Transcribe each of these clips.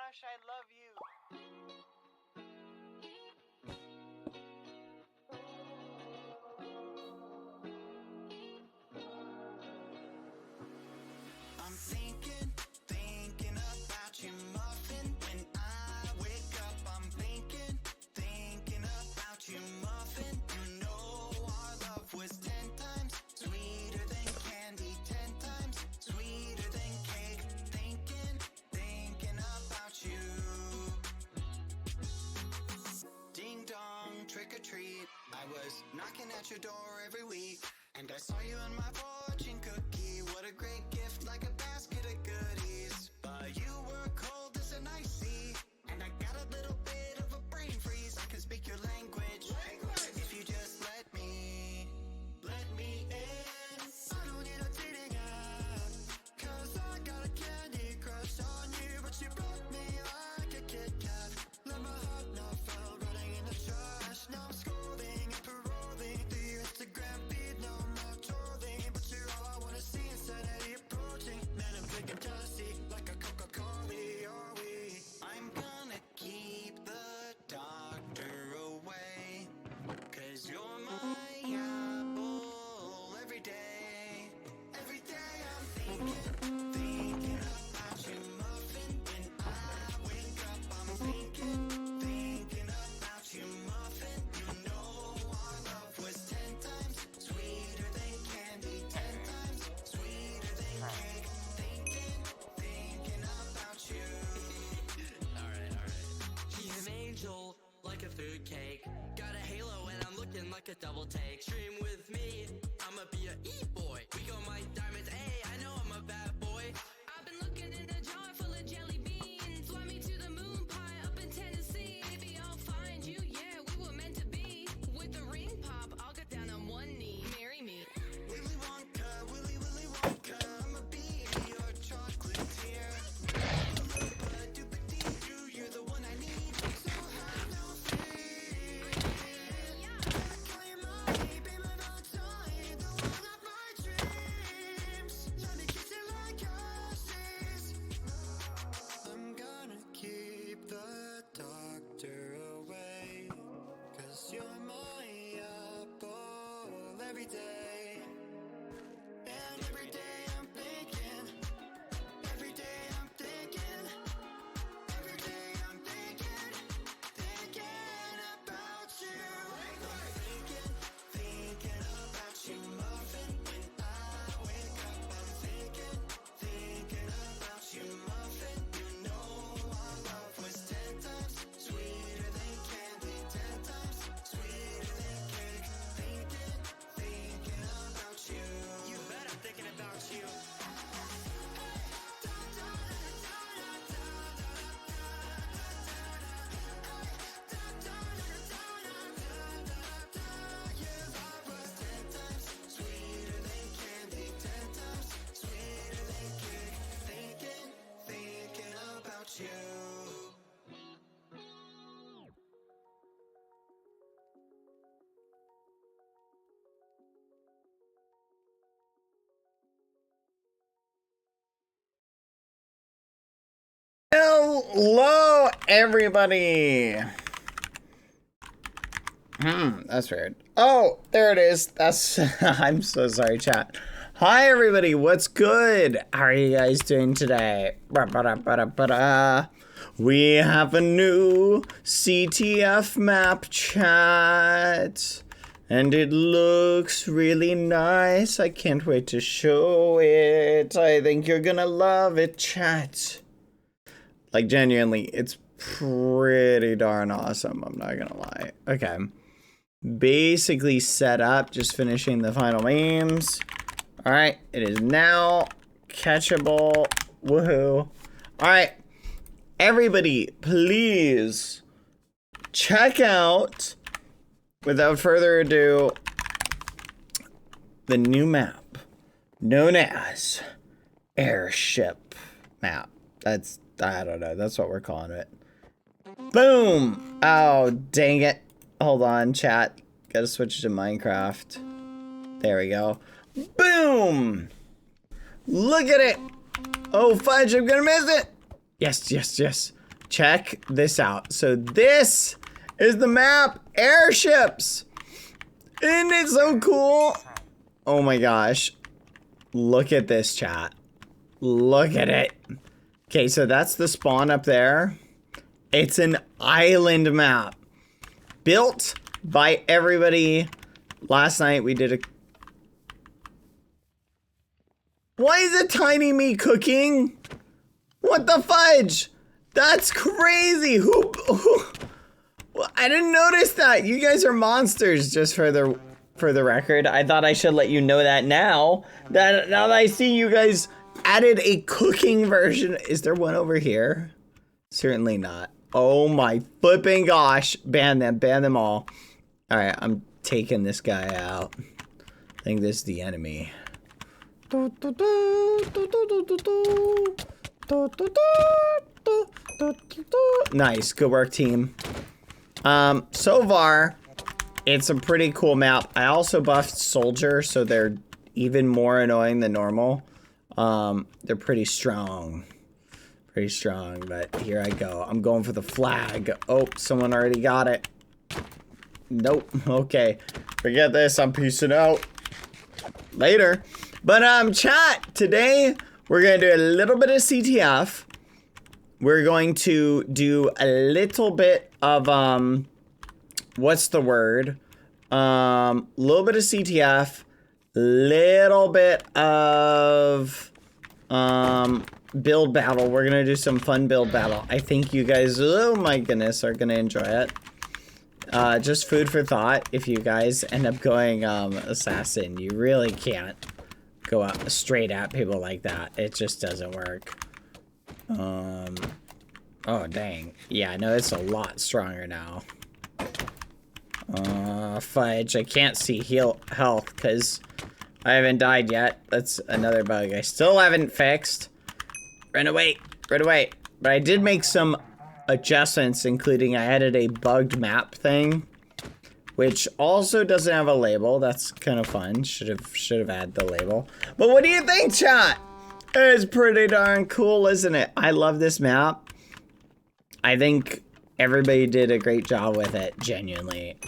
gosh, I love you. I'm thinking about you, muffin. When I wake up, I'm thinking about you, muffin. You know our love was 10 times sweeter than candy, 10 times sweeter than cake. Thinking about you. Ding dong, trick or treat. I was knocking at your door every week, and I saw you in my fortune cookie. What a great gift, like a basket of goodies. But you were cold as an ice sea, and I got a little bit of a brain freeze. I can speak your language. If you just let me in. I don't need a dating app, 'cause I got a candy crush on you. But you broke me like a Kit Kat. Let my heart not fell, running in the trash. Now I'm scrolling and paroling through your Instagram feed. No more trolling, but you're all I wanna see. Insanity approaching, man, I'm drinking jealousy like a Coca-Cola. Are we? I'm gonna keep the doctor away, 'cause you're my apple every day. Every day I'm thinking about you, muffin. When I wake up, I'm thinking about you, muffin. You know our love was 10 times sweeter than candy, 10 times sweeter than cake. Thinking about you. Alright. He's an angel, like a food cake. Got a halo and I'm looking like a double take. Stream with me, I'ma be a e-boy. We go my diamonds, hey, I know I'm a bad boy. I've been looking in a jar full of jelly beans. Fly me to the moon pie up in Tennessee. Maybe I'll find you, yeah, we were meant to be. With the ring pop, I'll get down on one knee. Marry me. Willy Wonka, Willy Wonka, I'ma be your chocolatier. Doopa-doo, you're the one I need, so have no fear. Call your mommy, be my Valentine, the one of my dreams. Let me kiss you like horses. I'm gonna keep the doctor away, 'cause you're my apple every day. And every day I'm thinking, every day I'm thinking, every day I'm thinking about you. Thinking about you, muffin. When I wake up, I'm thinking about you, muffin. You know our love was 10 times sweeter than candy, 10 times sweeter than cake. Thinking about you. You bet I'm thinking about you. Your love was 10 times sweeter than candy, 10 times sweeter than cake. Thinking about you. Hello, everybody. That's weird. Oh, there it is. That's. I'm so sorry, chat. Hi, everybody. What's good? How are you guys doing today? We have a new CTF map, chat. And it looks really nice. I can't wait to show it. I think you're gonna love it, chat. Like, genuinely, it's pretty darn awesome. I'm not gonna lie. Okay. Basically set up, just finishing the final memes. Alright, it is now catchable. Woohoo. Alright. Everybody, please check out, without further ado, the new map known as Airship Map. That's, I don't know, that's what we're calling it. Boom! Oh, dang it. Hold on, chat. Gotta switch to Minecraft. There we go. Boom! Look at it! Oh, fudge, I'm gonna miss it! Yes, yes, yes. check this out. So this is the map, airships. Isn't it so cool? Oh my gosh. Look at this, chat. Look at it. Okay, so that's the spawn up there. It's an island map built by everybody. Last night we did a... Why is it tiny me cooking? What the fudge? That's crazy. Who I didn't notice that. You guys are monsters, just for the record. I thought I should let you know that now. Now that I see you guys added a cooking version. Is there one over here? Certainly not. Oh my flipping gosh. Ban them all. All right, I'm taking this guy out. I think this is the enemy. Nice, good work, team. So far, it's a pretty cool map. I also buffed Soldier, so they're even more annoying than normal. They're pretty strong. Pretty strong, but here I go. I'm going for the flag. Oh, someone already got it. Nope, okay. Forget this, I'm peacing out. Later. But, chat, today, we're gonna do a little bit of CTF. We're going to do a little bit of, what's the word? Little bit of CTF, little bit of, build battle. We're gonna do some fun build battle. I think you guys, oh my goodness, are gonna enjoy it. Just food for thought. If you guys end up going, assassin, you really can't go out straight at people like that. It just doesn't work. Oh dang. Yeah, no, it's a lot stronger now. Fudge. I can't see health because I haven't died yet. That's another bug I still haven't fixed. Run away. Run away. But I did make some adjustments, including I added a bugged map thing, which also doesn't have a label. That's kind of fun. Should have added the label. But what do you think, chat? It's pretty darn cool, isn't it? I love this map. I think everybody did a great job with it, genuinely.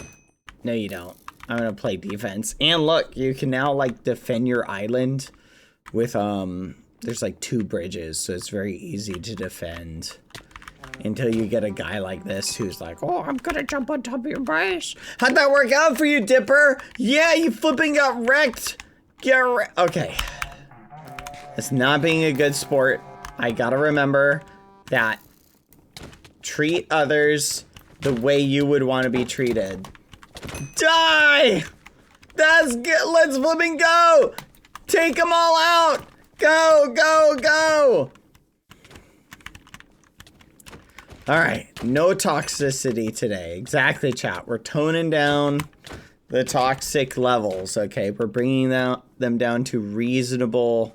No, you don't. I'm gonna play defense. And look, you can now, like, defend your island with, there's, like, 2 bridges, so it's very easy to defend. Until you get a guy like this who's like, oh, I'm gonna jump on top of your base. How'd that work out for you, Dipper? Yeah, you flipping got wrecked. Get wrecked. Okay. It's not being a good sport. I gotta remember that treat others the way you would want to be treated. Die! That's good. Let's flipping go! Take them all out! Go, go, go! Alright, no toxicity today. Exactly, chat. We're toning down the toxic levels, okay? We're bringing them down to reasonable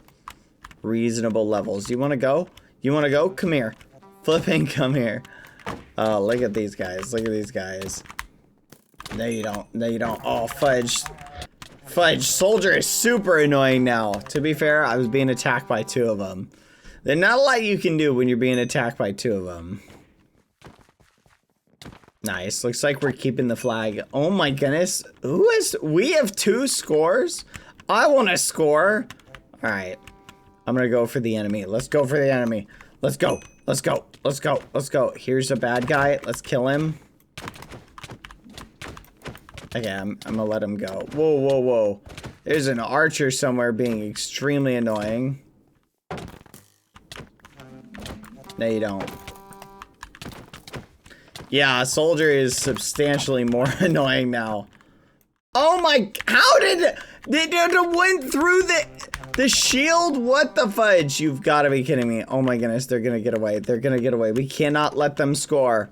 levels. You want to go? You want to go? Come here. Flipping, come here. Oh, look at these guys. Look at these guys. No, you don't. No, you don't. Oh, fudge. Fudge. Soldier is super annoying now. To be fair, I was being attacked by 2 of them. There's not a lot you can do when you're being attacked by 2 of them. Nice. Looks like we're keeping the flag. Oh my goodness. We have 2 scores? I want to score. All right. I'm going to go for the enemy. Let's go for the enemy. Let's go. Let's go. Let's go. Let's go. Here's a bad guy. Let's kill him. Okay, I'm going to let him go. Whoa, whoa, whoa. There's an archer somewhere being extremely annoying. No, you don't. Yeah, Soldier is substantially more annoying now. Oh my, how did they went through the shield? What the fudge? You've got to be kidding me. Oh my goodness, they're going to get away. They're going to get away. We cannot let them score.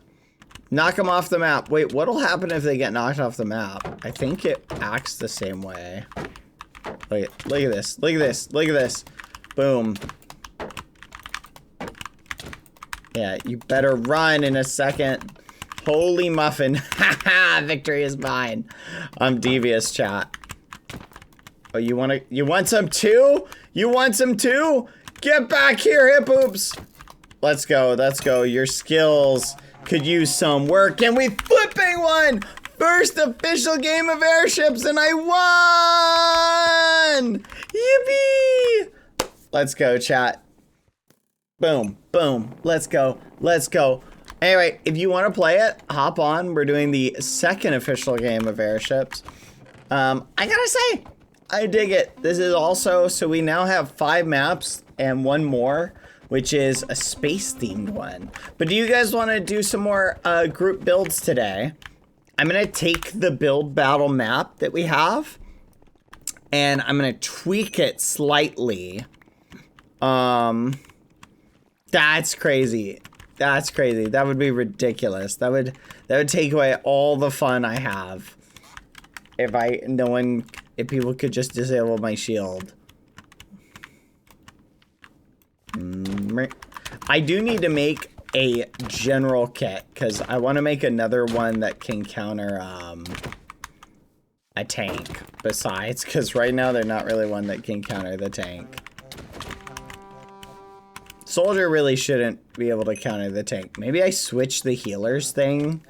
Knock them off the map. Wait, what'll happen if they get knocked off the map? I think it acts the same way. Look at this. Look at this. Look at this. Boom. Yeah, you better run in a second. Holy muffin. Haha, victory is mine. I'm devious, chat. Oh, you want some too? You want some too? Get back here, hip hoops. Let's go. Let's go. Your skills could use some work. And we flipping one! First official game of airships, and I won! Yippee! Let's go, chat. Boom, boom. Let's go. Let's go. Anyway, if you want to play it, hop on. We're doing the second official game of airships. I gotta say, I dig it. This is also, so we now have 5 maps and 1 more, which is a space-themed one. But do you guys want to do some more group builds today? I'm going to take the build battle map that we have, and I'm going to tweak it slightly. That's crazy. That's crazy. That would be ridiculous. That would take away all the fun I have if people could just disable my shield. I do need to make a general kit because I want to make another one that can counter a tank besides, because right now they're not really one that can counter the tank. Soldier really shouldn't be able to counter the tank. Maybe I switch the healers thing.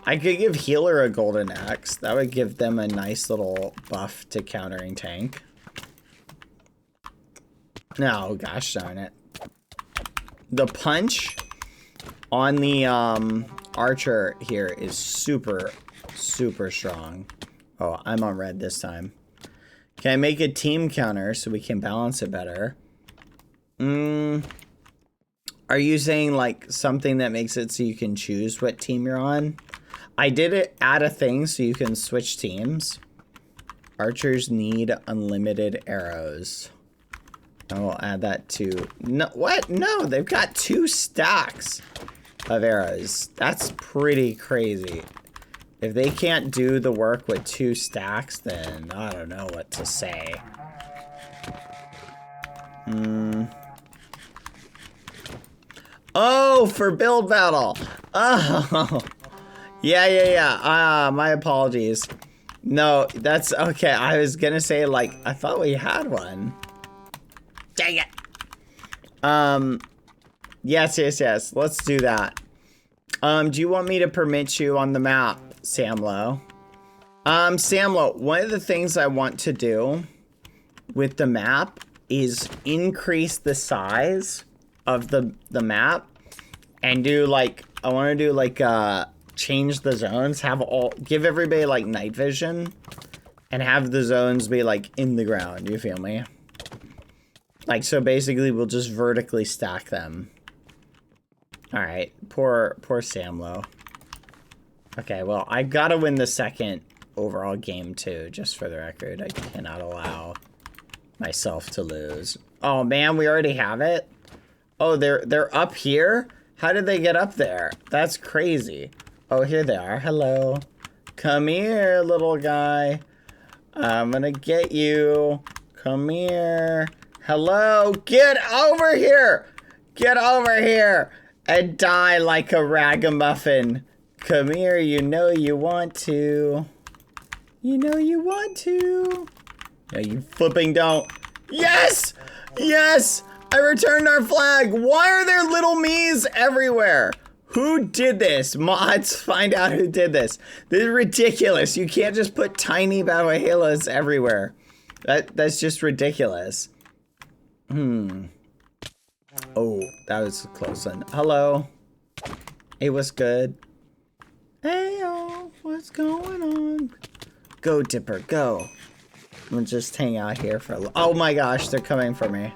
I could give healer a golden axe. That would give them a nice little buff to countering tank. No, gosh darn it. The punch on the archer here is super, super strong. Oh, I'm on red this time. Can I make a team counter so we can balance it better? Are you saying like something that makes it so you can choose what team you're on? I did add a thing so you can switch teams. Archers need unlimited arrows. I will add that to... No, what? No, they've got 2 stacks of arrows. That's pretty crazy. If they can't do the work with 2 stacks, then I don't know what to say. Oh, for build battle. Oh. Yeah. My apologies. No, that's okay. I was gonna say, like, I thought we had one. Dang it. Yes. Let's do that. Do you want me to permit you on the map, Samlo? Samlo, one of the things I want to do with the map is increase the size of the map and do like, I want to do like, change the zones, give everybody like night vision and have the zones be like in the ground. You feel me? Like, so basically we'll just vertically stack them. All right, poor Samlo. Okay, well, I gotta win the second overall game too, just for the record. I cannot allow myself to lose. Oh man, we already have it? Oh, they're up here? How did they get up there? That's crazy. Oh, here they are. Hello. Come here, little guy. I'm gonna get you. Come here. Hello. Get over here. Get over here and die like a ragamuffin. Come here. You know you want to. You know you want to. No, you flipping don't. Yes! Yes! I returned our flag. Why are there little me's everywhere? Who did this? Mods, find out who did this. This is ridiculous. You can't just put tiny battle halos everywhere. That's just ridiculous. Oh, that was a close one. Hello. Hey, what's good? Hey, y'all. What's going on? Go, Dipper, go. I'm gonna just hang out here for a little. Oh my gosh, they're coming for me.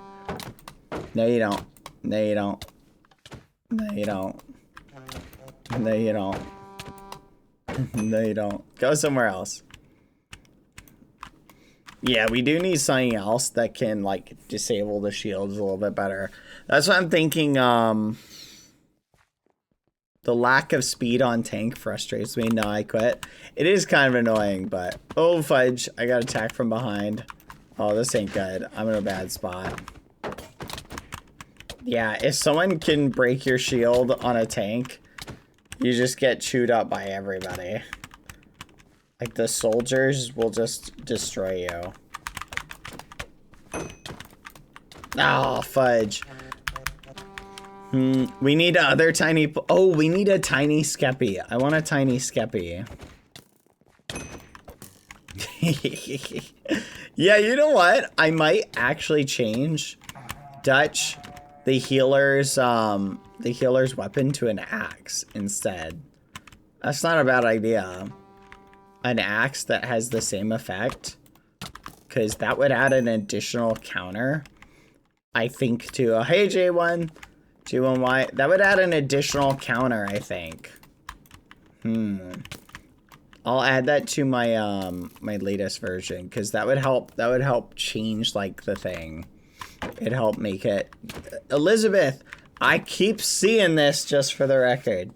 No, you don't. No, you don't. No, you don't. No, you don't. No, you don't. Go somewhere else. Yeah, we do need something else that can, like, disable the shields a little bit better. That's what I'm thinking. The lack of speed on tank frustrates me. No, I quit. It is kind of annoying, but... Oh, fudge. I got attacked from behind. Oh, this ain't good. I'm in a bad spot. Yeah, if someone can break your shield on a tank, you just get chewed up by everybody. Like, the soldiers will just destroy you. Oh, fudge. We need other tiny... Oh, we need a tiny Skeppy. I want a tiny Skeppy. Yeah, you know what? I might actually change Dutch, the healer's weapon to an axe instead. That's not a bad idea. An axe that has the same effect. Because that would add an additional counter. I think to... Hey, J1. J1Y. That would add an additional counter, I think. I'll add that to my my latest version. Because that would help change, like, the thing. It'd help make it... Elizabeth, I keep seeing this just for the record.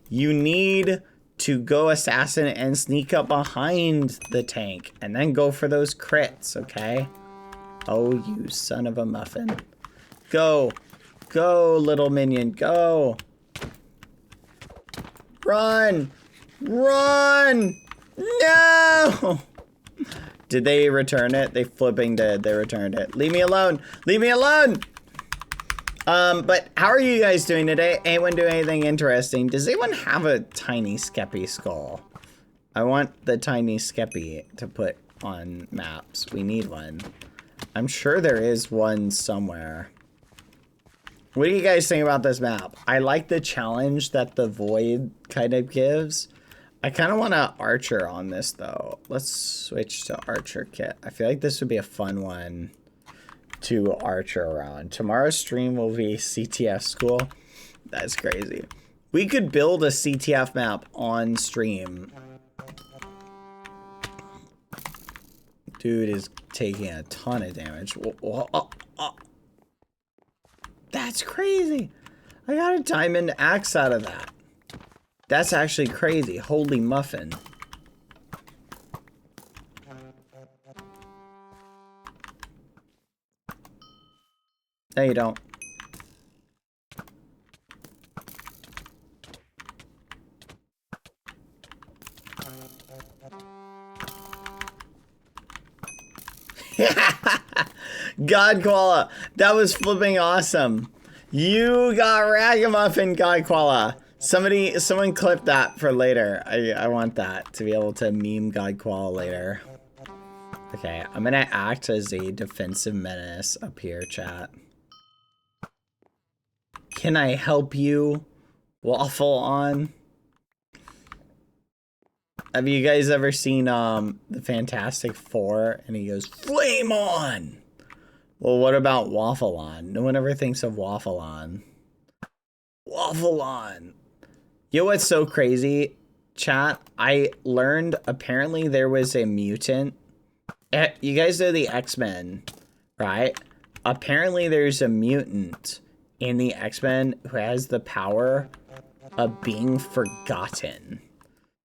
You need to go assassin and sneak up behind the tank. And then go for those crits, okay? Oh, you son of a muffin. Go. Go, little minion. Go. Run. Run. No. Did they return it? They flipping did. They returned it. Leave me alone. Leave me alone. But how are you guys doing today? Anyone do anything interesting? Does anyone have a tiny Skeppy skull? I want the tiny Skeppy to put on maps. We need one. I'm sure there is one somewhere. What do you guys think about this map? I like the challenge that the void kind of gives. I kind of want an archer on this though. Let's switch to archer kit. I feel like this would be a fun one to archer around. Tomorrow's stream will be CTF school. That's crazy. We could build a CTF map on stream. Dude is taking a ton of damage. That's crazy. I got a diamond axe out of that. That's actually crazy. Holy muffin. No, you don't. God Koala, that was flipping awesome. You got ragamuffin, God Koala. Someone clip that for later. I want that to be able to meme God Koala later. Okay, I'm gonna act as a defensive menace up here, chat. Can I help you, Waffle On? Have you guys ever seen the Fantastic Four? And he goes, Flame On! Well, what about Waffle On? No one ever thinks of Waffle On. Waffle On! You know what's so crazy, chat? I learned apparently there was a mutant. You guys know the X-Men, right? Apparently there's a mutant in the X-Men who has the power of being forgotten.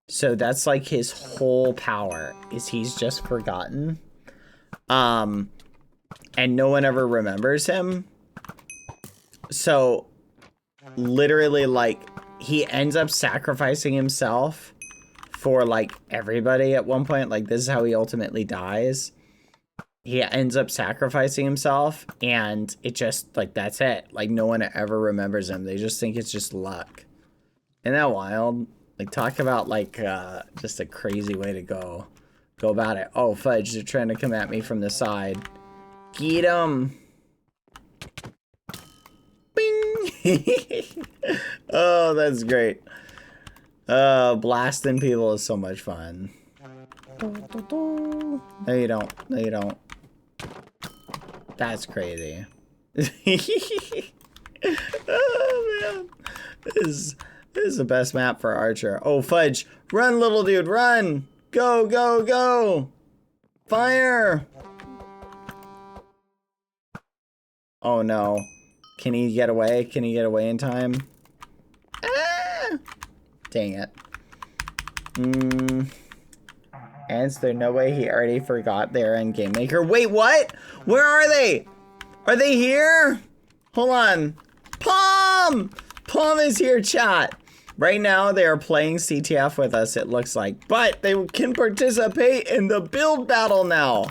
So that's like his whole power, is he's just forgotten. And no one ever remembers him. So literally, like, he ends up sacrificing himself for like everybody at one point. Like, this is how he ultimately dies. He ends up sacrificing himself, and it just, like, that's it. Like, no one ever remembers him. They just think it's just luck. Isn't that wild? Like, talk about, like, just a crazy way to go about it. Oh, fudge, they're trying to come at me from the side. Get 'em. Bing. Oh, that's great. Blasting people is so much fun. No, you don't. No, you don't. That's crazy. Oh, man. This is the best map for Archer. Oh, fudge. Run, little dude, run. Go, go, go. Fire. Oh, no. Can he get away? Can he get away in time? Ah! Dang it. And is there no way he already forgot they're in Game Maker? Wait, what? Where are they? Are they here? Hold on. Palm! Palm is here, chat. Right now, they are playing CTF with us, it looks like. But they can participate in the build battle now.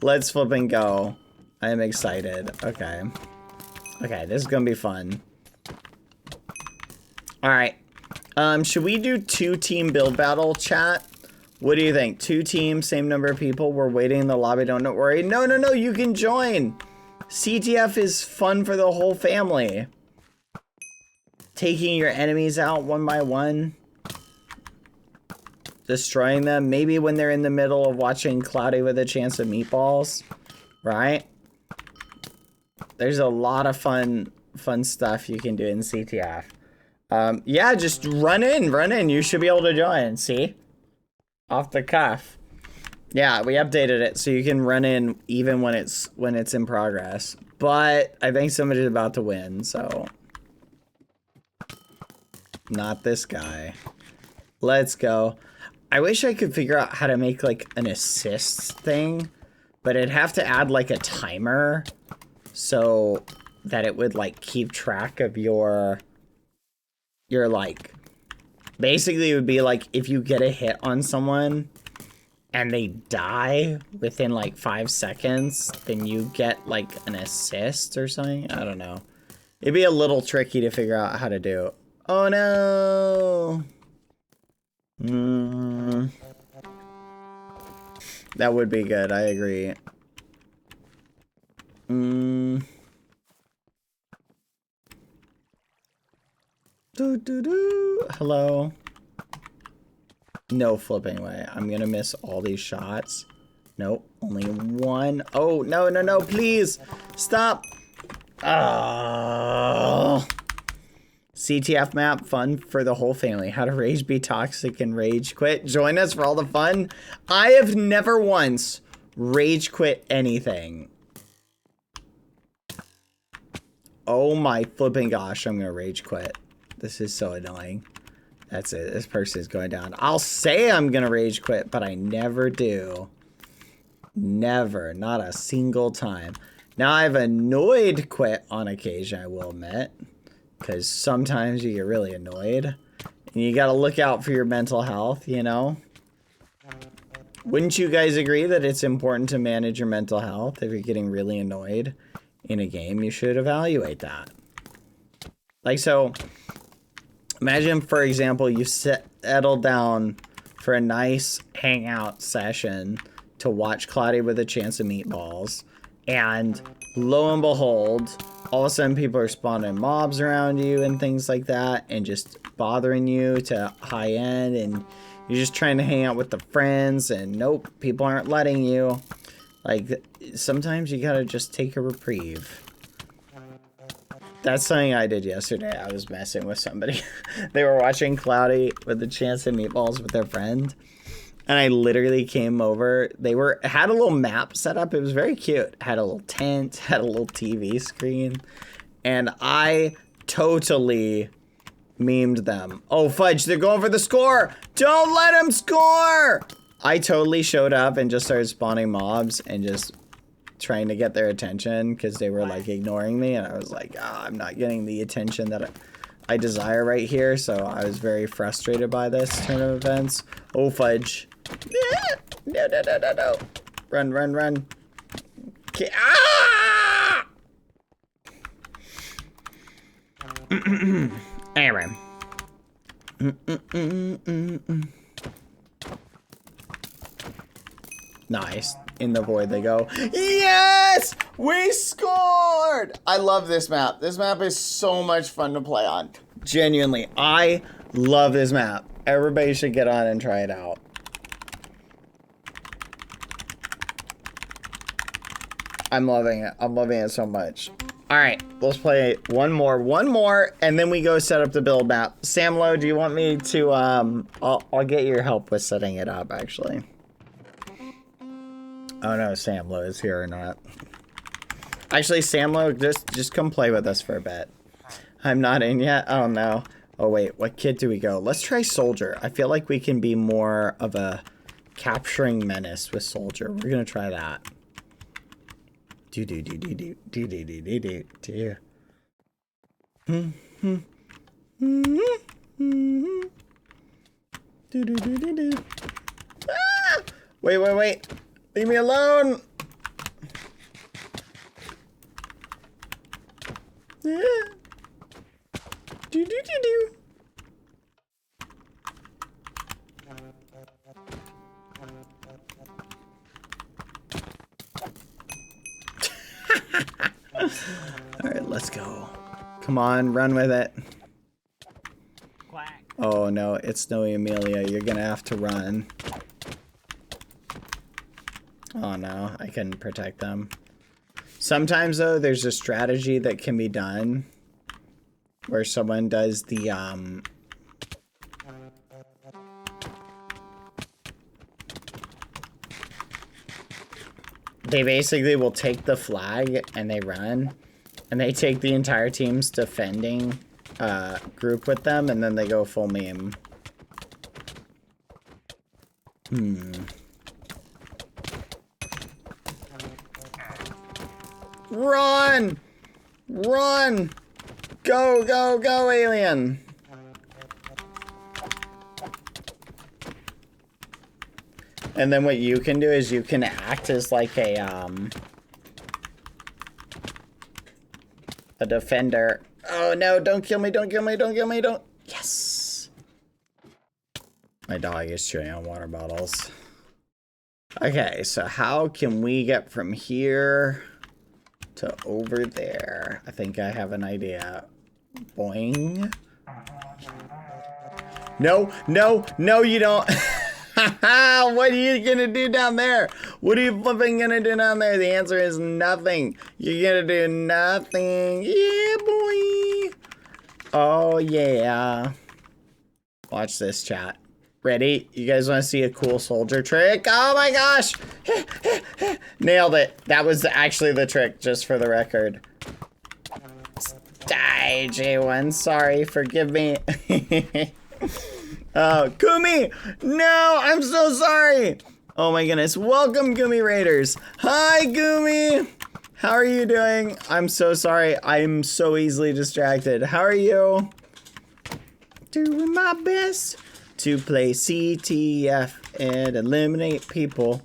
Let's flip and go. I am excited. Okay. Okay, this is gonna be fun. All right. Should we do 2-team build battle, chat? What do you think? 2 teams, same number of people. We're waiting in the lobby. Don't worry. No. You can join. CTF is fun for the whole family. Taking your enemies out one by one. Destroying them. Maybe when they're in the middle of watching Cloudy with a Chance of Meatballs. Right? There's a lot of fun stuff you can do in CTF. Yeah, just run in. You should be able to join. See? Off the cuff. Yeah, we updated it so you can run in even when it's in progress. But I think somebody's about to win, so not this guy. Let's go. I wish I could figure out how to make like an assists thing, but it'd have to add like a timer so that it would like keep track of your like, basically it would be like if you get a hit on someone and they die within like 5 seconds, then you get like an assist or something. I don't know. It'd be a little tricky to figure out how to do. Oh no. That would be good. I agree. Hello. No flipping way. I'm gonna miss all these shots. Nope. Only one. Oh, no, please. Stop. Oh. CTF map, fun for the whole family. How to rage be toxic and rage quit. Join us for all the fun. I have never once rage quit anything. Oh my flipping gosh, I'm gonna rage quit. This is so annoying. That's it. This person is going down. I'll say I'm gonna rage quit, but I never do. Never. Not a single time. Now I've annoyed quit on occasion, I will admit. Because sometimes you get really annoyed. And you gotta look out for your mental health, you know? Wouldn't you guys agree that it's important to manage your mental health? If you're getting really annoyed in a game, you should evaluate that. Like, so, imagine, for example, you settle down for a nice hangout session to watch Cloudy with a Chance of Meatballs, and lo and behold, all of a sudden people are spawning mobs around you and things like that, and just bothering you to high end, and you're just trying to hang out with the friends, and nope, people aren't letting you. Like, sometimes you gotta just take a reprieve. That's something I did yesterday. I was messing with somebody. They were watching Cloudy with a Chance of Meatballs with their friend. And I literally came over. They had a little map set up. It was very cute. Had a little tent, had a little TV screen. And I totally memed them. Oh, fudge, they're going for the score. Don't let them score. I totally showed up and just started spawning mobs and just trying to get their attention because they were like ignoring me. And I was like, I'm not getting the attention that I desire right here. So I was very frustrated by this turn of events. Oh, fudge. No. Run. Okay. Ah! Anyway. Nice. In the void they go. Yes! We scored! I love this map. This map is so much fun to play on. Genuinely, I love this map. Everybody should get on and try it out. I'm loving it. I'm loving it so much. All right, let's play one more, and then we go set up the build map. Samlo, do you want me to, I'll get your help with setting it up, actually. Oh no, Samlo is here or not. Actually, Samlo, just come play with us for a bit. I'm not in yet? Oh no. Oh wait, what kit do we go? Let's try Soldier. I feel like we can be more of a capturing menace with Soldier. We're gonna try that. Do. Ah! Wait. Leave me alone. Do. Let's go. Come on, run with it. Quack. Oh no, it's Snowy Amelia. You're gonna have to run. Oh no, I couldn't protect them. Sometimes though, there's a strategy that can be done where someone does the they basically will take the flag and they run and they take the entire team's defending group with them and then they go full meme. Run! Run! Go, go, go, alien! And then what you can do is you can act as like a defender. Oh no, don't kill me, don't kill me, don't kill me, don't. Yes! My dog is chewing on water bottles. Okay, so how can we get from here to over there? I think I have an idea. Boing. No, no, no, you don't. What are you gonna do down there? What are you flipping gonna do down there? The answer is nothing. You're gonna do nothing. Yeah, boy. Oh, yeah. Watch this, chat. Ready? You guys want to see a cool soldier trick? Oh my gosh! Nailed it. That was actually the trick, just for the record. Die, J1. Sorry, forgive me. Oh, Gumi! No, I'm so sorry! Oh my goodness. Welcome, Gumi Raiders. Hi, Gumi! How are you doing? I'm so sorry. I'm so easily distracted. How are you? Doing my best to play CTF and eliminate people.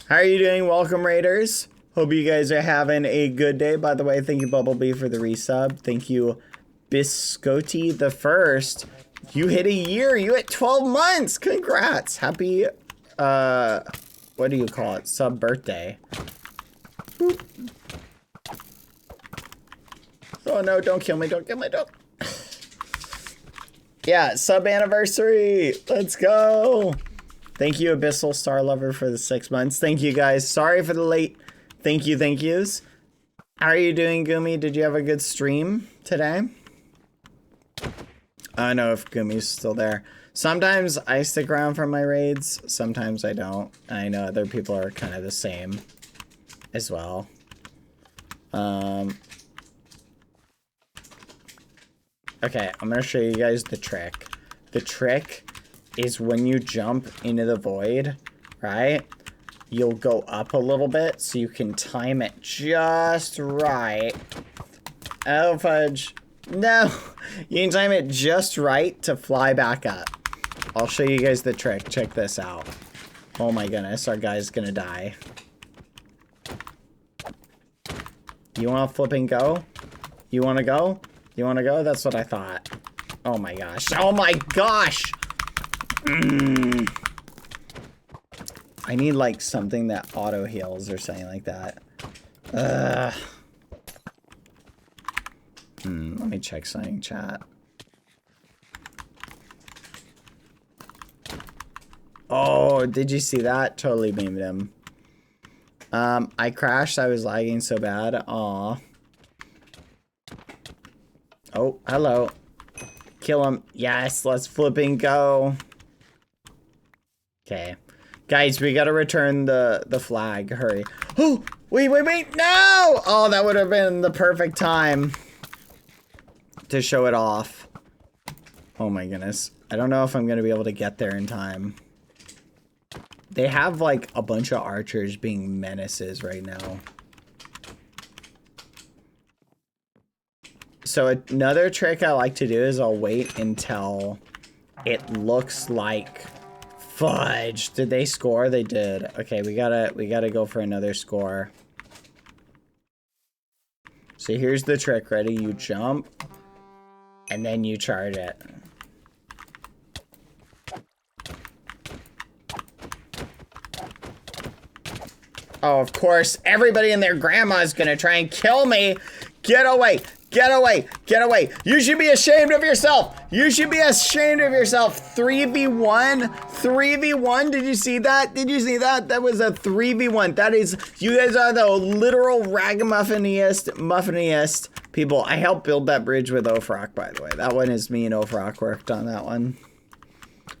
How are you doing? Welcome, Raiders. Hope you guys are having a good day. By the way, thank you, Bubblebee, for the resub. Thank you, Biscotti the First. You hit a year. You hit 12 months. Congrats. Happy, what do you call it? Sub birthday. Boop. Oh no, don't kill me. Don't kill me. Don't. Yeah, sub anniversary. Let's go. Thank you, Abyssal Star Lover, for the 6 months. Thank you, guys. Sorry for the late thank yous. How are you doing, Gumi? Did you have a good stream today? I don't know if Gumi's still there. Sometimes I stick around for my raids. Sometimes I don't. I know other people are kind of the same as well. Okay, I'm gonna show you guys the trick. The trick is when you jump into the void, right? You'll go up a little bit so you can time it just right. Oh, fudge. No, you can time it just right to fly back up. I'll show you guys the trick. Check this out. Oh my goodness, our guy's gonna die. You wanna flip and go? You wanna go? You wanna go? That's what I thought. Oh my gosh. Oh my gosh! I need like something that auto heals or something like that. Let me check something, chat. Oh, did you see that? Totally memed him. I crashed. I was lagging so bad. Aw. Oh, hello. Kill him. Yes, let's flip and go. Okay. Guys, we gotta return the flag. Hurry. Oh, wait, wait, wait. No! Oh, that would have been the perfect time to show it off. Oh my goodness. I don't know if I'm gonna be able to get there in time. They have like a bunch of archers being menaces right now. So another trick I like to do is I'll wait until it looks like fudge. Did they score? They did. Okay, we gotta go for another score. So here's the trick. Ready? You jump and then you charge it. Oh, of course, everybody and their grandma is gonna try and kill me. Get away. Get away. Get away. You should be ashamed of yourself. You should be ashamed of yourself. 3v1. 3v1. Did you see that? Did you see that? That was a 3v1. That is, you guys are the literal ragamuffiniest people. I helped build that bridge with Ofrock, by the way. That one is me and Ofrock worked on that one.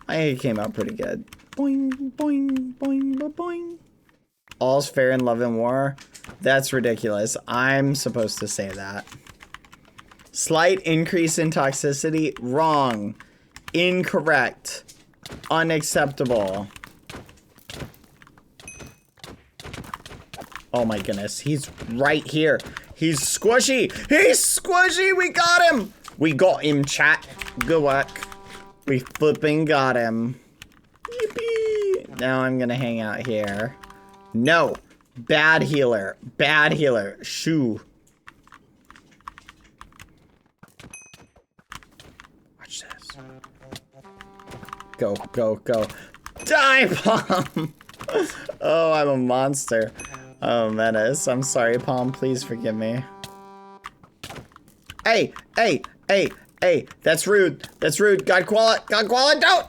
I think it came out pretty good. Boing, boing, boing, boing. All's fair in love and war. That's ridiculous. I'm supposed to say that. Slight increase in toxicity. Wrong. Incorrect. Unacceptable. Oh my goodness. He's right here. He's squishy. He's squishy. We got him. We got him, chat. Good work. We flipping got him. Yippee. Now I'm gonna hang out here. No. Bad healer. Bad healer. Shoo. Watch this. Go, go, go. Die, Palm! Oh, I'm a monster. Oh, Menace. I'm sorry, Palm. Please forgive me. Hey, hey, hey, hey. That's rude. That's rude. God Koala. God Koala, don't!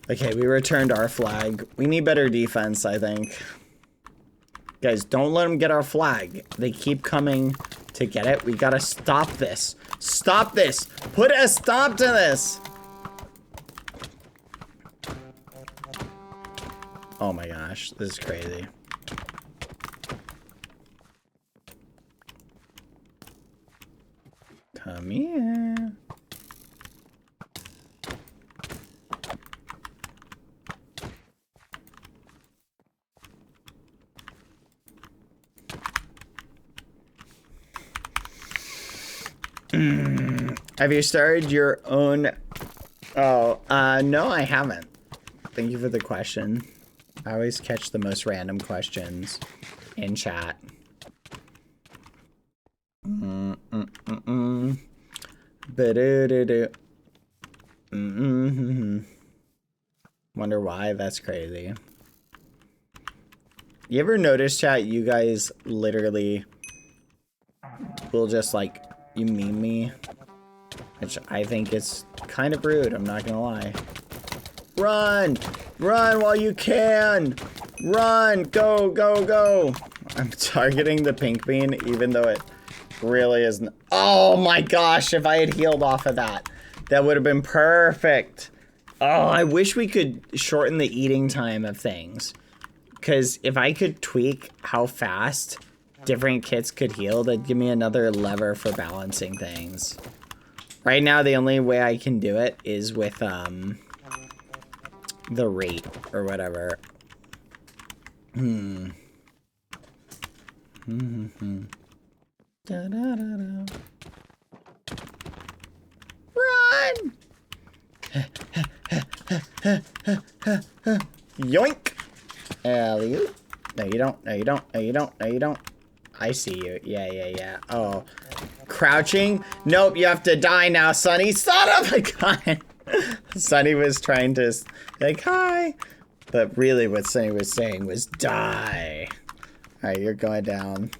Okay, we returned our flag. We need better defense, I think. Guys, don't let them get our flag. They keep coming to get it. We gotta stop this. Stop this! Put a stop to this! Oh my gosh, this is crazy. Come here. Have you started your own? Oh, no, I haven't. Thank you for the question. I always catch the most random questions in chat. Wonder why? That's crazy. You ever notice, chat, you guys literally will just like, you meme me, which I think is kind of rude, I'm not gonna lie. Run! Run while you can! Run! Go, go, go! I'm targeting the pink bean, even though it really isn't. Oh my gosh, if I had healed off of that, that would have been perfect. Oh, I wish we could shorten the eating time of things. Because if I could tweak how fast different kits could heal, that'd give me another lever for balancing things. Right now, the only way I can do it is with the rate or whatever. Da, da, da, da. Run! Yoink! Alley-oop. No, you don't. No, you don't. No, you don't. No, you don't. I see you. Yeah, yeah, yeah. Oh. Crouching? Nope, you have to die now, Sunny. Son of a gun! Sunny was trying to, like, hi. But really what Sunny was saying was die. Alright, you're going down.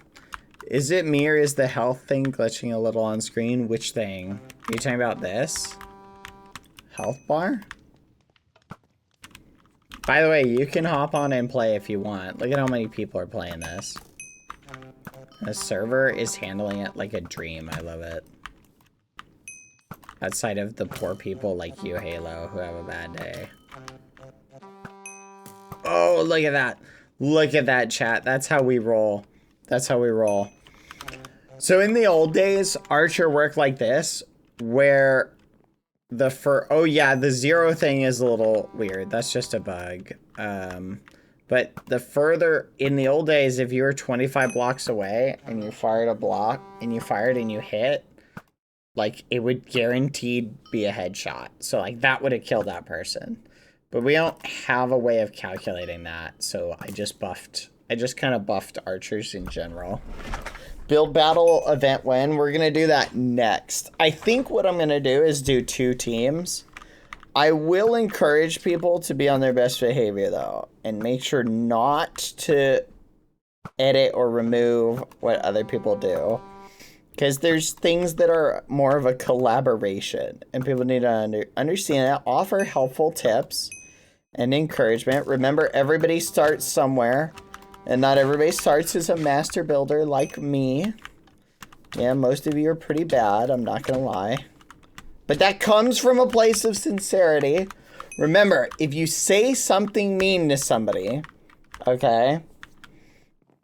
Is it me or is the health thing glitching a little on screen? Which thing? Are you talking about this? Health bar? By the way, you can hop on and play if you want. Look at how many people are playing this. The server is handling it like a dream. I love it. Outside of the poor people like you, Halo, who have a bad day. Oh, look at that. Look at that, chat. That's how we roll. That's how we roll. So in the old days, Archer worked like this, where oh yeah, the 0 thing is a little weird. That's just a bug. But the further, in the old days, if you were 25 blocks away and you fired a block and you fired and you hit, like it would guaranteed be a headshot. So like that would have killed that person. But we don't have a way of calculating that. So I just kind of buffed archers in general. Build battle event when? We're going to do that next. I think what I'm going to do is do 2 teams. I will encourage people to be on their best behavior, though, and make sure not to edit or remove what other people do. Because there's things that are more of a collaboration, and people need to understand that. Offer helpful tips and encouragement. Remember, everybody starts somewhere, and not everybody starts as a master builder like me. Yeah, most of you are pretty bad, I'm not gonna lie. But that comes from a place of sincerity. Remember, if you say something mean to somebody, okay,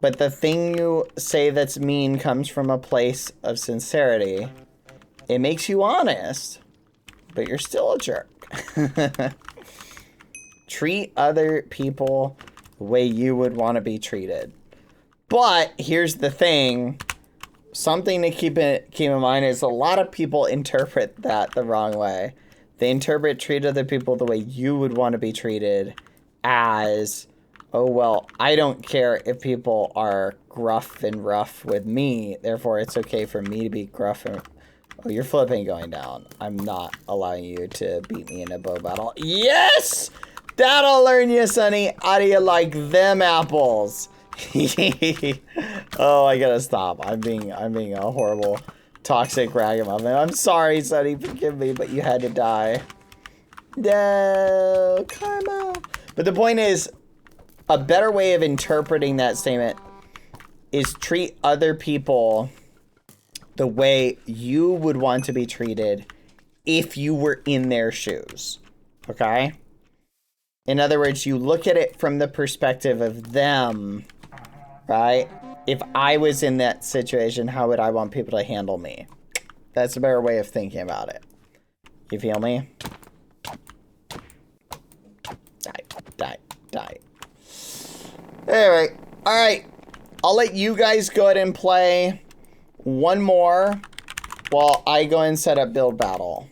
but the thing you say that's mean comes from a place of sincerity, it makes you honest, but you're still a jerk. Treat other people the way you would want to be treated. But here's the thing. Something to keep in mind is a lot of people interpret that the wrong way. They interpret treat other people the way you would want to be treated as, oh, well, I don't care if people are gruff and rough with me, therefore it's okay for me to be gruff and... Oh, you're flipping going down. I'm not allowing you to beat me in a bow battle. Yes! That'll learn you, Sonny. How do you like them apples? Oh, I gotta stop. I'm being a horrible, toxic ragamuffin. I'm sorry, Sonny. Forgive me, but you had to die. No, karma. But the point is, a better way of interpreting that statement is treat other people the way you would want to be treated if you were in their shoes. Okay? In other words, you look at it from the perspective of them. Right? If I was in that situation, how would I want people to handle me? That's a better way of thinking about it. You feel me? Die. Anyway, alright. I'll let you guys go ahead and play one more while I go and set up build battle.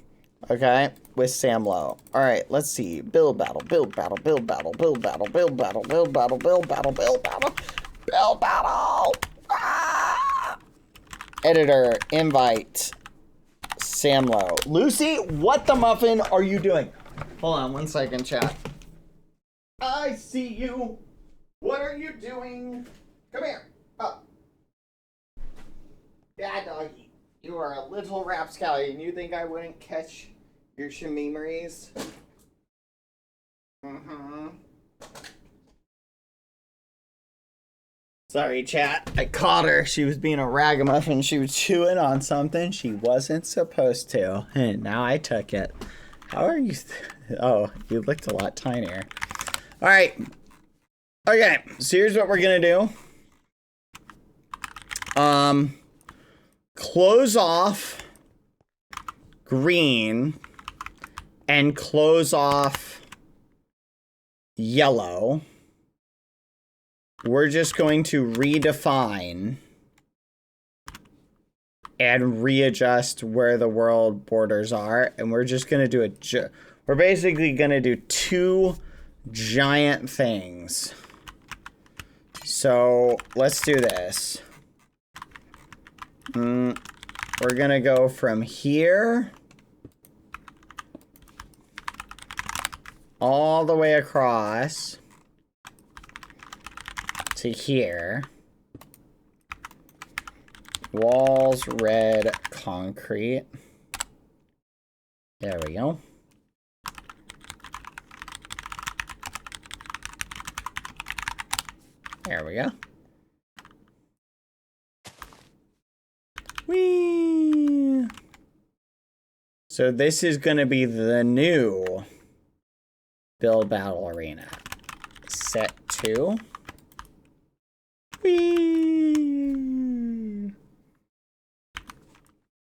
Okay? With Sam Low. Alright, let's see. Build battle. Build battle! Ah! Editor, invite, Sam Low. Lucy, what the muffin are you doing? Hold on 1 second, chat. I see you. What are you doing? Come here. Up. Yeah, doggy. You are a little rapscallion. You think I wouldn't catch your shememeries? Mm-hmm. Sorry, chat. I caught her. She was being a ragamuffin. She was chewing on something she wasn't supposed to. And now I took it. How are you? Oh, you looked a lot tinier. All right. Okay, so here's what we're going to do. Close off green and close off yellow. We're just going to redefine and readjust where the world borders are. And we're just going to do we're basically going to do two giant things. So let's do this. We're going to go from here all the way across to here. Walls, red, concrete. There we go. There we go. Whee! So this is going to be the new build battle arena. Set 2. Whee!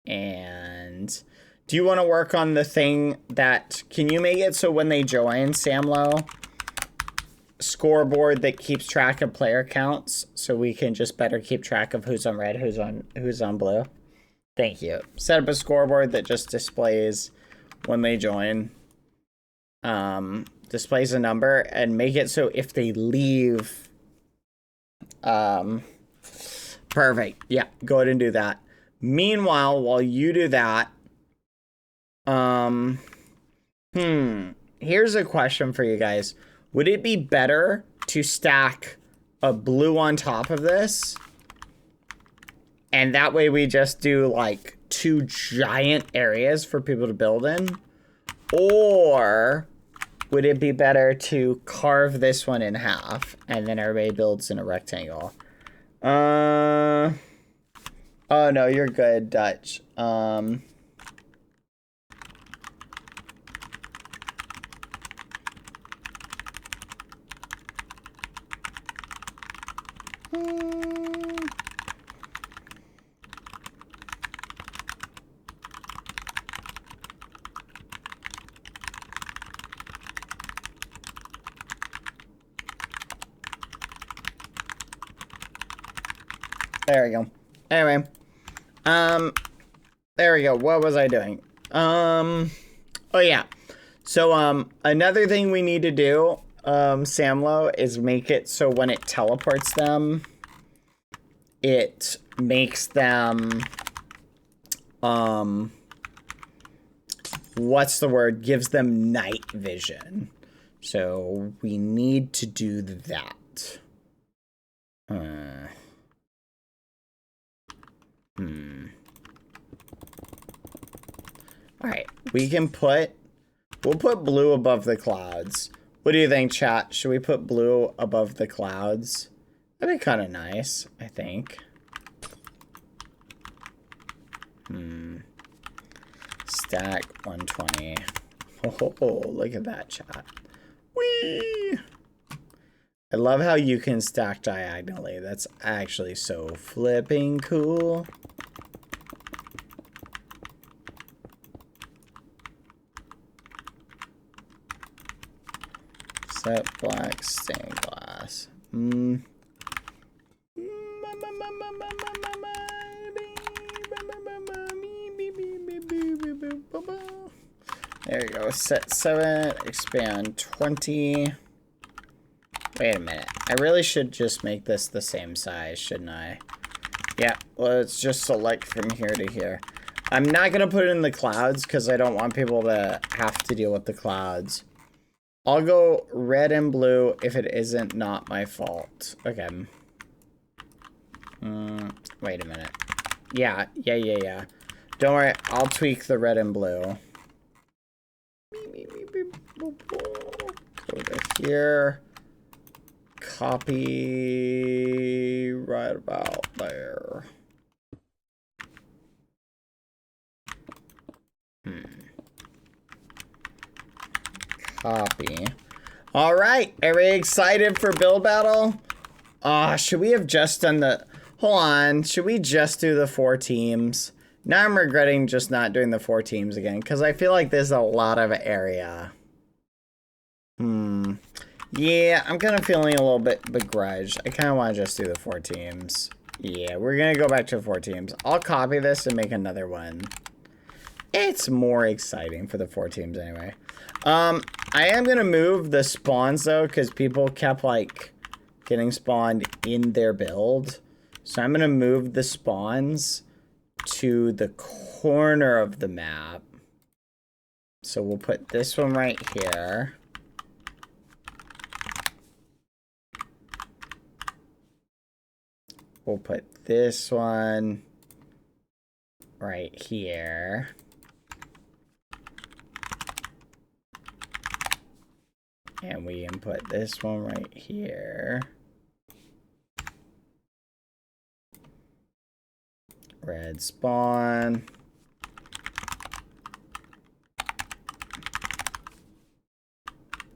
And do you want to work on the thing that, can you make it so when they join, Samlo, scoreboard that keeps track of player counts so we can just better keep track of who's on red, who's on blue? Thank you. Set up a scoreboard that just displays when they join, displays a number, and make it so if they leave, perfect. Yeah, go ahead and do that. Meanwhile, while you do that, Here's a question for you guys. Would it be better to stack a blue on top of this? And that way we just do like 2 giant areas for people to build in? Or would it be better to carve this one in half and then everybody builds in a rectangle? Oh no, you're good, Dutch. There we go. Anyway. There we go. What was I doing? Oh yeah. So, another thing we need to do, Samlo, is make it so when it teleports them, it makes them, what's the word? Gives them night vision. So, we need to do that. Alright, we'll put blue above the clouds. What do you think, chat? Should we put blue above the clouds? That'd be kind of nice, I think. Stack 120. Oh, look at that, chat. Whee! I love how you can stack diagonally. That's actually so flipping cool. Set black stained glass. There you go. Set 7, expand 20. Wait a minute. I really should just make this the same size, shouldn't I? Yeah, let's just select from here to here. I'm not going to put it in the clouds because I don't want people to have to deal with the clouds. I'll go red and blue if it isn't not my fault. Okay. Wait a minute. Yeah. Don't worry, I'll tweak the red and blue. Go to here. Copy right about there. Copy. All right, everybody excited for build battle? Should we have just done the... Hold on, should we just do the 4 teams? Now I'm regretting just not doing the 4 teams again, because I feel like there's a lot of area. Yeah, I'm kind of feeling a little bit begrudged. I kind of want to just do the 4 teams. Yeah, we're going to go back to 4 teams. I'll copy this and make another one. It's more exciting for the 4 teams anyway. I am going to move the spawns, though, because people kept, like, getting spawned in their build. So I'm going to move the spawns to the corner of the map. So we'll put this one right here. We'll put this one right here. And we can put this one right here. Red spawn.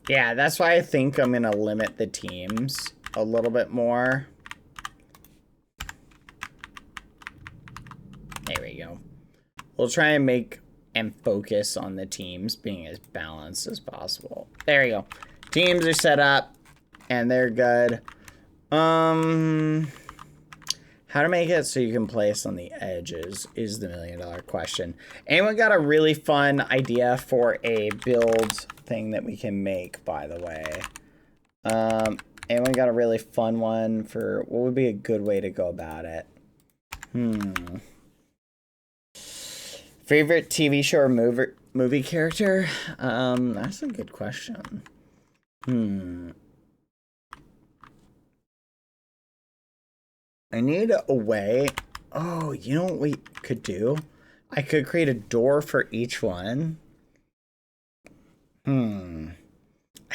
Yeah, that's why I think I'm gonna limit the teams a little bit more. There we go. We'll try and make and focus on the teams being as balanced as possible. There you go. Teams are set up and they're good. How to make it so you can place on the edges is the $1 million question. Anyone got a really fun idea for a build thing that we can make, by the way? Anyone got a really fun one for what would be a good way to go about it? Favorite TV show or movie character? That's a good question. I need a way. Oh, you know what we could do? I could create a door for each one. I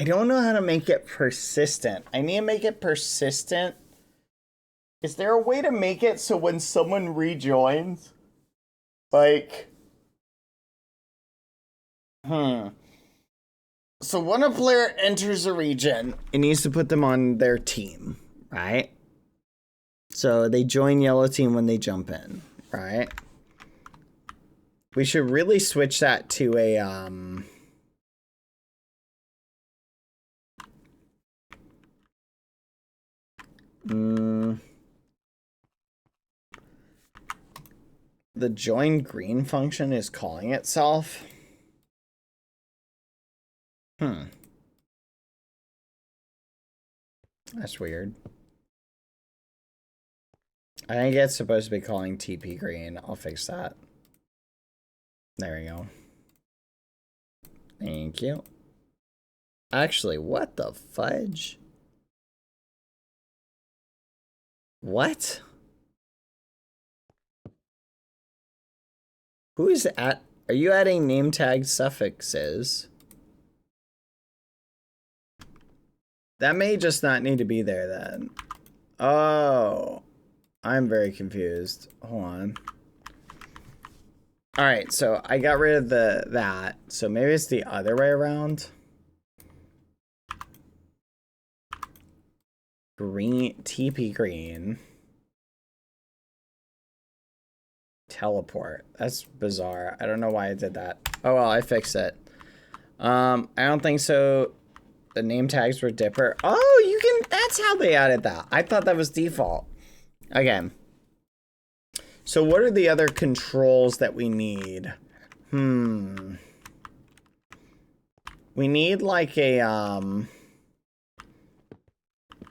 don't know how to make it persistent. I need to make it persistent. Is there a way to make it so when someone rejoins, like, so when a player enters a region, it needs to put them on their team, right? So they join yellow team when they jump in, right? We should really switch that to a, the join green function is calling itself. That's weird. I think it's supposed to be calling TP green. I'll fix that. There we go. Thank you. Actually, what the fudge? What? Who is at? Are you adding name tag suffixes? That may just not need to be there then. Oh, I'm very confused. Hold on. All right, so I got rid of that. So maybe it's the other way around. Green, TP green. Teleport. That's bizarre. I don't know why I did that. Oh well, I fixed it. I don't think so. The name tags were Dipper. Oh, you can, that's how they added that. I thought that was default. Okay. So what are the other controls that we need? We need like a,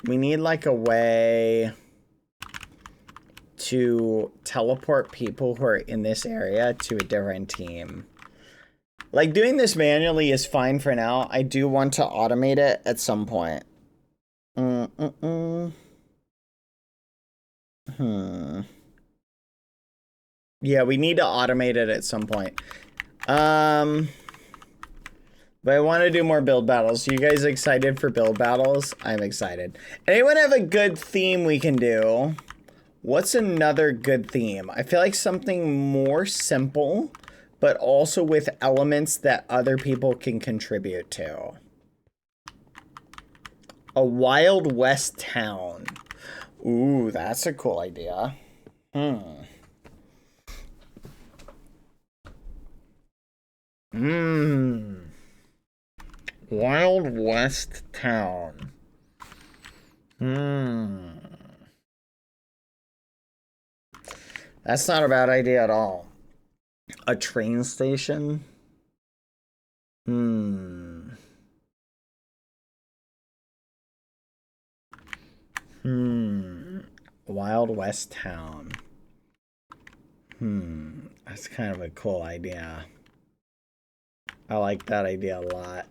we need like a way to teleport people who are in this area to a different team. Like, doing this manually is fine for now. I do want to automate it at some point. Yeah, we need to automate it at some point. But I want to do more build battles. You guys excited for build battles? I'm excited. Anyone have a good theme we can do? What's another good theme? I feel like something more simple, but also with elements that other people can contribute to. A Wild West town. Ooh, that's a cool idea. Wild West town. That's not a bad idea at all. A train station? Wild West town. That's kind of a cool idea. I like that idea a lot.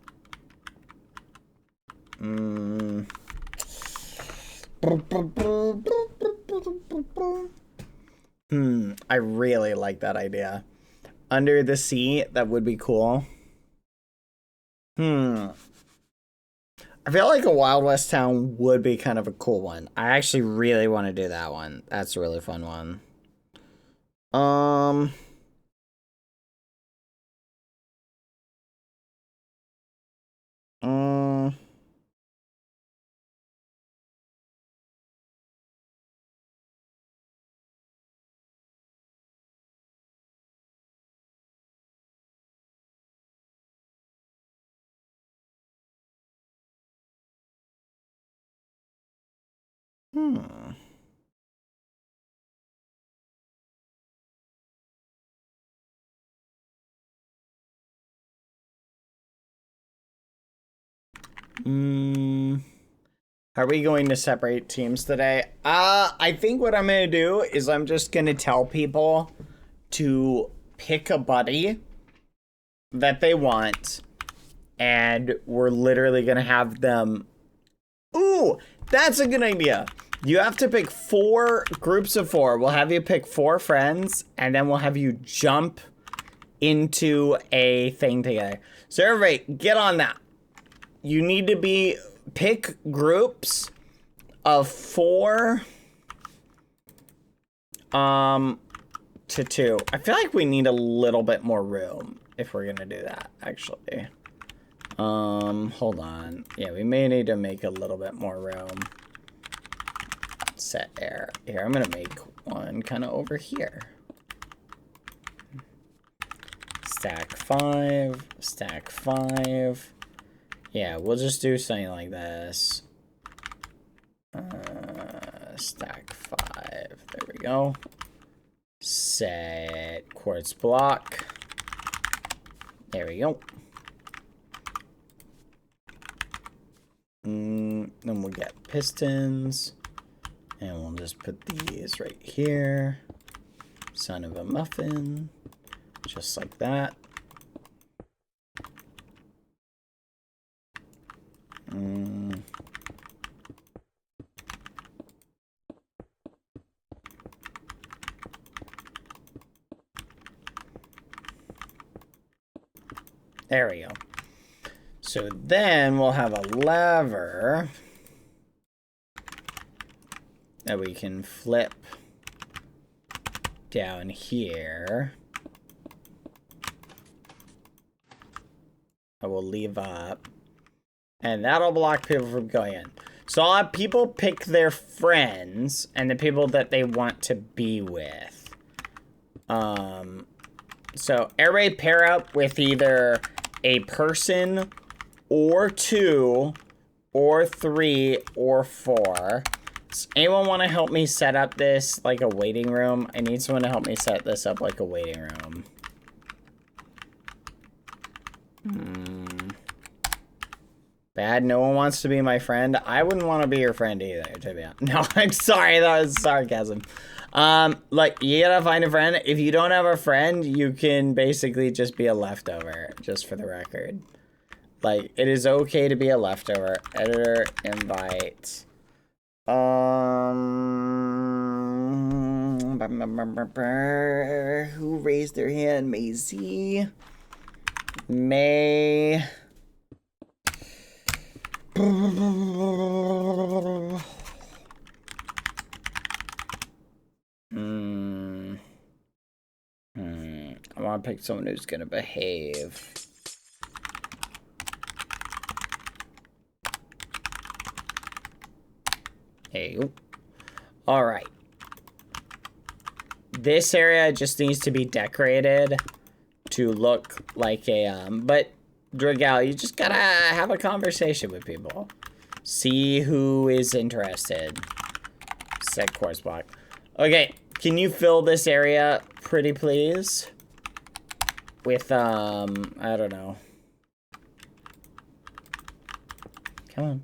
I really like that idea. Under the sea, that would be cool. I feel like a Wild West town would be kind of a cool one. I actually really want to do that one. That's a really fun one. Are we going to separate teams today? I think what I'm going to do is I'm just going to tell people to pick a buddy that they want, and we're literally gonna have them. Ooh, that's a good idea. You have to pick 4 groups of 4. We'll have you pick 4 friends, and then we'll have you jump into a thing together. So everybody, get on that. You need to pick groups of 4 to 2. I feel like we need a little bit more room if we're gonna do that, actually. Hold on. Yeah, we may need to make a little bit more room. Set air. Here, I'm gonna make one kind of over here. Stack 5. Stack 5. Yeah, we'll just do something like this. Stack 5. There we go. Set quartz block. There we go. Then we'll get pistons. And we'll just put these right here. Son of a muffin. Just like that. There we go. So then we'll have a lever that we can flip down here. I will leave up. And that'll block people from going in. So I'll have people pick their friends and the people that they want to be with. So everybody pair up with either a person or 2 or 3 or 4. Does anyone want to help me set up this like a waiting room? I need someone to help me set this up like a waiting room. Bad, no one wants to be my friend. I wouldn't want to be your friend either, to be honest. No, I'm sorry, that was sarcasm. Like, you gotta find a friend. If you don't have a friend, you can basically just be a leftover, just for the record. Like, it is okay to be a leftover. Editor, invite. Who raised their hand? Maisie. May. I want to pick someone who's gonna behave. There you go. All right. This area just needs to be decorated to look like a, but Dragal, you just gotta have a conversation with people. See who is interested. Set course block. Okay, can you fill this area, pretty please? With, I don't know. Come on.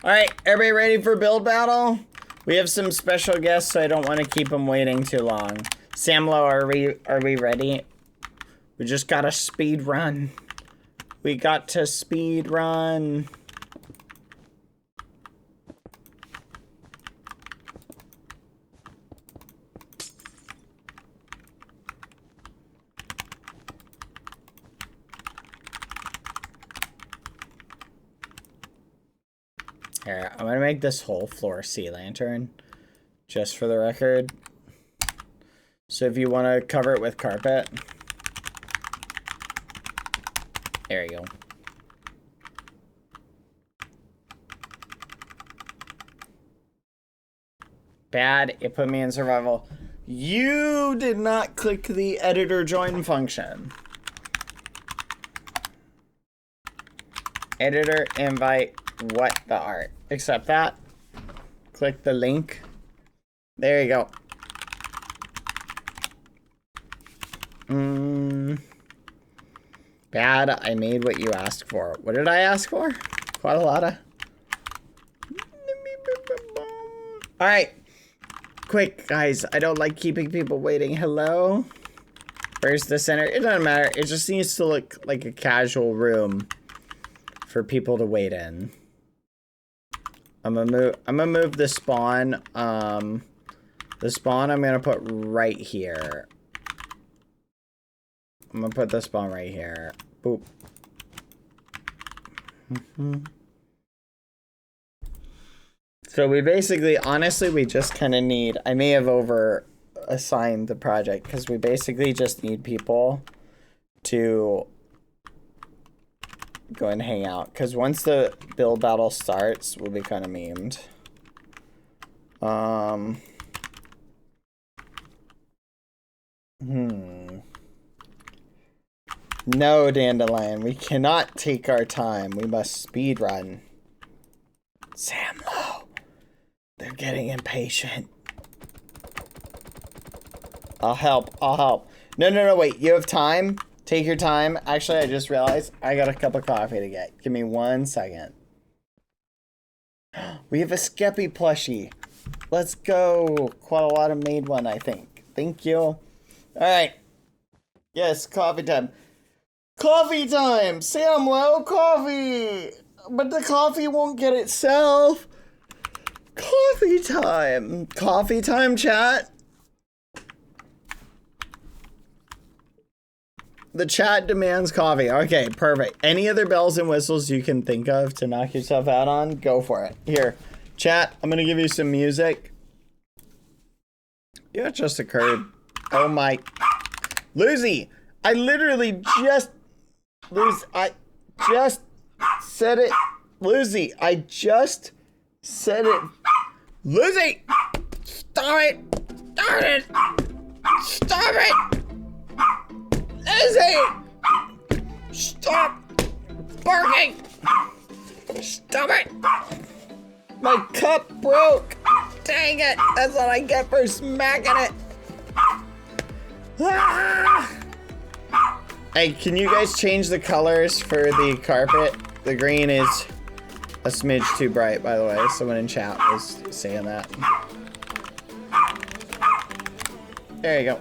Alright, everybody ready for build battle? We have some special guests, so I don't want to keep them waiting too long. Samlo, are we ready? We just gotta speed run. We got to speed run. Here, I'm gonna make this whole floor sea lantern, just for the record. So if you want to cover it with carpet. There you go. Bad, it put me in survival. You did not click the editor join function. Editor invite what the art. Accept that. Click the link. There you go. Bad, I made what you asked for. What did I ask for? Quite a lot of... Alright. Quick, guys. I don't like keeping people waiting. Hello? Where's the center? It doesn't matter. It just needs to look like a casual room for people to wait in. I'm gonna move the spawn. The spawn I'm gonna put right here. I'm gonna put the spawn right here. Boop. So we basically, honestly, we just kind of need, I may have over assigned the project because we basically just need people to go and hang out. Because once the build battle starts, we'll be kind of memed. No, Dandelion, we cannot take our time. We must speed run. Sam Low, they're getting impatient. I'll help. No, wait, you have time? Take your time. Actually, I just realized I got a cup of coffee to get. Give me 1 second. We have a Skeppy plushie. Let's go. Quite a lot of made one, I think. Thank you. All right. Yes, coffee time. Coffee time! Sam Low, coffee! But the coffee won't get itself. Coffee time. Coffee time, chat. The chat demands coffee. Okay, perfect. Any other bells and whistles you can think of to knock yourself out on, go for it. Here, chat, I'm gonna give you some music. Yeah, it just occurred. Oh my. Lucy, I literally just... I just said it. Lucy, I just said it. Lucy! Stop it! Stop it! Stop it! Lucy! Stop barking! Stop it! My cup broke! Dang it! That's what I get for smacking it! Ah! Hey, can you guys change the colors for the carpet? The green is a smidge too bright, by the way. Someone in chat was saying that. There you go.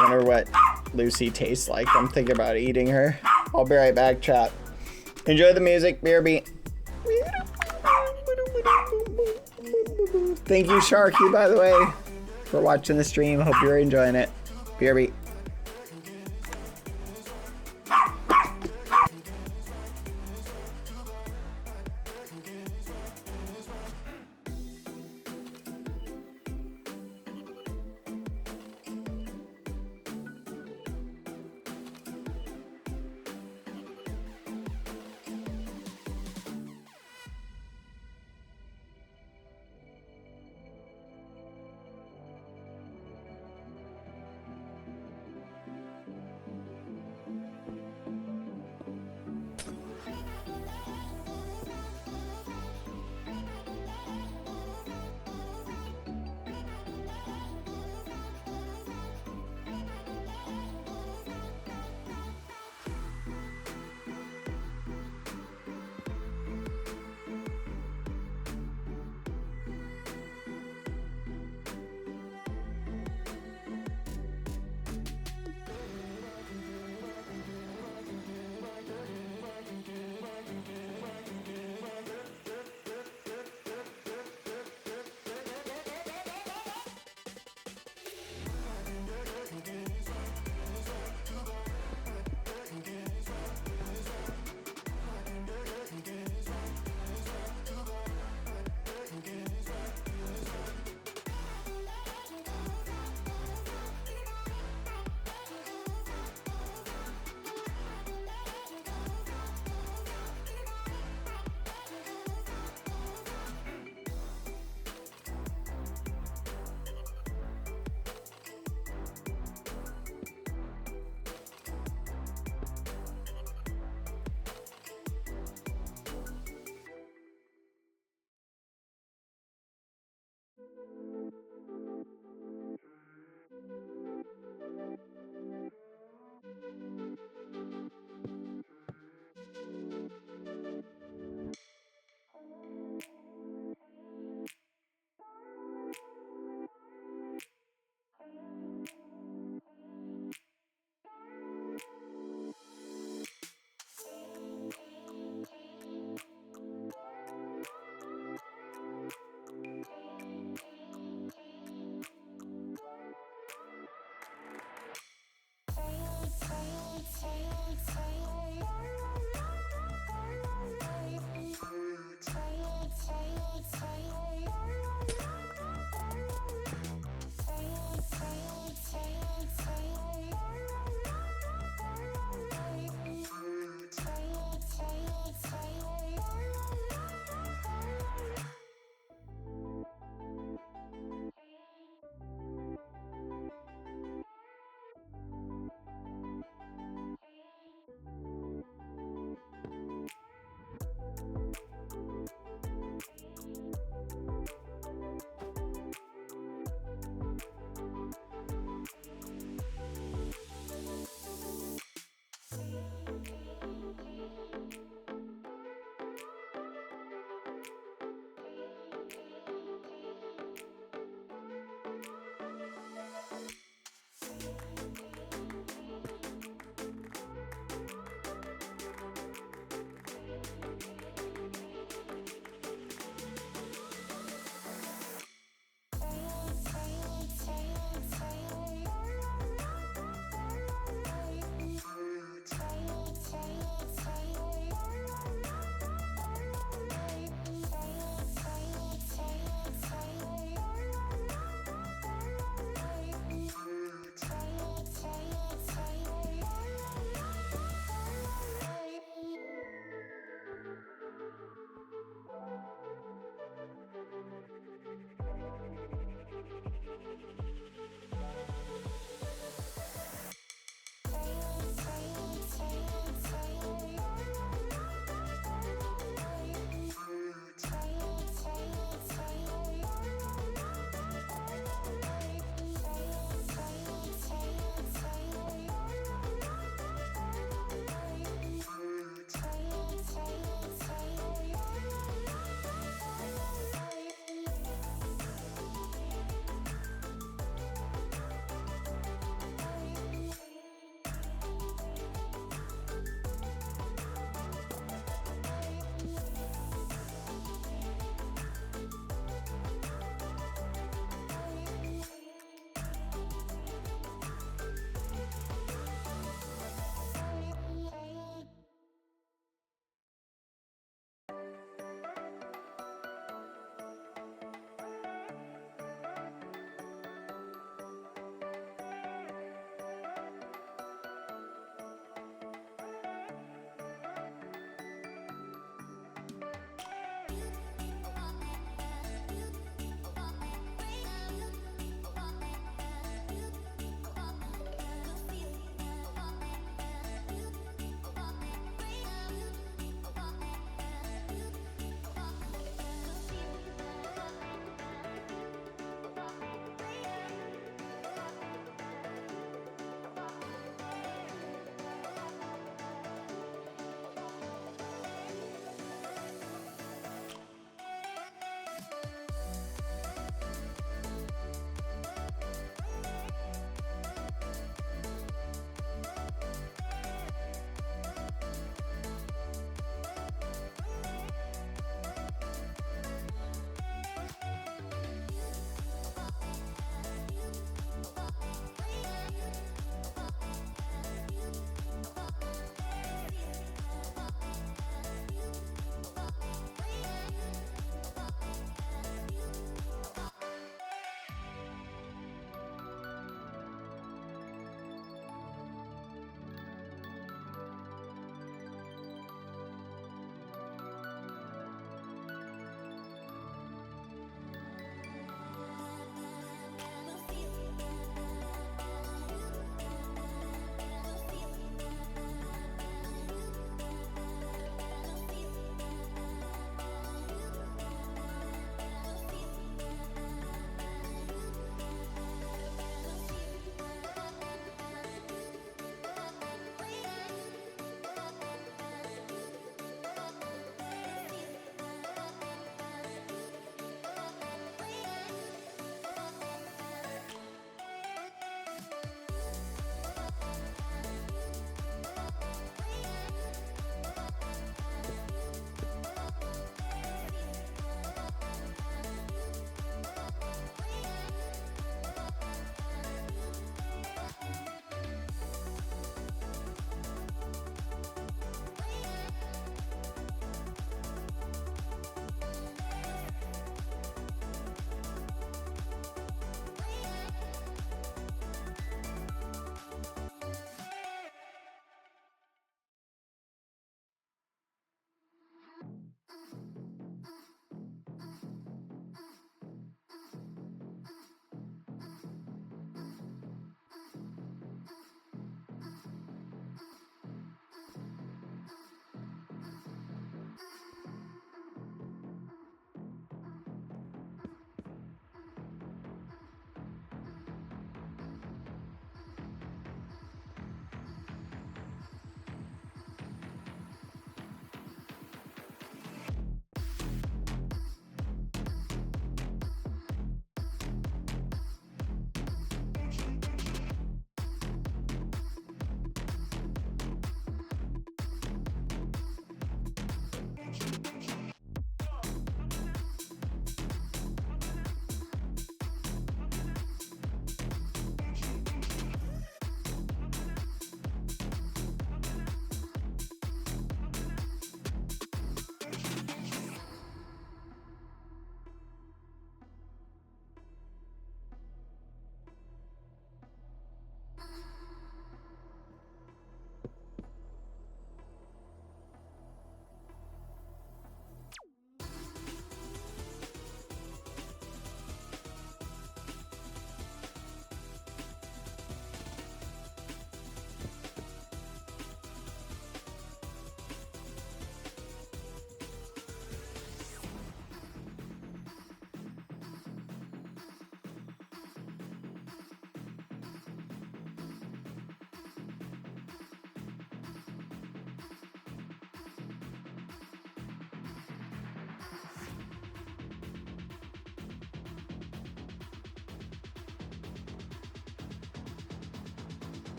Wonder what Lucy tastes like. I'm thinking about eating her. I'll be right back, chat. Enjoy the music, BRB. Thank you, Sharky, by the way, for watching the stream. Hope you're enjoying it. BRB.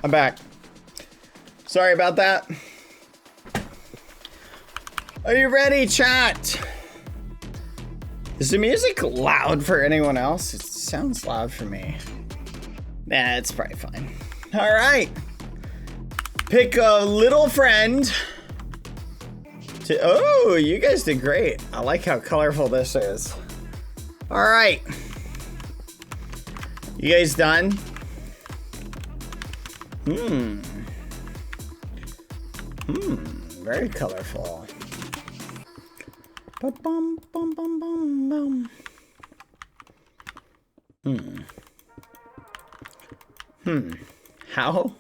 I'm back. Sorry about that. Are you ready, chat? Is the music loud for anyone else? It sounds loud for me. Nah, it's probably fine. All right. Pick a little friend. Oh, you guys did great. I like how colorful this is. All right. You guys done? Very colorful. Ba-bum, bum, bum, bum, bum. How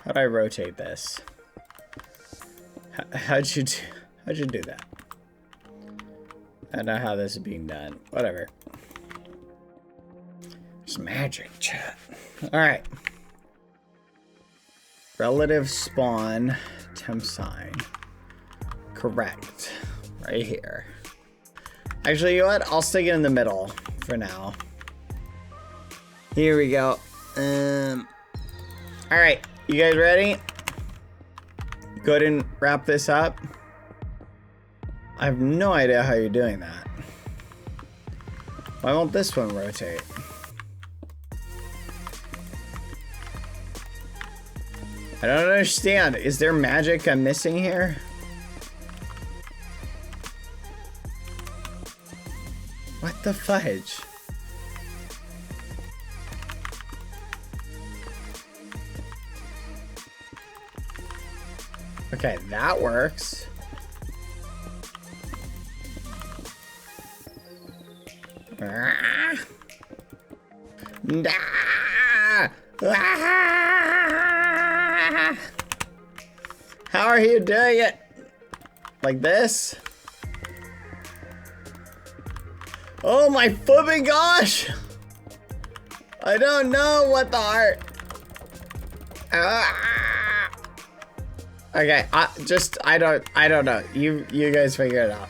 do I rotate this? How'd you do that? I don't know how this is being done. Whatever. It's magic, chat. All right. Relative spawn temp sign. Correct. Right here. Actually, you know what? I'll stick it in the middle for now. Here we go. All right. You guys ready? Go ahead and wrap this up. I have no idea how you're doing that. Why won't this one rotate? I don't understand. Is there magic I'm missing here? What the fudge? Okay, that works. How are you doing it? Like this? Oh my flipping gosh! I don't know what the art. Okay, I don't know. You guys figure it out.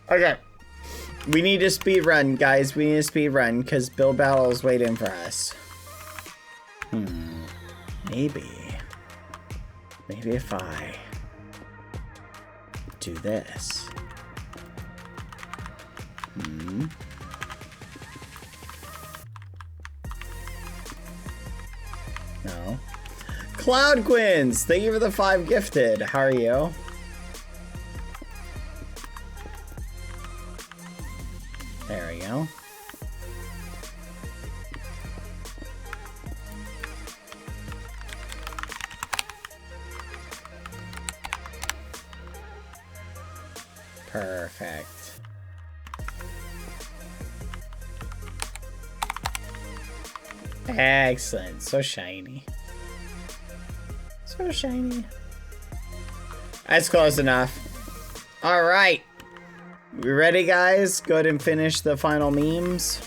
Okay. We need to speed run, guys. We need to speed run because Bill Battle's waiting for us. Maybe if I do this. No. Cloud Quins, thank you for the 5 gifted. How are you? There we go. Perfect. Excellent. So shiny. So shiny. That's close enough. All right. We ready, guys? Go ahead and finish the final memes.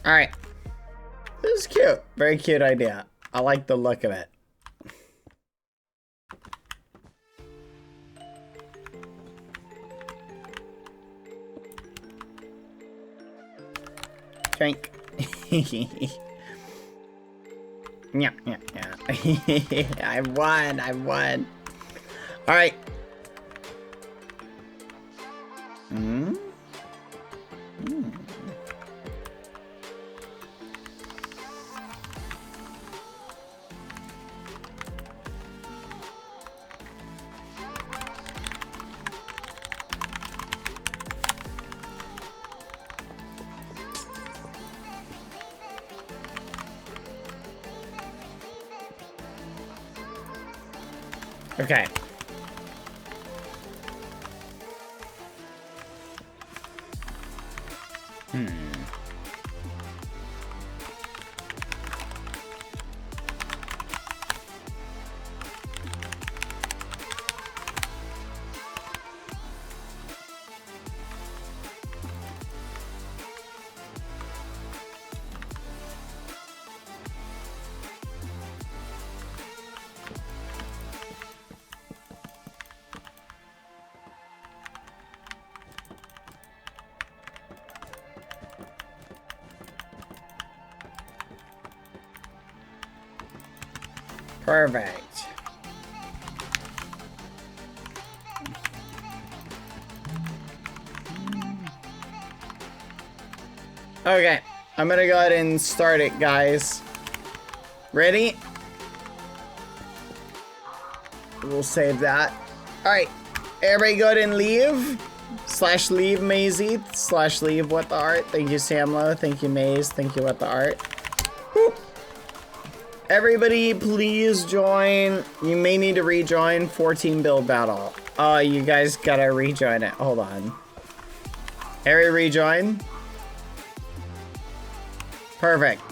All right. This is cute. Very cute idea. I like the look of it. Drink. Yeah. I won. All right. Okay. Perfect. Okay, I'm gonna go ahead and start it, guys. Ready? We'll save that. Alright, everybody go ahead and leave. /leave Maisie. /leave What the Art. Thank you, Samlo. Thank you, Maze. Thank you, What the Art. Boop. Everybody, please join. You may need to rejoin 14 build battle. Oh, you guys gotta rejoin it. Hold on. Every rejoin. Perfect.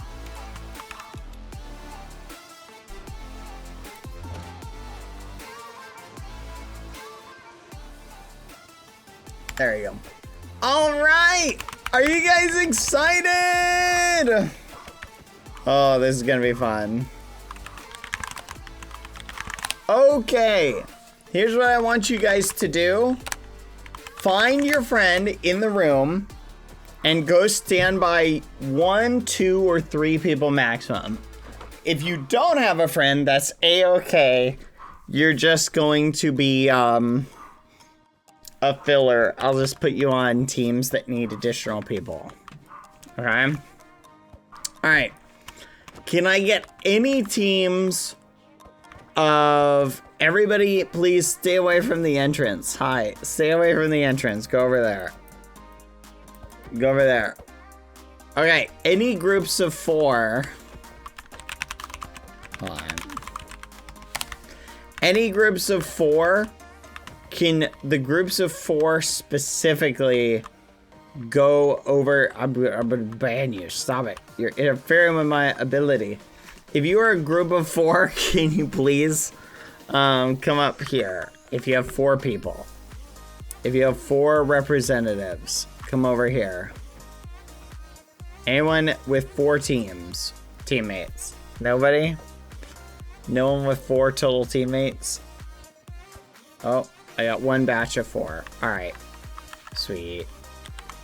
There you go. All right. Are you guys excited? Oh, this is gonna be fun. Okay. Here's what I want you guys to do. Find your friend in the room and go stand by 1, 2, or 3 people maximum. If you don't have a friend, that's a-okay. You're just going to be a filler. I'll just put you on teams that need additional people. Okay? Alright. Can I get any teams of everybody? Please stay away from the entrance. Hi. Stay away from the entrance. Go over there. Go over there. Okay. Any groups of 4. Hold on. Any groups of 4. Can the groups of 4 specifically go over? I'm gonna ban you. Stop it. You're interfering with my ability. If you are a group of 4, can you please come up here? If you have 4 people. If you have 4 representatives, come over here. Anyone with 4 teammates? Nobody? No one with 4 total teammates? Oh, I got 1 batch of 4. Alright. Sweet.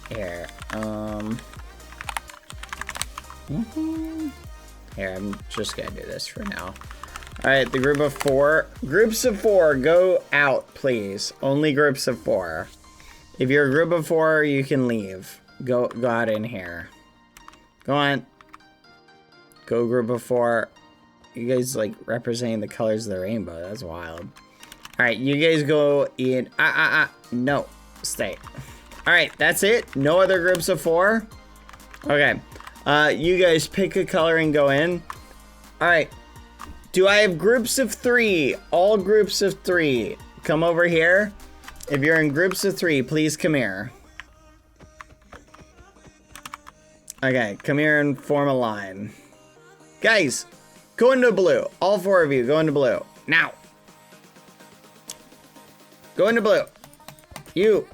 Here. Here, I'm just gonna do this for now. Alright, the group of 4. Groups of 4, go out, please. Only groups of 4. If you're a group of 4, you can leave. Go out in here. Go on. Go group of 4. You guys like representing the colors of the rainbow. That's wild. Alright, you guys go in. No. Stay. Alright, that's it. No other groups of 4. Okay. You guys pick a color and go in. Alright. Do I have groups of 3? All groups of 3. Come over here. If you're in groups of 3, please come here. Okay, come here and form a line. Guys, go into blue. All 4 of you, go into blue. Now. Go into blue. You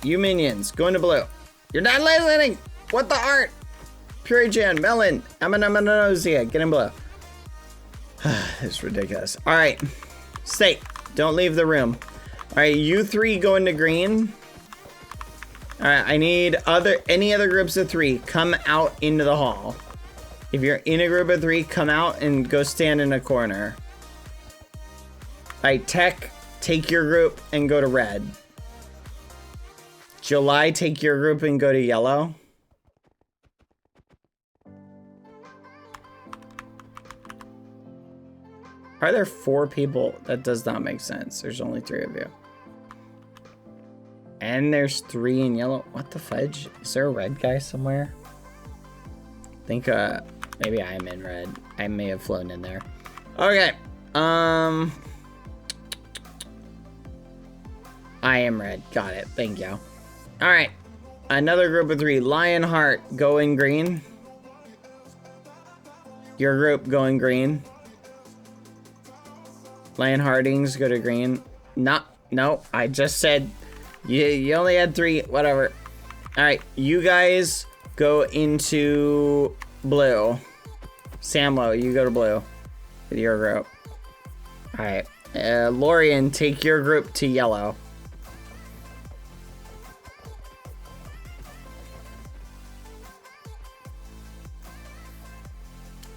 minions, go into blue. You're not listening. What the art? Purigen, Melon, Amanosia, get in blue. It's ridiculous. All right, stay. Don't leave the room. All right, you 3 go into green. All right, I need any other groups of 3. Come out into the hall. If you're in a group of 3, come out and go stand in a corner. All right, Tech, take your group and go to red. July, take your group and go to yellow. Are there 4 people? That does not make sense. There's only 3 of you. And there's 3 in yellow. What the fudge? Is there a red guy somewhere? I think maybe I am in red. I may have flown in there. Okay. I am red. Got it. Thank you. All right. Another group of 3. Lionheart, go in green. Your group, go in green. Lionheartings, go to green. No, I just said you only had 3. Whatever. All right, you guys go into blue. Samlo, you go to blue with your group. All right, Lorian, take your group to yellow.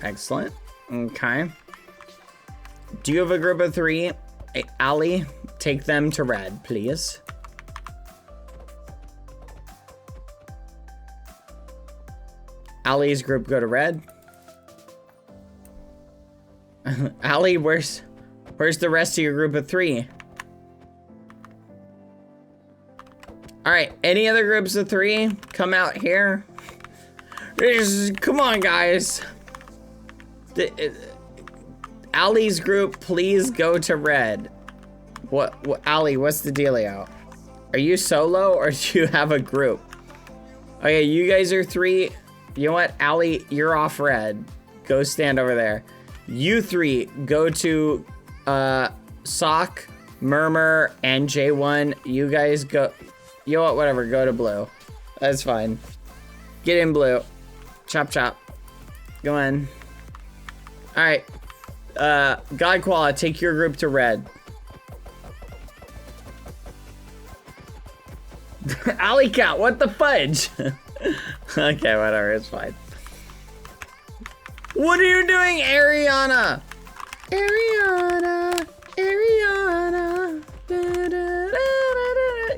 Excellent. Okay. Do you have a group of 3? Hey, Ali, take them to red, please. Ali's group go to red. Ali, where's the rest of your group of 3? All right, any other groups of 3? Come out here. Come on, guys. Ali's group, please go to red. What Ali, what's the dealio? Are you solo or do you have a group? Okay, you guys are 3. You know what, Ali, you're off red. Go stand over there. You 3, go to Sock, Murmur, and J1. You guys go, you know what, whatever, go to blue. That's fine. Get in blue. Chop chop. Go on. Alright. God Koala, take your group to red. Alley Cat, what the fudge? Okay, whatever, it's fine. What are you doing, Ariana? Ariana.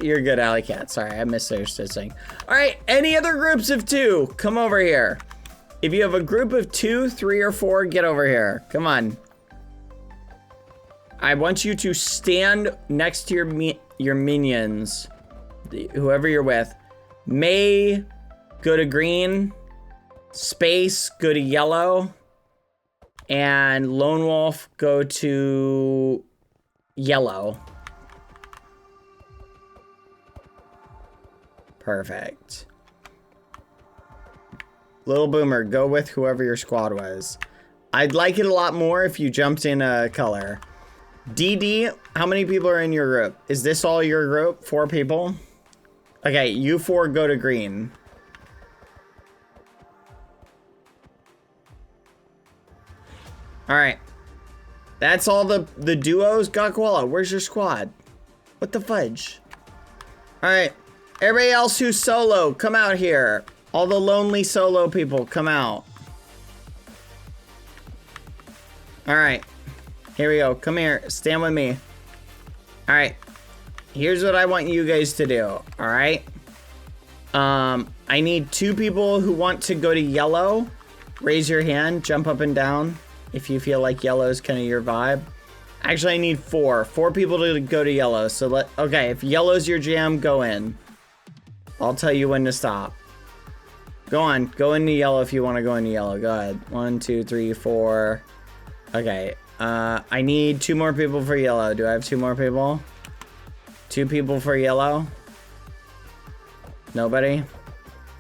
You're good, Alley Cat. Sorry, I misunderstood saying. All right, any other groups of 2? Come over here. If you have a group of 2, 3, or 4, get over here. Come on. I want you to stand next to your minions, whoever you're with. May, go to green. Space, go to yellow. And Lone Wolf, go to yellow. Perfect. Little Boomer, go with whoever your squad was. I'd like it a lot more if you jumped in a color. DD, how many people are in your group? Is this all your group? 4 people? Okay, you 4 go to green. All right. That's all the duos. Gakwala, where's your squad? What the fudge? All right. Everybody else who's solo, come out here. All the lonely solo people, come out. All right. Here we go. Come here. Stand with me. All right. Here's what I want you guys to do. All right. I need 2 people who want to go to yellow. Raise your hand. Jump up and down if you feel like yellow is kind of your vibe. Actually, I need 4. 4 people to go to yellow. So okay, if yellow's your jam, go in. I'll tell you when to stop. Go on. Go into yellow if you want to go into yellow. Go ahead. 1, 2, 3, 4. Okay. I need 2 more people for yellow. Do I have 2 more people? 2 people for yellow? Nobody?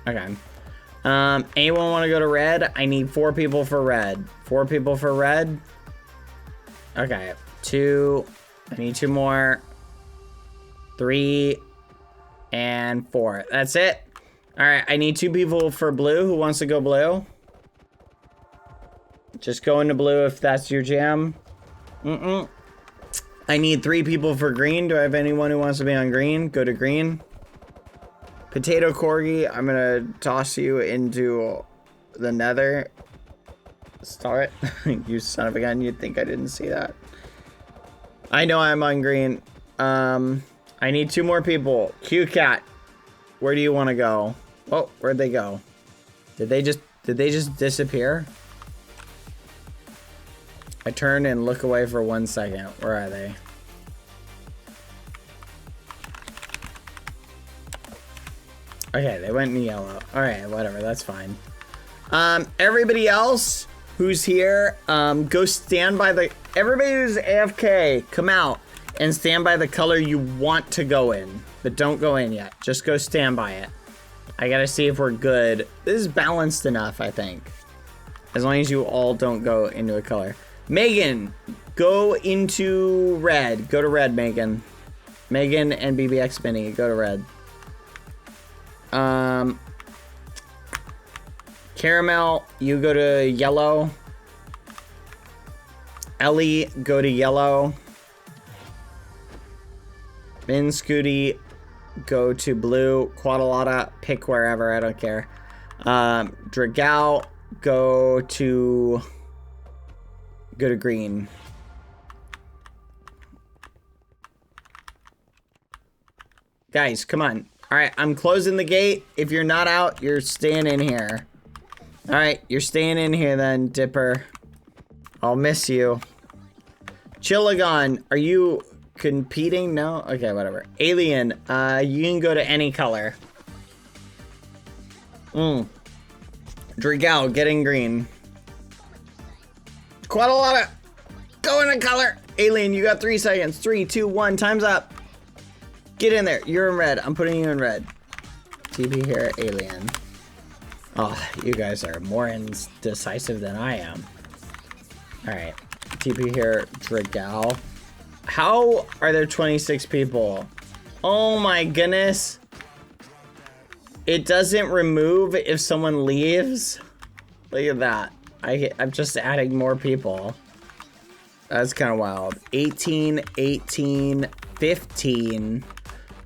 Okay. Anyone want to go to red? I need 4 people for red. 4 people for red? Okay. 2. I need 2 more. 3. And 4. That's it. All right. I need 2 people for blue. Who wants to go blue? Just go into blue if that's your jam. I need 3 people for green. Do I have anyone who wants to be on green? Go to green. Potato Corgi, I'm gonna toss you into the nether. Start. You son of a gun, you'd think I didn't see that. I know I'm on green. I need 2 more people. Q-Cat, where do you want to go? Oh, where'd they go? Did they just disappear? I turn and look away for 1 second. Where are they? Okay, they went in yellow. All right, whatever, that's fine. Everybody else who's here, go stand by the... Everybody who's AFK, come out and stand by the color you want to go in. But don't go in yet. Just go stand by it. I gotta see if we're good. This is balanced enough, I think. As long as you all don't go into a color. Megan, go into red. Go to red, Megan. Megan and BBX Mini, go to red. Caramel, you go to yellow. Ellie, go to yellow. Min Scooty, go to blue. Quadalata, pick wherever, I don't care. Dragal, go to green. Guys, come on. All right, I'm closing the gate. If you're not out, you're staying in here. All right, you're staying in here then, Dipper. I'll miss you. Chillagon, are you competing? No? Okay, whatever. Alien, you can go to any color. Drigal, getting green. Quite a lot of... Go in a color. Alien, you got 3 seconds. 3, 2, 1, time's up. Get in there. You're in red. I'm putting you in red. TP here, Alien. Oh, you guys are more indecisive than I am. Alright. TP here, Drigal. How are there 26 people? Oh my goodness. It doesn't remove if someone leaves. Look at that. I'm just adding more people. That's kind of wild. 18, 18, 15,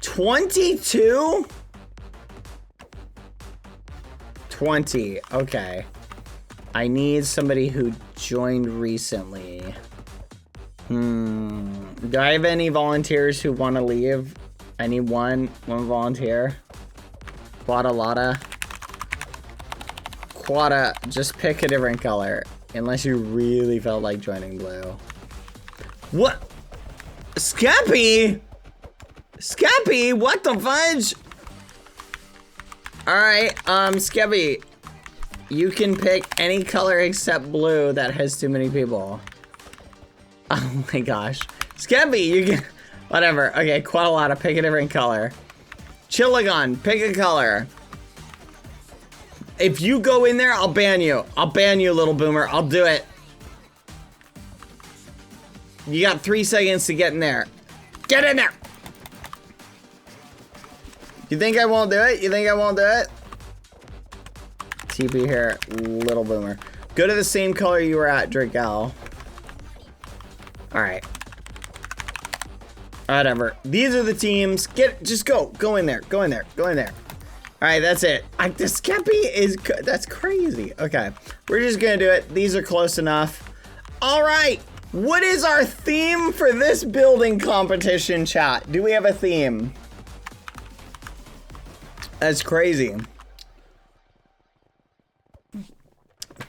22? 20. Okay. I need somebody who joined recently. Do I have any volunteers who want to leave? I need one volunteer. Quada, just pick a different color. Unless you really felt like joining blue. What? Skeppy? Skeppy? What the fudge? Alright, Skeppy. You can pick any color except blue that has too many people. Oh my gosh. Skeppy, you can... Whatever. Okay, Quadalata, pick a different color. Chillagon, pick a color. If you go in there, I'll ban you. I'll ban you, little boomer. I'll do it. You got 3 seconds to get in there. Get in there! You think I won't do it? You think I won't do it? TP here, little boomer. Go to the same color you were at, Drigal. Alright. Whatever. These are the teams. Just go. Go in there. Go in there. Go in there. Alright, that's it. The Skeppy is... That's crazy. Okay. We're just gonna do it. These are close enough. Alright. What is our theme for this building competition, chat? Do we have a theme? That's crazy.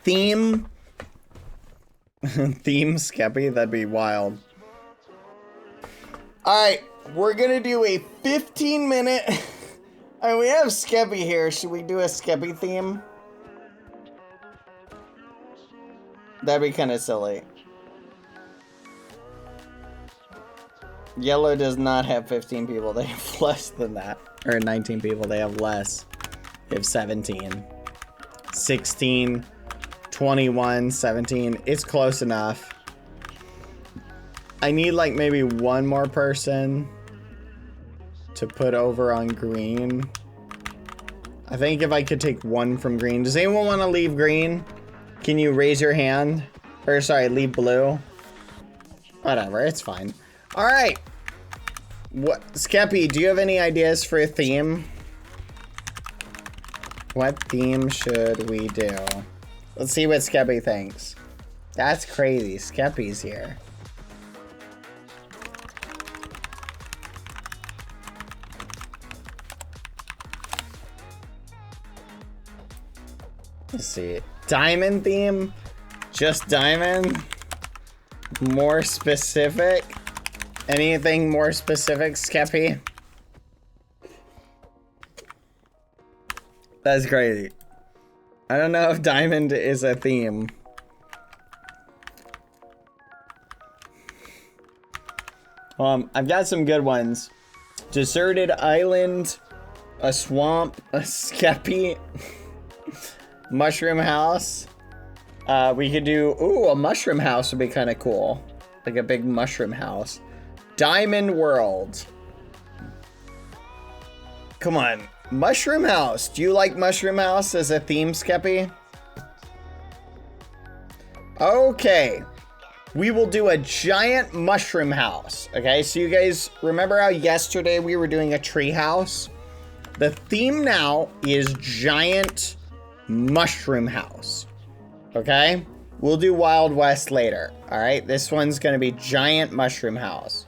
Theme? Theme Skeppy? That'd be wild. Alright. We're gonna do a 15-minute... we have Skeppy here. Should we do a Skeppy theme? That'd be kind of silly. Yellow does not have 15 people. They have less than that. Or 19 people. They have less. They have 17. 16. 21. 17. It's close enough. I need like maybe one more person to put over on green. I think if I could take one from green. Does anyone want to leave green? Can you raise your hand? Or sorry, leave blue. Whatever, it's fine. All right. What, Skeppy, do you have any ideas for a theme? What theme should we do? Let's see what Skeppy thinks. That's crazy. Skeppy's here. Let's see. Diamond theme? Just diamond? More specific? Anything more specific, Skeppy? That's crazy. I don't know if diamond is a theme. I've got some good ones. Deserted island, a swamp, a Skeppy, mushroom house. We could do, ooh, a mushroom house would be kind of cool. Like a big mushroom house. Diamond world. Come on. Mushroom house. Do you like mushroom house as a theme, Skeppy? Okay. We will do a giant mushroom house. Okay, so you guys remember how yesterday we were doing a tree house? The theme now is giant mushroom house. Okay? We'll do Wild West later. All right? This one's going to be giant mushroom house.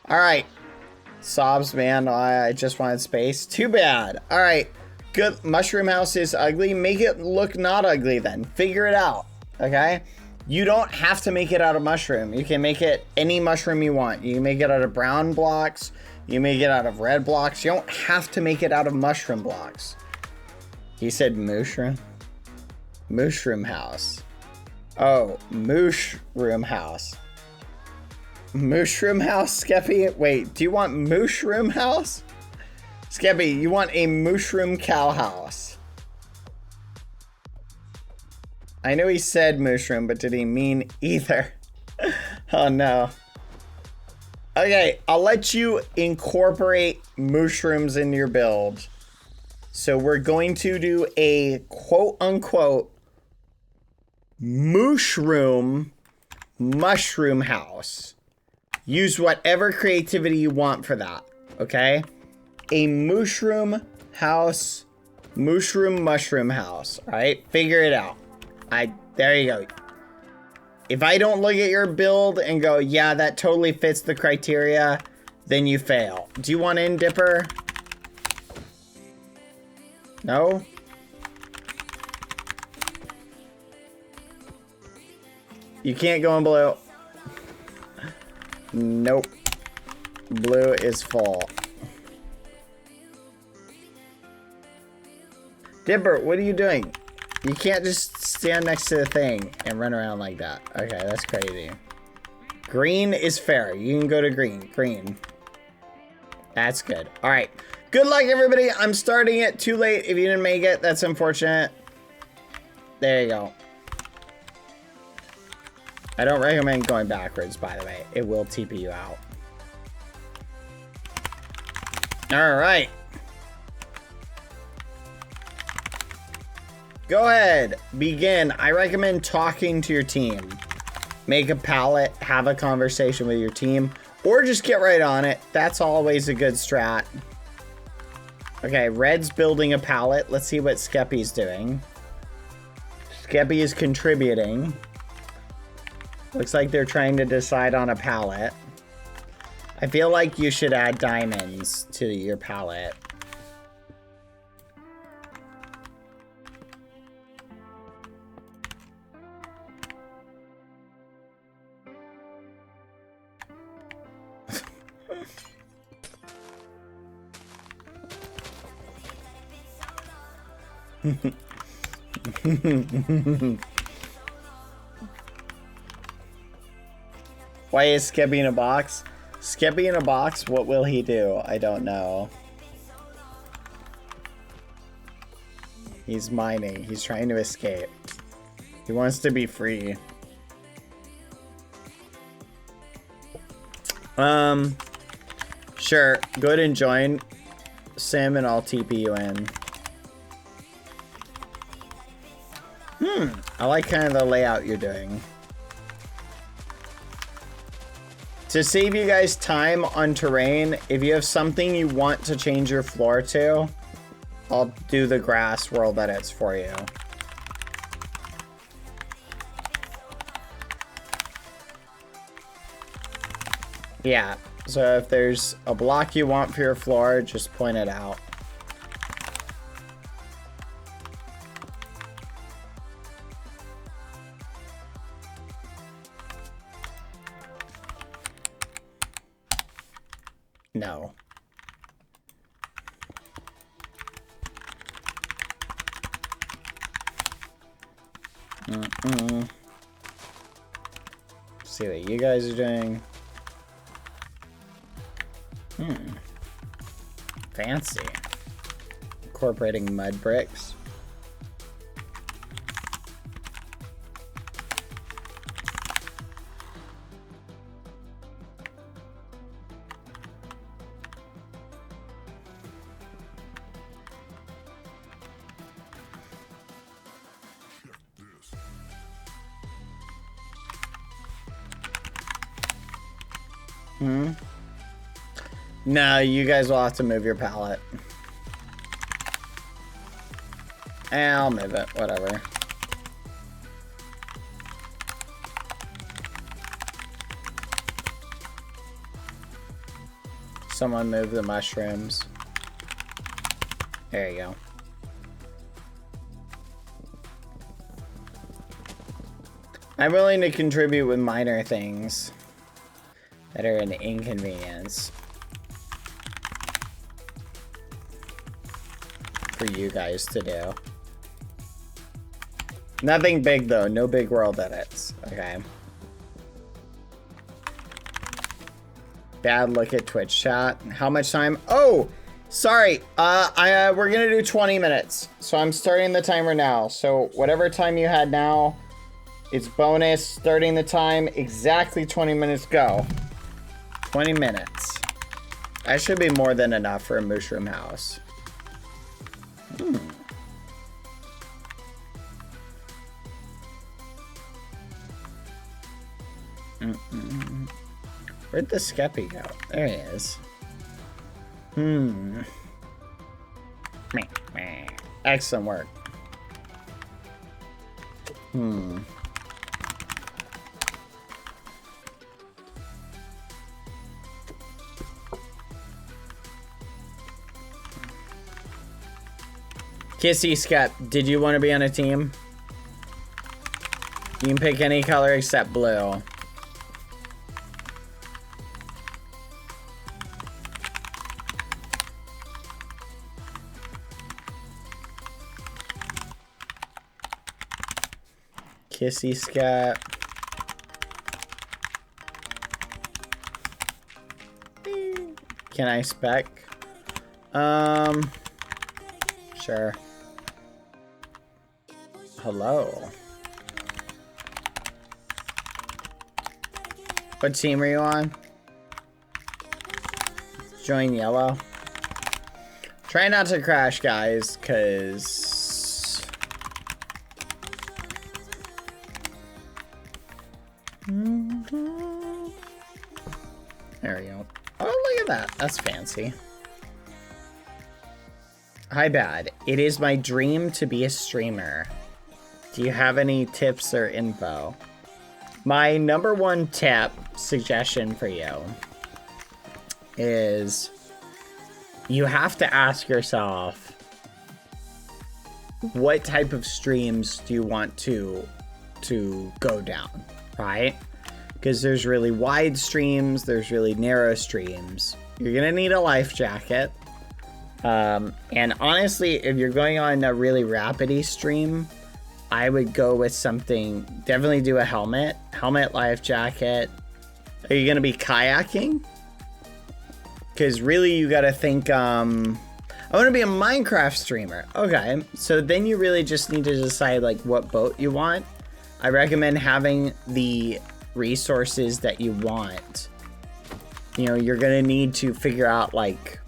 All right. Sobs, man. I just wanted space. Too bad. All right. Good. Mushroom house is ugly. Make it look not ugly then. Figure it out. Okay? You don't have to make it out of mushroom. You can make it any mushroom you want. You can make it out of brown blocks. You can make it out of red blocks. You don't have to make it out of mushroom blocks. He said mushroom. Mushroom house. Oh, mushroom house. Mushroom house, Skeppy? Wait, do you want mushroom house? Skeppy, you want a mushroom cow house. I know he said mushroom, but did he mean either? Oh no. Okay, I'll let you incorporate mushrooms in your build. So we're going to do a quote-unquote mushroom house. Use whatever creativity you want for that, okay? A mushroom house, mushroom house, all right? Figure it out. There you go. If I don't look at your build and go, yeah, that totally fits the criteria, then you fail. Do you want in, Dipper? No? You can't go in blue. Nope. Blue is full. Dipper, what are you doing? You can't just stand next to the thing and run around like that. Okay, that's crazy. Green is fair. You can go to green. Green. That's good. All right. Good luck, everybody. I'm starting it too late. If you didn't make it, that's unfortunate. There you go. I don't recommend going backwards, by the way. It will TP you out. All right. Go ahead. Begin. I recommend talking to your team. Make a palette. Have a conversation with your team. Or just get right on it. That's always a good strat. Okay, Red's building a palette. Let's see what Skeppy's doing. Skeppy is contributing. Looks like they're trying to decide on a palette. I feel like you should add diamonds to your palette. Why is Skeppy in a box? Skeppy in a box? What will he do? I don't know. He's mining. He's trying to escape. He wants to be free. Sure. Go ahead and join Sim and I'll TP you in. I like kind of the layout you're doing. To save you guys time on terrain, if you have something you want to change your floor to, I'll do the grass world edits for you. Yeah, so if there's a block you want for your floor, just point it out. No. See what you guys are doing. Fancy. Incorporating mud bricks. No, you guys will have to move your palette. I'll move it, whatever. Someone move the mushrooms. There you go. I'm willing to contribute with minor things that are an inconvenience for you guys to do. Nothing big though, no big world edits. Okay. Bad look at Twitch chat. How much time? Oh, sorry. We're gonna do 20 minutes. So I'm starting the timer now. So whatever time you had now, it's bonus. Starting the time exactly 20 minutes. Go. 20 minutes. That should be more than enough for a mushroom house. Where'd the Skeppy go? There he is. Excellent work. Kissy Skep, did you want to be on a team? You can pick any color except blue. Kissy Skep. Can I spec? Sure. Hello. What team are you on? Join yellow. Try not to crash, guys, cause there we go. Oh, look at that. That's fancy. Hi, Bad. It is my dream to be a streamer. Do you have any tips or info? My number one tip suggestion for you is you have to ask yourself, what type of streams do you want to go down, right? Because there's really wide streams, there's really narrow streams. You're gonna need a life jacket. And honestly, if you're going on a really rapidy stream, I would go with something, definitely do a helmet, life jacket. Are you gonna be kayaking? Because really you gotta think, I wanna be a Minecraft streamer. Okay, so then you really just need to decide like what boat you want. I recommend having the resources that you want. You know, you're gonna need to figure out like,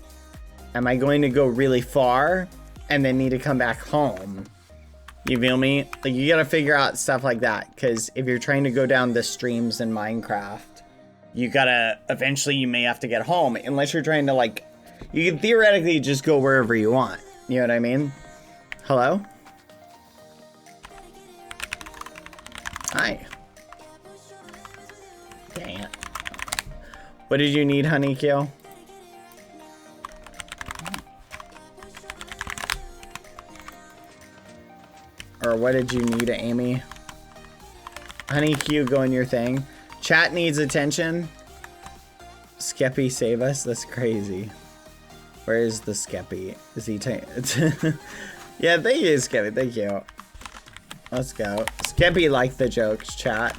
am I going to go really far and then need to come back home? You feel me? Like, you gotta figure out stuff like that, because if you're trying to go down the streams in Minecraft, you gotta, eventually you may have to get home, unless you're trying to like, you can theoretically just go wherever you want. You know what I mean? Hello? Hi. Dang it. What did you need, Honeykill? Or what did you need, Amy? Honey Q, go in your thing. Chat needs attention. Skeppy, save us. That's crazy. Where is the Skeppy? Is he yeah, thank you, Skeppy. Thank you. Let's go. Skeppy liked the jokes, chat.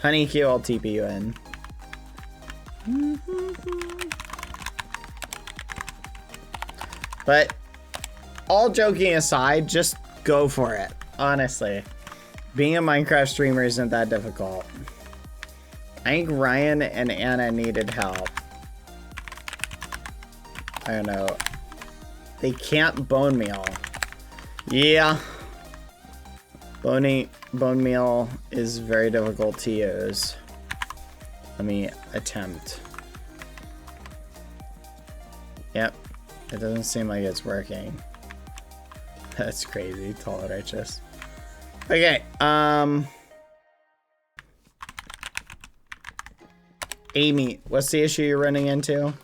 Honey Q, I'll TP you in. But all joking aside, just go for it. Honestly, being a Minecraft streamer isn't that difficult. I think Ryan and Anna needed help. I don't know. They can't bone meal. Yeah. Bone meal is very difficult to use. Let me attempt. Yep. It doesn't seem like it's working. That's crazy. Tall and righteous. Okay, Amy, what's the issue you're running into?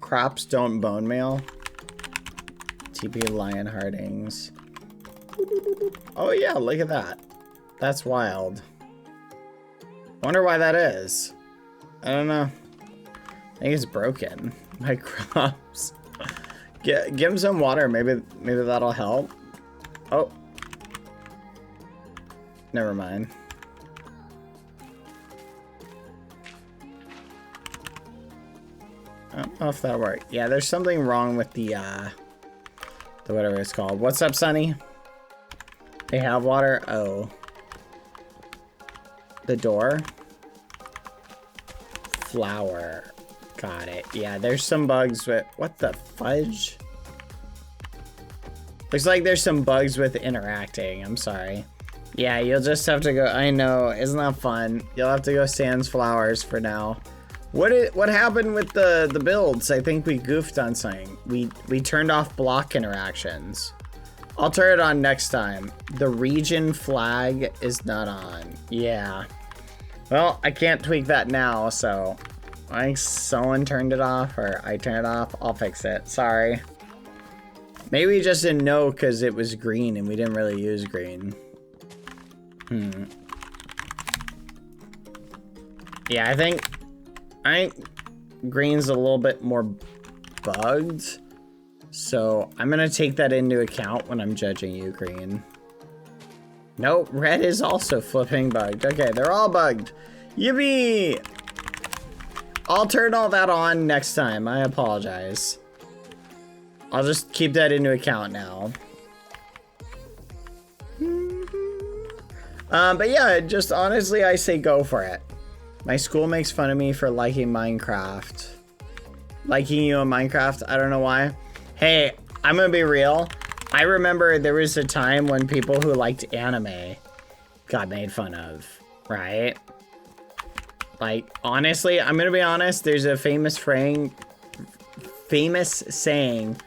crops don't bone meal. TP lion heartings. Oh yeah, look at that. That's wild. Wonder why that is. I don't know. I think it's broken. My crops. Give him some water. Maybe that'll help. Oh. Never mind. I don't know if that'll work. Yeah, there's something wrong with the whatever it's called. What's up, Sonny? They have water? Oh. The door? Flower. Got it. Yeah, there's some bugs with... What the fudge? Looks like there's some bugs with interacting. I'm sorry. Yeah, you'll just have to go... I know. Isn't that fun? You'll have to go sans flowers for now. What happened with the builds? I think we goofed on something. We turned off block interactions. I'll turn it on next time. The region flag is not on. Yeah. Well, I can't tweak that now, so I think someone turned it off or I turned it off. I'll fix it. Sorry. Maybe we just didn't know because it was green and we didn't really use green. Yeah, I think green's a little bit more bugged. So I'm gonna take that into account when I'm judging you, green. Nope, red is also flipping bugged. Okay, they're all bugged. Yippee! I'll turn all that on next time. I apologize. I'll just keep that into account now. But yeah, just honestly, I say go for it. My school makes fun of me for liking Minecraft. Liking you in Minecraft, I don't know why. Hey, I'm gonna be real. I remember there was a time when people who liked anime got made fun of, right? Like, honestly, I'm gonna be honest, there's a famous saying,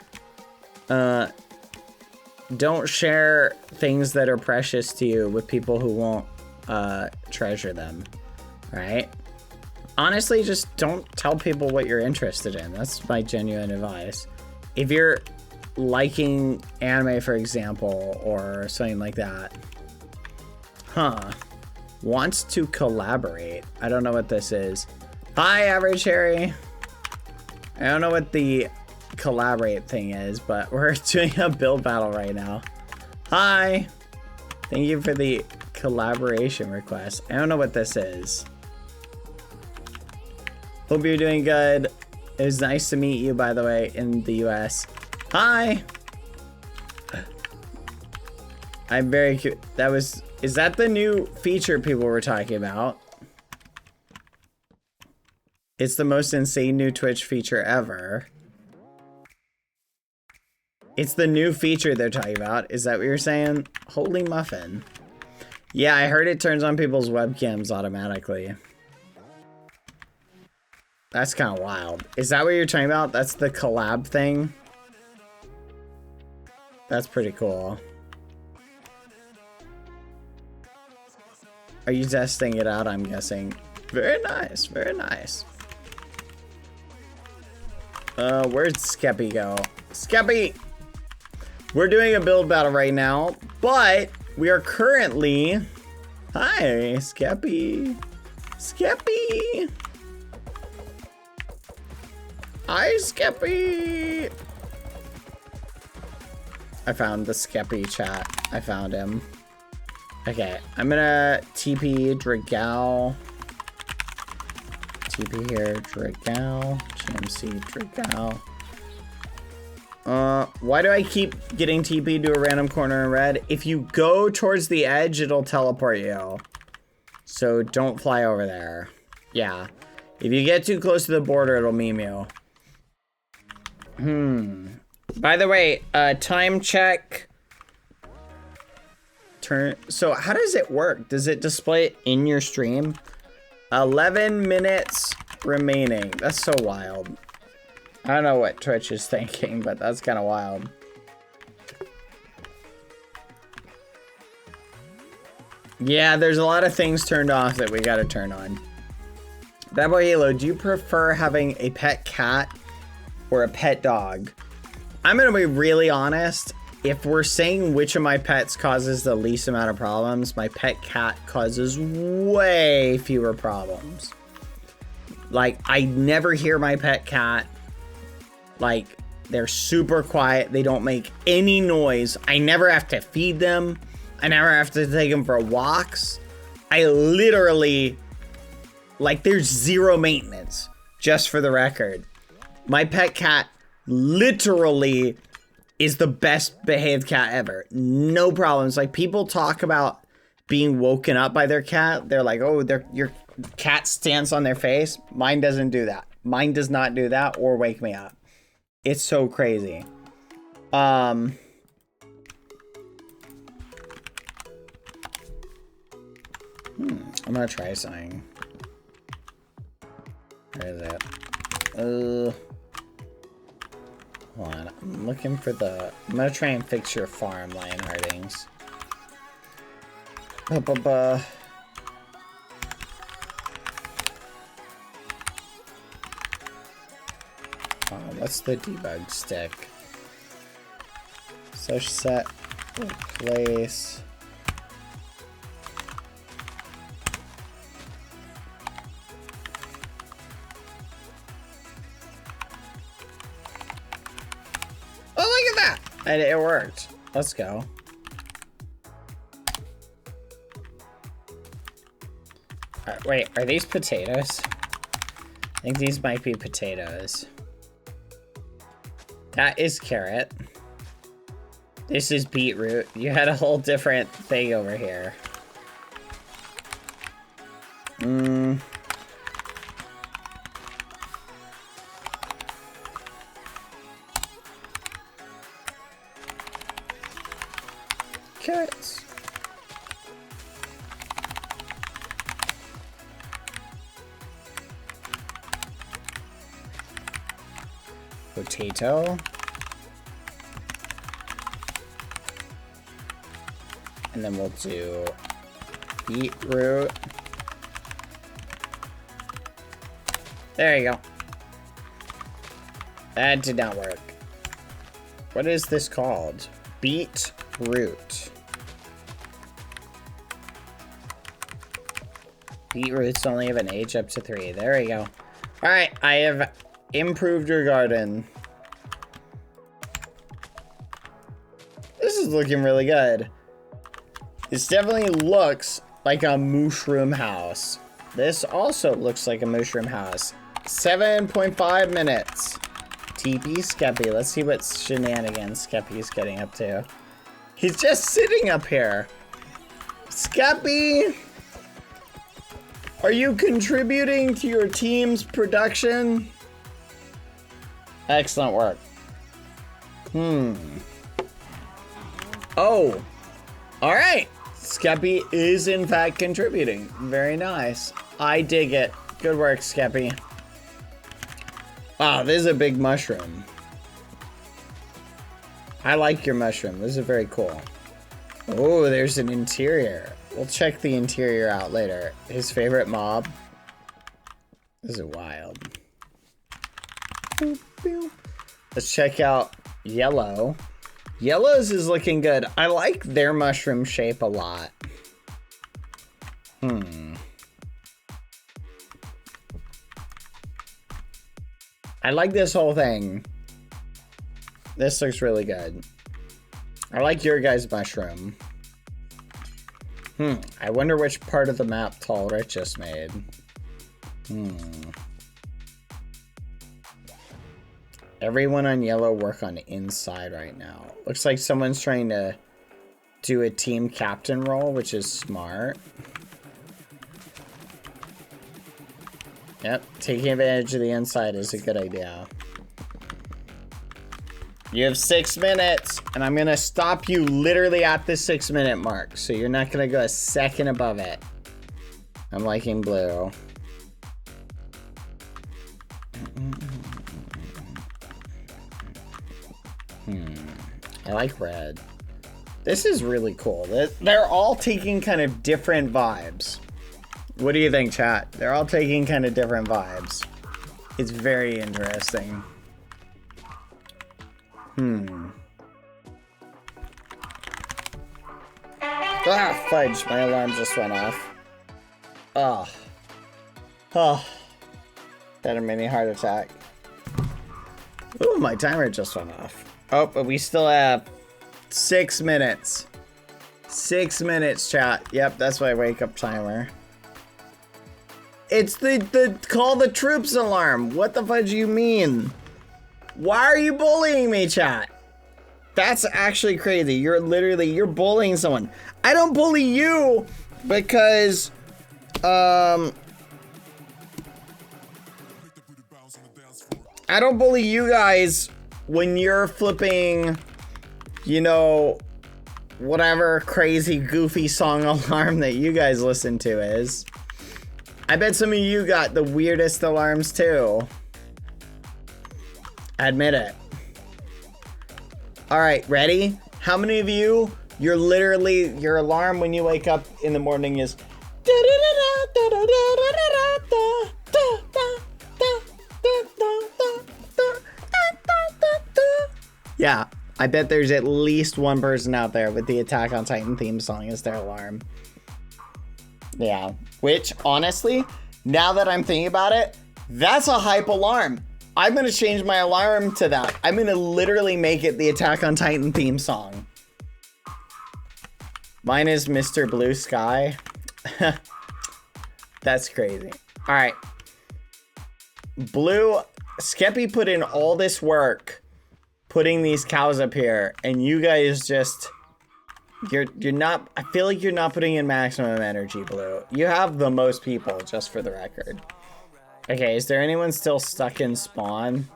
don't share things that are precious to you with people who won't treasure them, right? Honestly, just don't tell people what you're interested in. That's my genuine advice. If you're liking anime, for example, or something like that, wants to collaborate. I don't know what this is. Hi, Average Harry. I don't know what the collaborate thing is, but we're doing a build battle right now. Hi. Thank you for the collaboration request. I don't know what this is. Hope you're doing good. It was nice to meet you, by the way, in the US. Hi. I'm very cute. Is that the new feature people were talking about? It's the most insane new Twitch feature ever. It's the new feature they're talking about. Is that what you're saying? Holy muffin. Yeah, I heard it turns on people's webcams automatically. That's kind of wild. Is that what you're talking about? That's the collab thing? That's pretty cool. Are you testing it out, I'm guessing? Very nice, very nice. Where'd Skeppy go? Skeppy! We're doing a build battle right now, but we are currently... Hi, Skeppy. Skeppy! Hi, Skeppy! I found the Skeppy chat. I found him. Okay, I'm gonna TP Dragal. TP here, Dragal. GMC Dragal. Why do I keep getting TP to a random corner in red? If you go towards the edge, it'll teleport you. So don't fly over there. Yeah. If you get too close to the border, it'll meme you. By the way, time check. So how does it work? Does it display it in your stream? 11 minutes remaining. That's so wild. I don't know what Twitch is thinking, but that's kind of wild. Yeah, there's a lot of things turned off that we gotta turn on. That boy Halo, do you prefer having a pet cat or a pet dog. I'm gonna be really honest. If we're saying which of my pets causes the least amount of problems, my pet cat causes way fewer problems. Like, I never hear my pet cat. Like, they're super quiet. They don't make any noise. I never have to feed them. I never have to take them for walks. I literally, like, there's zero maintenance, just for the record. My pet cat literally is the best behaved cat ever. No problems. Like, people talk about being woken up by their cat. They're like, oh, your cat stands on their face. Mine doesn't do that. Mine does not do that or wake me up. It's so crazy. I'm gonna try something. Where is it? Hold on. I'm looking for the... I'm gonna try and fix your farm, Lionheartings. What's the debug stick? Search set, replace. Oh, look at that! And it worked. Let's go. Wait, are these potatoes? I think these might be potatoes. That is carrot. This is beetroot. You had a whole different thing over here. Carrots. Potato. And then we'll do beetroot. There you go. That did not work. What is this called? Beetroot. Beetroots only have an age up to 3. There we go. Alright, I have improved your garden. This is looking really good. This definitely looks like a mushroom house. This also looks like a mushroom house. 7.5 minutes. TP Skeppy. Let's see what shenanigans Skeppy's getting up to. He's just sitting up here. Skeppy! Are you contributing to your team's production? Excellent work. Oh. Alright. Skeppy is in fact contributing. Very nice. I dig it. Good work, Skeppy. Wow, this is a big mushroom. I like your mushroom. This is very cool. Oh, there's an interior. We'll check the interior out later. His favorite mob. This is wild. Let's check out yellow. Yellow's is looking good. I like their mushroom shape a lot. I like this whole thing. This looks really good. I like your guys' mushroom. I wonder which part of the map Tall Rich just made. Everyone on yellow work on inside right now. Looks like someone's trying to do a team captain role, which is smart. Yep, taking advantage of the inside is a good idea. You have 6 minutes, and I'm gonna stop you literally at the 6-minute mark, so you're not gonna go a second above it. I'm liking blue. I like red. This is really cool. They're all taking kind of different vibes. What do you think, chat? They're all taking kind of different vibes. It's very interesting. Ah, fudge, my alarm just went off. Oh. Oh. Had a mini heart attack. Ooh, my timer just went off. Oh, but we still have 6 minutes. 6 minutes, chat. Yep, that's my wake up timer. It's the call the troops alarm. What the fudge do you mean? Why are you bullying me, chat? That's actually crazy. You're bullying someone. I don't bully you because, I don't bully you guys when you're flipping, you know, whatever crazy goofy song alarm that you guys listen to is. I bet some of you got the weirdest alarms too. Admit it. All right, ready? How many of you, your alarm when you wake up in the morning is yeah, I bet there's at least one person out there with the Attack on Titan theme song as their alarm. Yeah, which honestly, now that I'm thinking about it, that's a hype alarm. I'm gonna change my alarm to that. I'm gonna literally make it the Attack on Titan theme song. Mine is Mr. Blue Sky. That's crazy. All right. Blue, Skeppy put in all this work putting these cows up here, and you guys just, you're not, I feel like you're not putting in maximum energy, Blue. You have the most people, just for the record. Okay, is there anyone still stuck in spawn?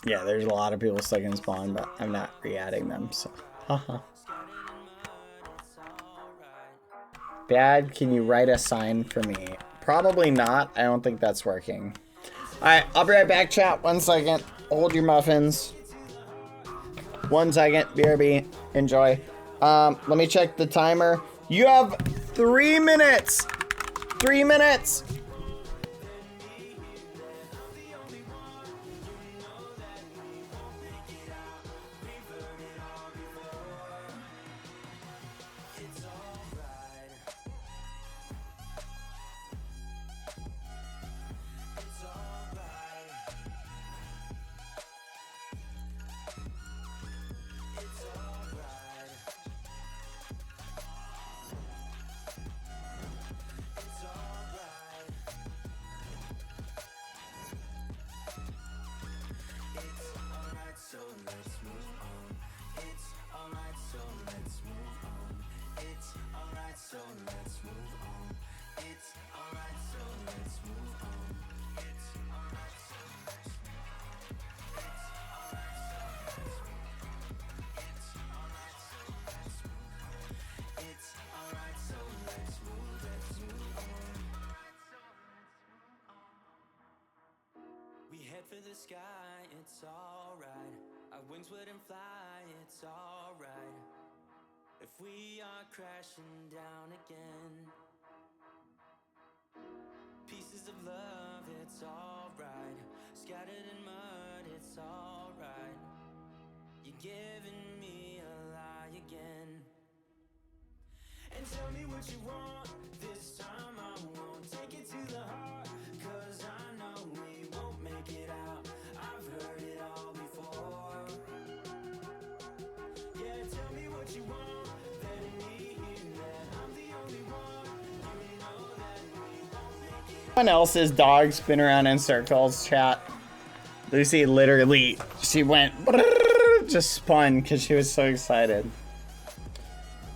Yeah, there's a lot of people stuck in spawn, but I'm not re-adding them, so. Haha. Dad, can you write a sign for me? Probably not. I don't think that's working. Alright, I'll be right back, chat. 1 second. Hold your muffins. 1 second. BRB. Enjoy. Let me check the timer. You have 3 minutes. 3 minutes. For the sky, it's alright. Our wings wouldn't fly, it's alright. If we are crashing down again, pieces of love, it's alright. Scattered in mud, it's alright. You're giving me a lie again. And tell me what you want. This time I won't take it to the heart, 'cause I know we won't make it out. I've heard it all before. Yeah, tell me what you want. Let me hear that I'm the only one. You know that we won't make it out. Someone else's dog spin around in circles, chat. Lucy literally, she went, just spun because she was so excited.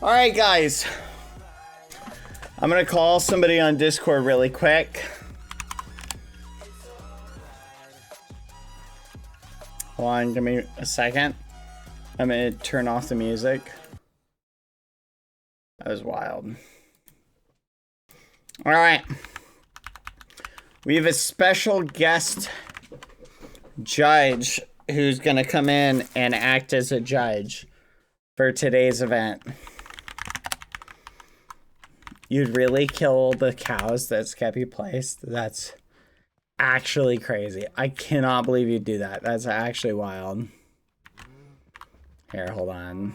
All right, guys. I'm gonna call somebody on Discord really quick. Hold on, give me a second. I'm gonna turn off the music. That was wild. All right. We have a special guest judge who's gonna come in and act as a judge for today's event. You'd really kill the cows that Skeppy placed? That's actually crazy. I cannot believe you do that. That's actually wild. Here, hold on.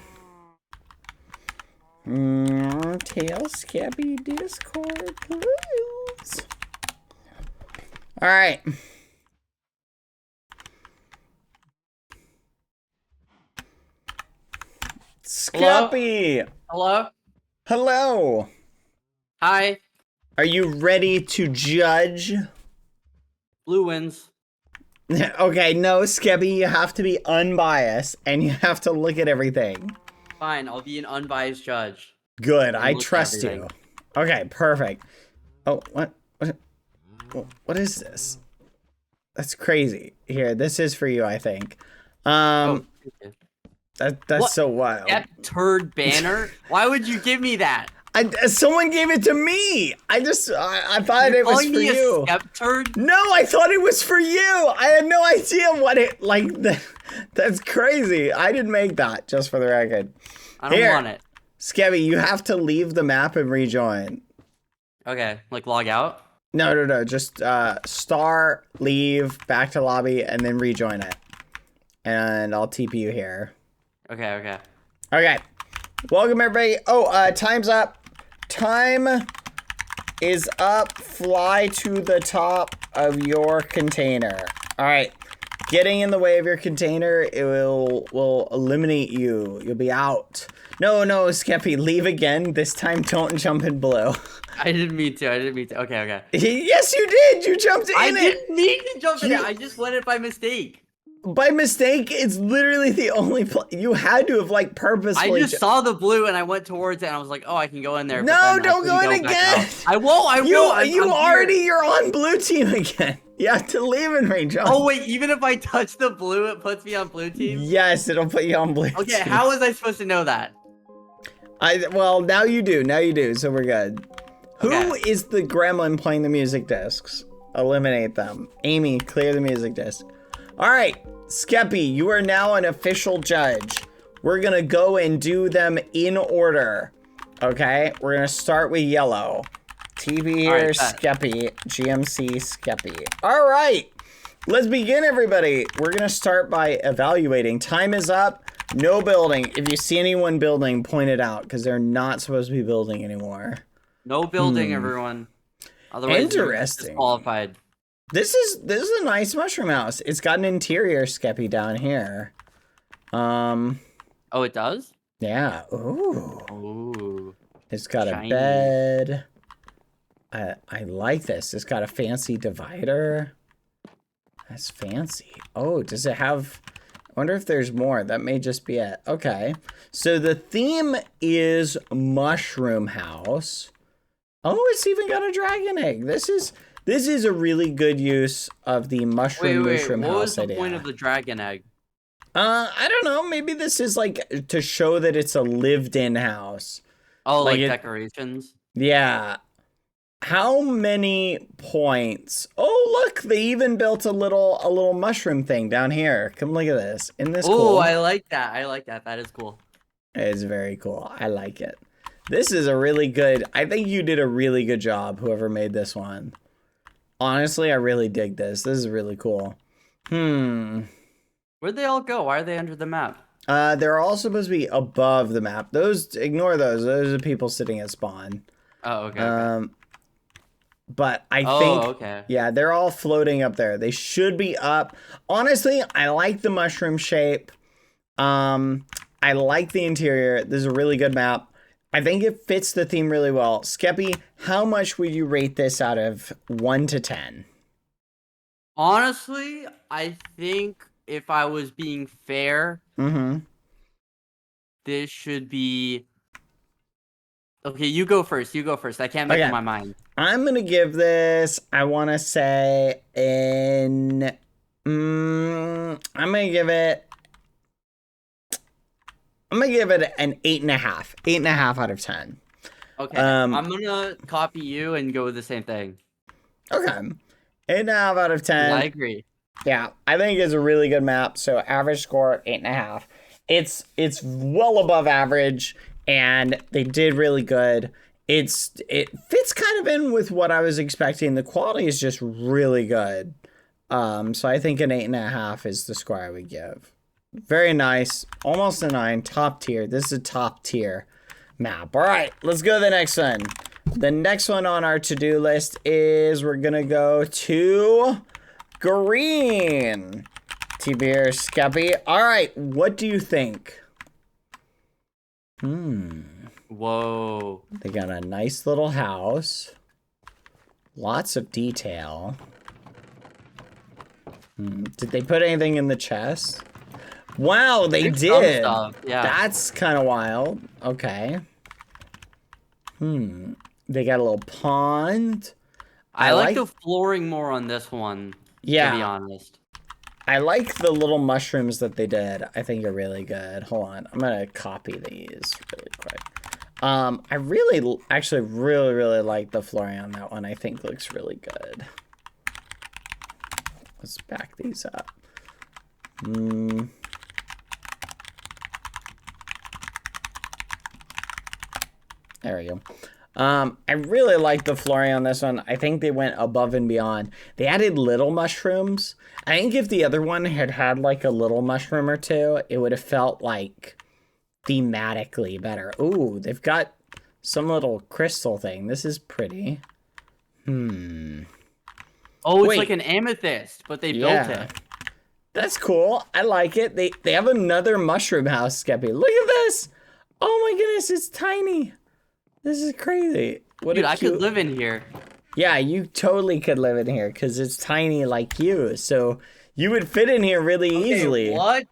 Tail Skeppy Discord, please. All right. Skeppy. Hello? Hello. Hi. Are you ready to judge? Blue wins. Okay, no, Skeppy, you have to be unbiased and you have to look at everything. Fine, I'll be an unbiased judge. Good, I'll I look at trust you. everything. Okay, perfect. Oh, what is this? That's crazy. Here, this is for you, I think. Okay. That's What? so wild. That turd banner? Why would you give me that? Someone gave it to me. I thought it was Calling for me you. a step turd? No, I thought it was for you. I had no idea what it like. That's crazy. I didn't make that, just for the record. I don't Here. want it. Skebby, you have to leave the map and rejoin. Okay, like log out? No. Just star, leave, back to lobby, and then rejoin it. And I'll TP you here. Okay. Okay. Welcome, everybody. Oh, time's up. Time is up. Fly to the top of your container. All right. Getting in the way of your container, it will eliminate you. You'll be out. No, Skeppy, leave again. This time, don't jump in blue. I didn't mean to. Okay. Yes, you did. You jumped in I it. didn't mean to jump in it. I just went it by mistake. By mistake, it's literally the only you had to have like purposefully. I just saw the blue and I went towards it and I was like, oh, I can go in there. but No, then I don't go couldn't in back again. out. I won't. You're on blue team again. You have to leave and rejump. Oh, wait, even if I touch the blue, it puts me on blue team? Yes, it'll put you on blue Okay, team. how was I supposed to know that? Well, now you do, so we're good. Okay. Who is the gremlin playing the music discs? Eliminate them. Amy, clear the music disc. All right, Skeppy, you are now an official judge. We're gonna go and do them in order. Okay, we're gonna start with yellow. TV here, All right, bet. Skeppy, GMC Skeppy. All right, let's begin, everybody. We're gonna start by evaluating. Time is up. No building. If you see anyone building, point it out because they're not supposed to be building anymore. No building, everyone. Otherwise, you're Interesting. disqualified. This is a nice mushroom house. It's got an interior, Skeppy, down here. Oh, it does? Yeah. Ooh. Ooh. It's got Shiny. a bed. I like this. It's got a fancy divider. That's fancy. Oh, does it have... I wonder if there's more. That may just be it. Okay. So the theme is Mushroom House. Oh, it's even got a dragon egg. This is a really good use of the mushroom Wait, mushroom what house was the idea. point of the dragon egg? I don't know. Maybe this is like to show that it's a lived-in house. Oh, like it- decorations? Yeah. How many points? Oh, look, they even built a little mushroom thing down here. Come look at this. Isn't this Oh, cool? I like that. That is cool. It's very cool. I like it. This is a really good... I think you did a really good job, whoever made this one. Honestly, I really dig this. This is really cool. Where'd they all go? Why are they under the map? They're all supposed to be above the map. Those, ignore those. Those are people sitting at spawn. Oh, okay. But I Oh, think... okay. Yeah, they're all floating up there. They should be up. Honestly, I like the mushroom shape. I like the interior. This is a really good map. I think it fits the theme really well. Skeppy, how much would you rate this out of 1 to 10? Honestly, I think if I was being fair, this should be... Okay, you go first. I can't make up my mind. I'm going to give this, I want to say, I'm going to give it an 8.5. 8.5 out of 10. Okay, I'm gonna copy you and go with the same thing. Okay. 8.5 out of 10. I agree. Yeah, I think it's a really good map. So average score 8.5. It's well above average, and they did really good. it fits kind of in with what I was expecting. The quality is just really good. So I think an 8.5 is the score I would give. Very nice, almost a 9, top tier. This is a top tier map. All right, let's go to the next one. The next one on our to-do list is we're gonna go to green. TP here, Skeppy. All right, what do you think? Whoa. They got a nice little house. Lots of detail. Did they put anything in the chest? Wow, they did. Stuff. Yeah. That's kind of wild. Okay. They got a little pond. I like the flooring more on this one. Yeah. To be honest. I like the little mushrooms that they did. I think are really good. Hold on. I'm going to copy these really quick. I really, actually really like the flooring on that one. I think looks really good. Let's back these up. There we go. I really like the flooring on this one. I think they went above and beyond. They added little mushrooms. I think if the other one had like a little mushroom or two, it would have felt like thematically better. Ooh, they've got some little crystal thing. This is pretty. Oh, it's like an amethyst, but they built it. That's cool. I like it. They have another mushroom house, Skeppy. Look at this. Oh my goodness, it's tiny. This is crazy. Dude, I could live in here. Yeah, you totally could live in here because it's tiny like you. So you would fit in here really easily. What?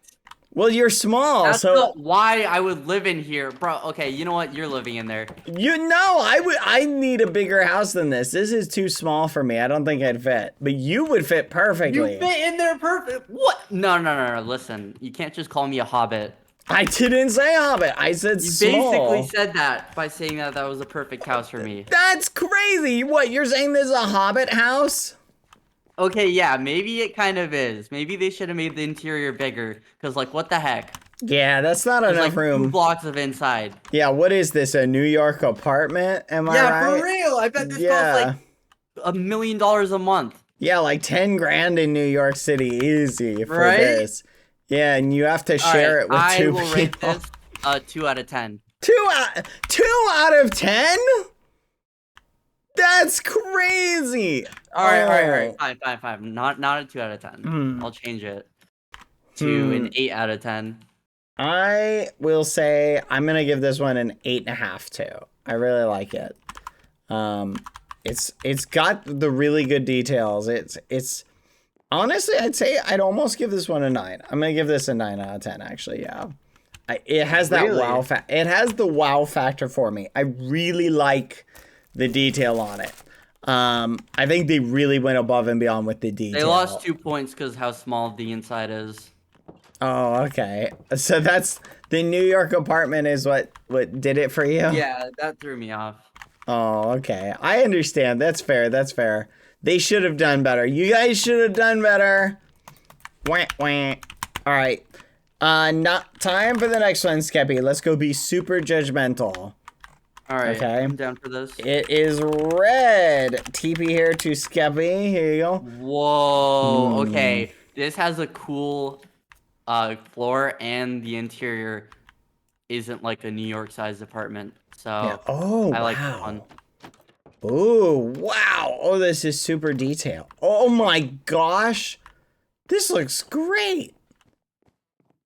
Well, you're small, That's so not why I would live in here, bro. Okay, you know what? You're living in there. I need a bigger house than this. This is too small for me. I don't think I'd fit. But you would fit perfectly. You fit in there perfect. What? No. Listen, you can't just call me a hobbit. I didn't say hobbit. I said small. You basically said that by saying that was a perfect house for me. That's crazy. What, you're saying this is a hobbit house? Okay, yeah, maybe it kind of is. Maybe they should have made the interior bigger, because, like, what the heck? Yeah, that's not enough like room. 2 blocks of inside. Yeah, what is this, a New York apartment? Am I right? Yeah, for real. I bet this costs, like, $1 million a month. Yeah, like 10 grand in New York City, easy for right? this. Yeah, and you have to share it with 2 people. I will rate this 2 out of 10. 2 out of 10? That's crazy. All right. Fine. Not a 2 out of 10. I'll change it to an 8 out of 10. I will say I'm gonna give this one an 8.5 too. I really like it. It's got the really good details. It's honestly, I'd say I'd almost give this one a 9. I'm gonna give this a 9 out of 10 actually. Yeah, it has that wow it has the wow factor for me. I really like the detail on it. I think they really went above and beyond with the detail. They lost 2 points because how small the inside is. Oh, okay. So that's the New York apartment is what did it for you? Yeah, that threw me off. Oh, okay. I understand. That's fair. They should have done better. You guys should have done better. Wah, wah. All right. Not time for the next one, Skeppy. Let's go be super judgmental. All right. Okay. I'm down for this. It is red. TP here to Skeppy. Here you go. Whoa. Okay. This has a cool floor, and the interior isn't like a New York sized apartment. So Yeah. Oh, I like wow. this one. Oh, wow. Oh, this is super detailed. Oh my gosh. This looks great.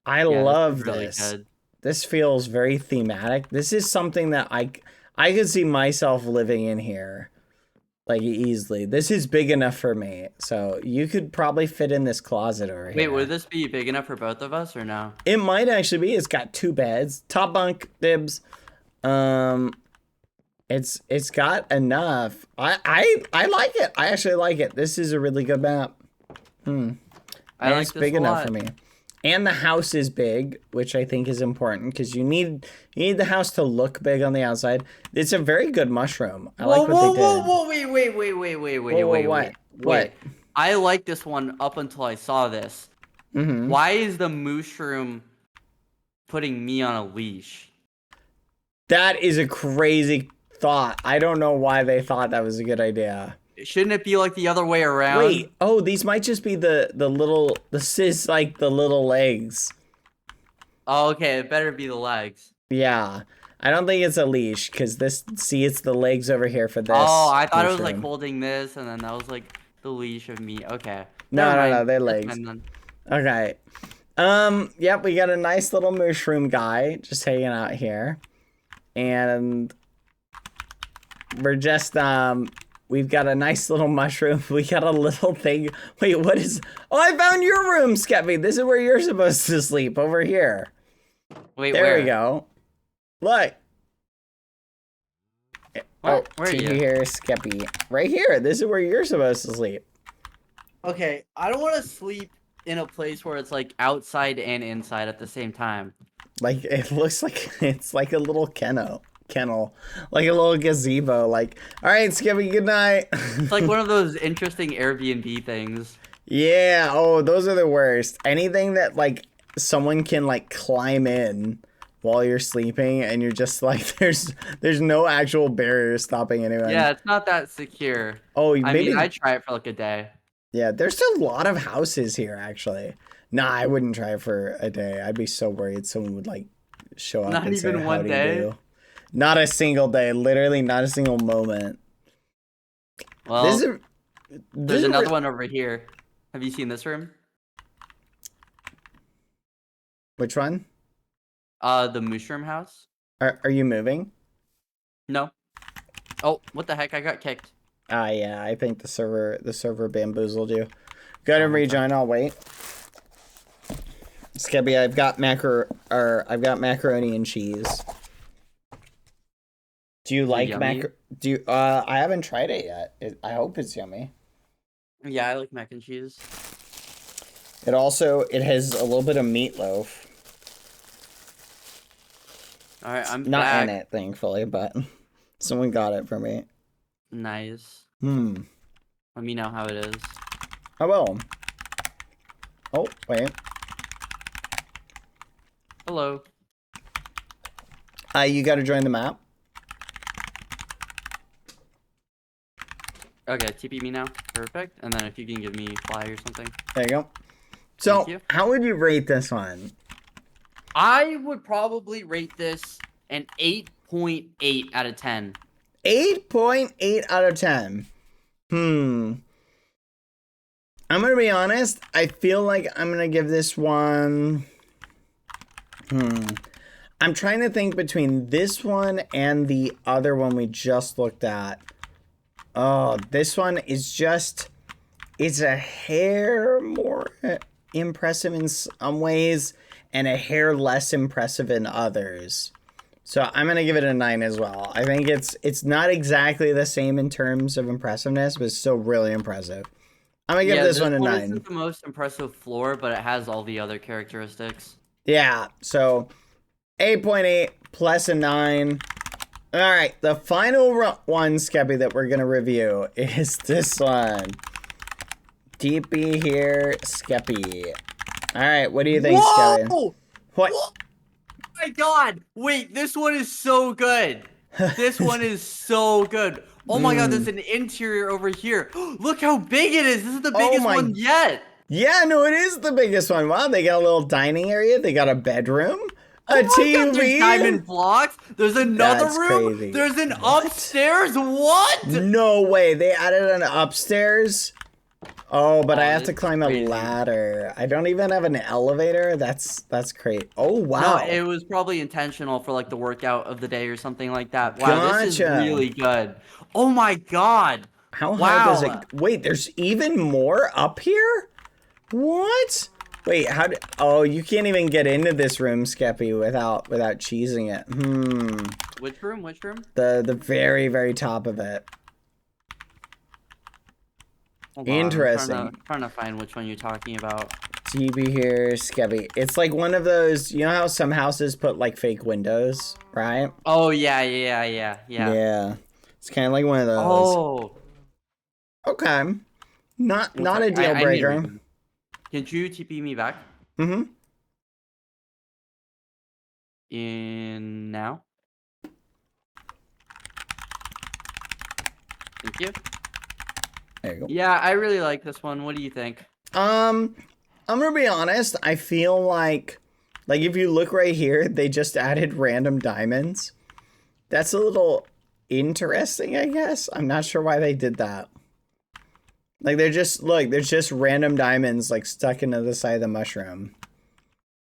I love really this. good. This feels very thematic. This is something that I could see myself living in here like easily. This is big enough for me. So you could probably fit in this closet over here. Wait, would this be big enough for both of us or no? It might actually be. It's got 2 beds. Top bunk, dibs. It's got enough. I like it. I actually like it. This is a really good map. I like it's this big a enough lot. for me. And the house is big, which I think is important because you need the house to look big on the outside. It's a very good mushroom. I like what they did. Whoa, wait. What? I like this one up until I saw this. Why is the mushroom putting me on a leash? That is a crazy thought. I don't know why they thought that was a good idea. Shouldn't it be like the other way around? Wait, oh, these might just be the little, this is like the little legs. Oh, okay, it better be the legs. Yeah. I don't think it's a leash, because this, see, it's the legs over here for this. Oh, I thought it was like mushroom. holding this, and then that was like the leash of me. Okay. No, Never no, mind. no, they're That's legs. fine then. Okay. Yep, we got a nice little mushroom guy just hanging out here. And we're just, we've got a nice little mushroom. We got a little thing. Wait, what is, oh, I found your room, Skeppy. This is where you're supposed to sleep, over here. Wait, There where? we go. Look. Where are TV you? here, Skeppy. Right here. This is where you're supposed to sleep. Okay, I don't want to sleep in a place where it's like outside and inside at the same time. Like, it looks like it's like a little kennel, like a little gazebo. Like, all right, Skippy, good night. It's like one of those interesting Airbnb things. Yeah. Oh, those are the worst. Anything that like someone can like climb in while you're sleeping, and you're just like, there's no actual barrier stopping anyone. Yeah, it's not that secure. Oh, I maybe. mean, I'd try it for like a day. Yeah, there's a lot of houses here, actually. Nah, I wouldn't try it for a day. I'd be so worried someone would like show up Not and say, even "How one do you day? do?" Not a single day. Literally, not a single moment. Well, This is there's another one over here. Have you seen this room? Which one? The mushroom house? Are you moving? No. Oh, what the heck? I got kicked. Yeah, I think the server bamboozled you. Go ahead and rejoin. I'll wait. Skebby, I've got macaroni and cheese. Do you like yummy? I haven't tried it yet. I hope it's yummy. Yeah, I like mac and cheese. It has a little bit of meatloaf. All right, I'm Not back. in it, thankfully, but someone got it for me. Nice. Let Let me know how it is. I will. Oh, wait. Hello. You gotta join the map. Okay, TP me now. Perfect. And then if you can give me fly or something. There you go. So, Thank you. how would you rate this one? I would probably rate this an 8.8 out of 10. 8.8 out of 10. I'm gonna be honest. I feel like I'm gonna give this one. I'm trying to think between this one and the other one we just looked at. Oh, this one is just. It's a hair more impressive in some ways, and a hair less impressive in others. So I'm gonna give it a 9 as well. I think it's not exactly the same in terms of impressiveness, but it's still really impressive. I'm gonna give this one a 9. Isn't the most impressive floor, but it has all the other characteristics. Yeah, so 8.8 plus a 9. All right, the final one, Skeppy, that we're gonna review is this one. TP here, Skeppy. All right, what do you think, Skeppy? Whoa! What? Oh my god! Wait, this one is so good. This one is so good. Oh my god, there's an interior over here. Look how big it is. This is the biggest my- one yet. Yeah, no, it is the biggest one. Wow, they got a little dining area. They got a bedroom, a Oh my TV. god, there's diamond blocks. There's another That's room. crazy. There's an What? upstairs. What? No way, they added an upstairs. Oh, but I have to that's climb crazy. a ladder. I don't even have an elevator. That's great. Oh wow. No, it was probably intentional for like the workout of the day or something like that. Wow, this is Gotcha. really good. Oh my god. How high does Wow. it? Wait, there's even more up here. What? Wait, how? Oh, you can't even get into this room, Skeppy, without cheesing it. Which room? Which room? The very very top of it. Hold on, I'm Interesting. trying to find which one you're talking about. TV here, Skeppy. It's like one of those. You know how some houses put like fake windows, right? Oh yeah. Yeah. It's kind of like one of those. Oh. Okay. Not a I- deal I need breaker. reason. Can you TP me back? Mm-hmm. In now? Thank you. There you go. Yeah, I really like this one. What do you think? I'm gonna be honest. I feel like if you look right here, they just added random diamonds. That's a little interesting, I guess. I'm not sure why they did that. Like there's just random diamonds like stuck into the side of the mushroom.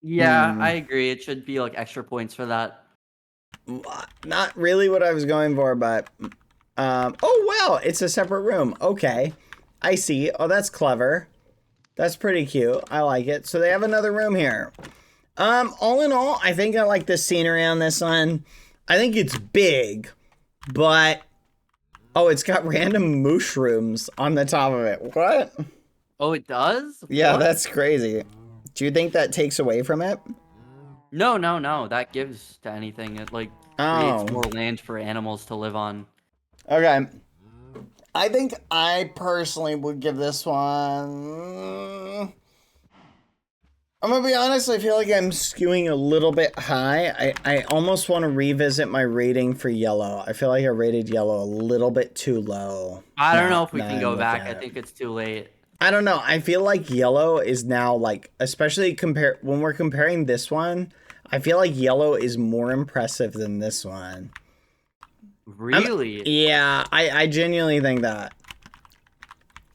Yeah, I agree. It should be like extra points for that. Not really what I was going for, but oh wow, it's a separate room. Okay, I see. Oh, that's clever. That's pretty cute. I like it. So they have another room here. All in all, I think I like the scenery on this one. I think it's big, but oh, it's got random mushrooms on the top of it. What? Oh, it does? Yeah, What? that's crazy. Do you think that takes away from it? No. That gives to anything. It like creates more land for animals to live on. Okay. I think I personally would give this one... I'm gonna be honest, I feel like I'm skewing a little bit high. I almost want to revisit my rating for yellow. I feel like I rated yellow a little bit too low. I don't know if we can go back. I think it's too late. I don't know. I feel like yellow is now like, especially when we're comparing this one, I feel like yellow is more impressive than this one. Really? Yeah, I genuinely think that.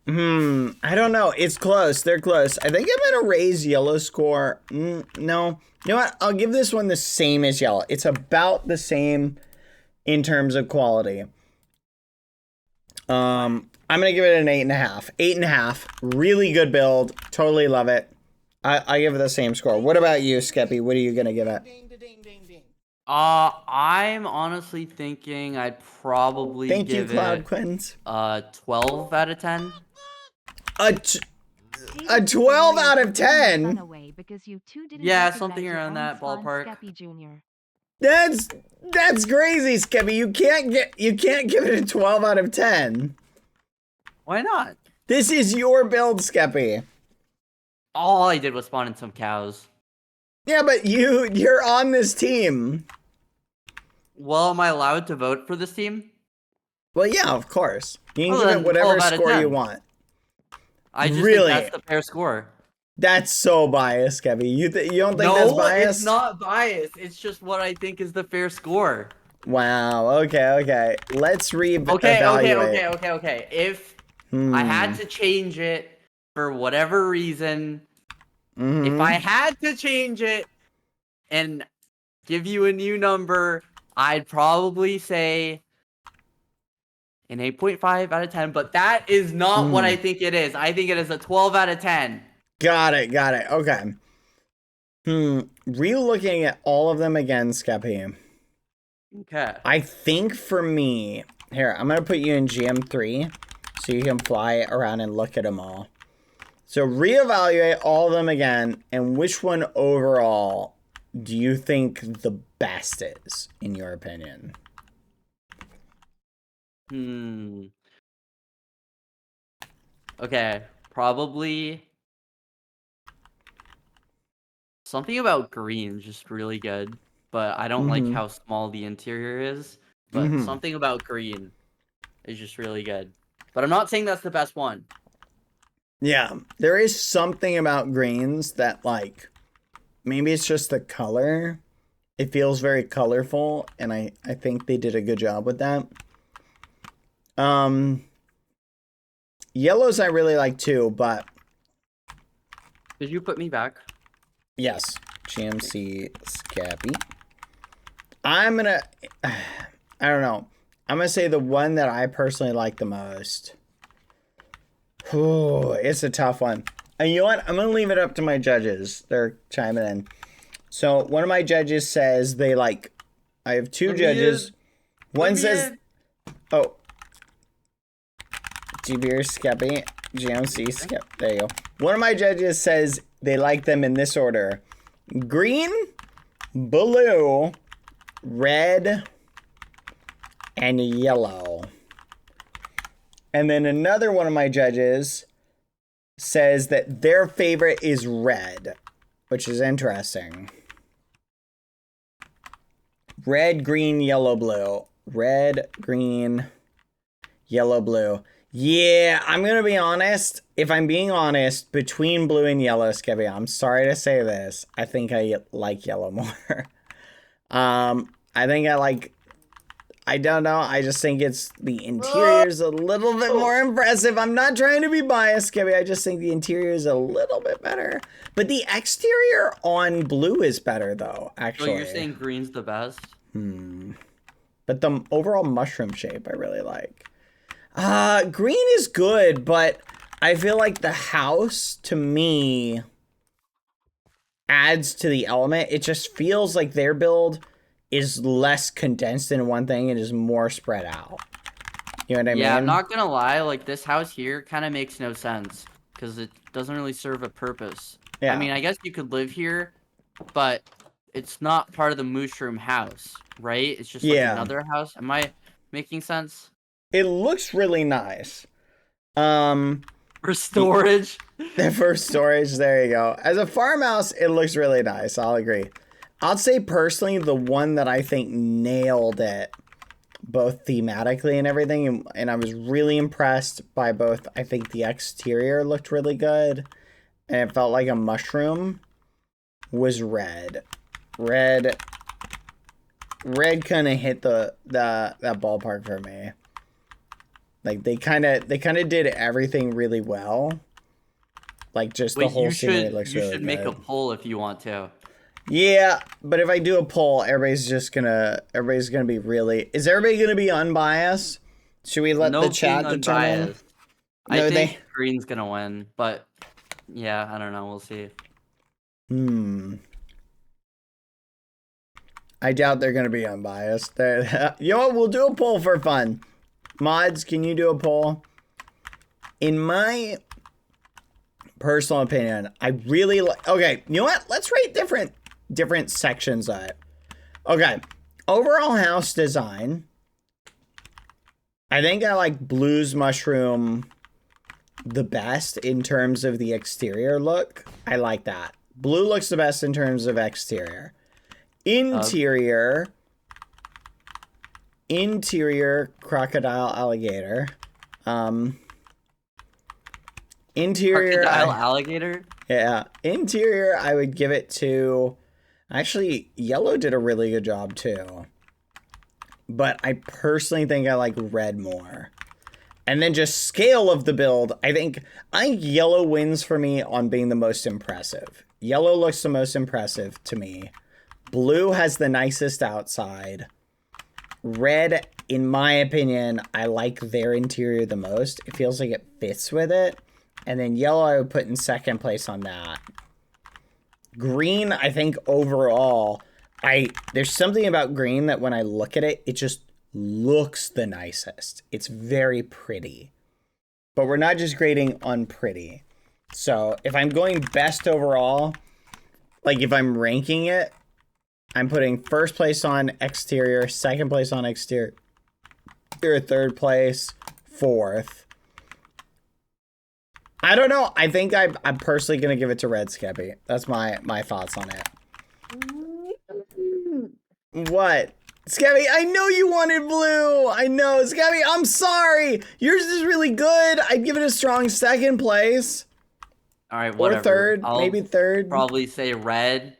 I don't know. It's close. They're close. I think I'm gonna raise yellow score. No. You know what? I'll give this one the same as yellow. It's about the same in terms of quality. I'm gonna give it an 8.5. 8.5. Really good build. Totally love it. I give it the same score. What about you, Skeppy? What are you gonna give it? I'm honestly thinking I'd probably give Cloud it Quins. 12 out of 10. A 12 out of 10? Yeah, something around that ballpark. That's crazy, Skeppy. You can't give it a 12 out of 10. Why not? This is your build, Skeppy. All I did was spawn in some cows. Yeah, but you're on this team. Well, am I allowed to vote for this team? Well, yeah, of course. You can Well, give it then whatever 12 out of score 10. you want. I just Really? think that's the fair score. That's so biased, Skeppy. You don't think No, that's biased? it's not biased. It's just what I think is the fair score. Wow. Okay. Let's Okay. evaluate. If I had to change it for whatever reason, if I had to change it and give you a new number, I'd probably say an 8.5 out of 10, but that is not what I think it is. I think it is a 12 out of 10. Got it. Okay. Re-looking at all of them again, Skeppy. Okay. I think for me, here, I'm going to put you in GM3 so you can fly around and look at them all. So reevaluate all of them again, and which one overall do you think the best is, in your opinion? Okay, probably something about green is just really good, but I don't like how small the interior is. But something about green is just really good. But I'm not saying that's the best one. Yeah, there is something about greens that, like, maybe it's just the color. It feels very colorful, and I think they did a good job with that. Yellows I really like too, but... Did you put me back? Yes, GMC Skeppy. I'm gonna... I don't know. I'm gonna say the one that I personally like the most. Oh, it's a tough one. And you know what? I'm gonna leave it up to my judges. They're chiming in. So one of my judges says they like... I have two judges. One says... Oh. GBR Skeppy. GMC Skep. There you go. One of my judges says they like them in this order. Green, blue, red, and yellow. And then another one of my judges says that their favorite is red, which is interesting. Red, green, yellow, blue. Red, green, Yellow, blue. Yeah, I'm gonna be honest. If I'm being honest, between blue and yellow, Skebby, I'm sorry to say this. I think I like yellow more. I think I don't know. I just think it's the interior's a little bit more impressive. I'm not trying to be biased, Skebby. I just think the interior is a little bit better. But the exterior on blue is better, though, actually. So you're saying green's the best? But the overall mushroom shape, I really like. Green is good, but I feel like the house, to me, adds to the element. It just feels like their build is less condensed in one thing and is more spread out. You know what I mean? Yeah, I'm not gonna lie, like this house here kind of makes no sense because it doesn't really serve a purpose. Yeah. I mean, I guess you could live here, but it's not part of the mushroom house, right? It's just like another house. Am I making sense? It looks really nice. For storage. For storage, there you go. As a farmhouse, it looks really nice. I'll agree. I'll say personally, the one that I think nailed it, both thematically and everything, and I was really impressed by both. I think the exterior looked really good, and it felt like a mushroom, was red. Red kind of hit that ballpark for me. Like they kind of did everything really well. Like just the whole scenery looks really good. You should make a poll if you want to. Yeah, but if I do a poll, everybody's gonna be really. Is everybody gonna be unbiased? Should we let the chat determine? I think green's gonna win, but yeah, I don't know. We'll see. I doubt they're gonna be unbiased. You know what? We'll do a poll for fun. Mods, can you do a poll? In my personal opinion, I really like. Okay, you know what? Let's rate different sections of it. Okay, overall house design. I think I like Blue's mushroom the best in terms of the exterior look. I like that. Blue looks the best in terms of exterior. Interior crocodile alligator. Interior crocodile alligator? Yeah. Interior I would give it to, actually yellow did a really good job too. But I personally think I like red more. And then just scale of the build, I think yellow wins for me on being the most impressive. Yellow looks the most impressive to me. Blue has the nicest outside. Red, in my opinion, I like their interior the most. It feels like it fits with it. And then yellow I would put in second place on that. Green, I think overall, there's something about green that when I look at it, it just looks the nicest. It's very pretty. But we're not just grading on pretty. So if I'm going best overall, like if I'm ranking it, I'm putting first place on exterior, second place on exterior, third place, fourth. I don't know. I think I'm personally going to give it to Red, Skebby. That's my thoughts on it. What? Skebby, I know you wanted blue. I know. Skebby, I'm sorry. Yours is really good. I'd give it a strong second place. All right, whatever. Or third, maybe third. Probably say red,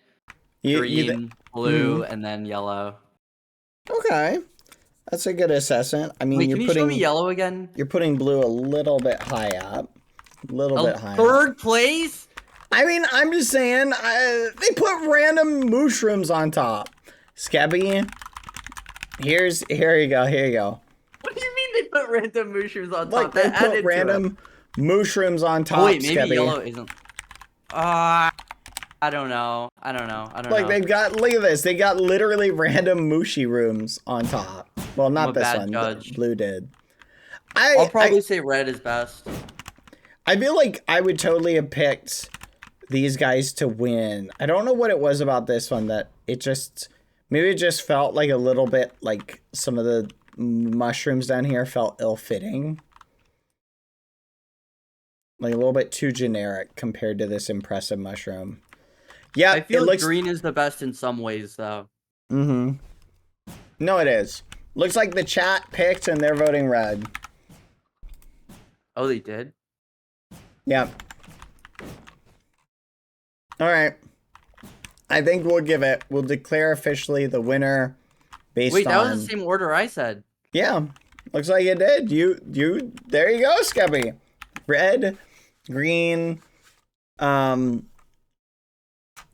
green, blue, and then yellow. Okay. That's a good assessment. I mean, wait, can you show me yellow again? You're putting blue a little bit high up. A little bit high. Third place? I mean, I'm just saying, they put random mushrooms on top. Skebby, here you go. What do you mean they put random mushrooms on top? Like, they put random mushrooms on top, wait, maybe Skebby. yellow isn't... I don't know. Like, they've got, look at this. They got literally random mushy rooms on top. Well, not this one. Judge. Blue did. I'll probably say red is best. I feel like I would totally have picked these guys to win. I don't know what it was about this one that maybe it just felt like a little bit like some of the mushrooms down here felt ill-fitting. Like a little bit too generic compared to this impressive mushroom. Yeah, I feel green is the best in some ways, though. Mm-hmm. No, it is. Looks like the chat picked and they're voting red. Oh, they did? Yep. All right. I think we'll declare officially the winner based Wait, that on... was the same order I said. Yeah. Looks like it did. There you go, Skeppy. Red, green,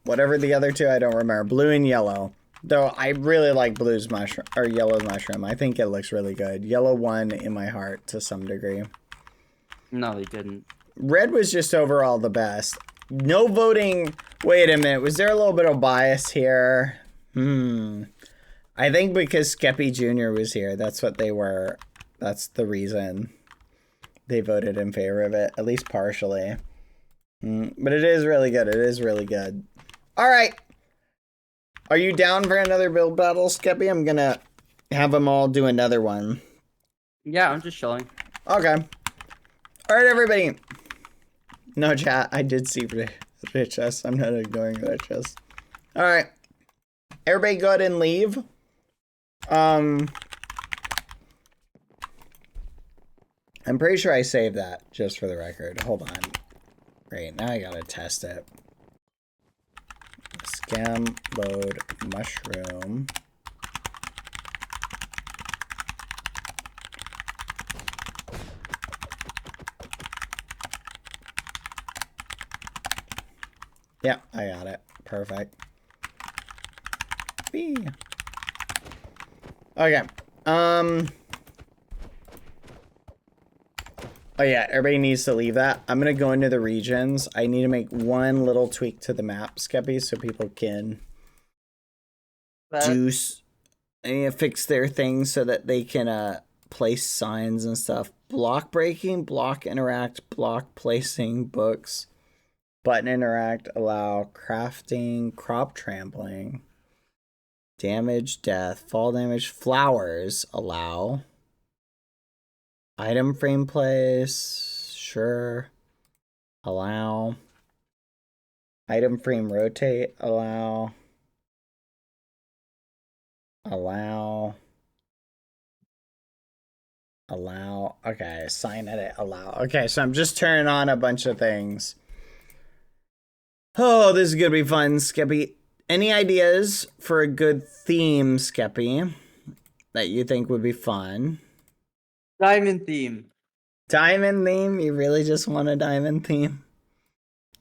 whatever the other two, I don't remember. Blue and yellow. Though I really like blue's mushroom, or yellow's mushroom. I think it looks really good. Yellow won in my heart to some degree. No, they didn't. Red was just overall the best. No voting. Wait a minute. Was there a little bit of bias here? I think because Skeppy Jr. was here. That's what they were. That's the reason they voted in favor of it, at least partially. But it is really good. It is really good. All right. Are you down for another build battle, Skeppy? I'm going to have them all do another one. Yeah, I'm just chilling. Okay. All right, everybody. No, chat. I did see Riches. I'm not ignoring Riches. All right. Everybody go ahead and leave. I'm pretty sure I saved that, just for the record. Hold on. Great, now I gotta test it. Scam load mushroom. Yeah, I got it. Perfect. Whee. Okay. Oh yeah, everybody needs to leave that. I'm gonna go into the regions. I need to make one little tweak to the map, Skeppy, so people can I need to fix their things so that they can place signs and stuff. Block breaking, block interact, block placing books, button interact, allow crafting, crop trampling, damage, death, fall damage, flowers, allow. Item frame place, sure. Allow. Item frame rotate, allow. Allow. Allow. Okay, sign edit, allow. Okay, so I'm just turning on a bunch of things. Oh, this is gonna be fun, Skeppy. Any ideas for a good theme, Skeppy, that you think would be fun? Diamond theme. Diamond theme? You really just want a diamond theme?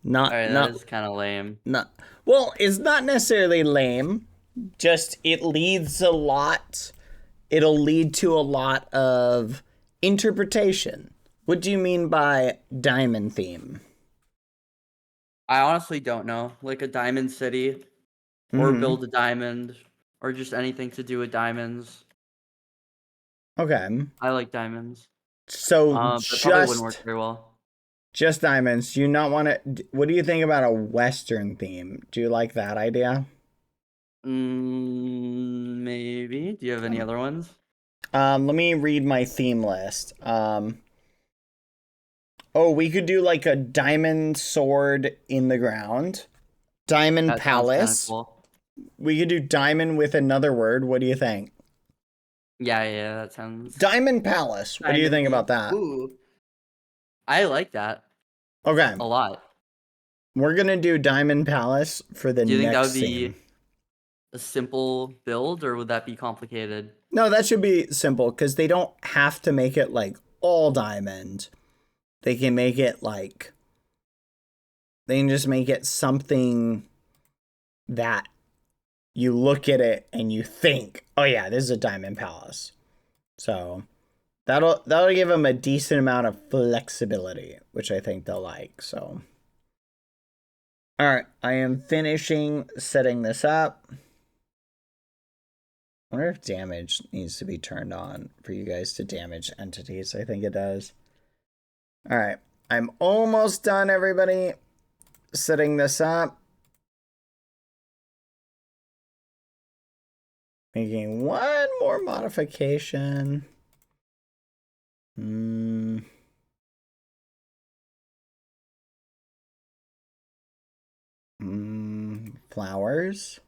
Not, Alright, not, that is kind of lame. not. Well, it's not necessarily lame. Just it leads a lot. It'll lead to a lot of interpretation. What do you mean by diamond theme? I honestly don't know. Like a diamond city, or build a diamond, or just anything to do with diamonds. Okay. I like diamonds. So But probably wouldn't work very well. just diamonds. Do you not want to? What do you think about a Western theme? Do you like that idea? Maybe. Do you have any other ones? Let me read my theme list. Oh, we could do like a diamond sword in the ground. Diamond That sounds palace. kinda cool. We could do diamond with another word. What do you think? Yeah, that sounds. Diamond palace. What do you think about that? Ooh. I like that Okay. a lot. We're going to do diamond palace for the Do you think that next would be scene. a simple build, or would that be complicated? No, that should be simple because they don't have to make it like all diamond. They can make it like, they can just make it something that you look at it and you think, oh yeah, this is a diamond palace. So that'll give them a decent amount of flexibility, which I think they'll like. So, all right, I am finishing setting this up. I wonder if damage needs to be turned on for you guys to damage entities. I think it does. All right, I'm almost done, everybody, setting this up. Making one more modification. Flowers.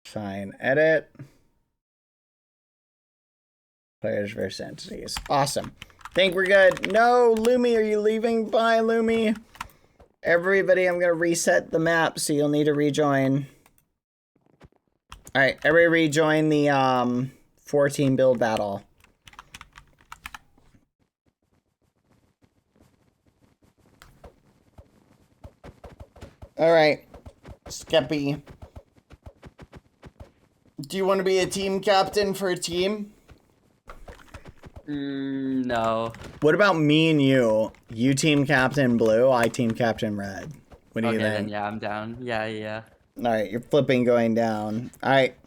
Sign edit. Players versus entities. Awesome. Think we're good. No, Lumi, are you leaving? Bye, Lumi. Everybody, I'm going to reset the map, so you'll need to rejoin. Alright, everybody rejoin the 14 build battle. Alright, Skeppy. Do you want to be a team captain for a team? No. What about me and you? You team captain blue, I team captain red. What do you Okay, then think? yeah, I'm down. Yeah. Alright, you're flipping going down. Alright,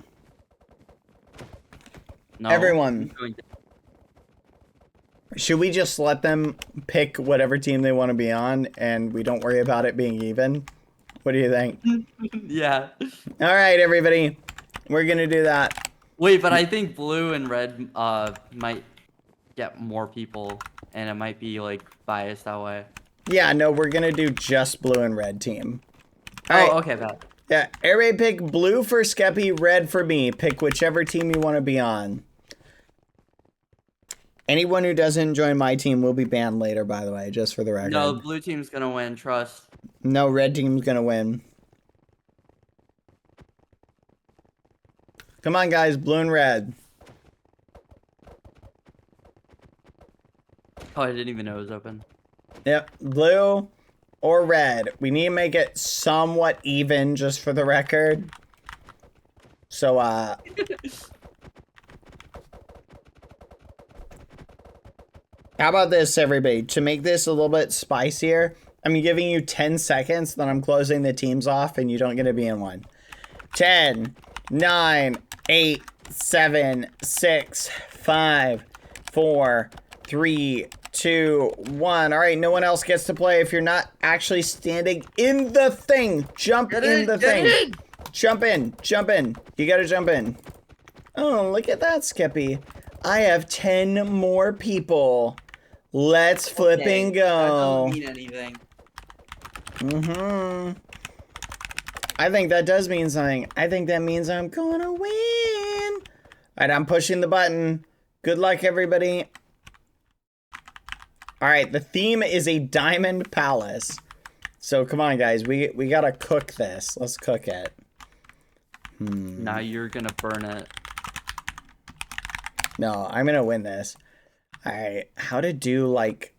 No. everyone. I'm going down. Should we just let them pick whatever team they want to be on and we don't worry about it being even? What do you think? Yeah. Alright, everybody. We're gonna do that. Wait, but I think blue and red might get more people, and it might be like biased that way. Yeah, no, we're gonna do just blue and red team. Oh, Alright. okay, bad. Yeah, everybody pick blue for Skeppy, red for me. Pick whichever team you want to be on. Anyone who doesn't join my team will be banned later, by the way, just for the record. No, blue team's gonna win. Trust. No, red team's gonna win. Come on, guys, blue and red. Oh, I didn't even know it was open. Yep, blue or red. We need to make it somewhat even, just for the record. So, how about this, everybody? To make this a little bit spicier, I'm giving you 10 seconds, then I'm closing the teams off, and you don't get to be in one. 10, 9, 8, 7, 6, 5, 4, 3, 2, 1. All right, no one else gets to play if you're not actually standing in the thing. Jump in the thing. Jump in. Jump in. You gotta jump in. Oh, look at that, Skeppy. I have 10 more people. Let's flipping That go. doesn't mean anything. I think that does mean something. I think that means I'm gonna win. Alright, I'm pushing the button. Good luck, everybody. Alright, the theme is a diamond palace. So come on, guys. We gotta cook this. Let's cook it. Now you're gonna burn it. No, I'm gonna win this. Alright, how to do, like...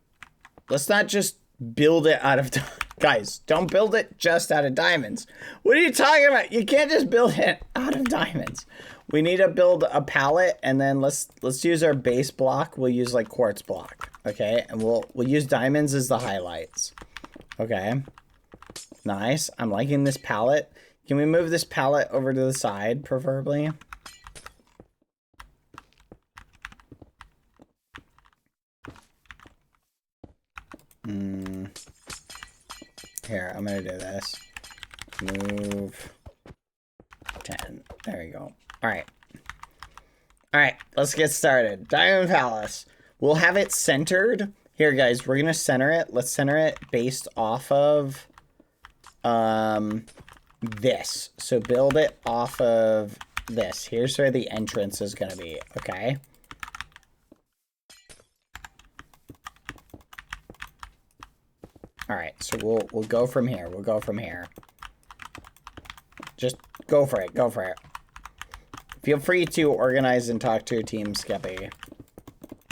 Let's not just build it out of... Guys, don't build it just out of diamonds. What are you talking about? You can't just build it out of diamonds. We need to build a pallet, and then let's use our base block. We'll use, like, quartz block, okay? And we'll use diamonds as the highlights. Okay. Nice. I'm liking this pallet. Can we move this pallet over to the side, preferably? Here, I'm gonna do this. Move 10. There you go. Alright. Alright, let's get started. Diamond Palace. We'll have it centered. Here, guys, we're gonna center it. Let's center it based off of this. So build it off of this. Here's where the entrance is gonna be, okay? All right, so we'll go from here. We'll go from here. Just go for it. Go for it. Feel free to organize and talk to your team, Skeppy.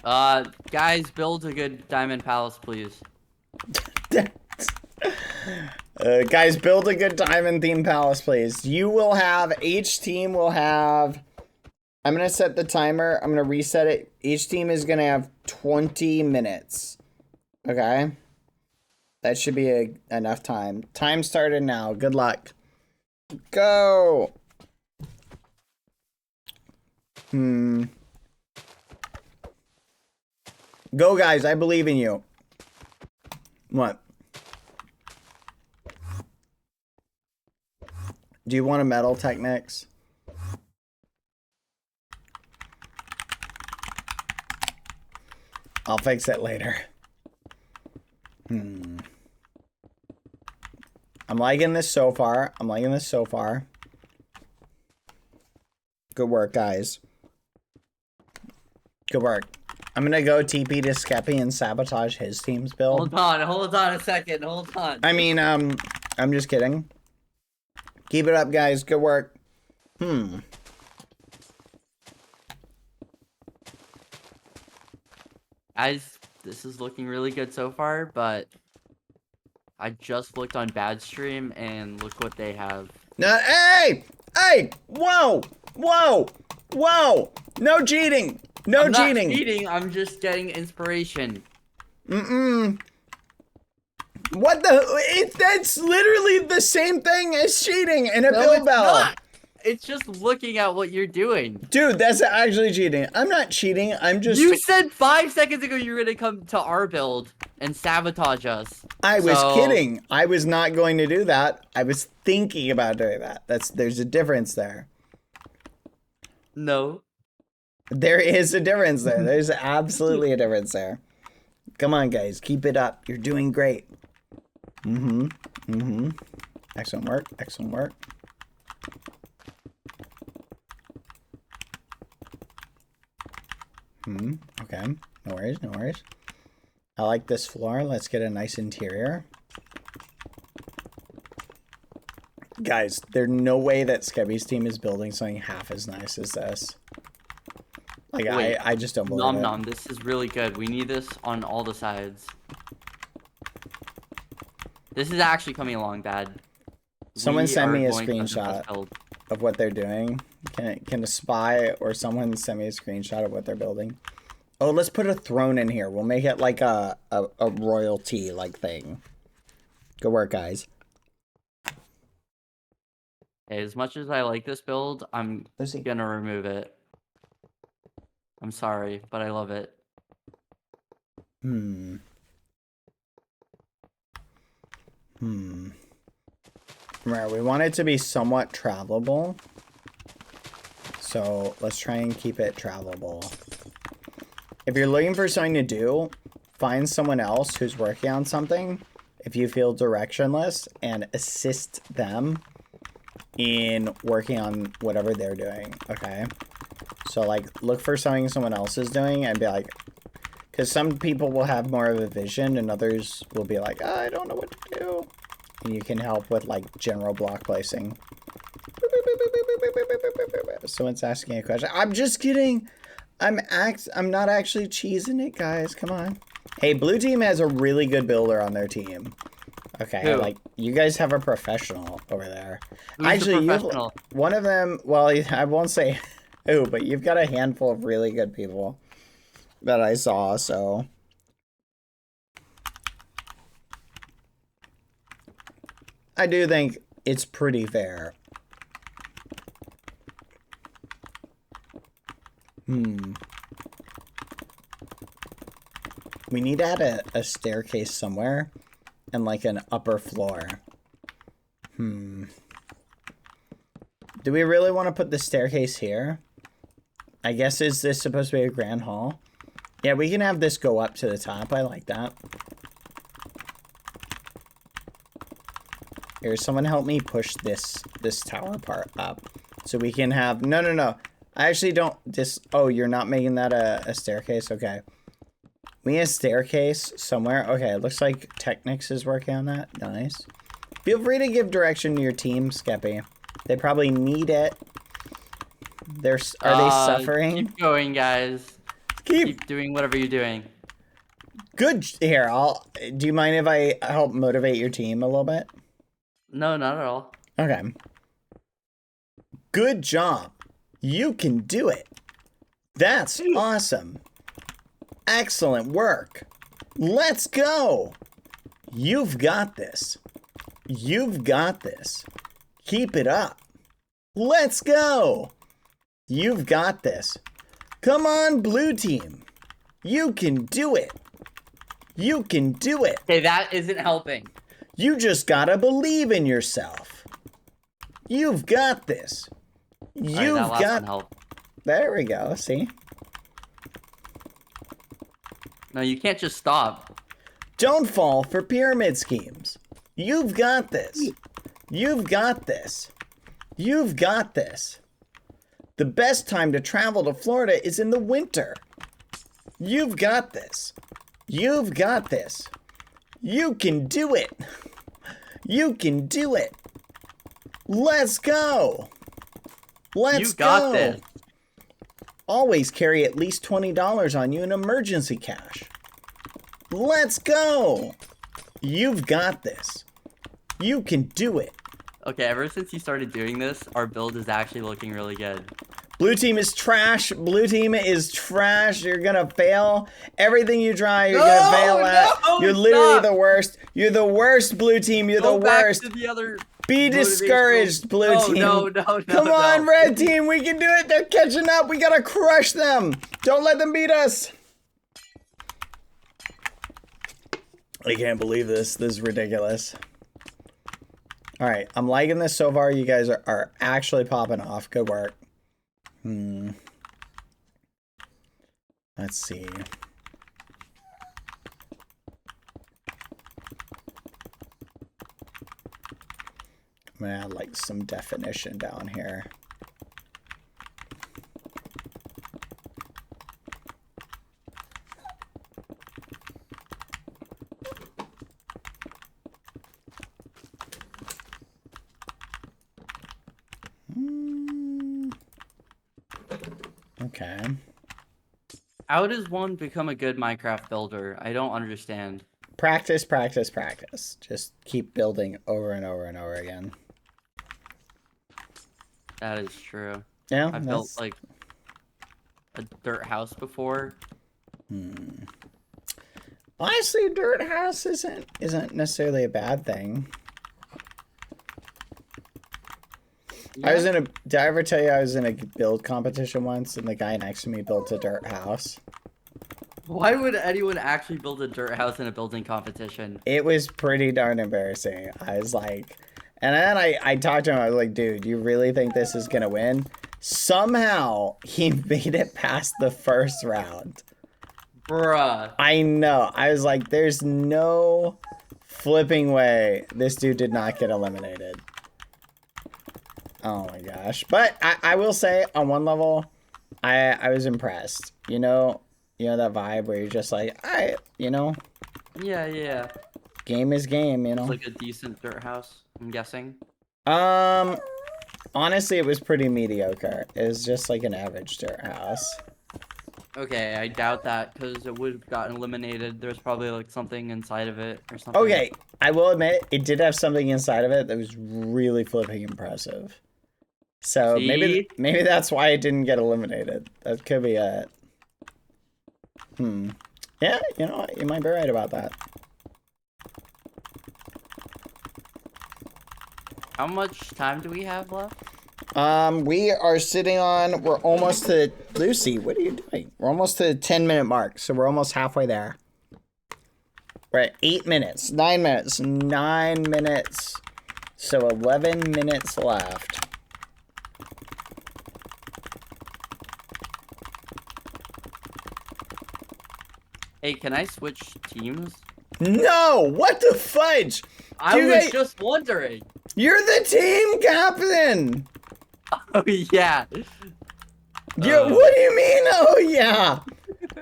Guys, build a good diamond palace, please. Guys, build a good diamond theme palace, please. You will have, each team will have, I'm going to set the timer. I'm going to reset it. Each team is going to have 20 minutes. Okay? That should be enough time. Time started now. Good luck. Go! Go, guys. I believe in you. What? Do you want a metal Technics? I'll fix it later. I'm liking this so far. I'm liking this so far. Good work, guys. Good work. I'm gonna go TP to Skeppy and sabotage his team's build. Hold on a second. Hold on. I mean, I'm just kidding. Keep it up, guys. Good work. Guys, this is looking really good so far, but I just looked on Bad Stream and look what they have. No, hey! Hey! Whoa! Whoa! Whoa! No cheating! No I'm cheating! not cheating, I'm just getting inspiration. What the? That's literally the same thing as cheating in a build battle. It's just looking at what you're doing. Dude, that's actually cheating. I'm not cheating. I'm just. You said 5 seconds ago you were gonna come to our build and sabotage us. I was kidding. I was not going to do that. I was thinking about doing that. There's a difference there. No. There is a difference there. There's absolutely a difference there. Come on, guys. Keep it up. You're doing great. Excellent work. Excellent work. Okay. No worries. No worries. I like this floor. Let's get a nice interior. Guys, there's no way that Skeppy's team is building something half as nice as this. Like, Wait, I just don't believe it. Nom, this is really good. We need this on all the sides. This is actually coming along bad. Someone send me a going to screenshot build. of what they're doing. Can a spy or someone send me a screenshot of what they're building? Oh, let's put a throne in here. We'll make it like a royalty like thing. Good work, guys. Hey, as much as I like this build, I'm Lucy. gonna remove it. I'm sorry, but I love it. Right, we want it to be somewhat travelable. So let's try and keep it travelable. If you're looking for something to do, find someone else who's working on something if you feel directionless and assist them in working on whatever they're doing, okay? So, like, look for something someone else is doing and be like... Because some people will have more of a vision and others will be like, oh, I don't know what to do. And you can help with, like, general block placing. Someone's asking a question. I'm just kidding. I'm not actually cheesing it, guys. Come on. Hey, blue team has a really good builder on their team. Okay, Who? like, you guys have a professional over there. Who's the Actually, professional? one of them, well, I won't say who, but you've got a handful of really good people that I saw, so... I do think it's pretty fair. We need to add a staircase somewhere and like an upper floor. Do we really want to put the staircase here? I guess, is this supposed to be a grand hall? Yeah, we can have this go up to the top. I like that. Here, someone help me push this tower part up. So we can have... No. I actually don't... Oh, you're not making that a staircase? Okay. We need a staircase somewhere. Okay, it looks like Technics is working on that. Nice. Feel free to give direction to your team, Skeppy. They probably need it. Are they suffering? Keep going, guys. Keep doing whatever you're doing. Good. Here, do you mind if I help motivate your team a little bit? No, not at all. Okay. Good job. You can do it. That's awesome. Excellent work. Let's go. You've got this. You've got this. Keep it up. Let's go. You've got this. Come on, blue team. You can do it. You can do it. Okay, that isn't helping. You just gotta believe in yourself. You've got this. You've that last got... one helped. There we go, see? No, you can't just stop. Don't fall for pyramid schemes. You've got this. You've got this. You've got this. The best time to travel to Florida is in the winter. You've got this. You've got this. You can do it. You can do it. Let's go. Let's You got go. this. Always carry at least $20 on you in emergency cash. Let's go. You've got this. You can do it. Okay, ever since you started doing this, our build is actually looking really good. Blue team is trash. Blue team is trash. You're gonna fail. Everything you try, you're gonna fail at. You're literally stop. the worst. You're the worst, blue team. You're Go the back worst. to the other Be discouraged, blue team. No. Come on, red team. We can do it. They're catching up. We gotta crush them. Don't let them beat us. I can't believe this. This is ridiculous. All right, I'm liking this so far. You guys are actually popping off. Good work. Let's see. I'm gonna add like some definition down here. Okay. How does one become a good Minecraft builder? I don't understand. Practice, practice, practice. Just keep building over and over and over again. That is true. Yeah, I've built like a dirt house before. Honestly, dirt house isn't necessarily a bad thing. I was in a. Did I ever tell you I was in a build competition once, and the guy next to me built a dirt house? Why would anyone actually build a dirt house in a building competition? It was pretty darn embarrassing. I was like, and then I talked to him. I was like, dude, you really think this is gonna win? Somehow he made it past the first round. Bruh. I know. I was like, there's no flipping way this dude did not get eliminated. Oh my gosh. But I will say, on one level, I was impressed. You know that vibe where you're just like, alright, Yeah. game is game, It's like a decent dirt house, I'm guessing. Honestly, it was pretty mediocre. It was just like an average dirt house. Okay, I doubt that because it would have gotten eliminated. There's probably like something inside of it or something. Okay, I will admit, it did have something inside of it that was really flipping impressive. So See? maybe that's why it didn't get eliminated. That could be it. Yeah, you know what? You might be right about that. How much time do we have left? We are sitting on, we're almost to, Lucy, what are you doing? We're almost to the 10-minute mark, so we're almost halfway there. We're at 8 minutes, 9 minutes, 9 minutes. So 11 minutes left. Hey, can I switch teams? No! What the fudge? I You was guys- just wondering. You're the team captain! Oh, yeah. What do you mean, oh yeah?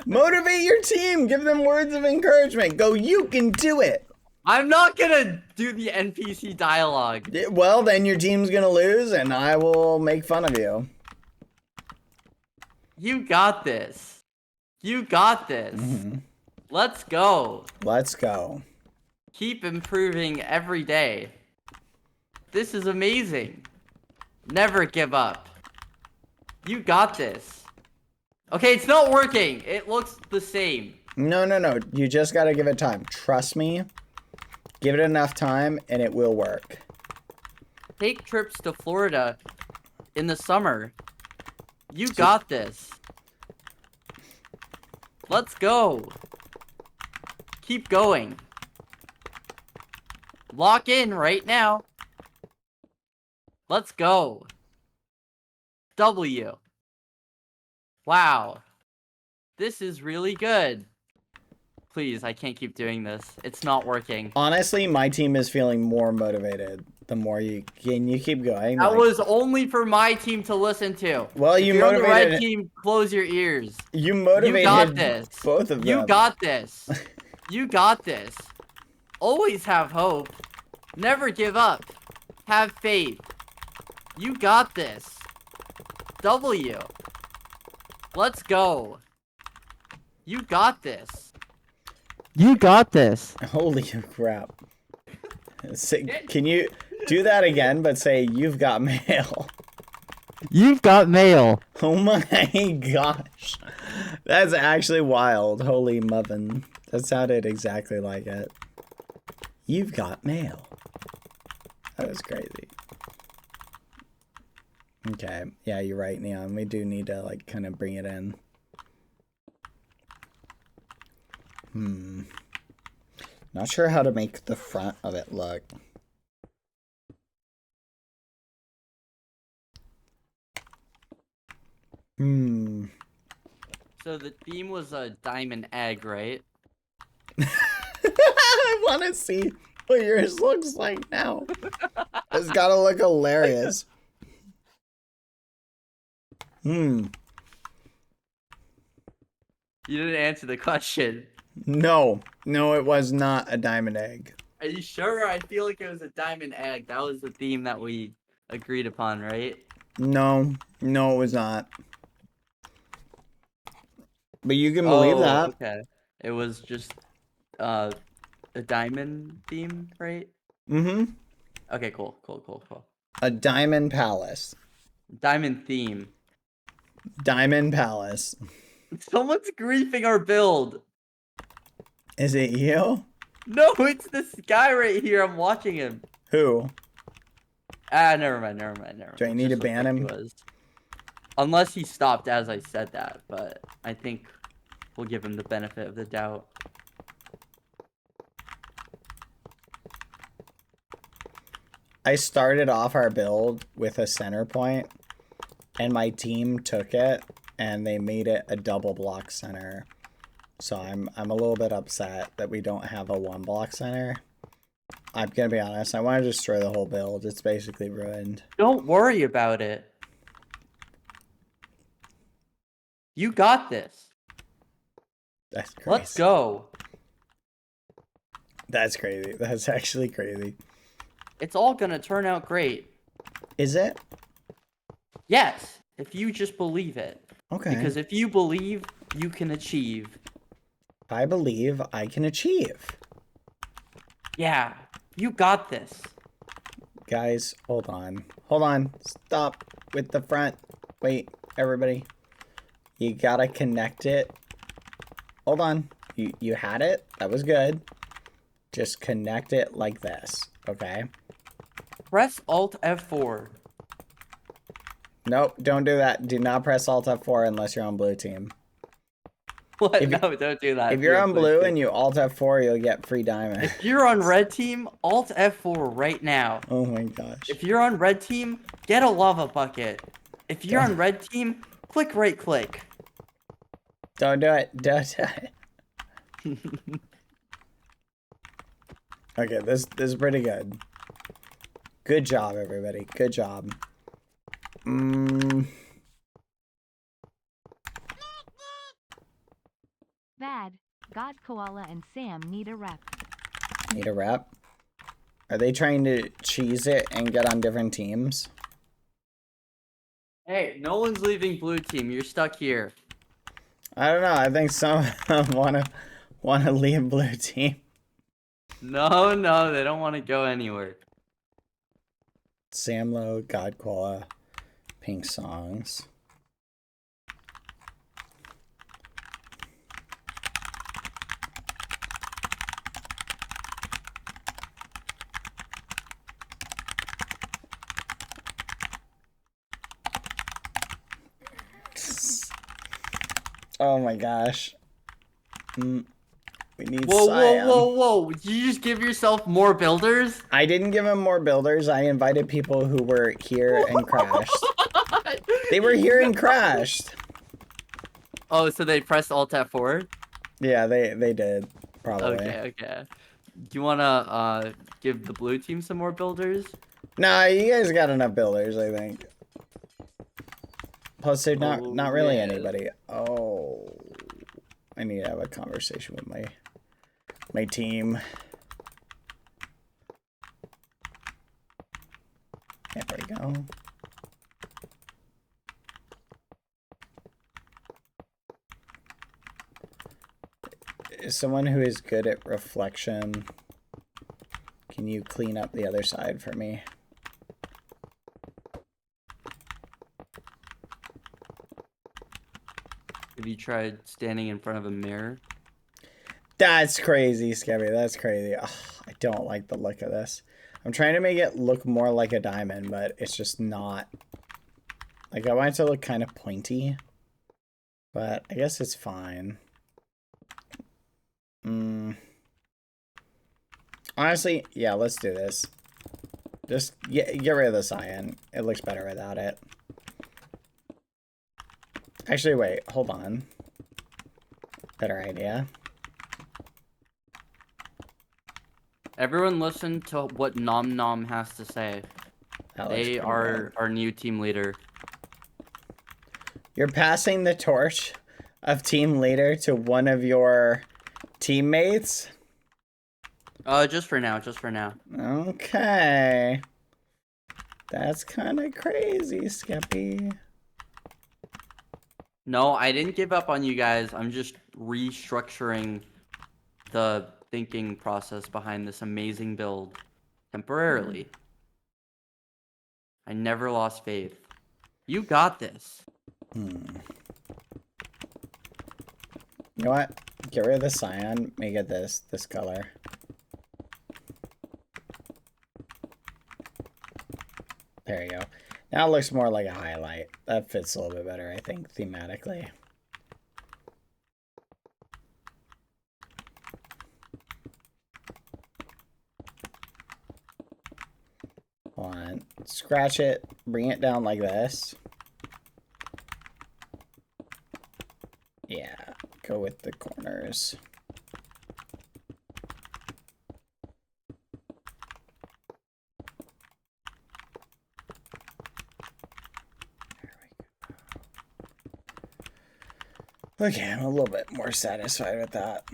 Motivate your team. Give them words of encouragement. Go, you can do it. I'm not gonna do the NPC dialogue. Well, then your team's gonna lose, and I will make fun of you. You got this. You got this. Let's go. Let's go. Keep improving every day. This is amazing. Never give up. You got this. Okay, it's not working. It looks the same. No. You just gotta give it time. Trust me. Give it enough time, and it will work. Take trips to Florida in the summer. You got this. Let's go. Keep going. Lock in right now. Let's go. W. Wow. This is really good. Please, I can't keep doing this. It's not working. Honestly, my team is feeling more motivated the more you keep going. That like- was only for my team to listen to. Well, If you you're on the red motivated. team, close your ears. You motivated You got this. both of them. You got this. You got this. Always have hope. Never give up. Have faith. You got this. W. Let's go. You got this. You got this. Holy crap. Can you do that again, but say, you've got mail? You've got mail. Oh my gosh. That's actually wild. Holy muffin. That sounded exactly like it. You've got mail. That was crazy. Okay. Yeah, you're right, Neon. We do need to, like, kind of bring it in. Not sure how to make the front of it look. So the theme was a diamond egg, right? I want to see what yours looks like now. It's gotta look hilarious. You didn't answer the question. No, it was not a diamond egg. Are you sure? I feel like it was a diamond egg. That was the theme that we agreed upon, right? No, it was not. But you can believe that. Okay. It was just a diamond theme, right? Mm-hmm. Okay, cool. A diamond palace. Diamond theme. Diamond palace. Someone's griefing our build. Is it you? No, it's this guy right here. I'm watching him. Who? Never mind. Do I need to Just ban what him? he was. Unless he stopped as I said that, but I think we'll give him the benefit of the doubt. I started off our build with a center point, and my team took it, and they made it a double block center. So I'm a little bit upset that we don't have a one block center. I'm gonna be honest, I want to destroy the whole build. It's basically ruined. Don't worry about it. You got this. That's crazy. Let's go. That's crazy. That's actually crazy. It's all gonna turn out great. Is it? Yes, if you just believe it. Okay. Because if you believe, you can achieve. I believe I can achieve. Yeah, you got this. Guys, hold on. Hold on. Stop with the front. Wait, everybody. You gotta connect it. Hold on. You had it? That was good. Just connect it like this, okay? Press Alt F4. Nope, don't do that. Do not press Alt F4 unless you're on blue team. What? If you- No, don't do that. If you're on blue and you Alt F4, you'll get free diamond. If you're on red team, Alt F4 right now. Oh my gosh. If you're on red team, get a lava bucket. If you're on red team, click right click. Don't do it. Don't do it. Okay, this is pretty good. Good job, everybody. Good job. Bad. God Koala and Sam need a rep. Need a rep? Are they trying to cheese it and get on different teams? Hey, no one's leaving blue team. You're stuck here. I don't know. I think some of them wanna leave blue team. No, they don't want to go anywhere. Samlo, God Koala, Pink Songs. Oh my gosh. We need Cyan. Whoa. Did you just give yourself more builders? I didn't give him more builders. I invited people who were here and crashed. They were here and crashed. Oh, so they pressed Alt F4? Yeah, they did. Probably. Okay. Do you want to give the blue team some more builders? Nah, you guys got enough builders, I think. Plus, there's not really anybody. Oh, I need to have a conversation with my team. There we go. Is someone who is good at reflection? Can you clean up the other side for me? Have you tried standing in front of a mirror? That's crazy, Scabby. That's crazy. Ugh, I don't like the look of this. I'm trying to make it look more like a diamond, but it's just not. Like, I want it to look kind of pointy. But I guess it's fine. Honestly, yeah, let's do this. Just get rid of the cyan. It looks better without it. Actually, wait, hold on. Better idea. Everyone listen to what Nom Nom has to say. They are our new team leader. You're passing the torch of team leader to one of your teammates? Just for now, just for now. Okay. That's kind of crazy, Skeppy. No, I didn't give up on you guys. I'm just restructuring the thinking process behind this amazing build temporarily. I never lost faith. You got this. You know what? Get rid of the cyan. Make it this color. There you go. Now it looks more like a highlight. That fits a little bit better, I think, thematically. Hold on. Scratch it. Bring it down like this. Yeah. Go with the corners. Okay, I'm a little bit more satisfied with that.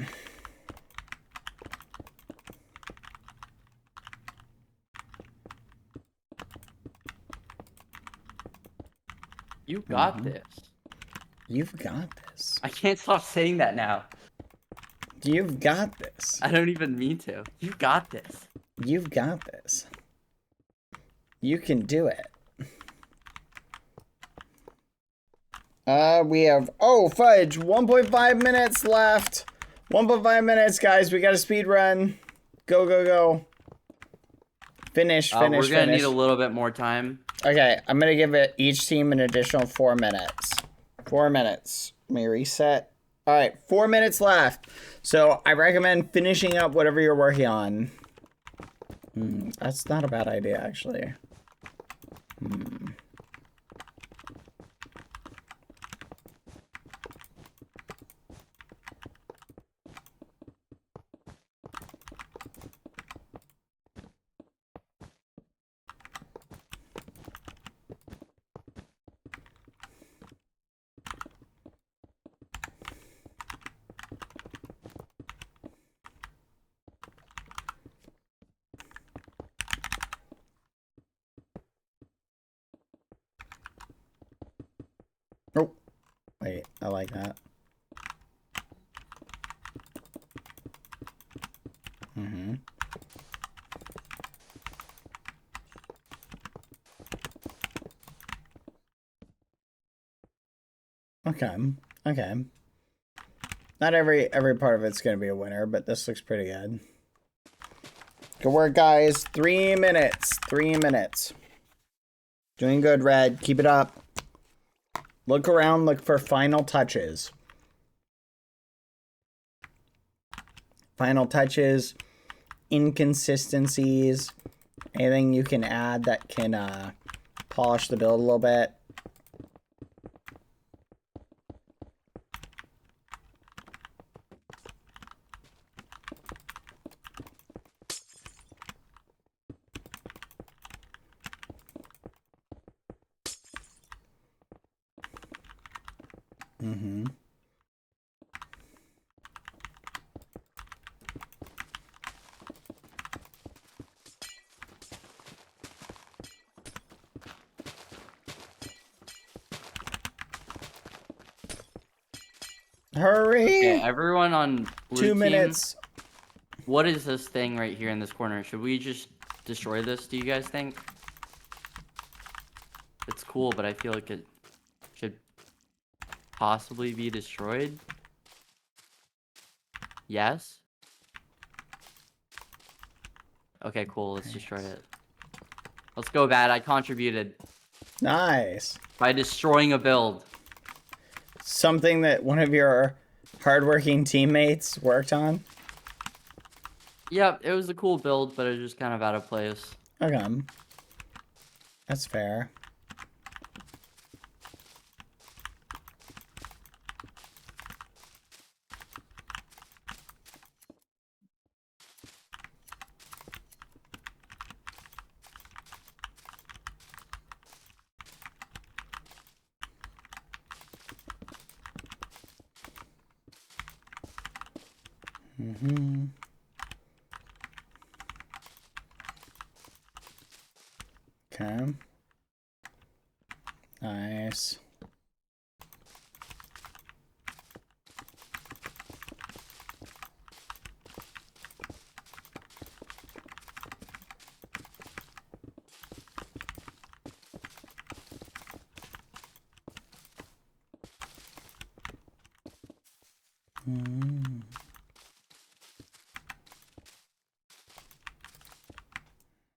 You got this. You've got this. I can't stop saying that now. You've got this. I don't even mean to. You got this. You've got this. You can do it. We have, oh, fudge, 1.5 minutes left. 1.5 minutes, guys. We got a speed run. Go, go, go. Finish. We're gonna need a little bit more time. Okay, I'm gonna give it each team an additional 4 minutes. 4 minutes. Let me reset. All right, 4 minutes left. So I recommend finishing up whatever you're working on. That's not a bad idea, actually. Oh, wait, I like that. Okay, okay. Not every part of it's gonna be a winner, but this looks pretty good. Good work, guys. 3 minutes. 3 minutes. Doing good, Red. Keep it up. Look around, look for final touches. Final touches, inconsistencies, anything you can add that can polish the build a little bit. Mm-hmm. Hurry! Okay, everyone on blue 2 team, minutes. what is this thing right here in this corner? Should we just destroy this, do you guys think? It's cool, but I feel like it should possibly be destroyed. Yes? Okay, cool. Let's destroy it. Let's go, Bad. I contributed Nice. by destroying a build. Something that one of your hardworking teammates worked on. Yep, it was a cool build, but it was just kind of out of place. Okay. That's fair. Mm-hmm. Okay. Nice.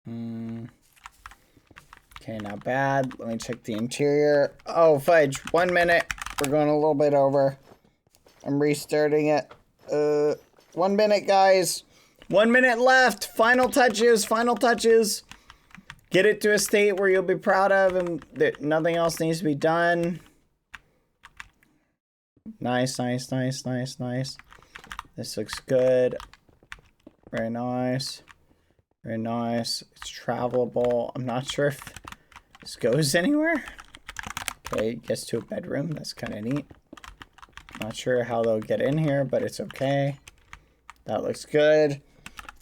Mm. Okay, not bad. Let me check the interior. Oh, fudge. 1 minute. We're going a little bit over. I'm restarting it. 1 minute, guys. 1 minute left. Final touches. Final touches. Get it to a state where you'll be proud of and that nothing else needs to be done. Nice, nice, nice, nice, nice. This looks good. Very nice. Very nice. It's travelable. I'm not sure if this goes anywhere. Okay, gets to a bedroom. That's kind of neat. Not sure how they'll get in here, but it's okay. That looks good.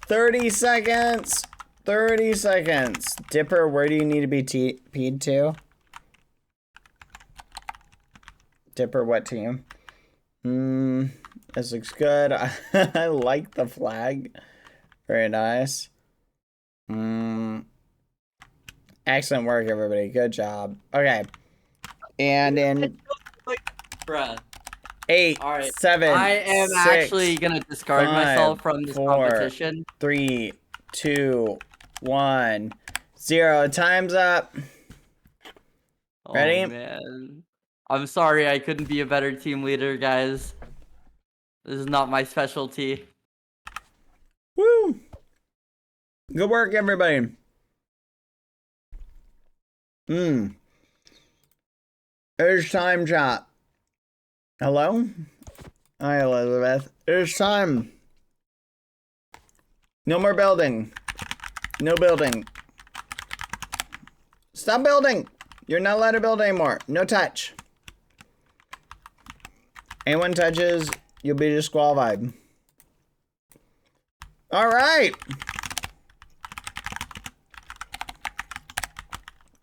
30 seconds. 30 seconds. Dipper, where do you need to be peed to? Dipper, what team? This looks good. I like the flag. Very nice. Excellent work, everybody. Good job. Okay. And in Bruh. 8, All right. 7, I am 6, actually gonna discard 5, myself from this 4, competition. 3, 2, 1, 0. Time's up. Ready? Oh, man. I'm sorry I couldn't be a better team leader, guys. This is not my specialty. Woo! Good work, everybody. It's time, chat. Hello? Hi, Elizabeth. It's time. No more building. No building. Stop building. You're not allowed to build anymore. No touch. Anyone touches, you'll be disqualified. All right.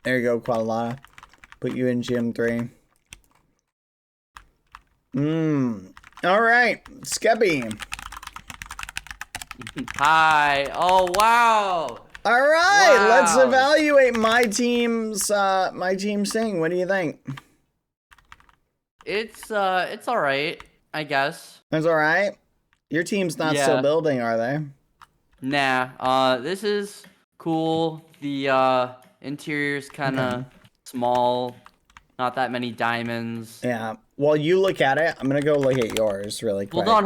There you go, Qualana. Put you in gym 3. All right, Skeppy. Hi. Oh, wow. All right, Wow. let's evaluate my team's thing. What do you think? It's all right, I guess. That's all right. Your team's not still Yeah. building, are they? Nah. This is cool. The interior's kind of small. Not that many diamonds. Yeah. While you look at it, I'm gonna go look at yours really quick. Hold on.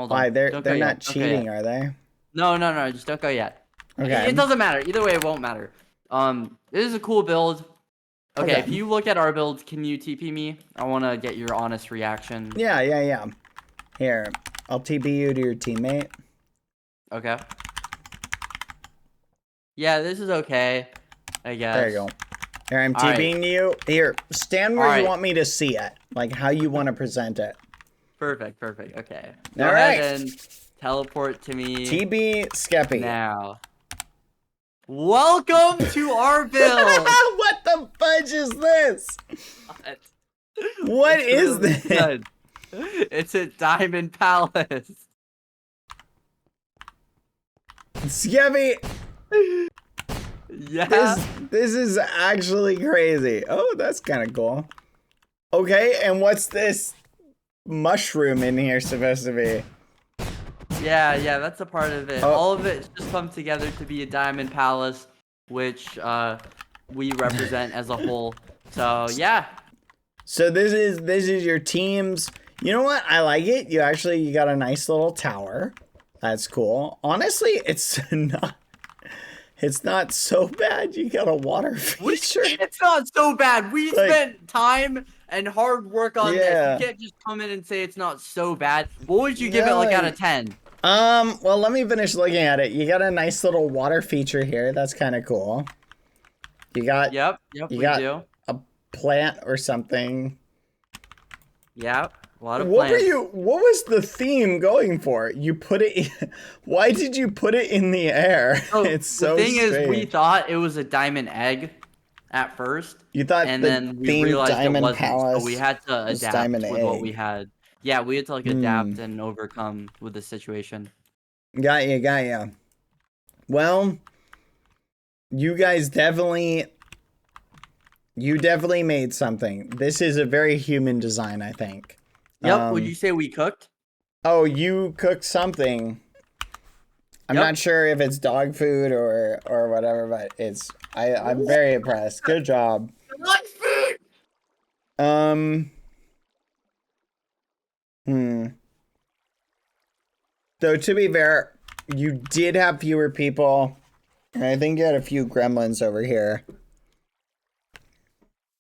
Why? They're Don't go not yet. Don't go cheating, yet. are they? No. Just don't go yet. Okay. It doesn't matter. Either way, it won't matter. This is a cool build. Okay, Okay. if you look at our build, can you TP me? I want to get your honest reaction. Yeah. Here, I'll TP you to your teammate. Okay. Yeah, this is okay, I guess. There you go. Here, I'm All right. TPing you. Here, stand where All you right. want me to see it. Like how you want to present it. Perfect. Okay. Go All ahead right. and teleport to me TB Skeppy. now. Welcome to our build. What the fudge is this? What It's is really this? good. It's a Diamond Palace. Skeppy, Yeah. this is actually crazy. Oh, that's kind of cool. Okay, and what's this mushroom in here supposed to be? Yeah, that's a part of it. Oh. All of it's just come together to be a Diamond Palace, which we represent as a whole. So yeah. So this is your team's. You know what? I like it. You got a nice little tower. That's cool. Honestly, it's not so bad. You got a water feature. It's not so bad. We Like- spent time and hard work on Yeah. this. You can't just come in and say it's not so bad. What would you give it like out of 10? Well, let me finish looking at it. You got a nice little water feature here. That's kind of cool. You got Yep, You we got- do. a plant or something. Yep, a lot of What plants. what was the theme going for? You put it in, why did you put it in the air? So, It's so the thing is, we strange. thought it was a diamond egg at first, You thought and the then we theme realized it Diamond wasn't. Palace So we had to was adapt Diamond with what Egg. we had. Yeah, we had to like Hmm. adapt and overcome with the situation. Got ya. Well, you guys definitely made something. This is a very human design, I think. Yep. Would you say we cooked? Oh, you cooked something. I'm Yep. not sure if it's dog food or whatever, but I'm very impressed. Good job. So to be fair, you did have fewer people. And I think you had a few gremlins over here.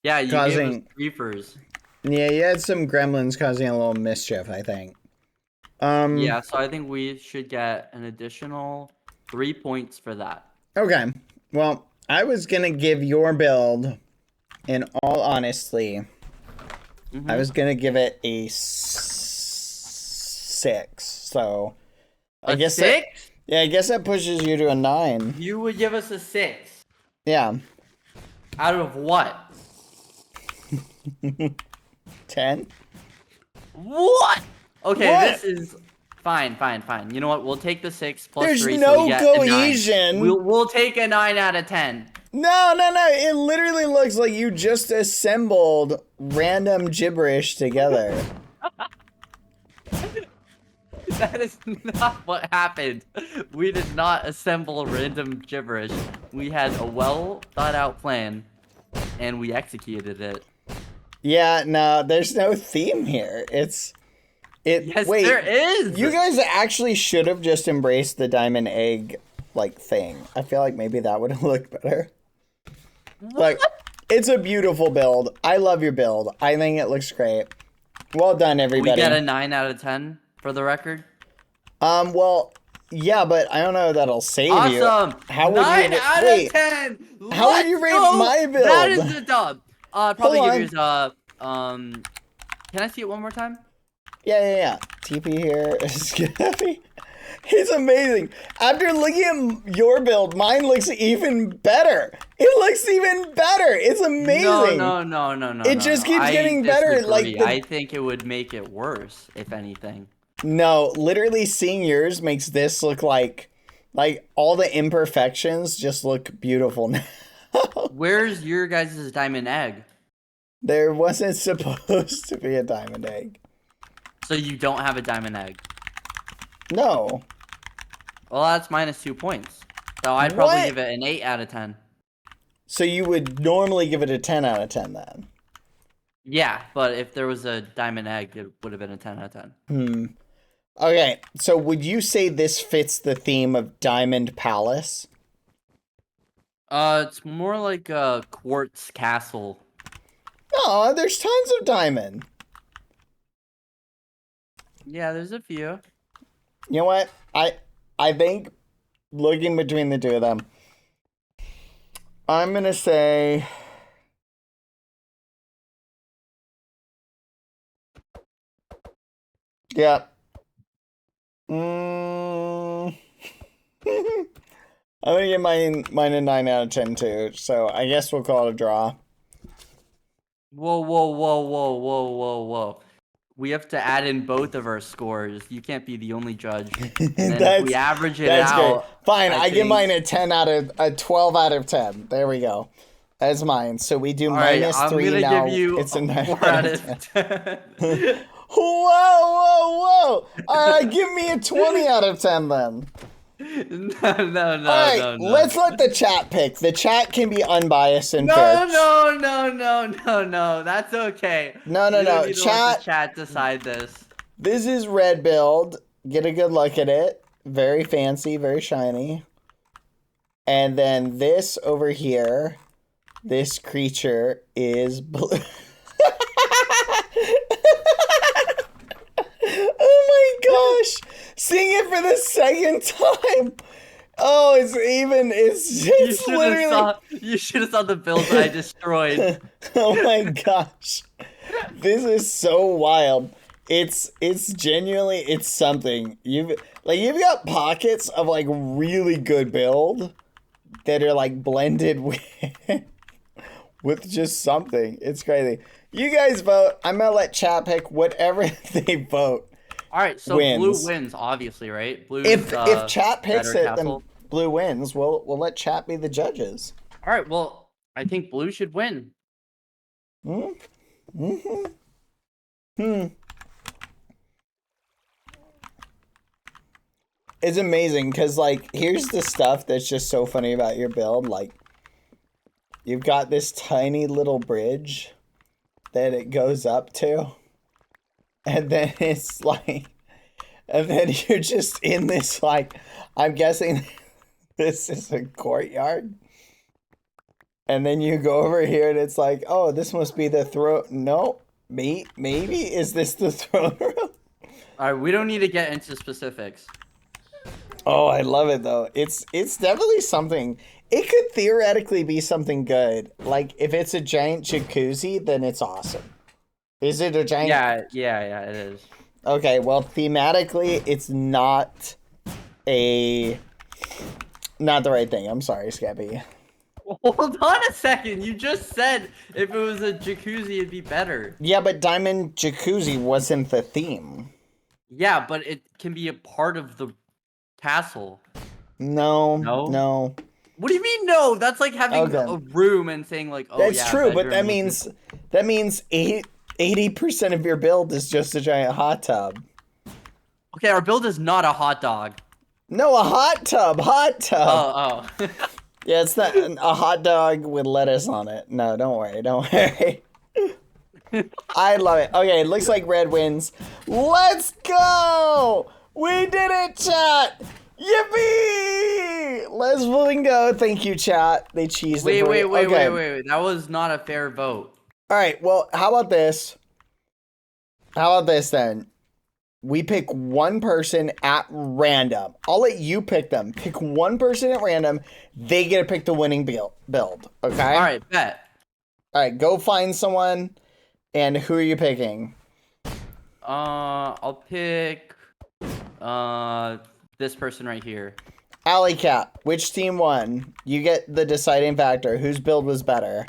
Yeah, you Causing- gave us griefers. Yeah, you had some gremlins causing a little mischief, I think. Yeah, so I think we should get an additional 3 points for that. Okay. Well, I was gonna give your build, in all honesty, I was gonna give it a 6. So I guess that- 6? yeah, I guess that pushes you to a 9. You would give us a 6. Yeah, Out of what? 10. What? Okay, What? this is fine. You know what? We'll take the 6 plus There's 3. no so we get a 9. cohesion. We'll take a 9 out of 10. No. It literally looks like you just assembled random gibberish together. That is not what happened. We did not assemble random gibberish. We had a well thought out plan, and we executed it. Yeah, no, there's no theme here. Yes, wait, there is. you guys actually should have just embraced the diamond egg like thing. I feel like maybe that would have looked better. Like, it's a beautiful build. I love your build. I think it looks great. Well done, We everybody. get a 9 out of 10 for the record. Well, yeah, but I don't know if that'll save you. Awesome. How would 9 you out wait? of 10. How would you rate my build? That is the dub. Probably Hold give yours Can I see it one more time? Yeah. TP here is happy. It's amazing. After looking at your build, mine looks even better. It looks even better. It's amazing. No. It just keeps getting better, like disagree. the- I think it would make it worse, if anything. No, literally seeing yours makes this look like all the imperfections just look beautiful now. Where's your guys' diamond egg? There wasn't supposed to be a diamond egg. So you don't have a diamond egg. No. Well, that's minus 2 points. So I'd probably What? give it an 8 out of 10. So you would normally give it a 10 out of 10 then? Yeah, but if there was a diamond egg, it would have been a 10 out of 10. Okay, so would you say this fits the theme of Diamond Palace? It's more like a quartz castle. No, there's tons of diamond. Yeah, there's a few. You know what? I think looking between the two of them, I'm gonna say Yeah. I'm gonna give mine a 9 out of 10 too. So I guess we'll call it a draw. Whoa, whoa, whoa, whoa, whoa, whoa, whoa. We have to add in both of our scores. You can't be the only judge. And then if we average it That's out. great. Fine, I give think- mine a 12 out of 10. There we go. That's mine. So we do All right, minus I'm 3 gonna now. give you It's a 9 4 out of 10. Whoa. Give me a 20 out of 10 then. No. All right, let's let the chat pick. The chat can be unbiased and fair. No. That's okay. No. You don't need to let Chat. the chat decide this. This is red build. Get a good look at it. Very fancy, very shiny. And then this over here, this creature is blue. Oh my gosh! Seeing it for the second time. Oh, it's literally. You should have saw the builds I destroyed. Oh my gosh. This is so wild. It's genuinely, it's something. You've got pockets of like really good build that are like blended with just something. It's crazy. You guys vote. I'm gonna let chat pick whatever they vote. All right, so wins. blue wins, obviously, right? Blue. If chat picks better it, castle. then blue wins. We'll let chat be the judges. All right, well, I think blue should win. It's amazing because, like, here's the stuff that's just so funny about your build. Like, you've got this tiny little bridge that it goes up to, and then it's like, and then you're just in this, like, I'm guessing this is a courtyard. And then you go over here and it's like, oh, this must be the throne. No, maybe is this the throne room? All right, we don't need to get into specifics. Oh, I love it though. It's definitely something. It could theoretically be something good. Like if it's a giant jacuzzi, then it's awesome. Is it a giant? Yeah, it is. Okay, well, thematically, it's not the right thing. I'm sorry, Skeppy. Hold on a second. You just said if it was a jacuzzi, it'd be better. Yeah, but Diamond Jacuzzi wasn't the theme. Yeah, but it can be a part of the castle. No. What do you mean no? That's like having Okay. a room and saying like, oh That's yeah. true, but that bedroom means 80% of your build is just a giant hot tub. Okay, our build is not a hot dog. No, a hot tub. Oh. Yeah, it's not a hot dog with lettuce on it. No, don't worry. I love it. Okay, it looks like red wins. Let's go! We did it, chat! Yippee! Let's fucking go. Thank you, chat. They cheesed it. Wait. That was not a fair vote. All right, well, how about this? Then? We pick one person at random. I'll let you pick them. Pick one person at random. They get to pick the winning build. Okay? All right, bet. All right, go find someone. And who are you picking? I'll pick this person right here. Alley Cat, which team won? You get the deciding factor. Whose build was better?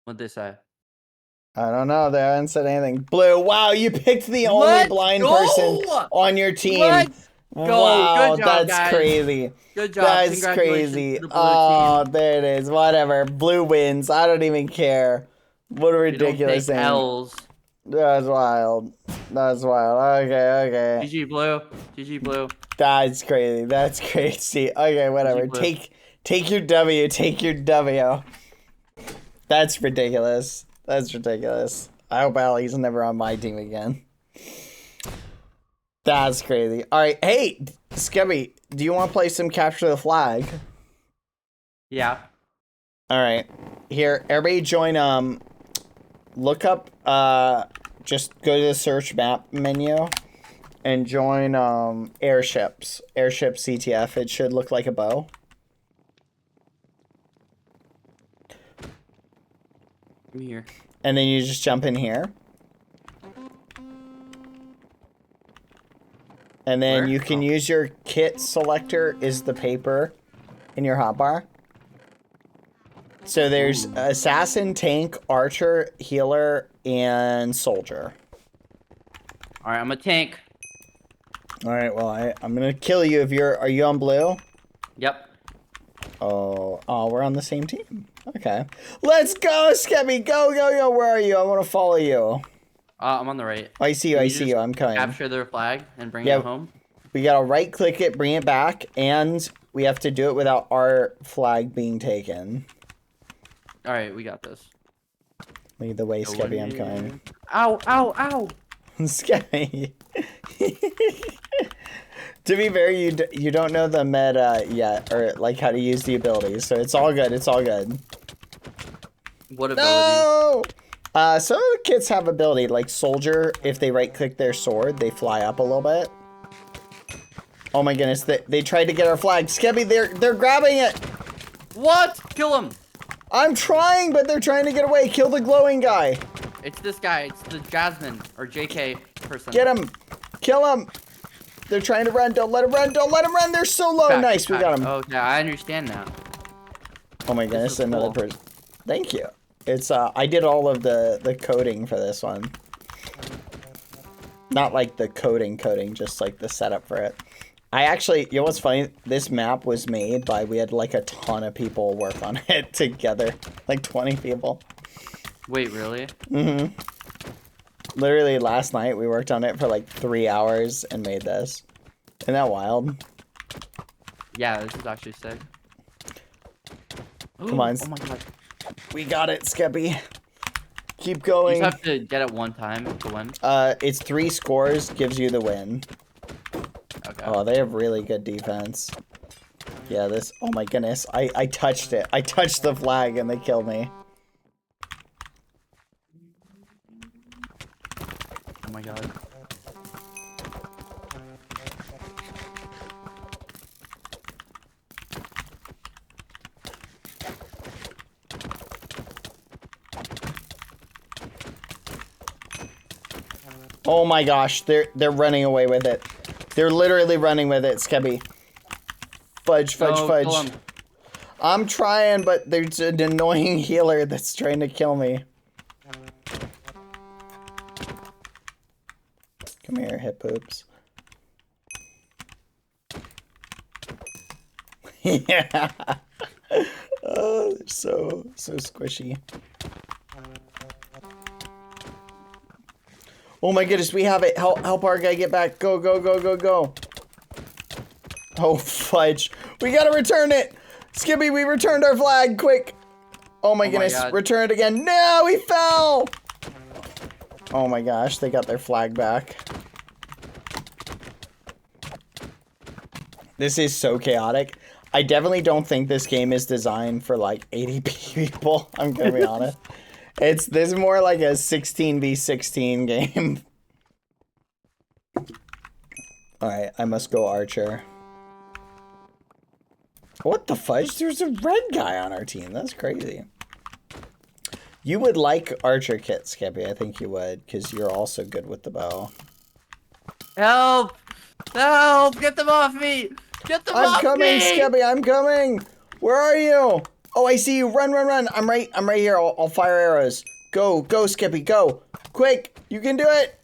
What'd they say? I don't know. They haven't said anything. Blue, wow, you picked the only Let's blind go! person on your team. Let's go. Wow, Good job, that's guys. crazy. Good job. That's Congratulations crazy. to the blue Oh, team. there it is. Whatever. Blue wins. I don't even care. What a We don't ridiculous take thing. L's. That's wild. Okay. GG blue. That's crazy. That's crazy. Okay, whatever. Blue. Take your W. Take your W. That's ridiculous. I hope Allie's never on my team again. That's crazy. All right. Hey, Skebby, do you want to play some Capture the Flag? Yeah. All right. Here, everybody join, look up, just go to the search map menu and join, airships. Airship CTF. It should look like a bow. I'm here. And then you just jump in here. And then Where? you can Oh. use your kit selector is the paper in your hotbar. So there's assassin, tank, archer, healer, and soldier. All right, I'm a tank. All right, well, I'm going to kill you if are you on blue? Yep. Oh, we're on the same team. Okay. Let's go, Skebby. Go, go, go. Where are you? I want to follow you. I'm on the right. I see you. Can I you see just you. I'm coming. Capture their flag and bring Yeah. it home. We got to right click it, bring it back, and we have to do it without our flag being taken. All right, we got this. Lead the way, Go Skebby. I'm in. coming. Ow, ow, ow. Skebby. To be fair, you don't know the meta yet, or like how to use the abilities, so it's all good. It's all good. What ability? No! Some of the kits have ability, like soldier. If they right click their sword, they fly up a little bit. Oh my goodness! They tried to get our flag. Skebby, they're grabbing it. What? Kill him. I'm trying, but they're trying to get away. Kill the glowing guy. It's this guy. It's the Jasmine or JK person. Get him. Kill him. They're trying to run. Don't let him run. Don't let him run. They're so low. Back, Nice. We back. got him. Okay, I understand now. Oh my goodness. is Another cool. person. Thank you. It's I did all of the coding for this one. Not like the coding, just like the setup for it. I actually, you know what's funny? This map was made by, we had like a ton of people work on it together. Like 20 people. Wait, really? Mm-hmm. Literally last night we worked on it for like 3 hours and made this. Isn't that wild? Yeah, this is actually sick. Come on. Oh my god. We got it, Skebby. Keep You going. just have to get it one time to win. It's 3 scores, gives you the win. Okay. Oh, they have really good defense. Yeah, this, oh my goodness. I touched it. I touched the flag and they killed me. Oh my god. Oh my gosh, they're running away with it. They're literally running with it, Skebby. Fudge, fudge, No, fudge. kill him. I'm trying, but there's an annoying healer that's trying to kill me. Come here, hip poops. Yeah. Oh, they're so squishy. Oh my goodness, we have it. Help our guy get back. Go, go, go, go, go. Oh, fudge. We gotta return it. Skibby, we returned our flag. Quick. Oh my goodness. God. Return it again. No, we fell. Oh my gosh, they got their flag back. This is so chaotic. I definitely don't think this game is designed for like 80 people. I'm gonna be honest. This is more like a 16v16 game. Alright, I must go archer. What the fudge? There's a red guy on our team. That's crazy. You would like archer kit, Skippy. I think you would, because you're also good with the bow. Help! Help! Get them off me! Get them I'm off coming, me! Skippy. I'm coming. Where are you? Oh, I see you. Run, run, run. I'm right here. I'll fire arrows. Go, go, Skippy. Go. Quick. You can do it.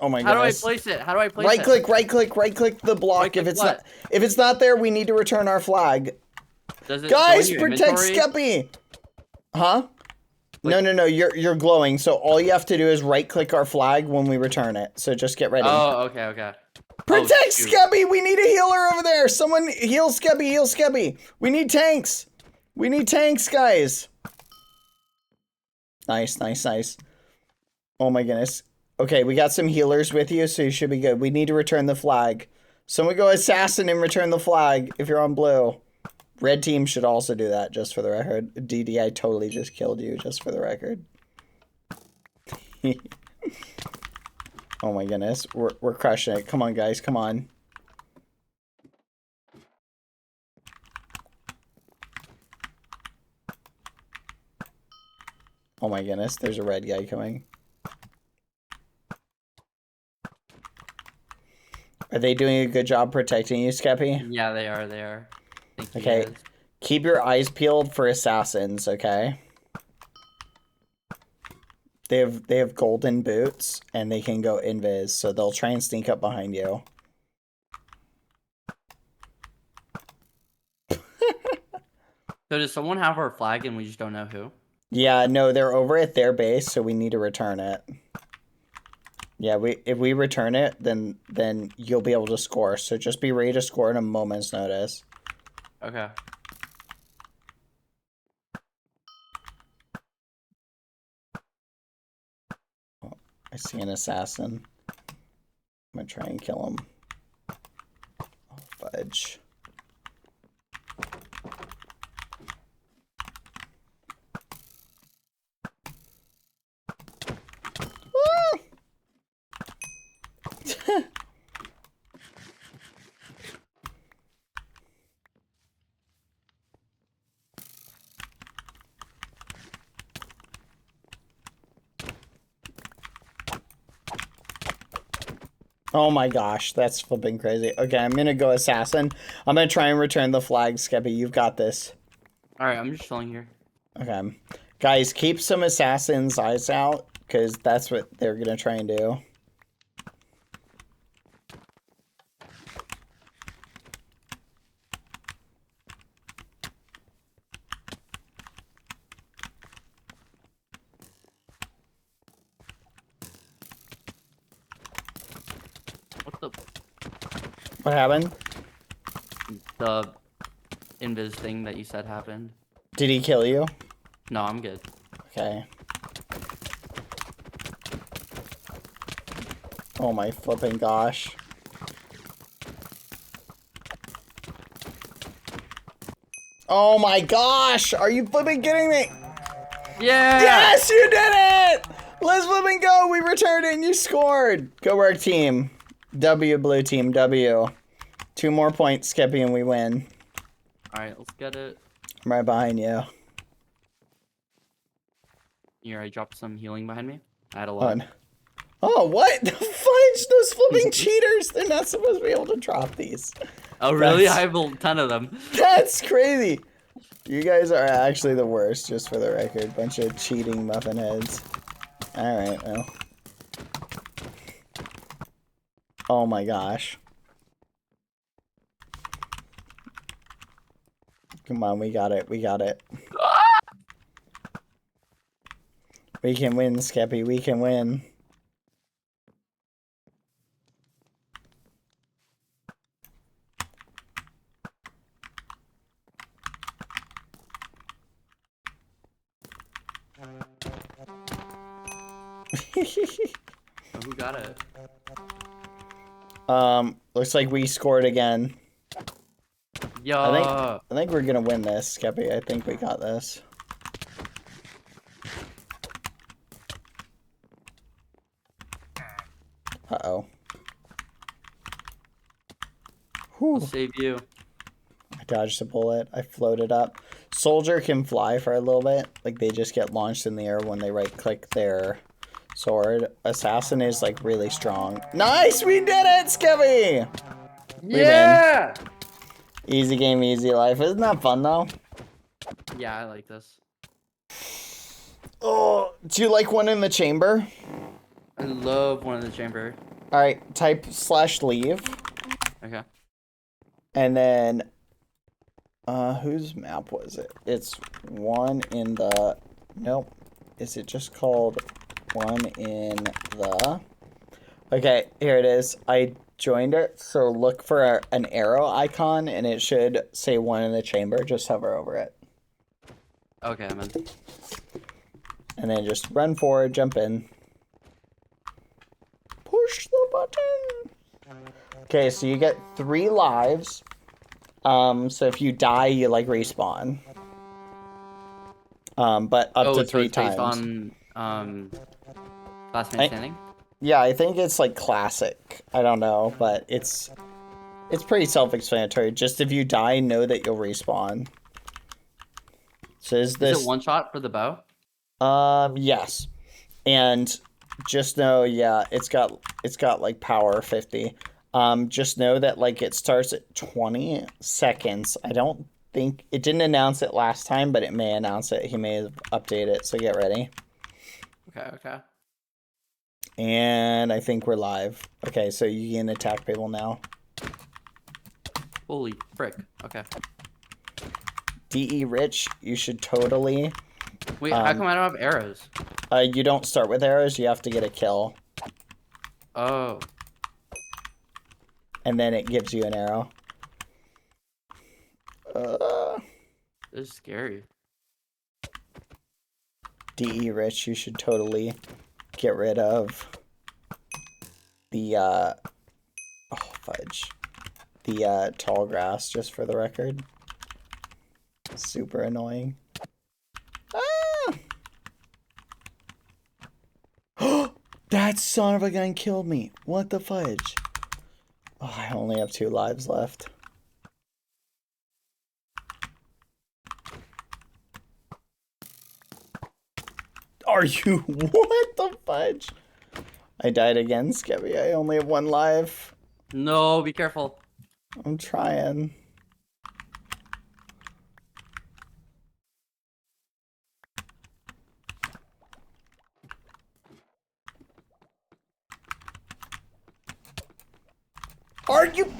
Oh my How do I goodness. place it? How do I place Right it? click, right click, right click the block. Right click if it's what? not there, we need to return our flag. Does it show Guys, in your protect inventory? Skippy. Huh? No. You're glowing. So all you have to do is right click our flag when we return it. So just get ready. Oh, okay. Protect Oh, shoot. Skebby! We need a healer over there! Someone heal Skebby, heal Skebby! We need tanks! We need tanks, guys! Nice. Oh my goodness. Okay, we got some healers with you, so you should be good. We need to return the flag. Someone go assassin and return the flag if you're on blue. Red team should also do that, just for the record. DD, I totally just killed you, just for the record. Oh my goodness, we're crushing it. Come on, guys, come on. Oh my goodness, there's a red guy coming. Are they doing a good job protecting you, Skeppy? Yeah, they are. They are. Thank you, Okay. guys. Keep your eyes peeled for assassins, okay? They have golden boots and they can go invis, so they'll try and sneak up behind you. So does someone have our flag and we just don't know who? Yeah, no, they're over at their base, so we need to return it. Yeah, if we return it, then you'll be able to score. So just be ready to score in a moment's notice. Okay. I see an assassin. I'm gonna try and kill him. Oh, fudge. Oh my gosh, that's flipping crazy. Okay, I'm gonna go assassin. I'm gonna try and return the flag, Skeppy. You've got this. Alright, I'm just chilling here. Okay. Guys, keep some assassins' eyes out, because that's what they're gonna try and do. What the? What happened? The invis thing that you said happened. Did he kill you? No, I'm good. Okay. Oh my flipping gosh. Oh my gosh! Are you flipping kidding me? Yeah! Yes, you did it! Let's flipping go! We returned it and you scored! Go work, team. W, blue team, W. 2 more points, Skeppy, and we win. Alright, let's get it. I'm right behind you. Here, I dropped some healing behind me. I had a lot. Oh, what? The fudge! Those flipping cheaters! They're not supposed to be able to drop these. Oh, really? That's- I have a ton of them. That's crazy! You guys are actually the worst, just for the record. Bunch of cheating muffin heads. Alright, well. Oh my gosh. Come on, we got it. We got it. We can win, Skeppy. We can win. Oh, who got it? Looks like we scored again. Yo. I think we're gonna win this, Skeppy. I think we got this. Uh-oh. I'll save you. I dodged a bullet. I floated up. Soldier can fly for a little bit. Like, they just get launched in the air when they right-click their sword. Assassin is, like, really strong. Nice! We did it, Skeppy! Yeah! Easy game, easy life. Isn't that fun, though? Yeah, I like this. Oh, do you like one in the chamber? I love one in the chamber. Alright, type /leave. Okay. And then, whose map was it? It's one in the, nope. Is it just called one in the, okay, here it is. I joined it, so look for an arrow icon, and it should say one in the chamber. Just hover over it. Okay, I'm in. And then just run forward, jump in. Push the button. Okay, so you get 3 lives. So if you die, you like respawn. But up to 3 it's times. based on last man standing. Yeah, I think it's like classic. I don't know, but it's pretty self-explanatory. Just if you die, know that you'll respawn. So is this Is it one shot for the bow? Yes. And just know, yeah, it's got like power 50. Just know that like it starts at 20 seconds. I don't think it didn't announce it last time, but it may announce it. He may have updated it, so get ready. Okay. And I think we're live. Okay, so you can attack people now. Holy frick. Okay. DE Rich, you should totally. Wait, how come I don't have arrows? You don't start with arrows, you have to get a kill. Oh. And then it gives you an arrow. This is scary. DE Rich, you should totally get rid of the, oh, fudge. The, tall grass, just for the record. Super annoying. Ah! That son of a gun killed me. What the fudge? Oh, I only have 2 lives left. Are you? What the fudge? I died again, Skebby. I only have 1 life. No, be careful. I'm trying. Are you?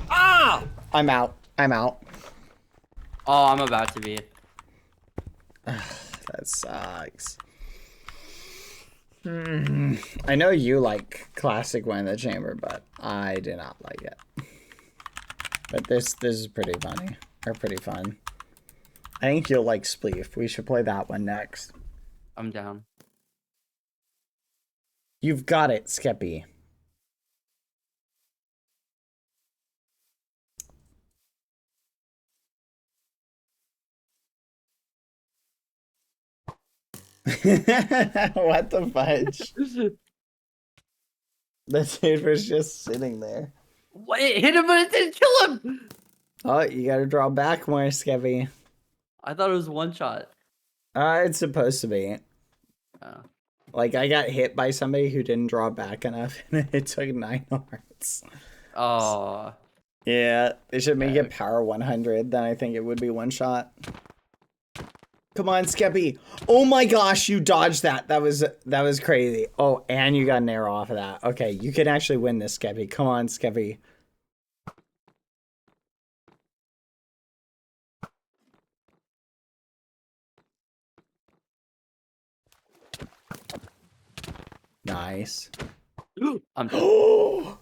Ah! I'm out. I'm out. Oh, I'm about to be. That sucks. I know you like classic One in the Chamber, but I do not like it. But this is pretty funny. Or pretty fun. I think you'll like Spleef. We should play that one next. I'm down. You've got it, Skeppy. What the fudge? The dude was just sitting there. Wait, hit him, but it didn't kill him! Oh, you gotta draw back more, Skeppy. I thought it was 1 shot. It's supposed to be. Oh. Like, I got hit by somebody who didn't draw back enough, and it took 9 hearts. Oh. Yeah, they should make it power 100, then I think it would be 1 shot. Come on, Skeppy. Oh my gosh, you dodged that. That was crazy. Oh, and you got an arrow off of that. Okay, you can actually win this, Skeppy. Come on, Skeppy. Nice. I'm done.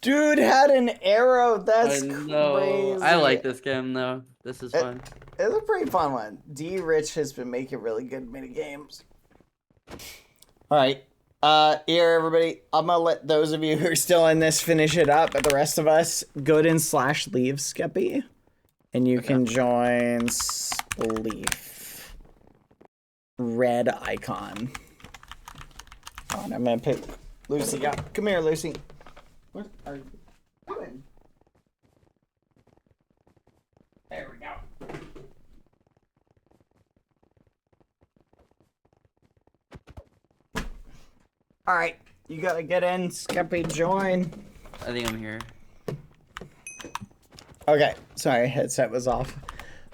Dude had an arrow. That's I know. crazy. I like this game though. This is fun. It's a pretty fun one. D Rich has been making really good mini games. All right. Here, everybody. I'm gonna let those of you who are still in this finish it up, but the rest of us, go to /leave Skeppy, and you can join Spleef. Red icon. Oh, I'm gonna pick Lucy up. Come here, Lucy. What are you doing? There we go. All right, you gotta get in, Skeppy, join. I think I'm here. Okay, sorry, headset was off.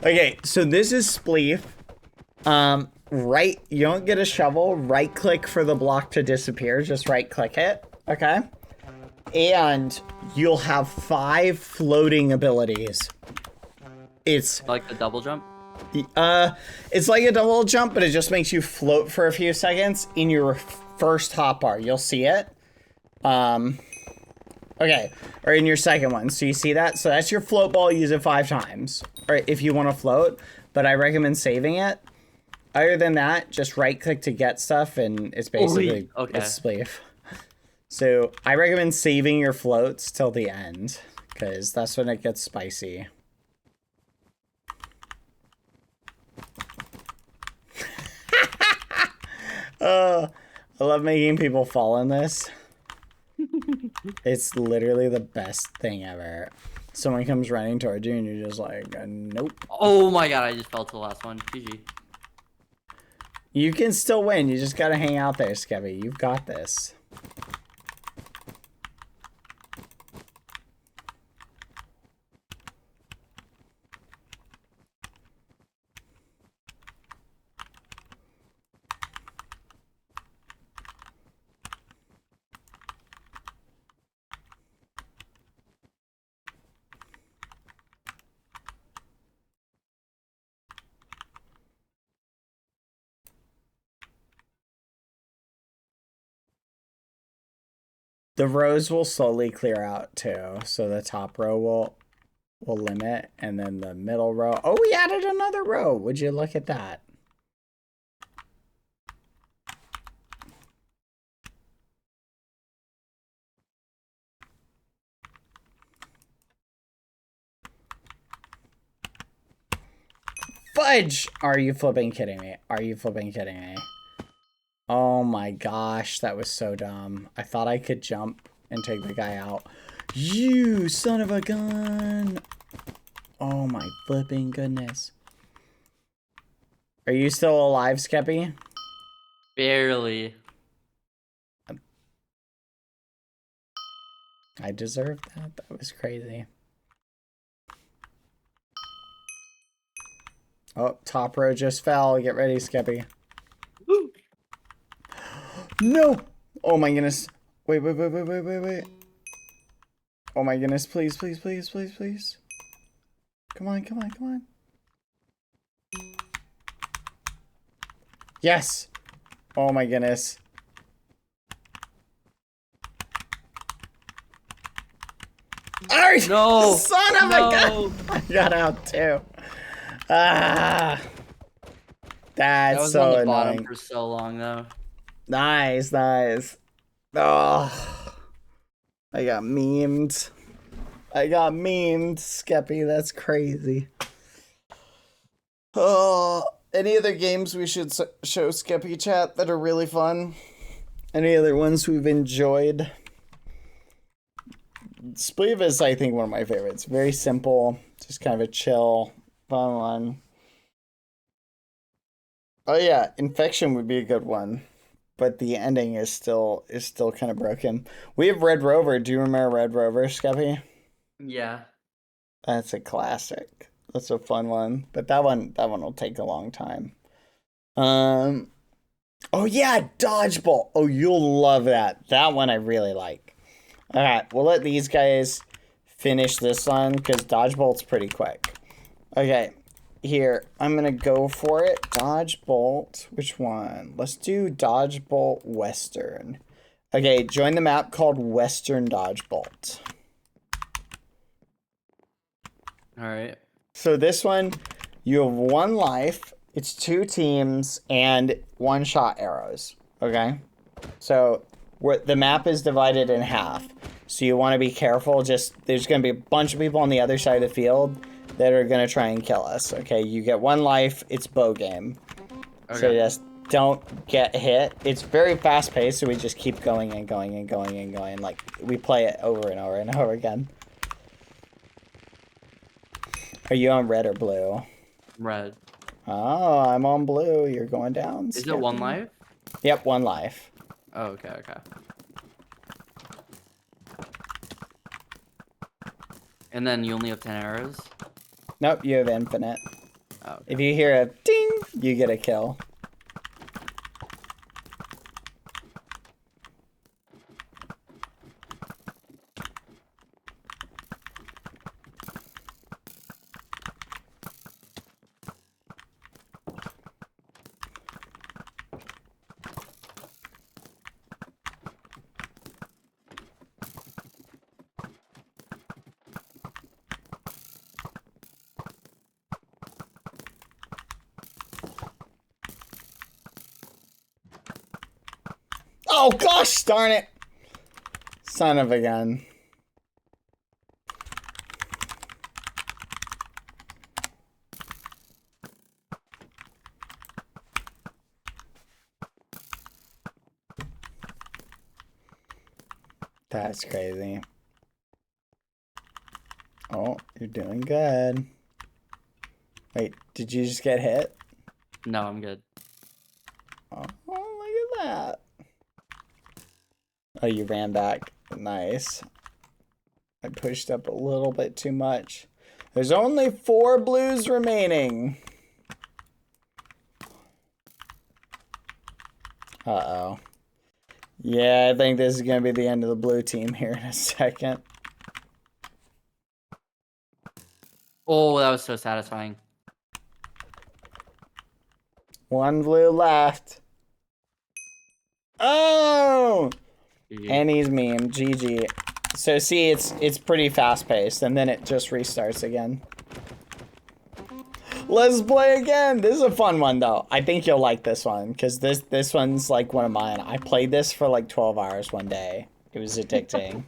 Okay, so this is Spleef. You don't get a shovel, right click for the block to disappear, just right click it, okay? And you'll have 5 floating abilities. It's Like the double jump? it's like a double jump, but it just makes you float for a few seconds in your first hotbar. You'll see it. Okay, or in your second one. So you see that? So that's your float ball. Use it 5 times, or if you want to float. But I recommend saving it. Other than that, just right click to get stuff, and it's basically it's Spleef. So I recommend saving your floats till the end, because that's when it gets spicy. I love making people fall in this. It's literally the best thing ever. Someone comes running towards you and you're just like, nope. Oh my god, I just fell to the last one. GG. You can still win. You just gotta hang out there, Skeppy. You've got this. The rows will slowly clear out too. So the top row will limit, and then the middle row. Oh, we added another row. Would you look at that? Fudge! Are you flipping kidding me? Are you flipping kidding me? Oh my gosh, that was so dumb. I thought I could jump and take the guy out. You son of a gun! Oh my flipping goodness. Are you still alive, Skeppy? Barely. I deserved that. That was crazy. Oh, top row just fell. Get ready, Skeppy. No! Oh my goodness. Wait. Oh my goodness. Please. Come on. Yes! Oh my goodness. No! Son of a gun! I got out too. Ah! That That's was so on the annoying. bottom for so long though. Nice. Oh, I got memed. Skeppy. That's crazy. Oh, any other games we should show Skeppy chat that are really fun? Any other ones we've enjoyed? Spleeve is, I think, one of my favorites. Very simple, just kind of a chill, fun one. Oh yeah, Infection would be a good one, but the ending is still kind of broken. We have Red Rover. Do you remember Red Rover, Skeppy? Yeah. That's a classic. That's a fun one, but that one will take a long time. Oh yeah, Dodgeball. Oh, you'll love that. That one I really like. All right, we'll let these guys finish this one because Dodgebolt's pretty quick. Okay, here, I'm gonna go for it. Dodgebolt, which one? Let's do Dodgebolt Western. Okay, join the map called Western Dodgebolt. All right. So this one, you have 1 life, it's 2 teams, and 1-shot arrows, okay? So the map is divided in half. So you want to be careful. There's going to be a bunch of people on the other side of the field that are going to try and kill us, okay? You get 1 life, it's bow game. Okay. So just don't get hit. It's very fast paced, so we just keep going and going and going and going. Like, we play it over and over and over again. Are you on red or blue? Red. Oh, I'm on blue. You're going down. Is it 1 life? Yep, 1 life. Oh, okay. And then you only have 10 arrows? Nope, you have infinite. Oh, okay. If you hear a ding, you get a kill. Oh, gosh darn it. Son of a gun. That's crazy. Oh, you're doing good. Wait, did you just get hit? No, I'm good. that? Oh, you ran back. Nice. I pushed up a little bit too much. There's only 4 blues remaining. Uh-oh. Yeah, I think this is going to be the end of the blue team here in a second. Oh, that was so satisfying. 1 blue left. Oh! GG. And he's meme. GG. So see, it's pretty fast paced, and then it just restarts again. Let's play again. This is a fun one though. I think you'll like this one because this one's like one of mine. I played this for like 12 hours one day. It was addicting.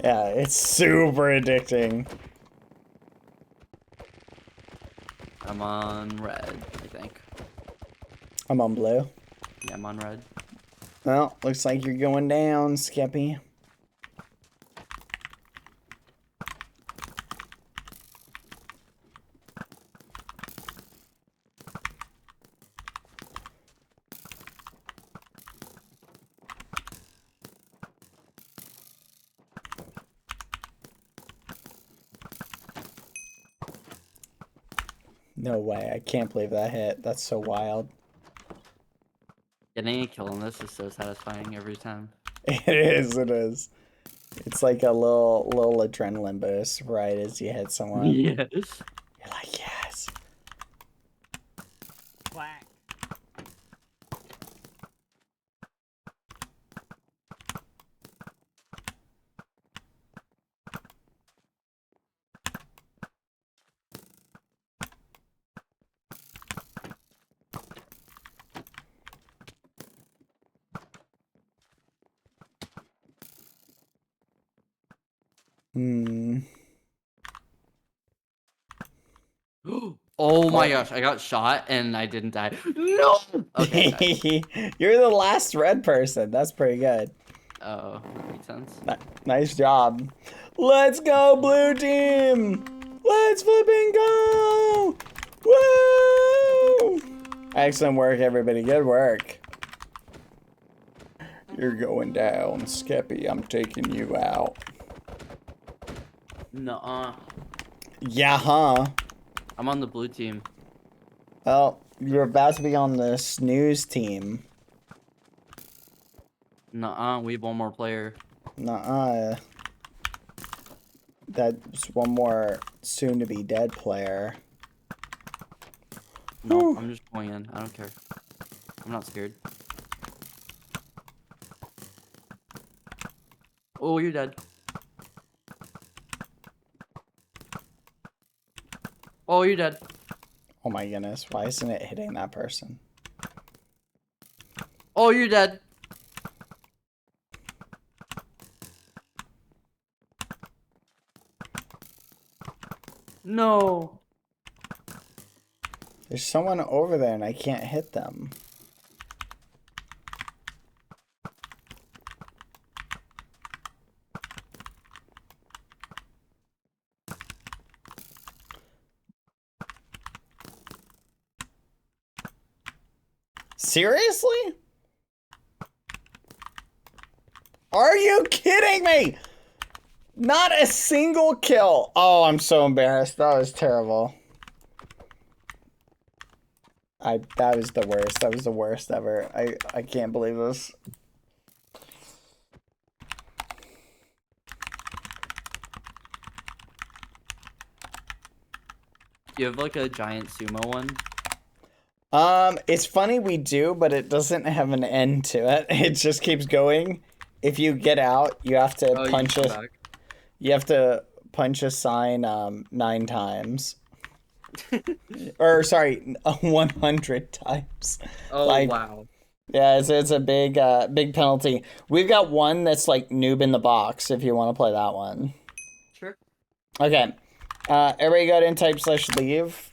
Yeah, it's super addicting. I'm on red, I think. I'm on blue. Yeah, I'm on red. Well, looks like you're going down, Skippy. No way, I can't believe that hit. That's so wild. Getting a kill on this is so satisfying every time. It is, it is. It's like a little adrenaline boost right as you hit someone. Yes. You're like, yes. Quack. Hmm. Oh my gosh, I got shot and I didn't die. No! Okay, nice. You're the last red person. That's pretty good. Oh, that makes sense. Nice job. Let's go, blue team! Let's flipping go! Woo! Excellent work, everybody. Good work. You're going down, Skippy. I'm taking you out. Nuh-uh. Yeah, huh? I'm on the blue team. Well, you're about to be on the snooze team. Nuh-uh, we have one more player. Nuh-uh. That's one more soon-to-be dead player. No, Whew. I'm just going in. I don't care. I'm not scared. Oh, you're dead. Oh, you're dead. Oh my goodness, why isn't it hitting that person? Oh, you're dead. No. There's someone over there and I can't hit them. Seriously? Are you kidding me? Not a single kill. Oh, I'm so embarrassed. That was terrible. That was the worst. That was the worst ever. I can't believe this. You have like a giant sumo one? It's funny we do, but it doesn't have an end to it. It just keeps going. If you get out, you have to punch it. You have to punch a sign 9 times. Or sorry, 100 times. Oh, like, wow. Yeah, it's a big big penalty. We've got one that's like noob in the box if you want to play that one. Sure. Okay. Everybody got in type/leave.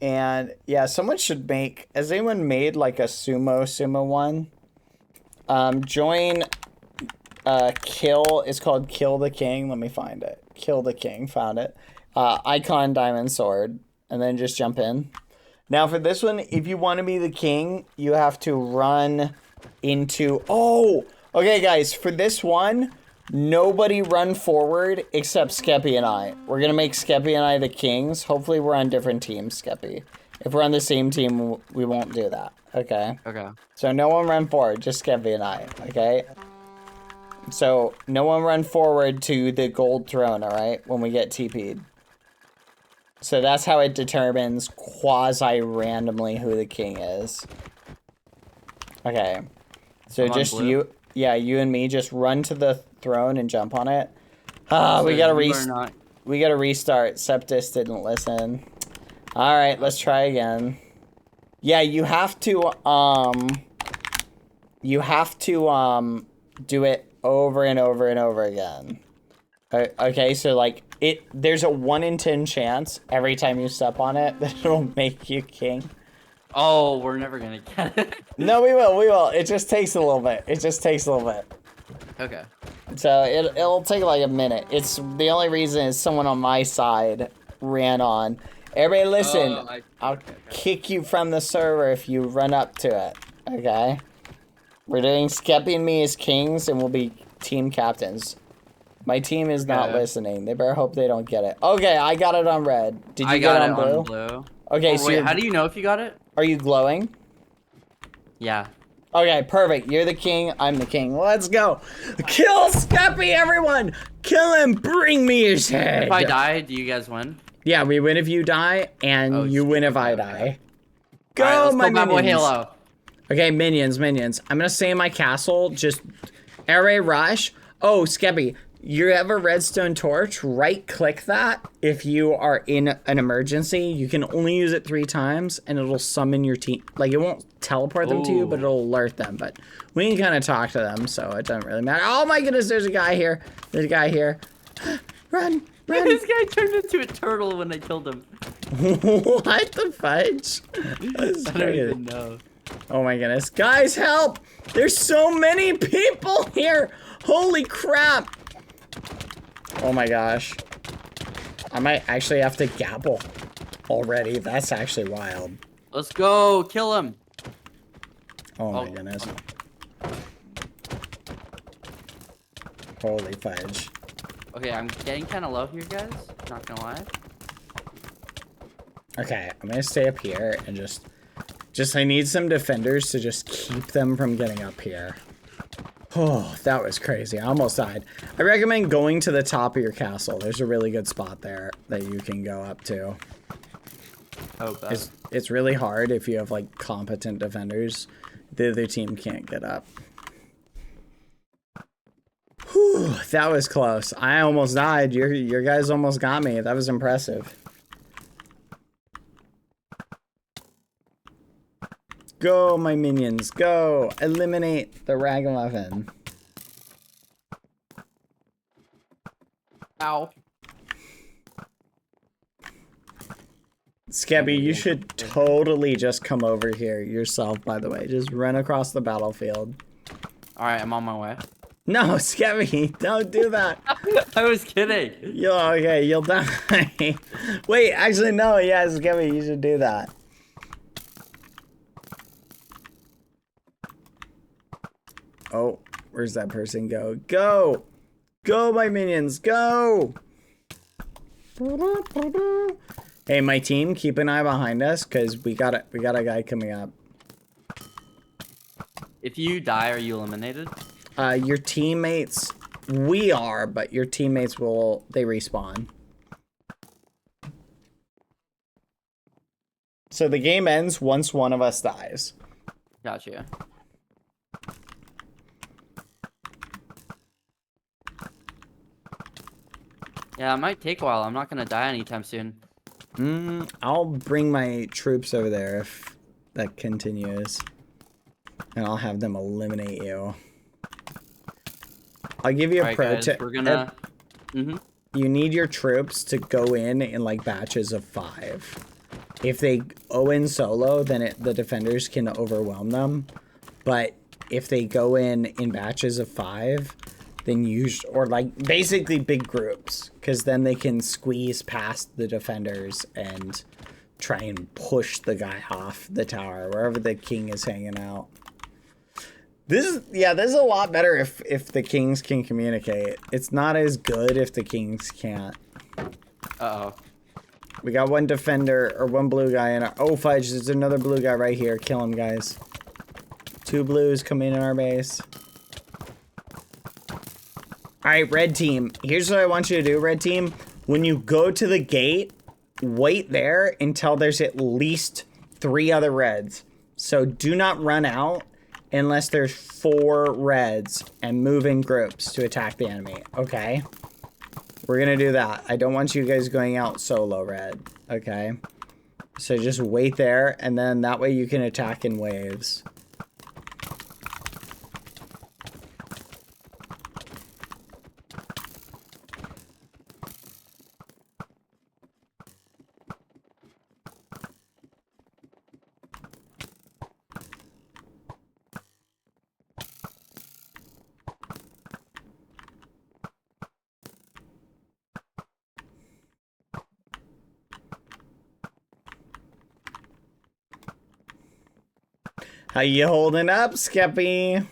And yeah, someone should make, has anyone made like a sumo one? Join kill, it's called Kill the King. Let me find it. Kill the King, found it. Icon diamond sword, and then just jump in. Now for this one, if you want to be the king, you have to run into... Oh! Okay, guys, for this one, nobody run forward except Skeppy and I. We're going to make Skeppy and I the kings. Hopefully we're on different teams, Skeppy. If we're on the same team, we won't do that. Okay? Okay. So no one run forward, just Skeppy and I. Okay? So no one run forward to the gold throne, alright? When we get TP'd. So that's how it determines quasi-randomly who the king is. Okay. So just you... Yeah, you and me just run to the throne and jump on it. So we gotta you we gotta restart. Septus didn't listen. All right, let's try again. Yeah, you have to do it over and over and over again. Okay, so like there's a 1 in 10 chance every time you step on it that it'll make you king. Oh, we're never gonna get it. No, we will. It just takes a little bit. Okay. So it'll take like a minute. It's the only reason is someone on my side ran on. Everybody listen, I'll kick you from the server if you run up to it. Okay? We're doing Skeppy and me as kings and we'll be team captains. My team is not listening. They better hope they don't get it. Okay, I got it on red. Did you get it on blue? Okay, so wait, how do you know if you got it? Are you glowing? Yeah. Okay, perfect. You're the king. I'm the king. Let's go. Kill Skeppy, everyone. Kill him. Bring me his head. If I die, do you guys win? Yeah, we win if you die, and you win if I die. Go, right, let's my go, minions. Boy Halo. Okay, minions. I'm going to stay in my castle. Just area rush. Oh, Skeppy. You have a redstone torch, right-click that. If you are in an emergency, you can only use it 3 times, and it'll summon your team. Like, it won't teleport them to you, but it'll alert them. But we can kind of talk to them, so it doesn't really matter. Oh my goodness, there's a guy here. Run. This guy turned into a turtle when I killed him. What the fudge? I don't even know. Oh my goodness. Guys, help! There's so many people here! Holy crap! Oh my gosh. I might actually have to gapple already. That's actually wild. Let's go. Kill him. Oh my goodness. Holy fudge. Okay, I'm getting kind of low here, guys. Not gonna lie. Okay, I'm gonna stay up here and just I need some defenders to just keep them from getting up here. Oh, that was crazy. I almost died. I recommend going to the top of your castle. There's a really good spot there that you can go up to. Oh, it's really hard if you have like competent defenders. The other team can't get up. Whew, that was close. I almost died. Your guys almost got me. That was impressive. Go, my minions, go! Eliminate the ragamuffin. Ow. Skeppy, you should totally just come over here yourself, by the way. Just run across the battlefield. Alright, I'm on my way. No, Skeppy, don't do that. I was kidding. You'll die. Wait, actually, no, yeah, Skeppy, you should do that. Oh, where's that person go? Go! Go, my minions, go! Hey, my team, keep an eye behind us, because we got a guy coming up. If you die, are you eliminated? Your teammates, we are, but your teammates they respawn. So the game ends once one of us dies. Gotcha. Yeah, it might take a while. I'm not gonna die anytime soon. I'll bring my troops over there if that continues. And I'll have them eliminate you. I'll give you a pro tip. We're gonna... You need your troops to go in like batches of 5. If they go in solo, then the defenders can overwhelm them. But if they go in batches of 5, then or like basically big groups, because then they can squeeze past the defenders and try and push the guy off the tower, wherever the king is hanging out. This is a lot better if the kings can communicate. It's not as good if the kings can't. Uh-oh. We got one defender, or one blue guy in our... Oh, fudge, there's another blue guy right here. Kill him, guys. 2 blues coming in our base. Alright, red team. Here's what I want you to do, red team. When you go to the gate, wait there until there's at least 3 other reds. So do not run out unless there's 4 reds, and move in groups to attack the enemy, okay? We're gonna do that. I don't want you guys going out solo, red, okay? So just wait there, and then that way you can attack in waves. How you holding up, Skeppy?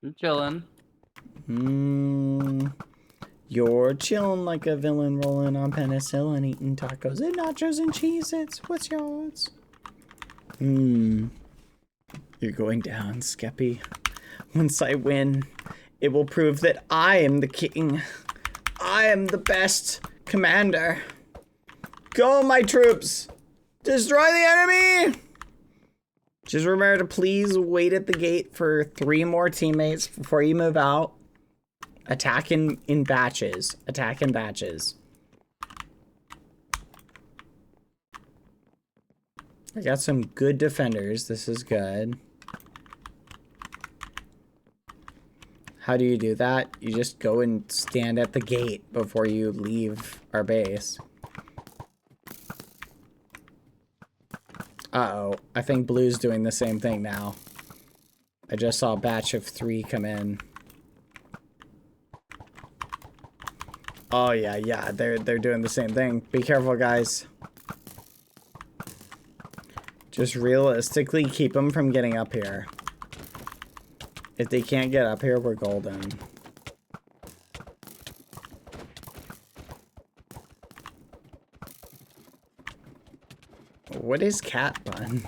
I'm chilling. You're chilling like a villain, rolling on penicillin, eating tacos and nachos and Cheez-Its. What's yours? You're going down, Skeppy. Once I win, it will prove that I am the king. I am the best commander. Go, my troops! Destroy the enemy! Just remember to please wait at the gate for 3 more teammates before you move out. Attack in batches. Attack in batches. I got some good defenders. This is good. How do you do that? You just go and stand at the gate before you leave our base. Uh-oh. I think blue's doing the same thing now. I just saw a batch of 3 come in. Oh, yeah. They're doing the same thing. Be careful, guys. Just realistically keep them from getting up here. If they can't get up here, we're golden. What is cat bun?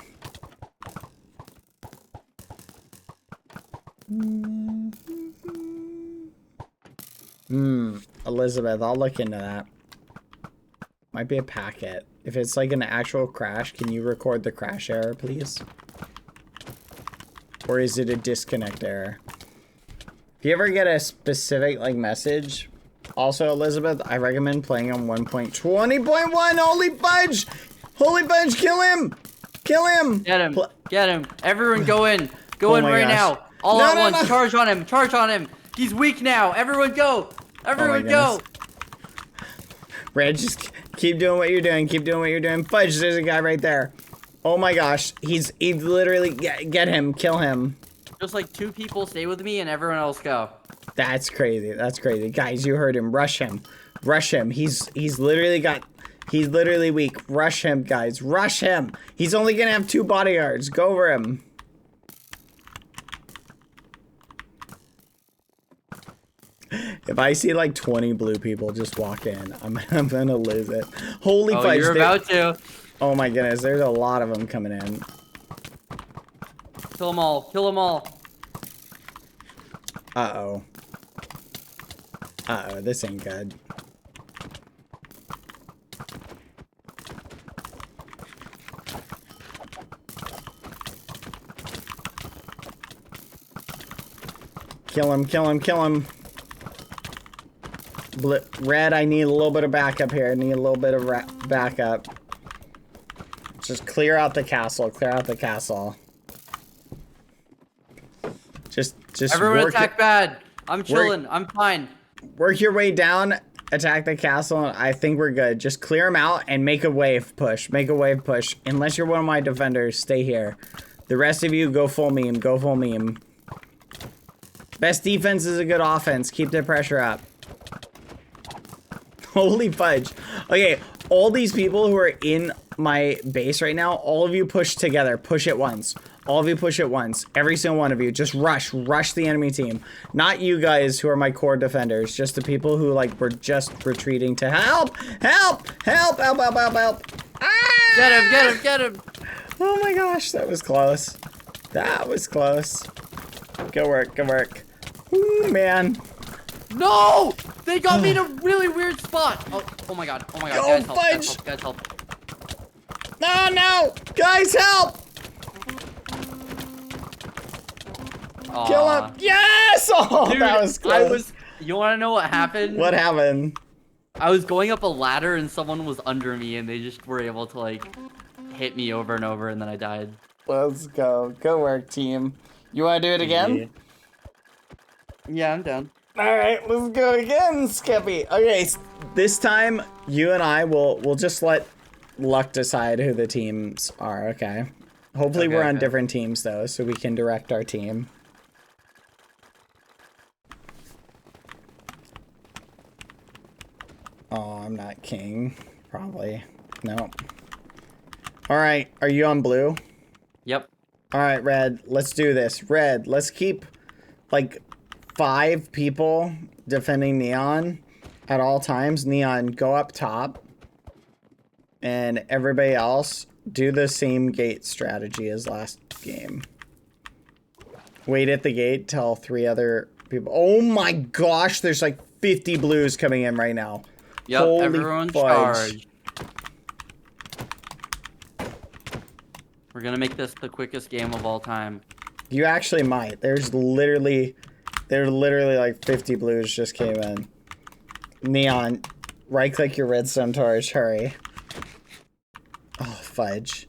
Elizabeth, I'll look into that. Might be a packet. If it's like an actual crash, can you record the crash error, please? Or is it a disconnect error? If you ever get a specific like message, also Elizabeth, I recommend playing on 1.20.1. Holy fudge! Holy fudge! Kill him! Kill him! Get him! Get him! Everyone, go in! Go in right now! All at once! No. Charge on him! Charge on him! He's weak now! Everyone, go! Everyone, go! Red, just keep doing what you're doing. Keep doing what you're doing. Fudge! There's a guy right there. Oh my gosh! He's literally get him! Kill him! Just like 2 people stay with me and everyone else go. That's crazy. That's crazy, guys. You heard him. Rush him. Rush him. He's literally got. He's literally weak. Rush him, guys. Rush him. He's only gonna have 2 bodyguards. Go over him. If I see like 20 blue people just walk in, I'm gonna lose it. Holy fudge. You're about to. Oh my goodness, there's a lot of them coming in. Kill them all. Kill them all. Uh-oh. Uh-oh, this ain't good. Kill him, kill him, kill him. Red, I need a little bit of backup here. I need a little bit of backup. Just clear out the castle. Clear out the castle. Just everyone attack bad. I'm chilling. I'm fine. Work your way down. Attack the castle. I think we're good. Just clear them out and make a wave push. Make a wave push. Unless you're one of my defenders, stay here. The rest of you, go full meme. Go full meme. Best defense is a good offense. Keep the pressure up. Holy fudge. Okay, all these people who are in my base right now, all of you push together. Push at once. All of you push at once. Every single one of you. Just rush. Rush the enemy team. Not you guys who are my core defenders. Just the people who, like, were just retreating to help! Help! Help! Help! Help! Help! Help! Ah! Get him! Get him! Get him! Oh my gosh, that was close. That was close. Good work. Good work. Ooh, man. No! They got me in a really weird spot. Oh my god. Oh my god. Go, Guys, help. fudge. Guys, help. No, no! Guys, help! Kill him! Yes! Oh, Dude, that was close. You want to know what happened? What happened? I was going up a ladder and someone was under me and they just were able to, like, hit me over and over and then I died. Let's go. Good work, team. You want to do it again? Yeah, I'm down. Alright, let's go again, Skippy. Okay, this time, you and I will just let luck decide who the teams are, okay? Hopefully we're on different teams, though, so we can direct our team. Oh, I'm not king. Probably. No. Alright, are you on blue? Yep. Alright, Red, let's do this. Red, let's keep, like, 5 people defending Neon at all times. Neon, go up top. And everybody else, do the same gate strategy as last game. Wait at the gate till 3 other people. Oh my gosh, there's like 50 blues coming in right now. Yep, Holy everyone fudge. charge. We're gonna make this the quickest game of all time. You actually might. There's literally like 50 blues just came in. Neon, right click your redstone torch, hurry. Oh, fudge.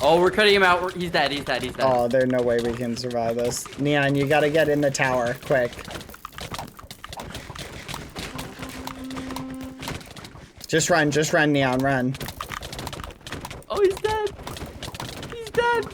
Oh, we're cutting him out. He's dead. He's dead. He's dead. Oh, there's no way we can survive this. Neon, you gotta get in the tower, quick. Just run, Neon, run. Oh, he's dead. He's dead.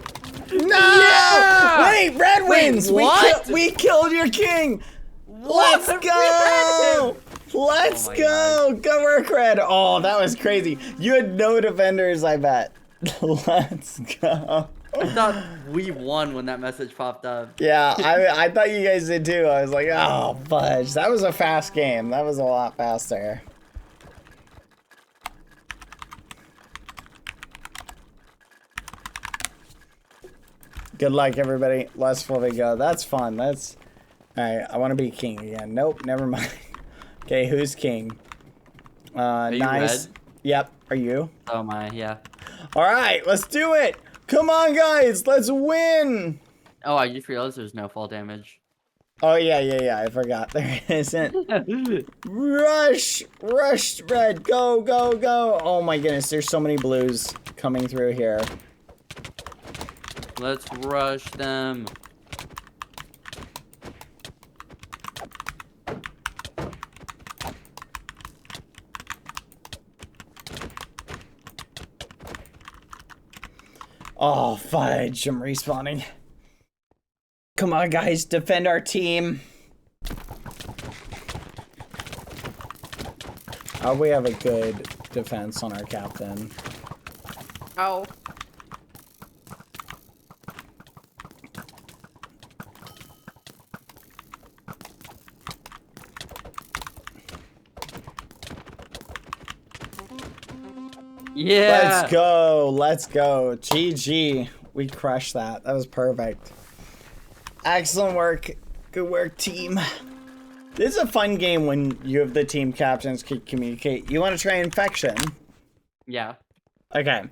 No! Yeah! Wait, Red wins! what? We killed your king! What? Let's go! Let's Oh my go! Go work, Red! Oh, that was crazy. You had no defenders, I bet. Let's go. I thought we won when that message popped up. Yeah, I thought you guys did too. I was like, oh, fudge. That was a fast game. That was a lot faster. Good luck, everybody. Let's fully go. That's fun. That's... Alright, I want to be king again. Nope, never mind. Okay, who's king? Are you Nice. red? Yep, are you? Oh my, yeah. Alright, let's do it! Come on, guys! Let's win! Oh, I just realized there's no fall damage. Oh, yeah, I forgot. There isn't. Rush! Rush, Red! Go, go, go! Oh my goodness, there's so many blues coming through here. Let's rush them. Oh, fudge, I'm respawning. Come on, guys, defend our team. Oh, we have a good defense on our captain. Ow. Yeah. Let's go. Let's go. GG. We crushed that. That was perfect. Excellent work. Good work, team. This is a fun game when you have the team captains can communicate. You want to try infection? Yeah. Okay.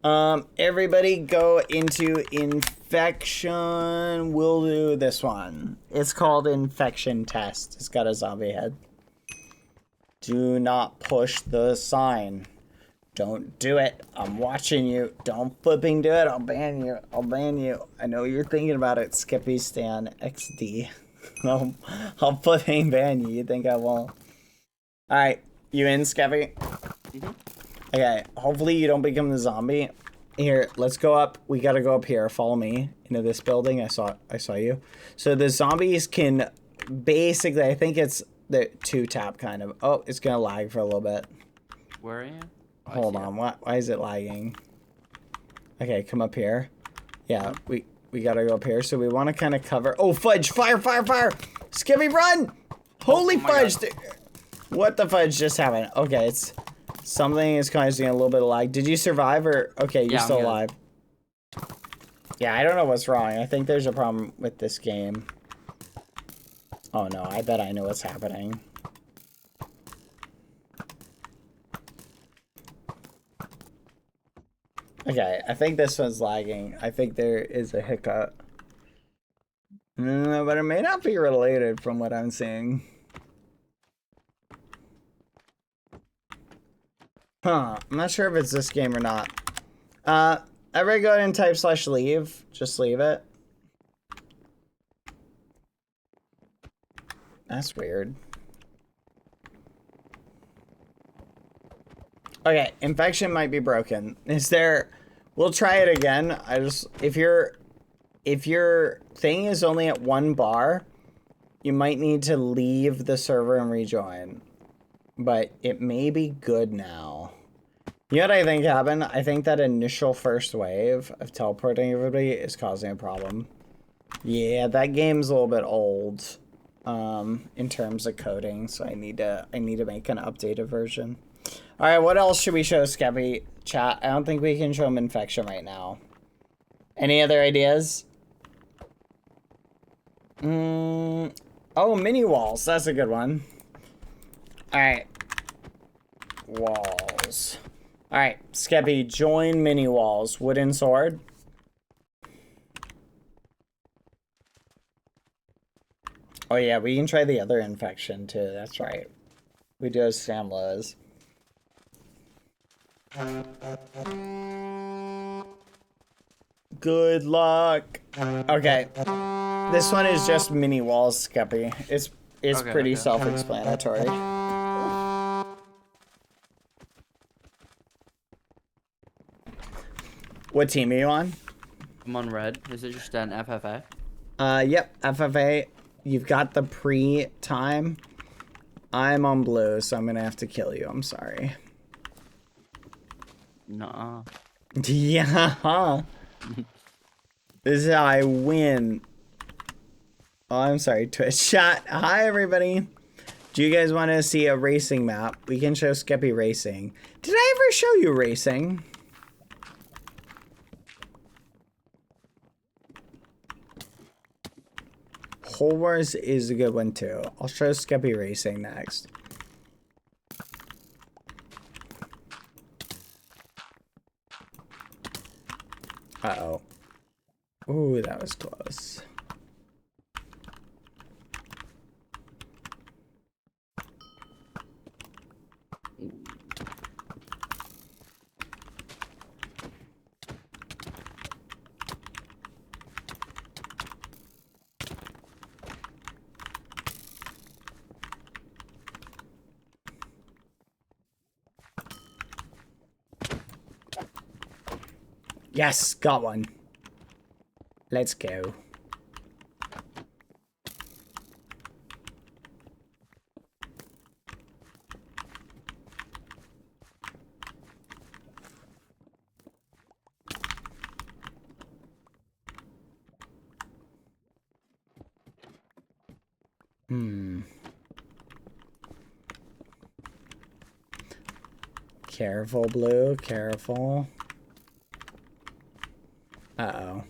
Everybody go into infection. We'll do this one. It's called infection test. It's got a zombie head. Do not push the sign. Don't do it. I'm watching you. Don't flipping do it. I'll ban you. I'll ban you. I know you're thinking about it, Skippy Stan XD. I'll flipping ban you. You think I won't? Alright. You in, Skippy? Mm-hmm. Okay. Hopefully you don't become the zombie. Here, let's go up. We gotta go up here. Follow me into this building. I saw you. So the zombies can basically, I think it's the 2-tap kind of. Oh, it's gonna lag for a little bit. Where are you? Oh, Hold on. Why is it lagging? Okay, come up here. Yeah, we gotta go up here. So we want to kind of cover. Oh, fudge! Fire! Fire! Fire! Skippy, run! Holy fudge! What the fudge just happened? Okay, it's something is causing a little bit of lag. Did you survive or okay? You're still alive. Yeah, I don't know what's wrong. I think there's a problem with this game. Oh no, I bet I know what's happening. Okay, I think this one's lagging. I think there is a hiccup. But it may not be related from what I'm seeing. Huh, I'm not sure if it's this game or not. Everybody go ahead and type /leave. Just leave it. That's weird. Okay, infection might be broken. Is there... We'll try it again. If your thing is only at 1 bar, you might need to leave the server and rejoin. But it may be good now. You know what I think happened? I think that initial first wave of teleporting everybody is causing a problem. Yeah, that game's a little bit old in terms of coding, so I need to make an updated version. All right, what else should we show Skeppy? Chat, I don't think we can show him infection right now. Any other ideas? Oh, mini walls. That's a good one. All right. Walls. All right, Skeppy, join mini walls. Wooden sword. Oh yeah, we can try the other infection too. That's right. We do have Sam Lowe's. Good luck. Okay. This one is just mini walls, Skeppy. It's pretty self-explanatory. What team are you on? I'm on red. Is it just an FFA? Yep, FFA. You've got the pre-time. I'm on blue, so I'm gonna have to kill you. I'm sorry. Nuh-uh. Yeah. This is how I win. Oh, I'm sorry, Twitch chat. Hi, everybody. Do you guys want to see a racing map? We can show Skeppy racing. Did I ever show you racing? Hole Wars is a good one too. I'll show Skeppy racing next. Uh-oh. Ooh, that was close. Yes, got one. Let's go. Careful, Blue. Careful. Uh-oh.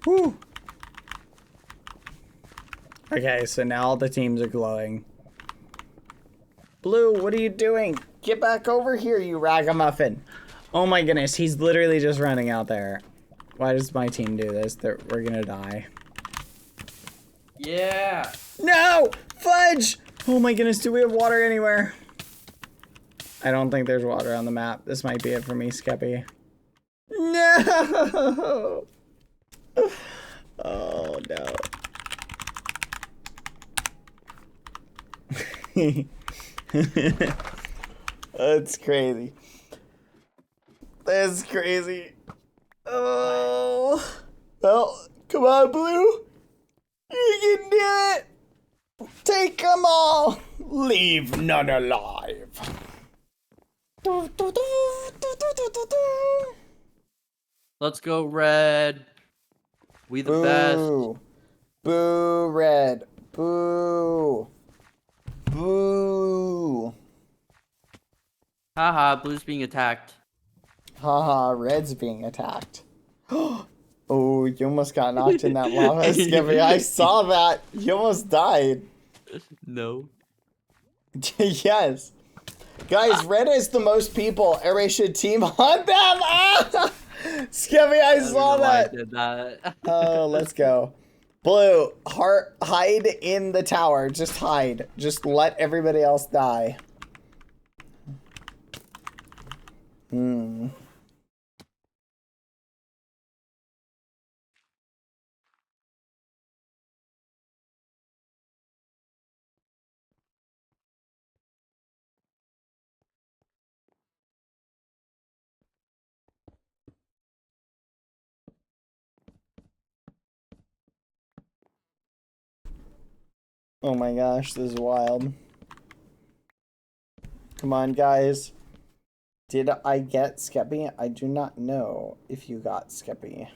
Whew. Okay, so now all the teams are glowing. Blue, what are you doing? Get back over here, you ragamuffin. Oh my goodness, he's literally just running out there. Why does my team do this? We're gonna die. Yeah. No! Fudge! Oh my goodness, do we have water anywhere? I don't think there's water on the map. This might be it for me, Skeppy. No! Oh no. That's crazy. That's crazy. Oh. Well, come on, Blue. You can do it. Take them all. Leave none alive. Let's go, Red. We the best. Boo. Boo, Red. Boo. Boo. Haha, Blue's being attacked. Haha, Red's being attacked. Oh, you almost got knocked in that lava, Skippy. I saw that. You almost died. No. Yes. Guys, Red has the most people. Everybody should team on them. Ah! Skippy, I saw that. I did that. Oh, let's go. Blue, hide in the tower. Just hide. Just let everybody else die. Oh my gosh, this is wild. Come on, guys. Did I get Skeppy? I do not know if you got Skeppy.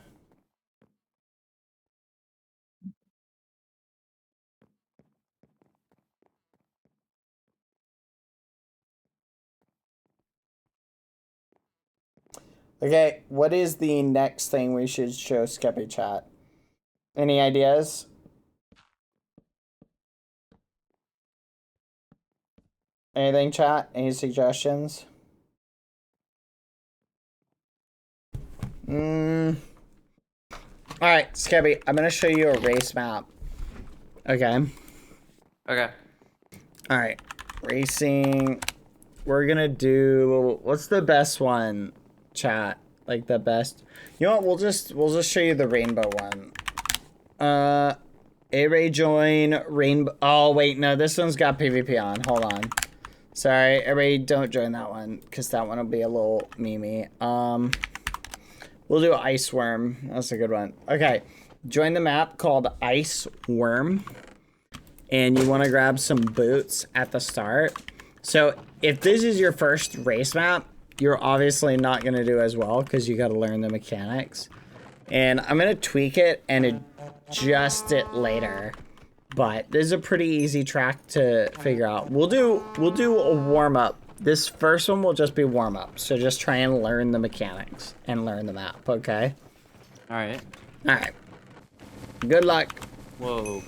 Okay, what is the next thing we should show Skeppy chat? Any ideas? Anything, chat? Any suggestions? Alright, Skeppy, I'm gonna show you a race map. Okay. Okay. Alright. Racing. We're gonna do, what's the best one, chat? Like the best. You know what, we'll just show you the rainbow one. A-Ray join rainbow. Oh wait, no, this one's got PvP on. Hold on. Sorry, everybody don't join that one, because that one will be a little memey. We'll do Ice Worm. That's a good one. Okay, join the map called Ice Worm, and you want to grab some boots at the start. So if this is your first race map, you're obviously not going to do as well, because you got to learn the mechanics. And I'm going to tweak it and adjust it later. But this is a pretty easy track to figure out. We'll do a warm-up. This first one will just be warm-up. So just try and learn the mechanics and learn the map, okay? Alright. Alright. Good luck. Whoa.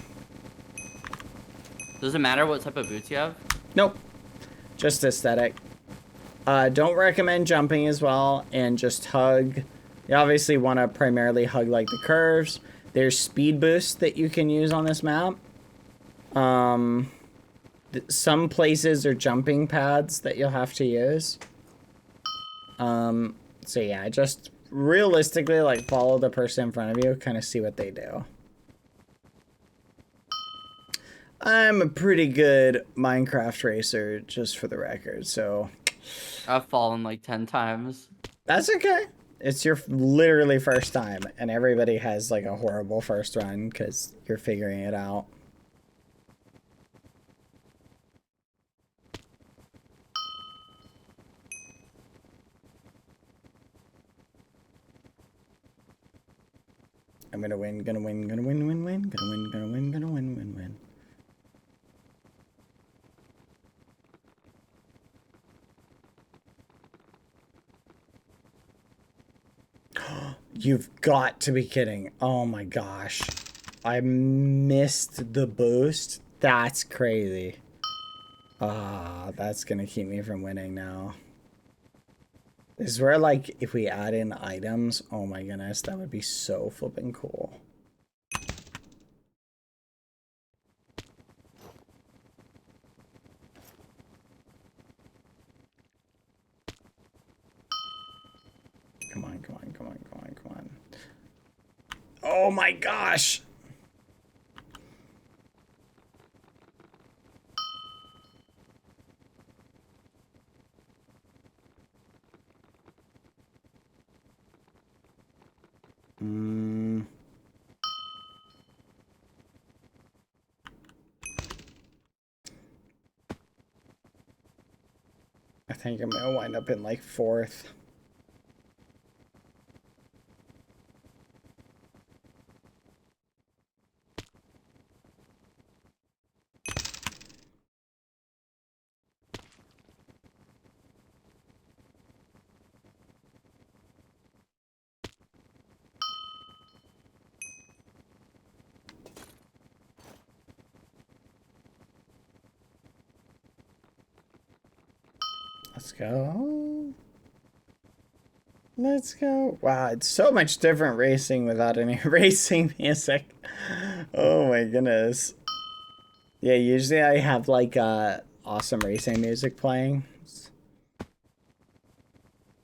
Does it matter what type of boots you have? Nope. Just aesthetic. Don't recommend jumping as well, and just hug. You obviously want to primarily hug like the curves. There's speed boosts that you can use on this map. Some places are jumping pads that you'll have to use. So yeah, just realistically, like, follow the person in front of you, kind of see what they do. I'm a pretty good Minecraft racer, just for the record, so... I've fallen like 10 times. That's okay. It's your literally first time, and everybody has, like, a horrible first run, because you're figuring it out. I'm gonna win, gonna win, gonna win, win, win, gonna win, gonna win, gonna win, win, win. You've got to be kidding. Oh my gosh. I missed the boost. That's crazy. Ah, that's gonna keep me from winning now. This is where, like, if we add in items, oh my goodness, that would be so flipping cool. Oh my gosh. I think I'm gonna wind up in like 4th. Let's go. Let's go. Wow, it's so much different racing without any racing music. Oh my goodness. Yeah, usually I have like awesome racing music playing.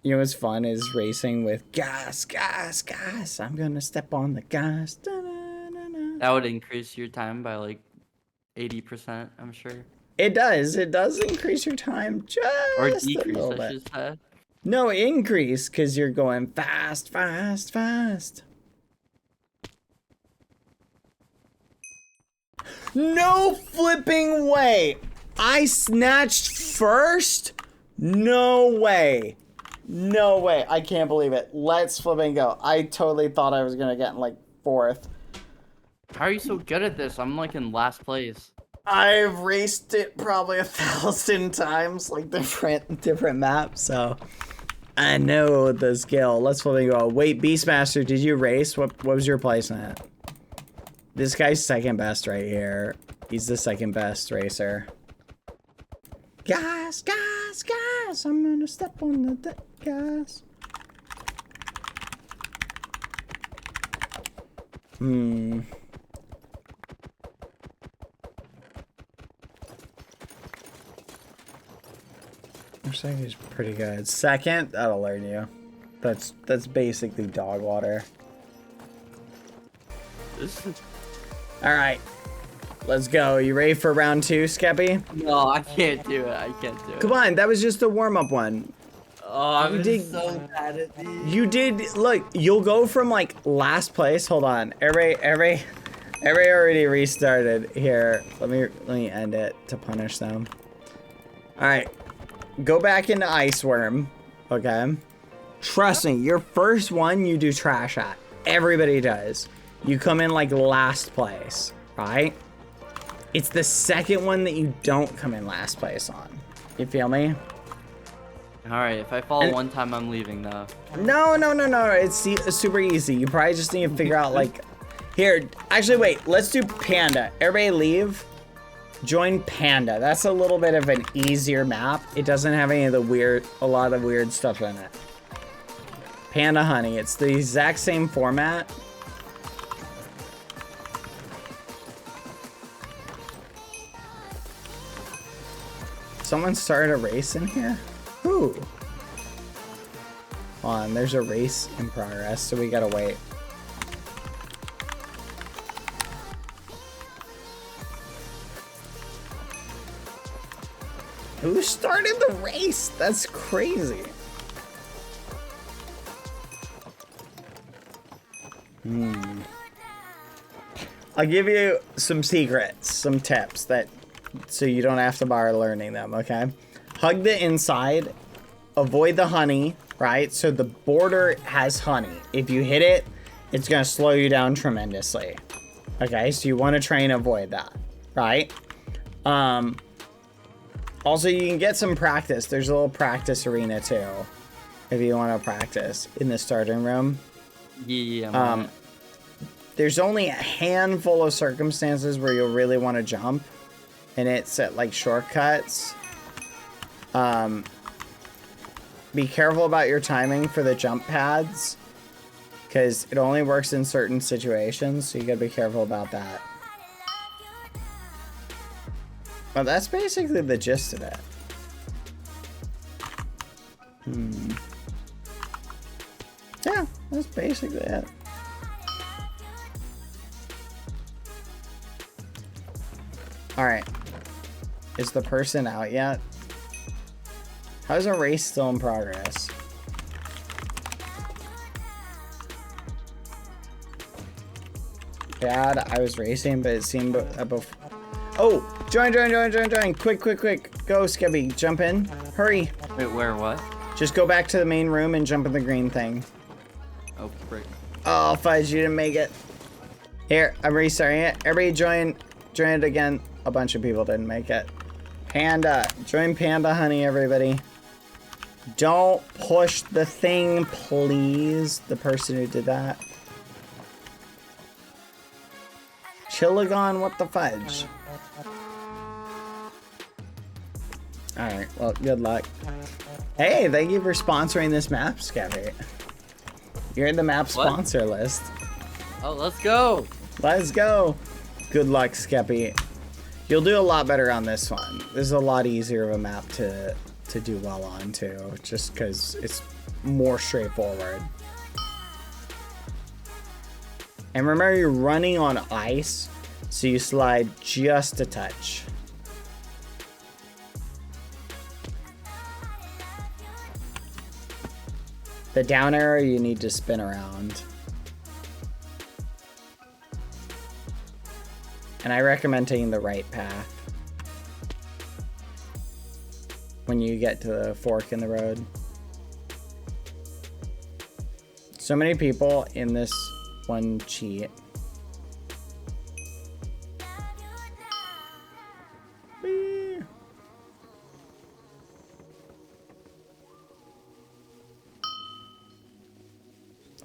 You know what's fun is racing with gas, gas, gas. I'm gonna step on the gas. Da-da-da-da. That would increase your time by like 80%, I'm sure. It does. It does increase your time just Or a decrease, little I bit. should say. No, increase because you're going fast, fast, fast. No flipping way. I snatched first? No way. No way. I can't believe it. Let's flipping go. I totally thought I was going to get in like 4th. How are you so good at this? I'm like in last place. I've raced it probably 1,000 times, like different maps, so I know the skill. Let's flipping go. Wait, Beastmaster, did you race? What was your placement? This guy's second best right here. He's the second best racer. Gas, gas, gas. I'm gonna step on the gas. Mercedes is pretty good. Second, that'll learn you. That's basically dog water. All right, let's go. You ready for round 2, Skeppy? No, I can't do it. I can't do it. Come on, that was just a warm-up one. Oh, I'm You did- so bad at these. You did look. You'll go from like last place. Hold on, everybody already restarted. Here, let me end it to punish them. All right, go back into Iceworm. Okay, trust me. Your first one you do trash at. Everybody does. You come in like last place, right? It's the second one that you don't come in last place on. You feel me? Alright, if I fall And- one time, I'm leaving though. No. It's super easy. You probably just need to figure out like, here. Actually, wait. Let's do Panda. Everybody leave. Join Panda. That's a little bit of an easier map. It doesn't have any of the a lot of weird stuff in it. Panda Honey. It's the exact same format. Someone started a race in here? Who? Hold on, there's a race in progress, so we gotta wait. Who started the race? That's crazy. I'll give you some secrets, some tips that so you don't have to bother learning them, okay? Hug the inside, avoid the honey, right? So the border has honey. If you hit it, it's gonna slow you down tremendously. Okay, so you wanna try and avoid that, right? Also, you can get some practice. There's a little practice arena too, if you wanna practice in the starting room. Yeah, I'm on it. There's only a handful of circumstances where you'll really want to jump, and it's at like shortcuts. Be careful about your timing for the jump pads, because it only works in certain situations, so you gotta be careful about that. Well, that's basically the gist of it. Yeah, that's basically it. Alright. Is the person out yet? How is a race still in progress? Dad, I was racing, but it seemed before. Oh! Join! Quick! Go, Skibby. Jump in. Hurry. Wait, where, what? Just go back to the main room and jump in the green thing. Oh, frick. Oh, Fudge, you didn't make it. Here, I'm restarting it. Everybody join it again. A bunch of people didn't make it. Panda. Join Panda Honey, everybody. Don't push the thing, please. The person who did that. Chillagon, what the fudge? Alright, well, good luck. Hey, thank you for sponsoring this map, Scabby. You're in the map sponsor list. Oh, let's go. Let's go. Good luck, Skeppy. You'll do a lot better on this one. This is a lot easier of a map to do well on, too. Just because it's more straightforward. And remember, you're running on ice, so you slide just a touch. The down arrow, you need to spin around. And I recommend taking the right path when you get to the fork in the road. So many people in this one cheat. Whee!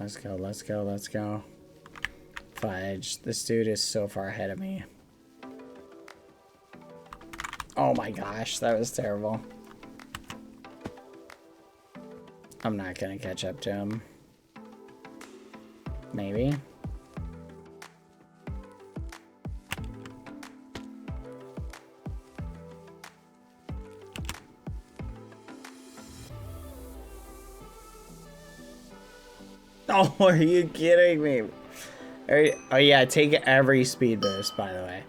Let's go. Fudge. This dude is so far ahead of me. Oh my gosh, that was terrible. I'm not gonna catch up to him. Maybe. Oh, are you kidding me? Oh yeah, take every speed boost, by the way.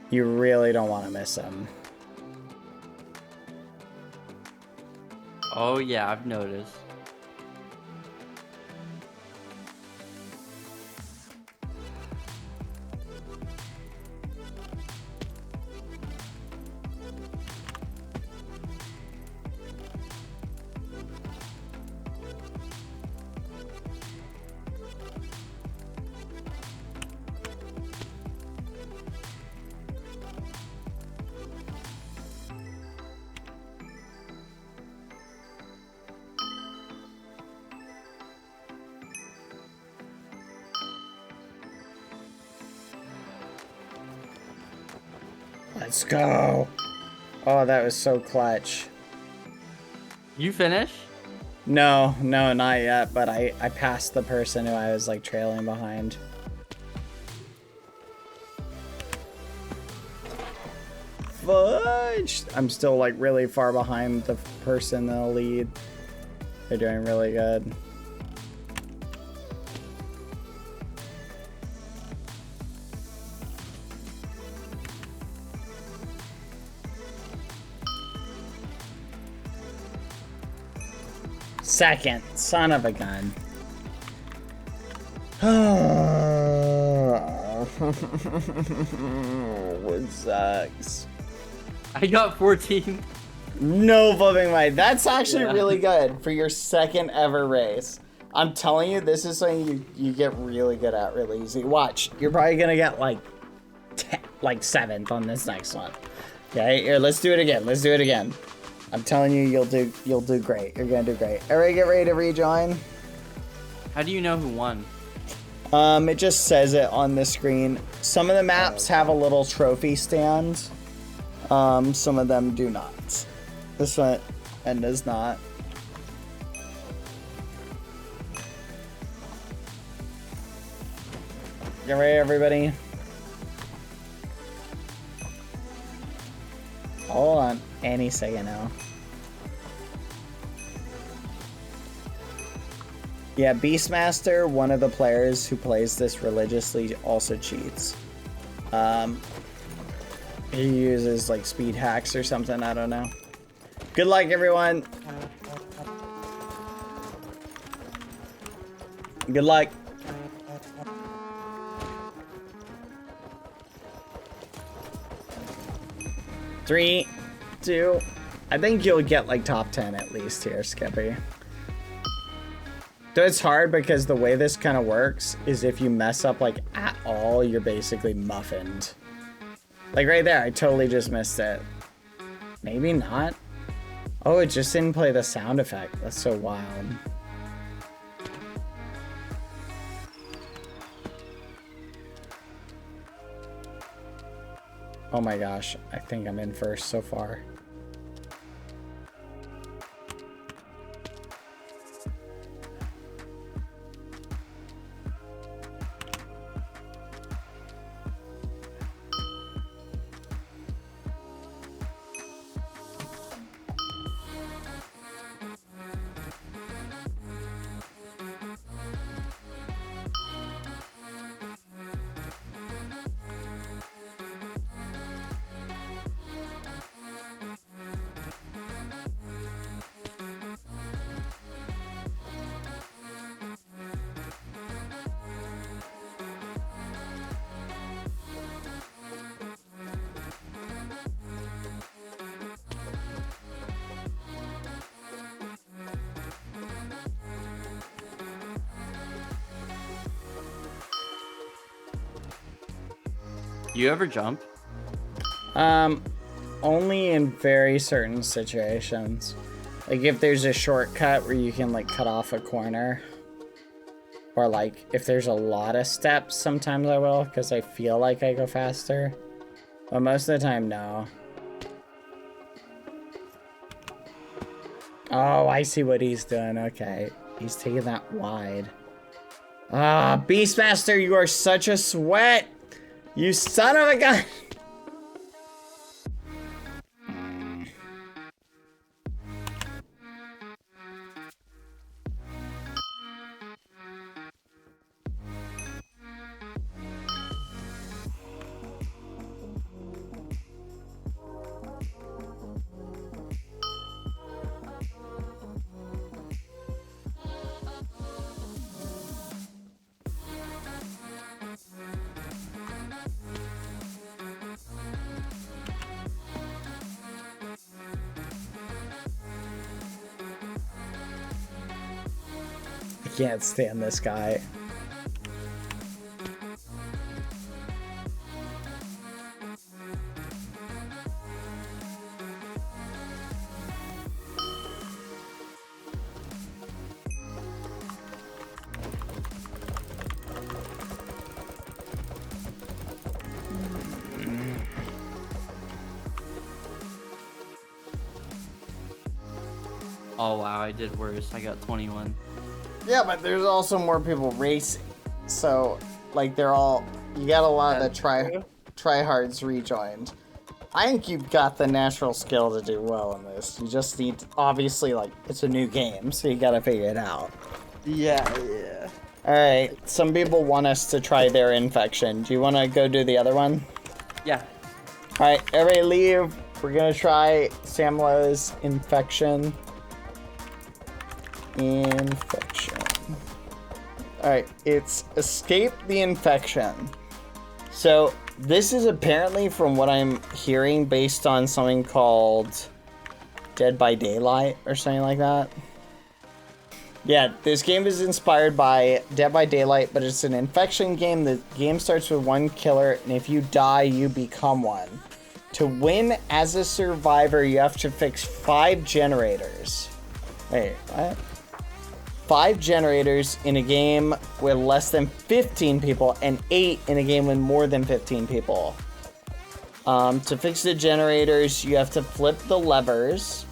You really don't want to miss them. Oh yeah, I've noticed. Let's go. Oh, that was so clutch. You finish? No, not yet, but I passed the person who I was like trailing behind. Fudge! I'm still like really far behind the person in the lead. They're doing really good. Second, son of a gun. What sucks? I got 14. No flipping way. That's actually really good for your second ever race. I'm telling you, this is something you get really good at really easy. Watch, you're probably gonna get like 7th on this next one. Okay, here, let's do it again. I'm telling you, you'll do great. You're gonna do great. Everybody get ready to rejoin. How do you know who won? It just says it on the screen. Some of the maps have a little trophy stand. Some of them do not. This one does not. Get ready, everybody. Hold on, any second now. Yeah, Beastmaster, one of the players who plays this religiously, also cheats. He uses like speed hacks or something, I don't know. Good luck, everyone. Good luck. Three, two. I think you'll get like top 10 at least here, Skippy. Though it's hard because the way this kind of works is if you mess up like at all, you're basically muffined. Like right there, I totally just missed it. Maybe not. Oh, it just didn't play the sound effect. That's so wild. Oh my gosh, I think I'm in first so far. You ever jump? Only in very certain situations. Like if there's a shortcut where you can like cut off a corner. Or like if there's a lot of steps, sometimes I will because I feel like I go faster. But most of the time, no. Oh, I see what he's doing. Okay. He's taking that wide. Ah, Beastmaster, you are such a sweat! You son of a gun! I can't stand this guy. Oh wow, I did worse. I got 21. Yeah, but there's also more people racing. So, like, they're all... You got a lot of the tryhards rejoined. I think you've got the natural skill to do well in this. You just need... Obviously, like, it's a new game, so you gotta figure it out. Yeah. Alright, some people want us to try their infection. Do you want to go do the other one? Yeah. Alright, everybody leave. We're gonna try Samlo's infection. Alright, it's escape the infection. So this is apparently, from what I'm hearing, based on something called Dead by Daylight or something like that. Yeah, this game is inspired by Dead by Daylight, but it's an infection game. The game starts with one killer, and if you die, you become one. To win as a survivor, you have to fix 5 generators. Wait, what? 5 generators in a game with less than 15 people, and 8 in a game with more than 15 people. To fix the generators, you have to flip the levers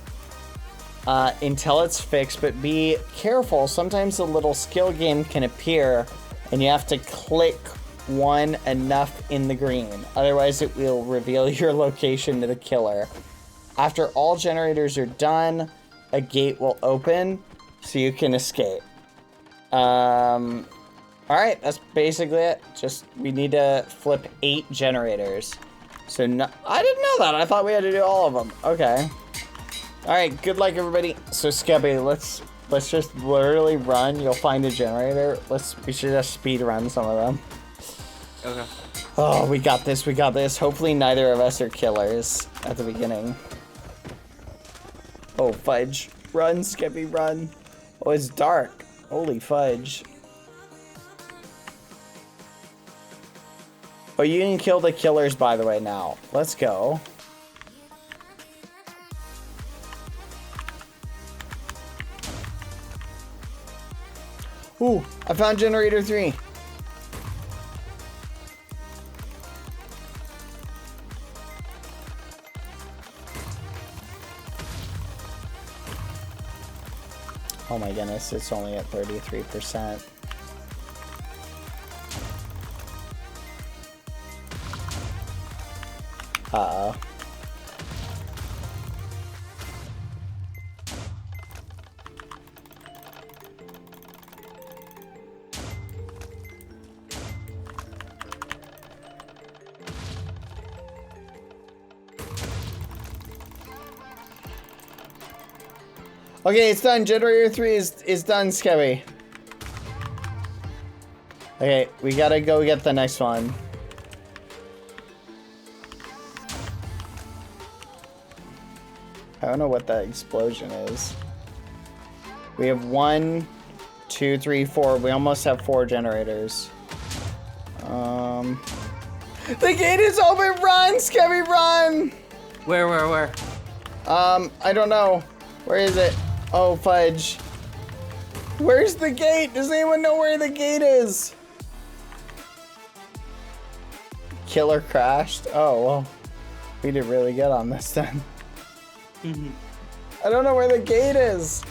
until it's fixed, but be careful. Sometimes a little skill game can appear, and you have to click one enough in the green. Otherwise, it will reveal your location to the killer. After all generators are done, a gate will open, so you can escape. Alright, that's basically it. Just, we need to flip 8 generators. So no, I didn't know that. I thought we had to do all of them. Okay. All right. Good luck, everybody. So Skeppy, let's just literally run. You'll find a generator. We should just speed run some of them. Okay. Oh, we got this. We got this. Hopefully neither of us are killers at the beginning. Oh, fudge. Run, Skeppy, run. Oh, it's dark. Holy fudge. Oh, you can kill the killers, by the way, now. Let's go. Ooh, I found generator 3. Oh my goodness, it's only at 33%. Uh-oh. Okay, it's done. Generator 3 is done, Skeppy. Okay, we gotta go get the next one. I don't know what that explosion is. We have 1, 2, 3, 4. We almost have 4 generators. The gate is open! Run, Skeppy, run! Where? I don't know. Where is it? Oh, fudge. Where's the gate? Does anyone know where the gate is? Killer crashed? Oh, well. We did really good on this then. I don't know where the gate is.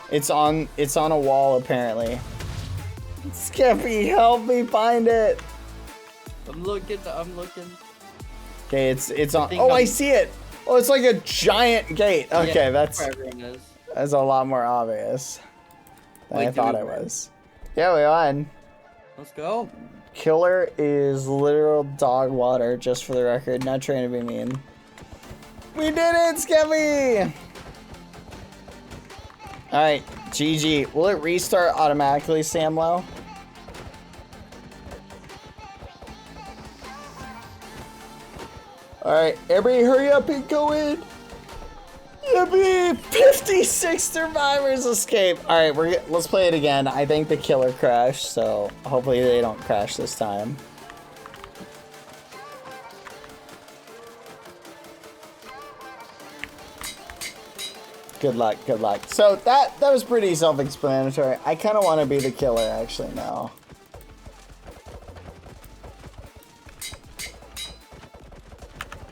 It's on a wall apparently. Skeppy, help me find it. I'm looking. Okay, it's on. Oh, I see it. Oh, it's like a giant gate. Okay, Yeah, that's where everyone is. a lot more obvious than Wait, I thought do we it win? was. Yeah, we won. Let's go. Killer is literal dog water, just for the record. Not trying to be mean. We did it, Skeppy! Alright, GG. Will it restart automatically, Samlo? Alright, everybody hurry up and go in! Yippee! 56 survivors escape! Alright, let's play it again. I think the killer crashed, so hopefully they don't crash this time. Good luck, good luck. So that was pretty self-explanatory. I kind of want to be the killer actually now.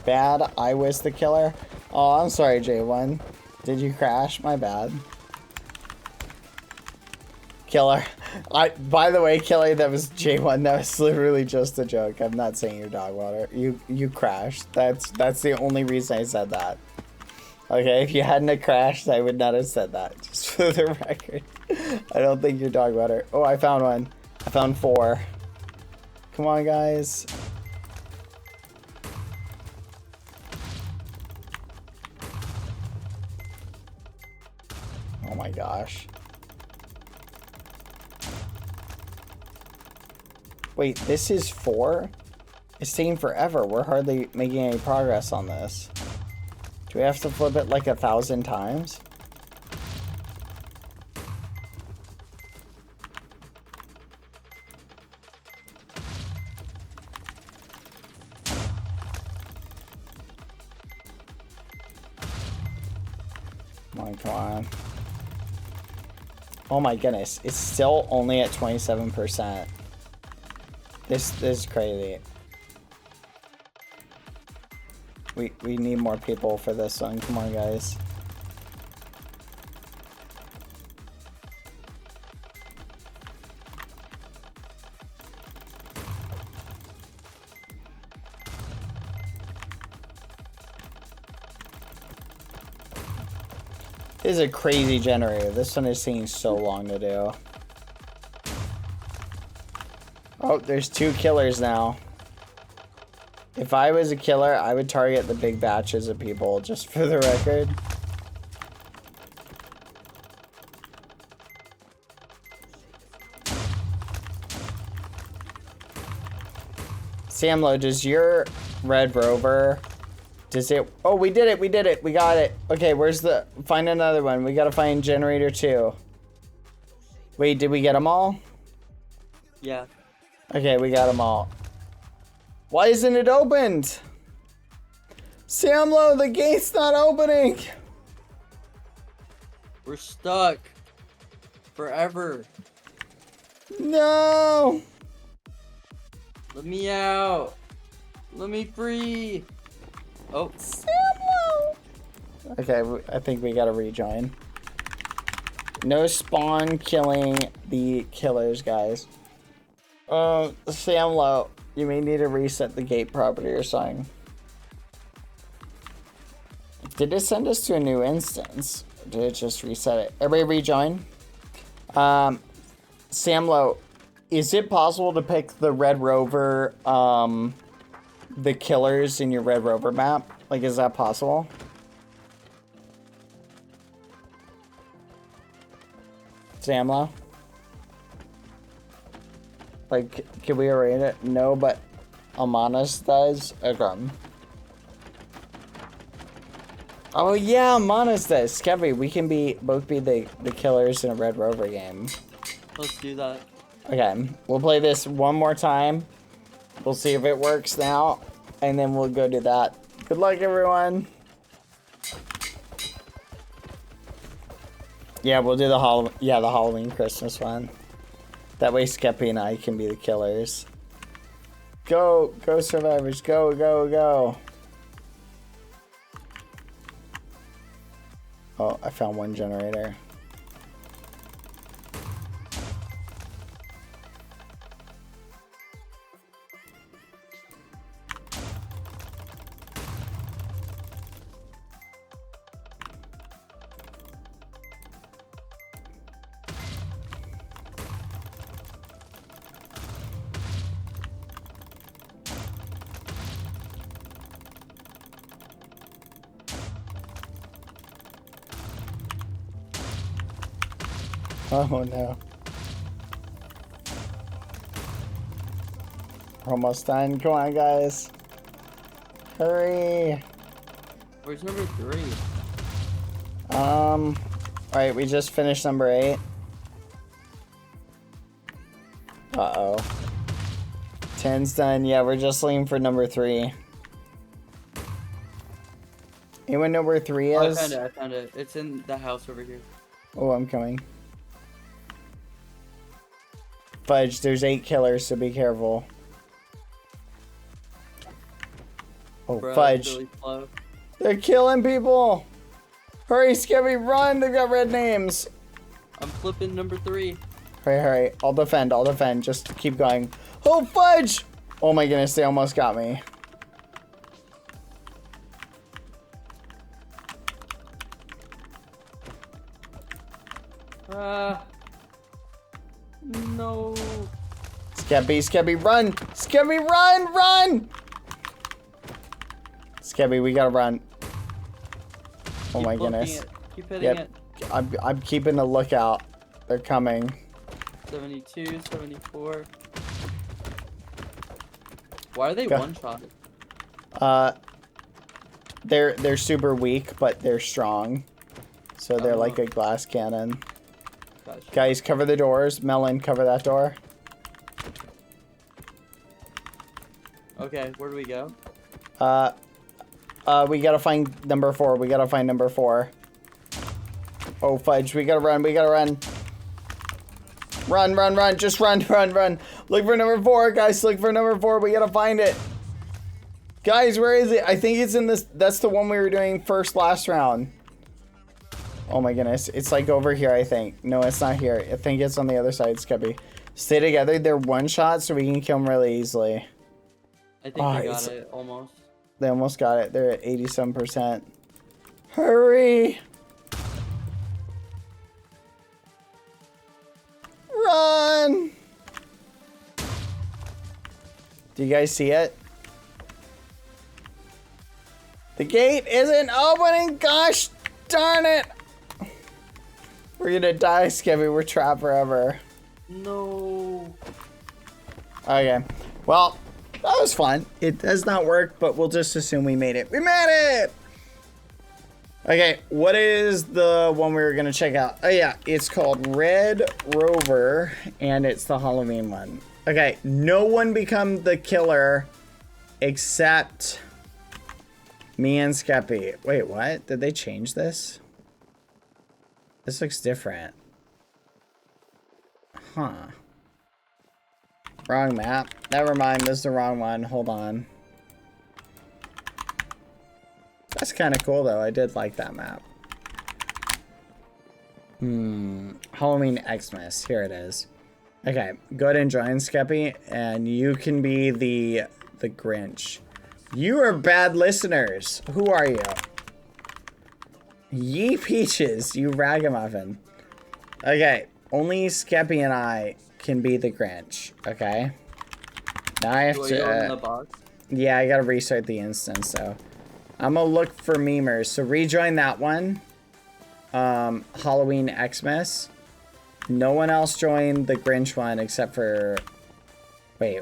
Bad, I was the killer. Oh, I'm sorry, J1. Did you crash? My bad. Killer. By the way, Killer, that was J1. That was literally just a joke. I'm not saying you're dog water. You crashed. That's the only reason I said that. Okay, if you hadn't have crashed, I would not have said that. Just for the record. I don't think you're dog water. Oh, I found one. I found 4. Come on, guys. Oh my gosh. Wait, this is 4? It's taking forever. We're hardly making any progress on this. Do we have to flip it like 1,000 times? Come on. Oh my goodness, it's still only at 27%. This is crazy. We need more people for this one. Come on, guys. This is a crazy generator. This one is taking so long to do. Oh, there's 2 killers now. If I was a killer, I would target the big batches of people, just for the record. Samlo, does your Red Rover... Does it... Oh, we did it, we did it, we got it. Okay, where's the... Find another one. We gotta find generator 2. Wait, did we get them all? Yeah. Okay, we got them all. Why isn't it opened? Samlo, the gate's not opening. We're stuck. Forever. No. Let me out. Let me free. Oh. Samlo. Okay, I think we gotta rejoin. No spawn killing the killers, guys. Samlo, you may need to reset the gate property or something. Did it send us to a new instance? Or did it just reset it? Everybody rejoin. Samlo, is it possible to pick the Red Rover, the killers in your Red Rover map? Like, is that possible? Samlo? Like, can we arrange it? No, but Amanas does. Okay. Oh yeah, Amanas does. Skevy, we can both be the killers in a Red Rover game. Let's do that. Okay, we'll play this one more time. We'll see if it works now, and then we'll go do that. Good luck, everyone. Yeah, we'll do the Halloween Christmas one. That way Skeppy and I can be the killers. Go survivors, go. Oh, I found one generator. Oh no. We're almost done. Come on, guys. Hurry. Where's number 3? Alright, we just finished number 8. Uh-oh. 10's done. Yeah, we're just looking for number 3. Anyone know where 3 is? I found it. It's in the house over here. Oh, I'm coming. Fudge, there's 8 killers, so be careful. Oh, Bro, Fudge. Really slow. They're killing people! Hurry, Skevy, run! They've got red names! I'm flipping number 3. Hurry. I'll defend. Just keep going. Oh, Fudge! Oh my goodness, they almost got me. No. Skevy, run! Skevy, run! Skevy, we gotta run. Oh my goodness. Keep hitting it. I'm keeping a lookout. They're coming. 72, 74. Why are they Go. one-shotted? They're super weak, but they're strong. So they're like a glass cannon. Gotcha. Guys, cover the doors. Melon, cover that door. Okay, where do we go? We gotta find number 4. Oh, Fudge, we gotta run. Run. Just run. Look for number 4, guys. Look for number 4. We gotta find it. Guys, where is it? I think it's in this. That's the one we were doing last round. Oh my goodness. It's like over here, I think. No, it's not here. I think it's on the other side, Skeppy. Stay together. They're one shot, so we can kill them really easily. I think I got it, almost. They almost got it. They're at 87%. Hurry! Run! Do you guys see it? The gate isn't opening. Gosh darn it. We're gonna die, Skippy. We're trapped forever. No. Okay. Well, that was fun. It does not work, but we'll just assume we made it. We made it! Okay, what is the one we were gonna check out? Oh yeah, it's called Red Rover, and it's the Halloween one. Okay, no one become the killer except me and Skeppy. Wait, what? Did they change this? This looks different. Huh. Wrong map. Never mind, this is the wrong one. Hold on. That's kind of cool though. I did like that map. Halloween Xmas. Here it is. Okay, go ahead and join Skeppy, and you can be the Grinch. You are bad listeners. Who are you? Ye Peaches, you ragamuffin. Okay, only Skeppy and I can be the Grinch. Okay. Now I have to. Yeah, I gotta restart the instance. So I'm gonna look for memers. So rejoin that one. Halloween Xmas. No one else joined the Grinch one except for. Wait.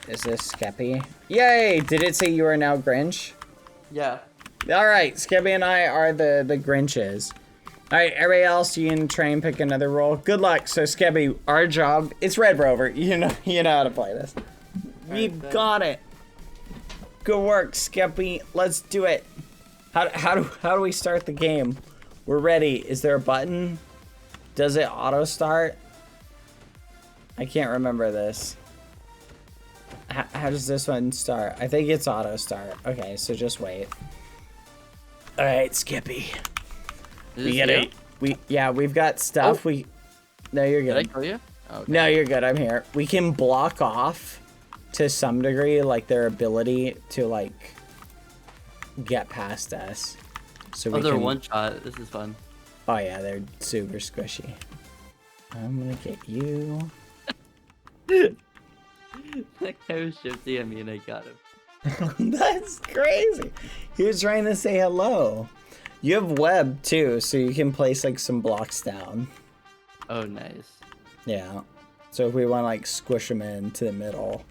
Is this Skeppy? Yay! Did it say you are now Grinch? Yeah. Alright, Skeppy and I are the Grinches. Alright, everybody else, you can try and pick another role. Good luck. So, Skeppy, our job, it's Red Rover. You know how to play this. We've got it. Good work, Skeppy. Let's do it. How do we start the game? We're ready. Is there a button? Does it auto start? I can't remember this. How does this one start? I think it's auto start. Okay, so just wait. All right, Skippy. We've got stuff. Oh. No, you're good. Did I kill you? Okay. No, you're good. I'm here. We can block off to some degree, like their ability to like get past us. So they're one shot. This is fun. Oh yeah, they're super squishy. I'm gonna get you. That guy was shifty at me and I got him. That's crazy. He was trying to say hello. You have web too, so you can place like some blocks down. Oh, nice. Yeah. So if we want to like squish them into the middle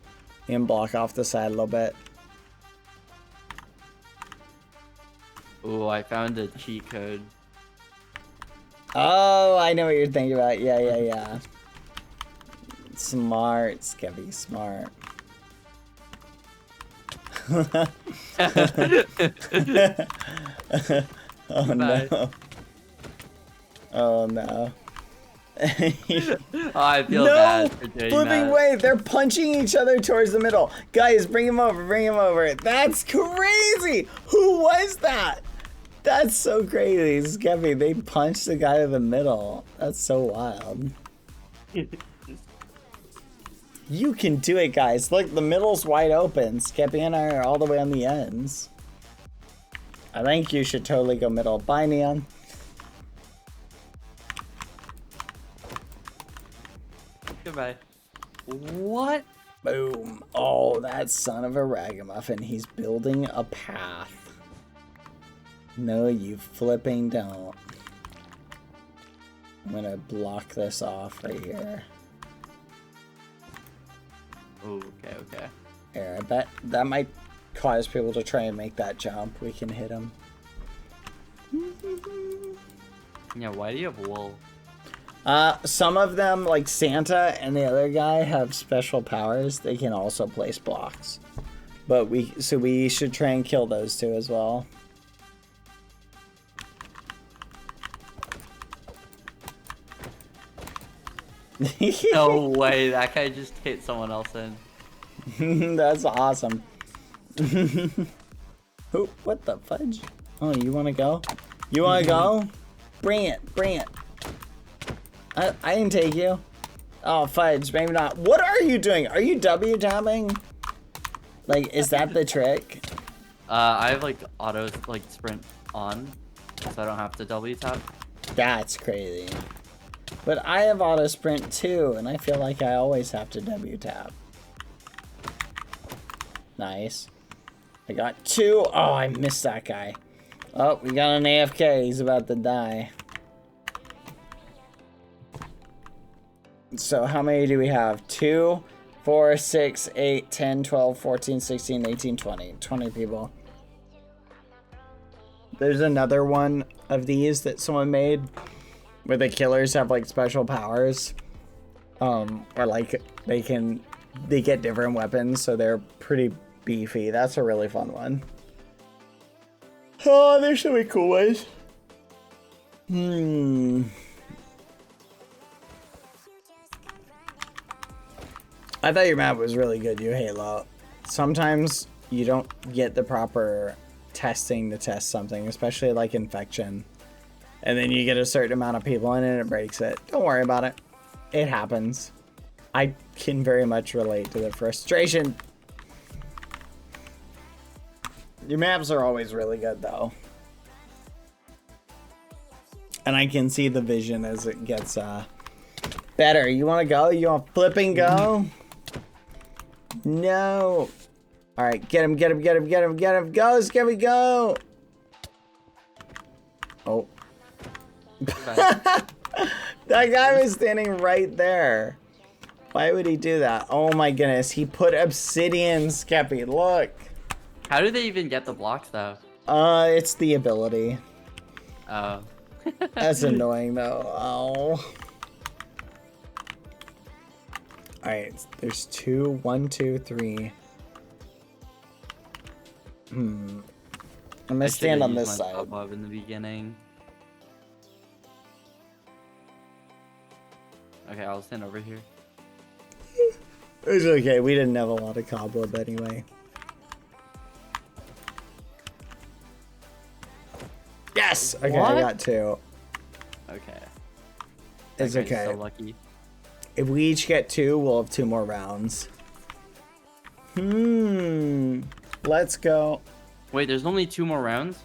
and block off the side a little bit. Oh, I found a cheat code. Oh, I know what you're thinking about. Yeah. Smart, Skeppy, smart. Oh no. Oh no. Oh, I feel bad for doing flipping that. way, they're punching each other towards the middle. Guys, bring him over. That's crazy. Who was that? That's so crazy, Skeppy. They punched the guy in the middle. That's so wild. You can do it, guys. Look, the middle's wide open. Skeppy and I are all the way on the ends. I think you should totally go middle. Bye, Neon. Goodbye. What? Boom. Oh, that son of a ragamuffin. He's building a path. No, you flipping don't. I'm gonna block this off right here. Oh, okay. Here, I bet that might cause people to try and make that jump. We can hit him. Yeah, why do you have wool? Some of them, like Santa and the other guy, have special powers. They can also place blocks. But we should try and kill those two as well. No way, that guy just hit someone else in. That's awesome. Oh, what the fudge? Oh, you want to go? You want to go? Bring it. I can take you. Oh, fudge, maybe not. What are you doing? Are you W tapping? Like, is that the trick? I have like auto like sprint on, so I don't have to W tap. That's crazy. But I have auto sprint too, and I feel like I always have to W tap. Nice. I got 2. Oh, I missed that guy. Oh, we got an AFK. He's about to die. So how many do we have? 2, 4, 6, 8, 10, 12, 14, 16, 18, 20. 20 people. There's another one of these that someone made where the killers have like special powers. Or like they get different weapons, so they're pretty beefy. That's a really fun one. Oh, there's so many cool ways. I thought your map was really good, you Halo. Sometimes you don't get the proper testing to test something, especially like infection. And then you get a certain amount of people in and it breaks it. Don't worry about it. It happens. I can very much relate to the frustration. Your maps are always really good though. And I can see the vision as it gets better. You wanna go? You wanna flip and go? No. Alright, get him, get him, get him, get him, get him. Go, Skibby, go! Oh. That guy was standing right there. Why would he do that? Oh my goodness, he put obsidian, Skeppy, look. How do they even get the blocks though? It's the ability. Oh. That's annoying though. Oh. Alright, there's 2, 1, 2, 3. I'm gonna stand on this side. Pop up in the beginning. Okay, I'll stand over here. It's okay, we didn't have a lot of cobweb anyway. Yes! Okay, What? I got 2. Okay. It's That guy's okay. So lucky. If we each get 2, we'll have 2 more rounds. Let's go. Wait, there's only 2 more rounds?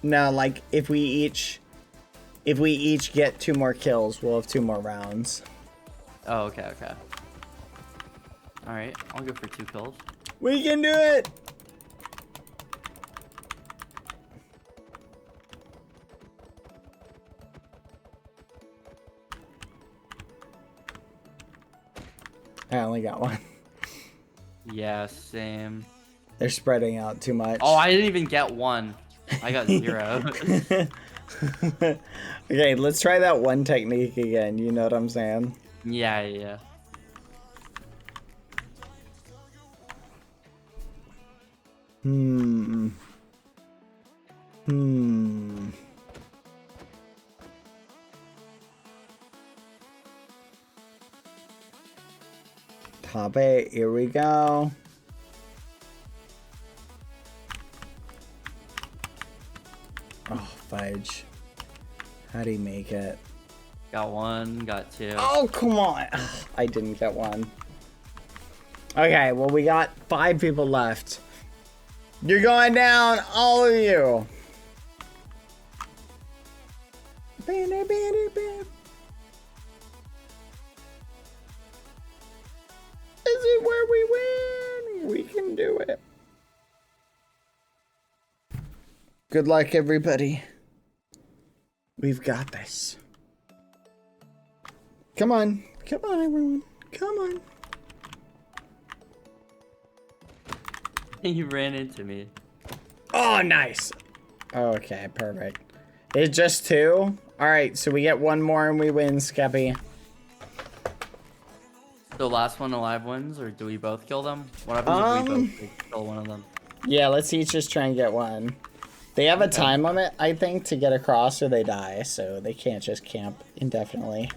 No, like if we each get 2 more kills, we'll have 2 more rounds. Oh, okay, okay. Alright, I'll go for 2 kills. We can do it! I only got 1. Yeah, same. They're spreading out too much. Oh, I didn't even get 1. I got 0. Okay, let's try that one technique again. You know what I'm saying? Yeah, yeah. Top 8, here we go. Oh, fudge. How'd he make it? Got 1, got 2. Oh, come on. I didn't get 1. Okay, well, we got 5 people left. You're going down, all of you. Is it where we win? We can do it. Good luck, everybody. We've got this. Come on. Come on, everyone. Come on. You ran into me. Oh, nice. Okay, perfect. It's just 2? Alright, so we get 1 more and we win, Skeppy. The last one alive wins, or do we both kill them? What happens if we both kill one of them? Yeah, let's each just try and get 1. They have a time limit, I think, to get across or they die, so they can't just camp indefinitely.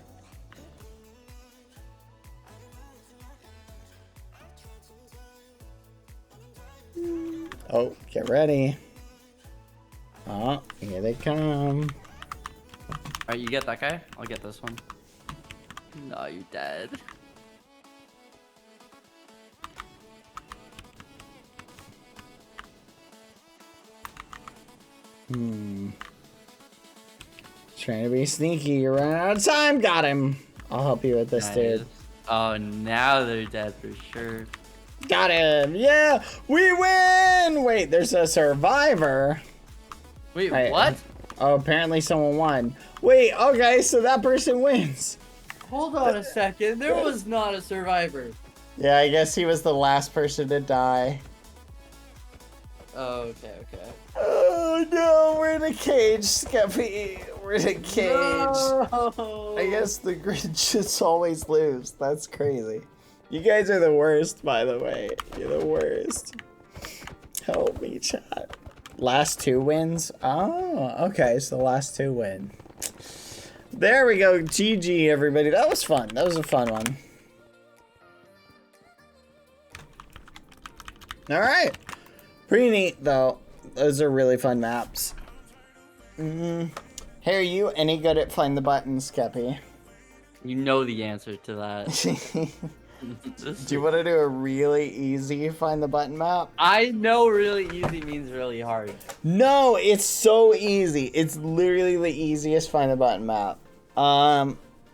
Oh, get ready. Oh, here they come. Alright, you get that guy? I'll get this one. No, you're dead. Trying to be sneaky, you're running out of time. Got him. I'll help you with this, Nice. dude. Oh, now they're dead for sure. Got him. Yeah, we win. Wait, there's a survivor. Wait, Right. what? Oh, apparently someone won. Wait, okay, so that person wins. Hold on a second. There was not a survivor. Yeah, I guess he was the last person to die. Oh, okay, okay. Oh no, we're in a cage, Skeppy. We're in a cage. No. I guess the Grinch just always lose. That's crazy. You guys are the worst, by the way. You're the worst. Help me, chat. Last 2 wins? Oh, okay, so the last 2 win. There we go. GG, everybody. That was fun. That was a fun one. Alright. Pretty neat, though. Those are really fun maps. Hey, are you any good at Find the Buttons, Skeppy? You know the answer to that. Do you want to do a really easy Find the Button map? I know really easy means really hard. No, it's so easy. It's literally the easiest Find the Button map.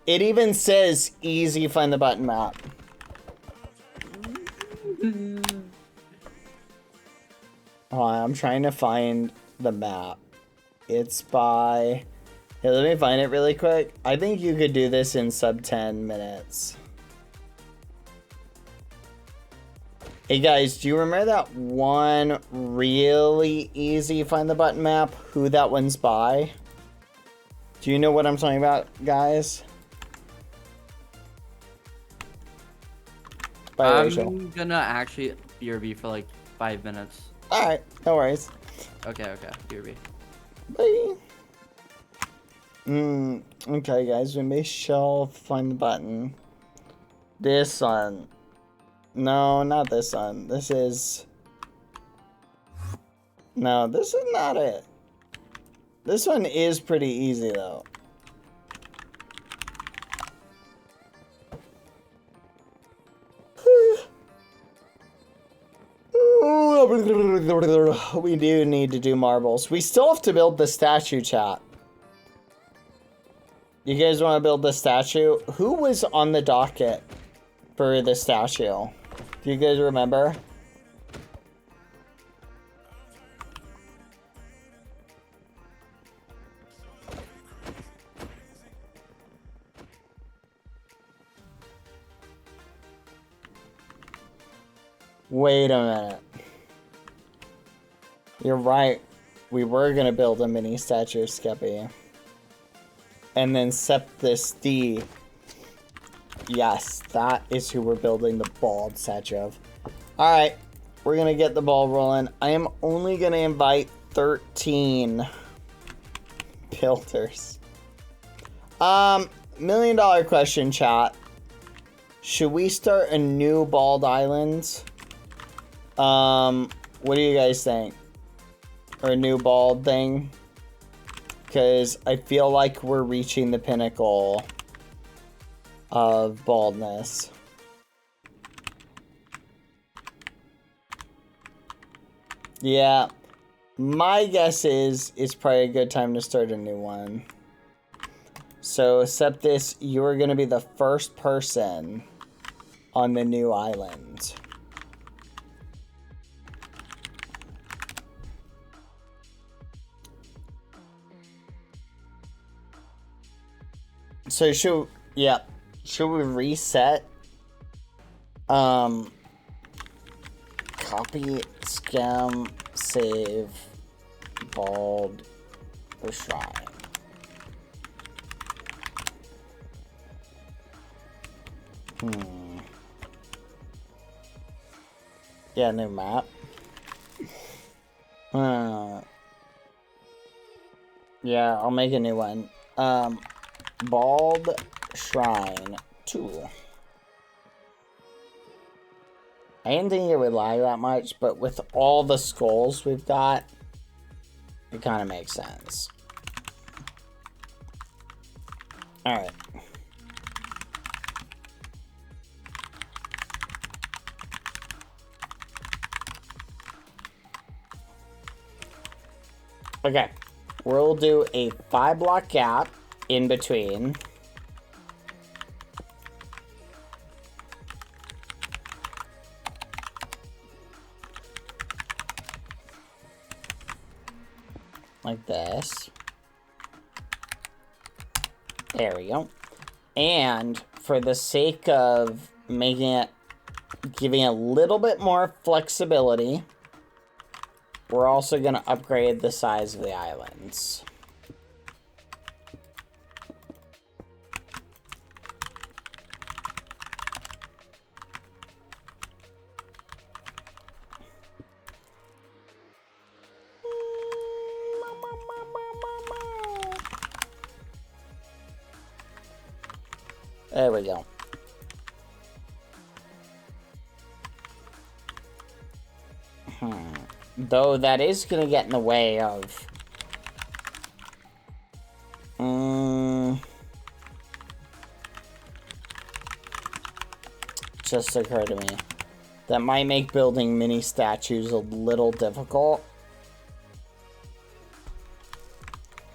It even says easy Find the Button map. Oh, I'm trying to find the map. It's by... Here, let me find it really quick. I think you could do this in sub 10 minutes. Hey guys, do you remember that one really easy Find the Button map? Who that one's by? Do you know what I'm talking about, guys? By Rachel. I'm gonna actually BRB for like 5 minutes. Alright, no worries. Okay, BRB. Bye. Okay guys, we shall find the button. This one. No, not this one. This is... No, this is not it. This one is pretty easy though. We do need to do marbles. We still have to build the statue, chat. You guys want to build the statue? Who was on the docket for the statue? Do you guys remember? Wait a minute. You're right. We were gonna build a mini statue of Skeppy. And then Septus D. Yes, that is who we're building the bald statue of. Alright, we're gonna get the ball rolling. I am only gonna invite 13 builders. $1 million question, chat. Should we start a new bald island? What do you guys think? Or a new bald thing? Because I feel like we're reaching the pinnacle of baldness. Yeah, my guess is it's probably a good time to start a new one. So, Septus, you're going to be the first person on the new island. So should we reset? Copy, scam, save, bald, or shrine. Yeah, new map. Yeah, I'll make a new one. Bald Shrine 2. I didn't think it would lag that much, but with all the skulls we've got, it kind of makes sense. Alright. Okay. We'll do a 5-block gap in between. like this. There we go. And for the sake of making it, giving it a little bit more flexibility, we're also going to upgrade the size of the islands. There we go. Though that is going to get in the way of... just occurred to me. That might make building mini statues a little difficult.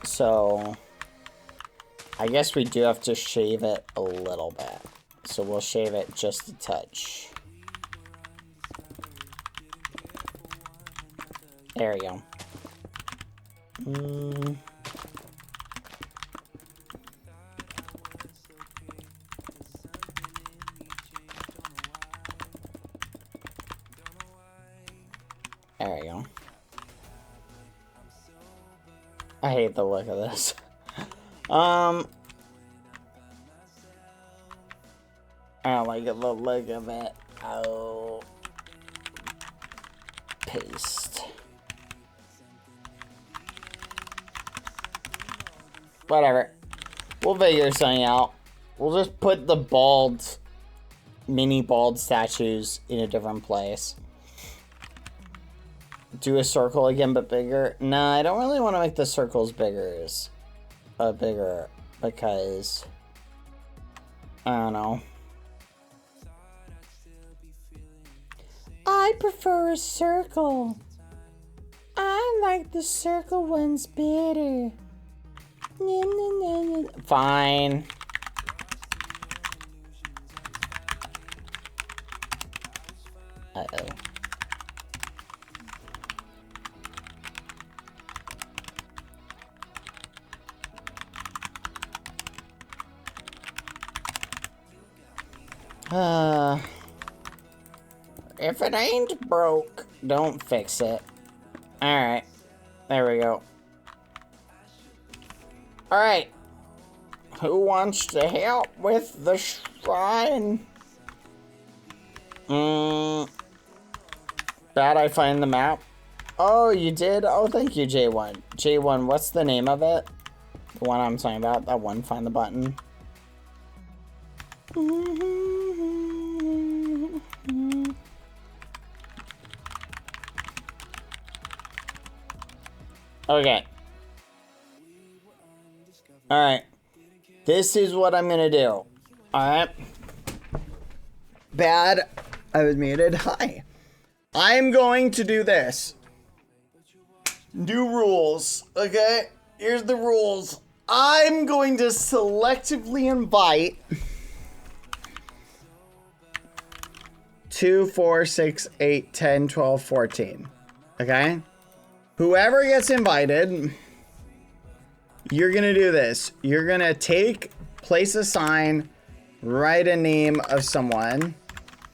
So... I guess we do have to shave it a little bit. So we'll shave it just a touch. There we go. There we go. I hate the look of this. I don't like the look of it. Oh. Paste. Whatever. We'll figure something out. We'll just put the mini bald statues in a different place. Do a circle again, but bigger. Nah, I don't really want to make the circles bigger because I don't know. I prefer a circle. I like the circle ones better. Fine. Uh-oh. If it ain't broke, don't fix it. Alright. There we go. Alright. Who wants to help with the shrine? Bad I find the map. Oh, you did? Oh, thank you, J1. J1, what's the name of it? The one I'm talking about? That one, find the button. Okay. Alright. This is what I'm gonna do. Alright. Bad. I was muted. Hi. I'm going to do this. New rules. Okay? Here's the rules. I'm going to selectively invite 2, 4, 6, 8, 10, 12, 14. Okay? Whoever gets invited, you're gonna do this. You're gonna place a sign, write a name of someone,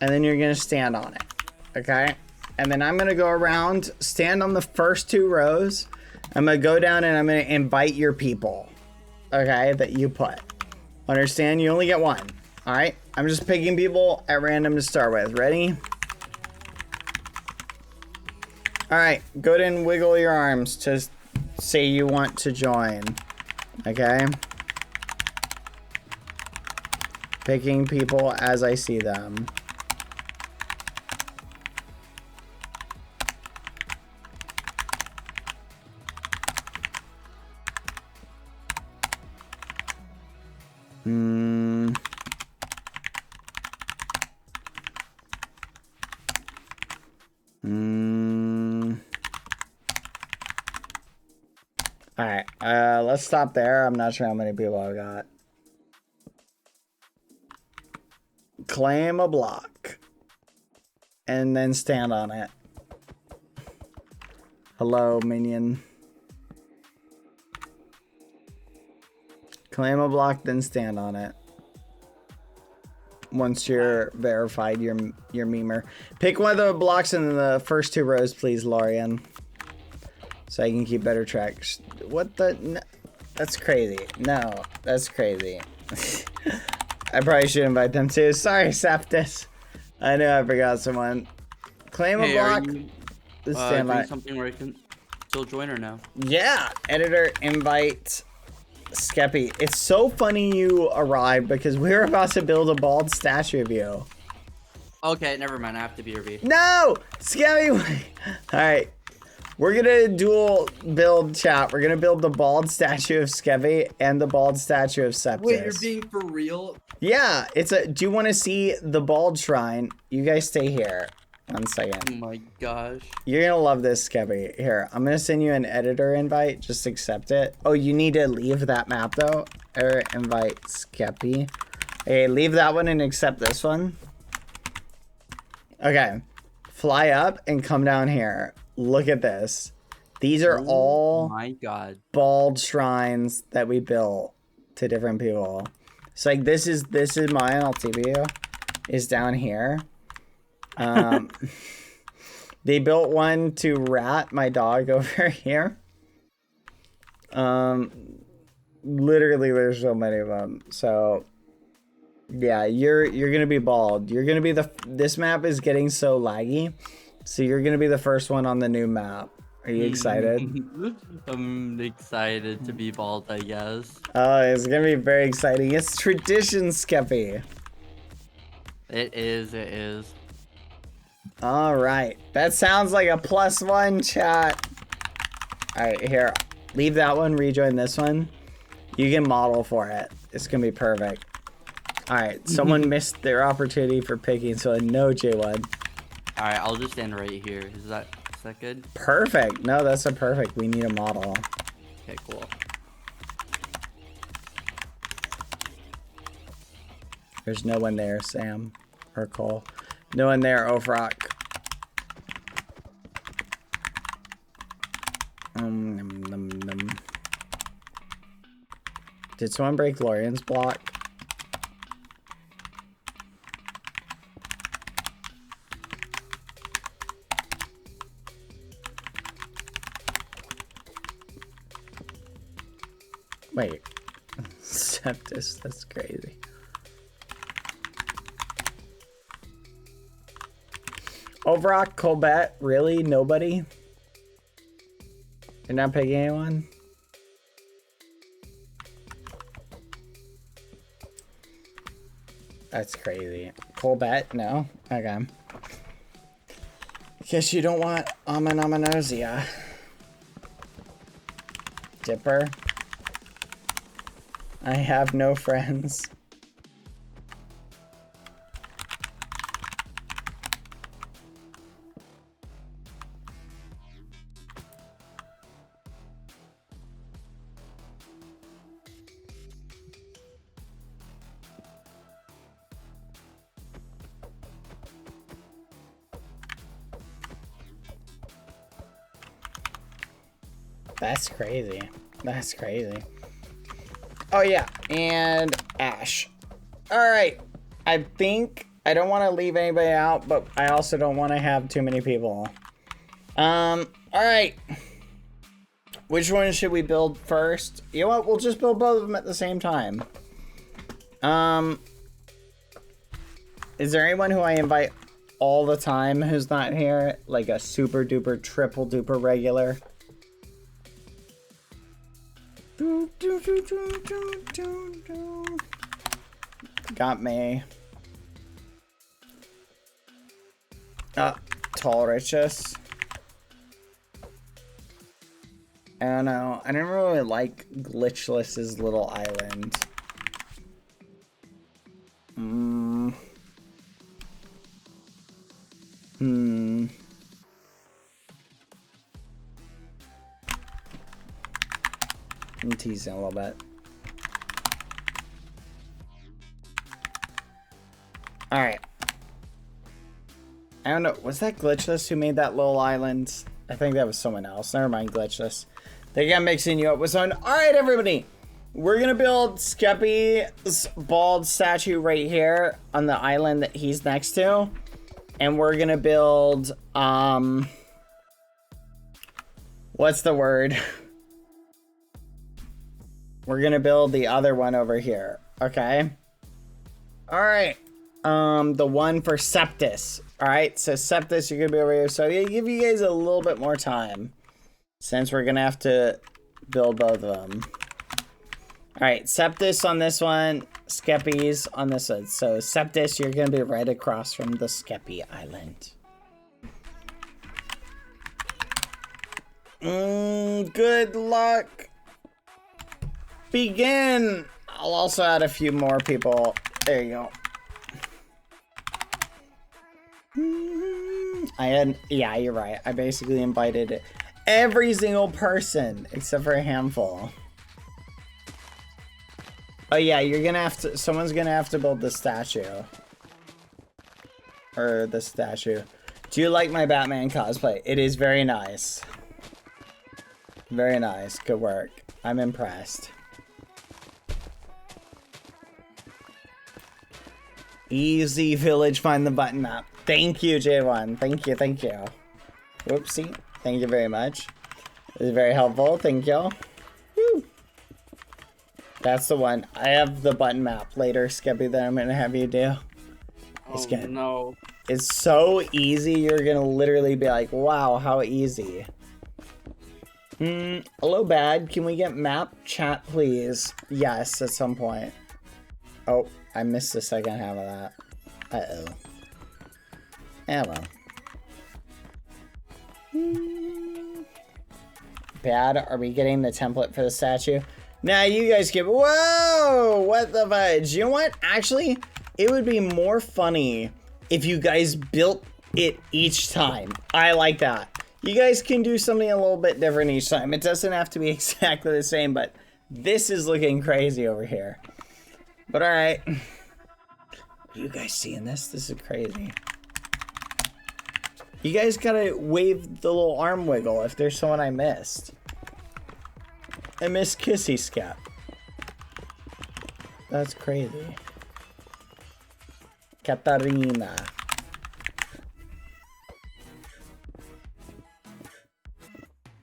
and then you're gonna stand on it. Okay? And then I'm gonna go around, stand on the first 2 rows. I'm gonna go down and I'm gonna invite your people. Okay? That you put. Understand? You only get 1. Alright? I'm just picking people at random to start with. Ready? Alright, go ahead and wiggle your arms to say you want to join. Okay? Picking people as I see them. Alright, let's stop there. I'm not sure how many people I've got. Claim a block. And then stand on it. Hello, minion. Claim a block, then stand on it. Once you're verified, your memer. Pick one of the blocks in the first 2 rows, please, Lorian. So I can keep better track. What the? No, that's crazy. No, that's crazy. I probably should invite them too. Sorry, Septus. I know I forgot someone. Claim a block. Stand by. Something where I can still join or no? Yeah, editor invite Skeppy. It's so funny you arrived because we were about to build a bald statue of you. Okay, never mind. I have to BRB. No, Skeppy. All right, we're gonna dual build, chat. We're gonna build the bald statue of Skeppy and the bald statue of Septus. Wait, you're being for real? Yeah, it's a. Do you want to see the bald shrine? You guys stay here. 1 second. Oh my gosh. You're gonna love this, Skeppy. Here, I'm gonna send you an editor invite. Just accept it. Oh, you need to leave that map though. Editor invite Skeppy. Hey, leave that one and accept this one. Okay. Fly up and come down here. Look at this. These are all my god bald shrines that we built to different people. So like this is mine. I'll TP you. Is down here. They built one to Rat, my dog, over here. Literally there's so many of them. So yeah, you're gonna be bald. You're gonna be this map is getting so laggy, so you're gonna be the first one on the new map. Are you excited? I'm excited to be bald, I guess. Oh, it's gonna be very exciting. It's tradition, Skeppy. It is. All right, that sounds like a +1, chat. All right, here, leave that one, rejoin this one. You can model for it. It's gonna be perfect. All right, someone missed their opportunity for picking, so no J1. All right, I'll just stand right here. Is that good? Perfect. No, that's a perfect. We need a model. Okay, cool. There's no one there, Sam or Cole. No one there, Ofrock. Did someone break Lorian's block? Wait. Septus, that's crazy. Overrock, Colbert, really? Nobody? You're not picking anyone? That's crazy. Colbert, no? Okay. Guess you don't want Amanosia. Dipper. I have no friends. That's crazy. That's crazy. Oh yeah, and Ash. All right, I think I don't want to leave anybody out, but I also don't want to have too many people. All right. Which one should we build first? You know what? We'll just build both of them at the same time. Is there anyone who I invite all the time who's not here? Like a super duper, triple duper regular? Got me. Tall Riches. I don't know. I didn't really like Glitchless's little island. I'm teasing a little bit. Alright. I don't know. Was that Glitchless who made that little island? I think that was someone else. Never mind, Glitchless. They got mixing you up with someone. Alright, everybody. we're gonna build Skeppy's bald statue right here on the island that he's next to. And we're gonna build, what's the word? We're gonna build the other one over here, okay? Alright, the one for Septus. Alright, so Septus, you're gonna be over here. So I'm gonna give you guys a little bit more time, since we're gonna have to build both of them. Alright, Septus on this one, Skeppy's on this one. So Septus, you're gonna be right across from the Skeppy Island. Good luck. Begin. I'll also add a few more people. There you go. Yeah, you're right. I basically invited every single person except for a handful. Oh yeah, you're gonna have to, someone's gonna have to build the statue. Or the statue. Do you like my Batman cosplay? It is very nice. Very nice. Good work. I'm impressed. Easy village, find the button map. Thank you, J1. Thank you, thank you. Whoopsie. Thank you very much. This is very helpful. Thank you. Woo. That's the one. I have the button map later, Skeppy, that I'm gonna have you do. It's good. No. It's so easy, you're gonna literally be like, wow, how easy. Hello, Bad. Can we get map chat, please? Yes, at some point. Oh, I missed the second half of that. Uh-oh. Yeah, well. Bad, are we getting the template for the statue? Nah, you guys give. Whoa! What the fudge? You know what? Actually, it would be more funny if you guys built it each time. I like that. You guys can do something a little bit different each time. It doesn't have to be exactly the same, but this is looking crazy over here. But alright. Are you guys seeing this? This is crazy. You guys gotta wave the little arm wiggle if there's someone I missed. I missed Kissy Scat. That's crazy. Katarina.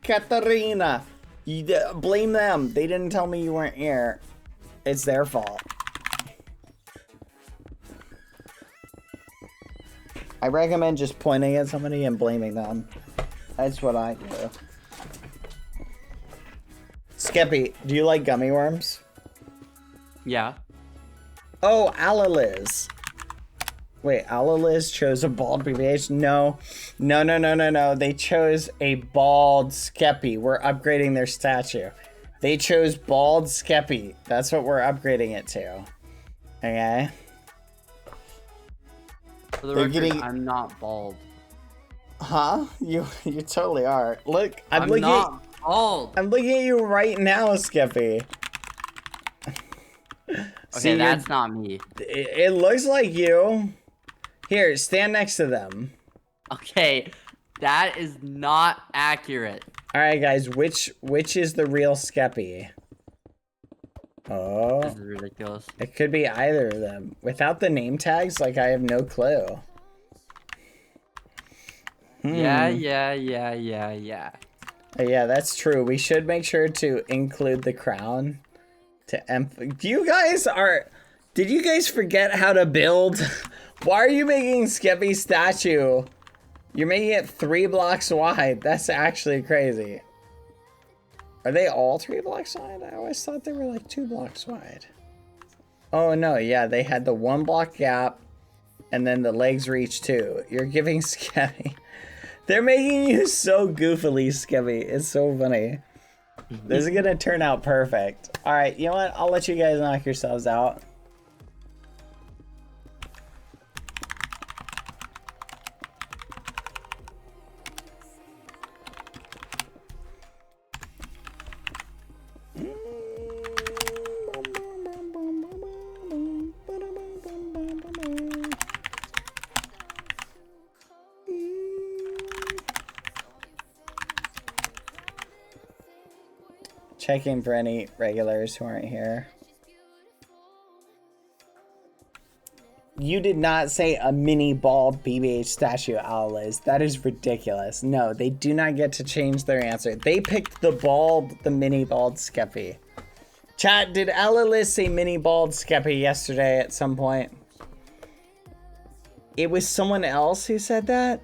Katarina. Blame them. They didn't tell me you weren't here. It's their fault. I recommend just pointing at somebody and blaming them. That's what I do. Skeppy, do you like gummy worms? Yeah. Oh, Alaliz. Wait, Alaliz chose a bald BBH? No. No. They chose a bald Skeppy. We're upgrading their statue. They chose bald Skeppy. That's what we're upgrading it to. Okay? For the record, I'm not bald. Huh? You totally are. Look, I'm not bald. I'm looking at you right now, Skeppy. Okay, that's not me. It looks like you. Here, stand next to them. Okay, that is not accurate. All right, guys, which is the real Skeppy? Oh, This is ridiculous. it could be either of them. Without the name tags, like, I have no clue. Yeah. Yeah, that's true. We should make sure to include the crown. Did you guys forget how to build? Why are you making Skeppy's statue? You're making it 3 blocks wide. That's actually crazy. Are they all 3 blocks wide? I always thought they were like 2 blocks wide. Oh no, yeah, they had the 1 block gap and then the legs reach 2. You're giving Skeppy. They're making you so goofily, Skeppy. It's so funny. This is gonna turn out perfect. Alright, you know what? I'll let you guys knock yourselves out. Checking for any regulars who aren't here. You did not say a mini bald BBH statue, Owliz. That is ridiculous. No, they do not get to change their answer. They picked the mini bald Skeppy. Chat, did Owliz say mini bald Skeppy yesterday at some point? It was someone else who said that?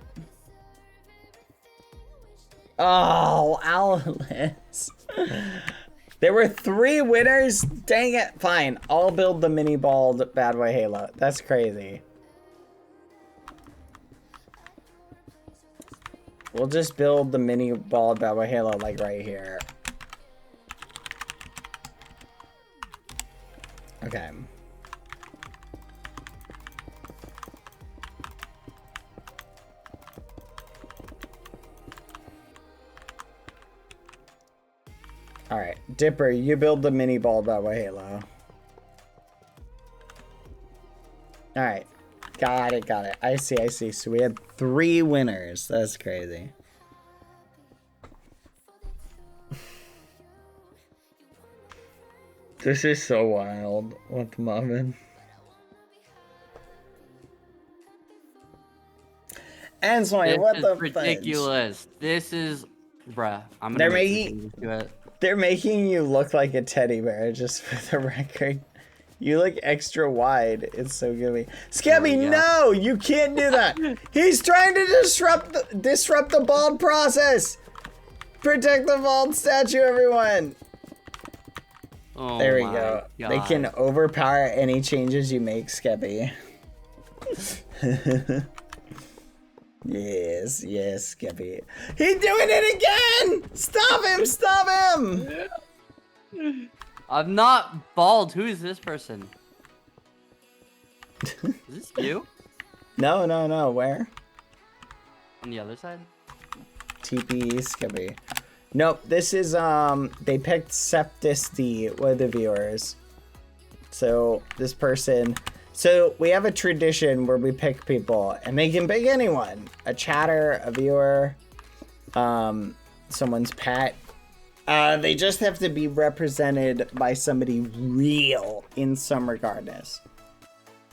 Oh, Owliz. There were 3 winners? Dang it. Fine. I'll build the mini bald Bad Boy Halo. That's crazy. We'll just build the mini bald Bad Boy Halo like right here. Okay. Alright, Dipper, you build the mini bald Bad Boy Halo. Alright, got it. I see. So we had 3 winners. That's crazy. This is so wild with Muffin. And so what the ridiculous. This is bruh. I'm gonna They're make making- do it. They're making you look like a teddy bear, just for the record. You look extra wide. It's so good. Scabby, no! You can't do that! He's trying to disrupt the bald process! Protect the bald statue, everyone! Oh There we my go. God. They can overpower any changes you make, Skeppy. Yes, Skeppy. He's doing it again! Stop him! I'm not bald. Who is this person? Is this you? No, where? On the other side? TP Skeppy. Nope, this is, they picked Septus D, one of the viewers. So, this person... So, we have a tradition where we pick people, and they can pick anyone. A chatter, a viewer, someone's pet. They just have to be represented by somebody real in some regardness.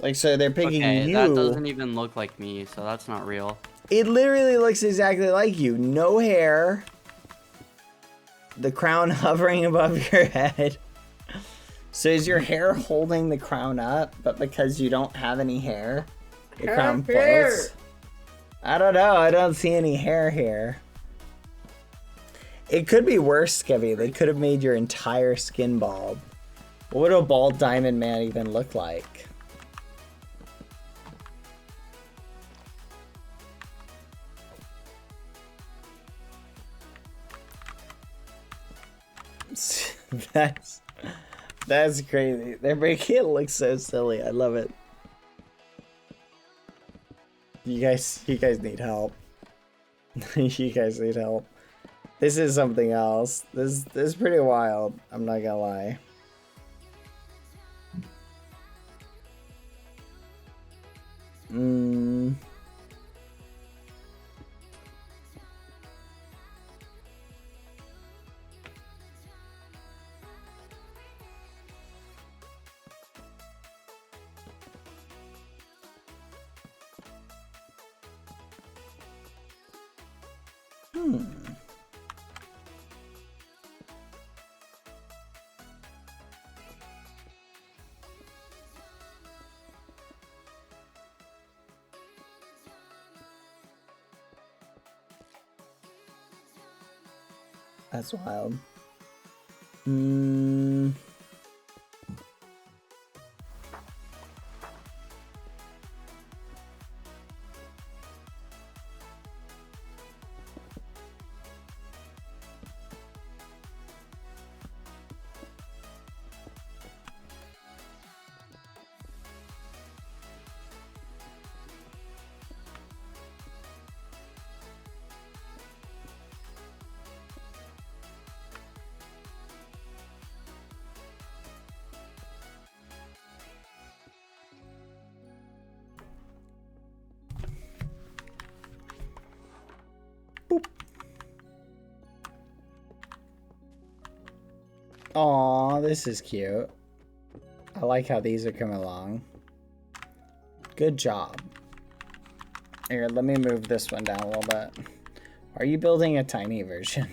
Like, so they're picking you. That doesn't even look like me, so that's not real. It literally looks exactly like you. No hair. The crown hovering above your head. So is your hair holding the crown up, but because you don't have any hair, the crown floats? I don't know. I don't see any hair here. It could be worse, Skevy. They could have made your entire skin bald. What would a bald diamond man even look like? That's crazy. They're making it look so silly. I love it. You guys need help. You guys need help. This is something else. This is pretty wild. I'm not gonna lie. That's wild. Aw, this is cute. I like how these are coming along. Good job. Here, let me move this one down a little bit. Are you building a tiny version?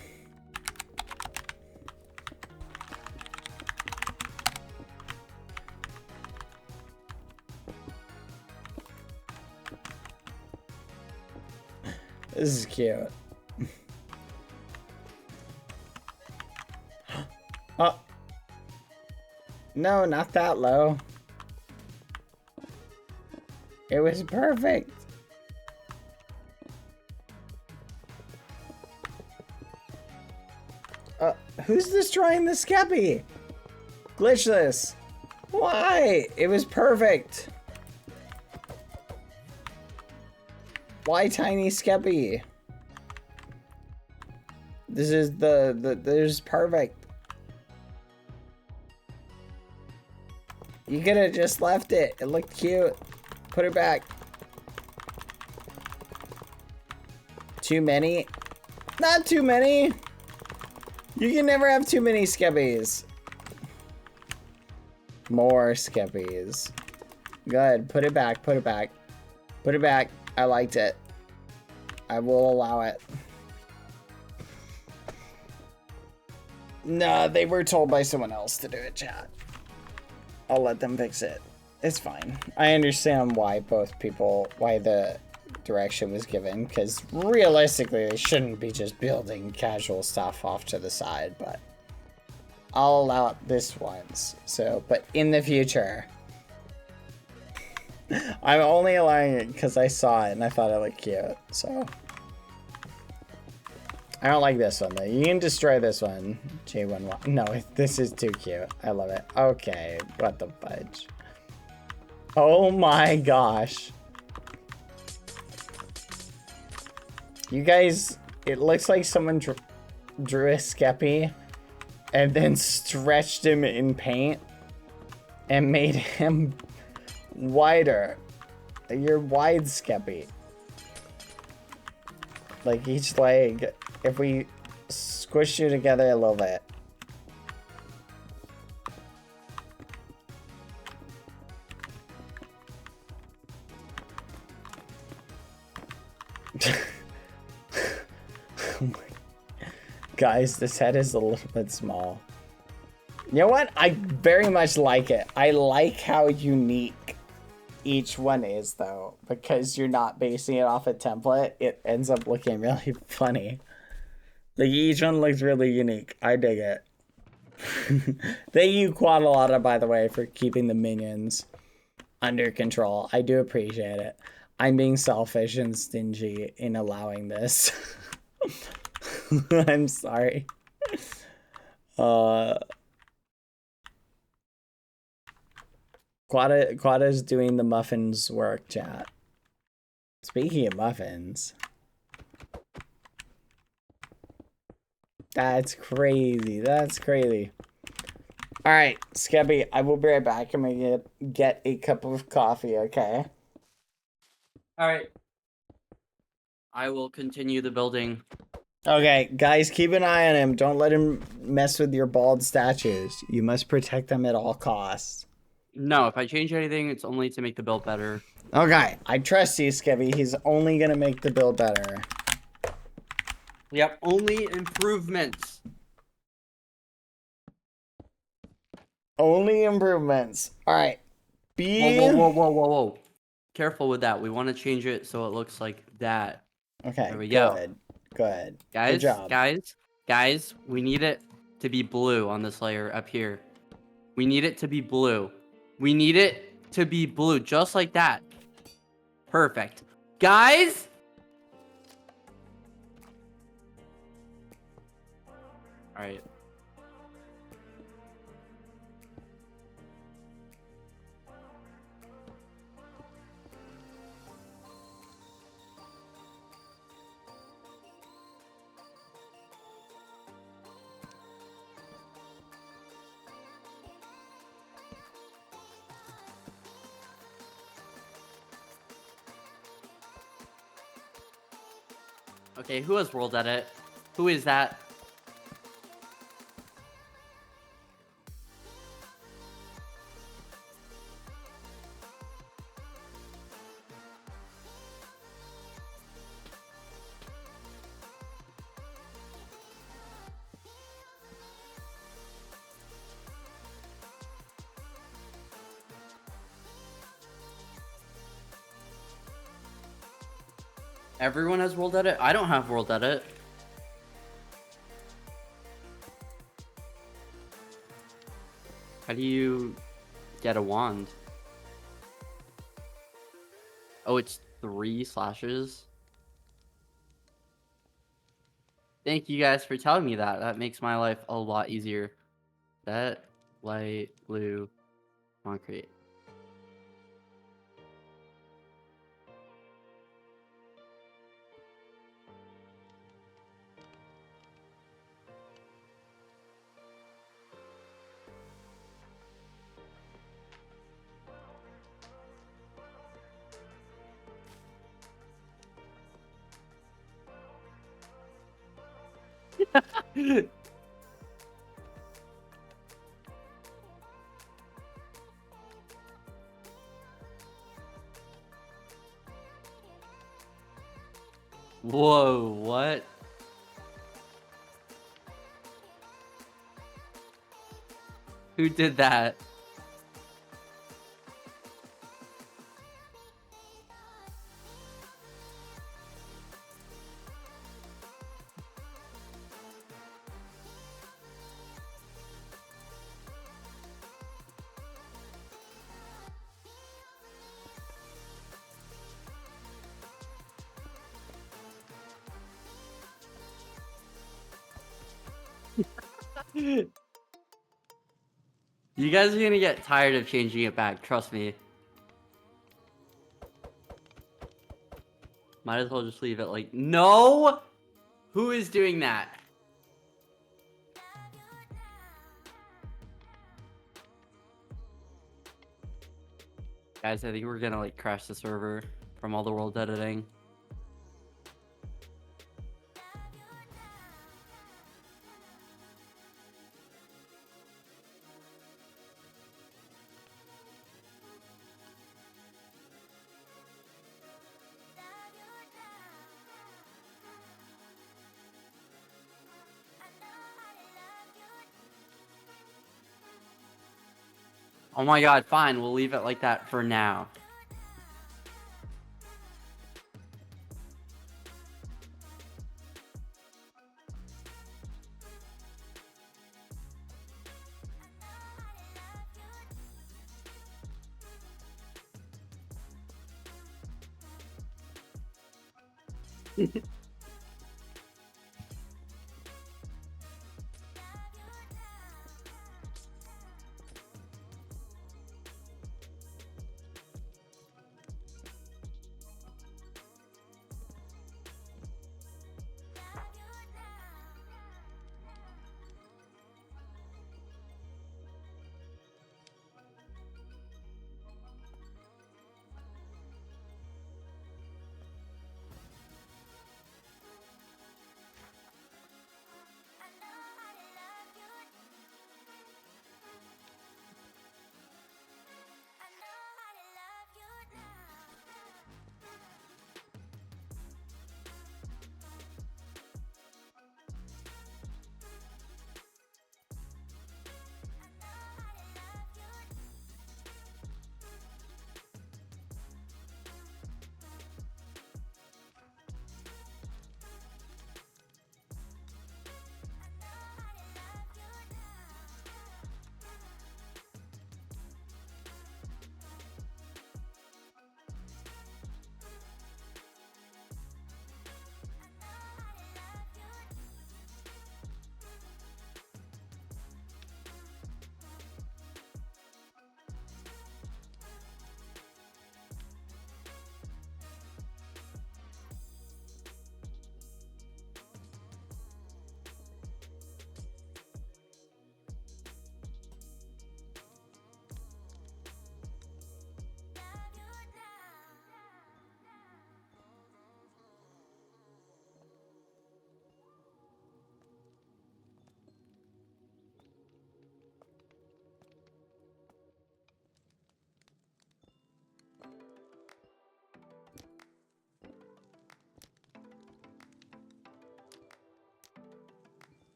This is cute. Oh. No, not that low. It was perfect. Who's destroying the Skeppy? Glitch this. Why? It was perfect. Why tiny Skeppy? This is this is perfect. You could have just left it. It looked cute. Put it back. Too many? Not too many. You can never have too many Skeppies. More Skeppies. Good. Put it back. Put it back. Put it back. I liked it. I will allow it. Nah, they were told by someone else to do it, chat. I'll let them fix it. It's fine. I understand why why the direction was given, because realistically they shouldn't be just building casual stuff off to the side, but I'll allow it this once. So, but in the future, I'm only allowing it because I saw it and I thought it looked cute, so. I don't like this one though. You can destroy this one, J11. No, this is too cute. I love it. Okay, what the fudge. Oh my gosh. You guys, it looks like someone drew a Skeppy and then stretched him in paint and made him wider. You're wide Skeppy. Like each leg, if we squish you together a little bit. Guys, this head is a little bit small. You know what? I very much like it. I like how unique each one is, though. Because you're not basing it off a template, it ends up looking really funny. Like, each one looks really unique. I dig it. Thank you, Quadalada, by the way, for keeping the minions under control. I do appreciate it. I'm being selfish and stingy in allowing this. I'm sorry. Quada's doing the muffins work, chat. Speaking of muffins. That's crazy. That's crazy. Alright, Skeppy, I will be right back. I'm gonna get a cup of coffee, okay? Alright. I will continue the building. Okay, guys, keep an eye on him. Don't let him mess with your bald statues. You must protect them at all costs. No, if I change anything, it's only to make the build better. Okay, I trust you, Skevy. He's only gonna make the build better. Yep, only improvements. Only improvements. Alright. Whoa. Careful with that. We want to change it so it looks like that. Okay, there we go. Good. Guys, Good job. guys, we need it to be blue on this layer up here. We need it to be blue. We need it to be blue, just like that. Perfect. Guys! Alright. Okay, who has world edit? Who is that? Everyone has world edit. I don't have world edit. How do you get a wand? Oh, it's 3 slashes. Thank you guys for telling me that. That makes my life a lot easier. That light blue concrete. Whoa, what? Who did that? You guys are gonna get tired of changing it back, trust me. Might as well just leave it like, no! Who is doing that? Guys, I think we're gonna like crash the server from all the world editing. Oh my god, fine, we'll leave it like that for now.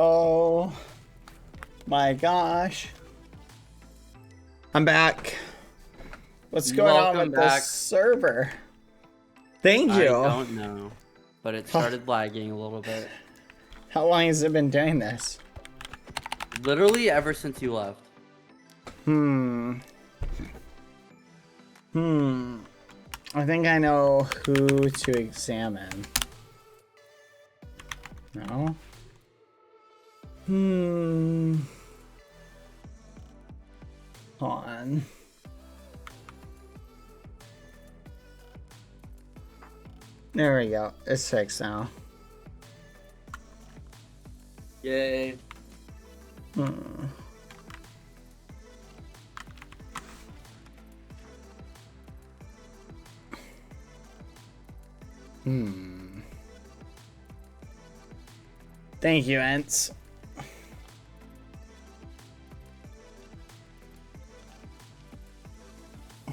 Oh my gosh. I'm back. What's going on Welcome with back. the server? Thank you. I don't know, but it started lagging a little bit. How long has it been doing this? Literally ever since you left. I think I know who to examine. No? Hold on. There we go. It's fixed now. Yay. Thank you, Ents.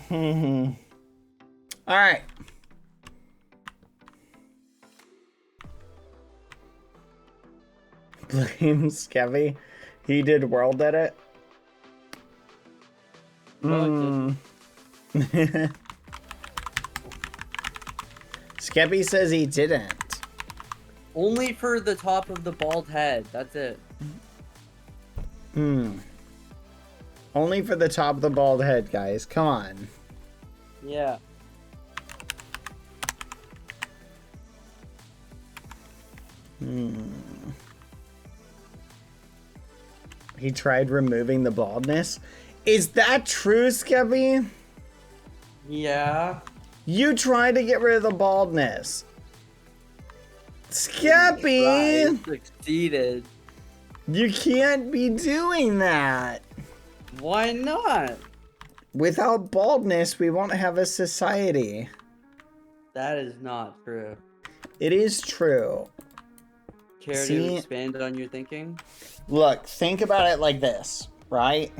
All right. Blame Skevy. He did world edit. Skevy says he didn't. Only for the top of the bald head. That's it. Only for the top of the bald head, guys. Come on. Yeah. He tried removing the baldness. Is that true, Skevy? Yeah. You tried to get rid of the baldness. Skeppy! I succeeded. You can't be doing that. Why not? Without baldness, we won't have a society. That is not true. It is true. Care See? to expand on your thinking? Look, think about it like this, right?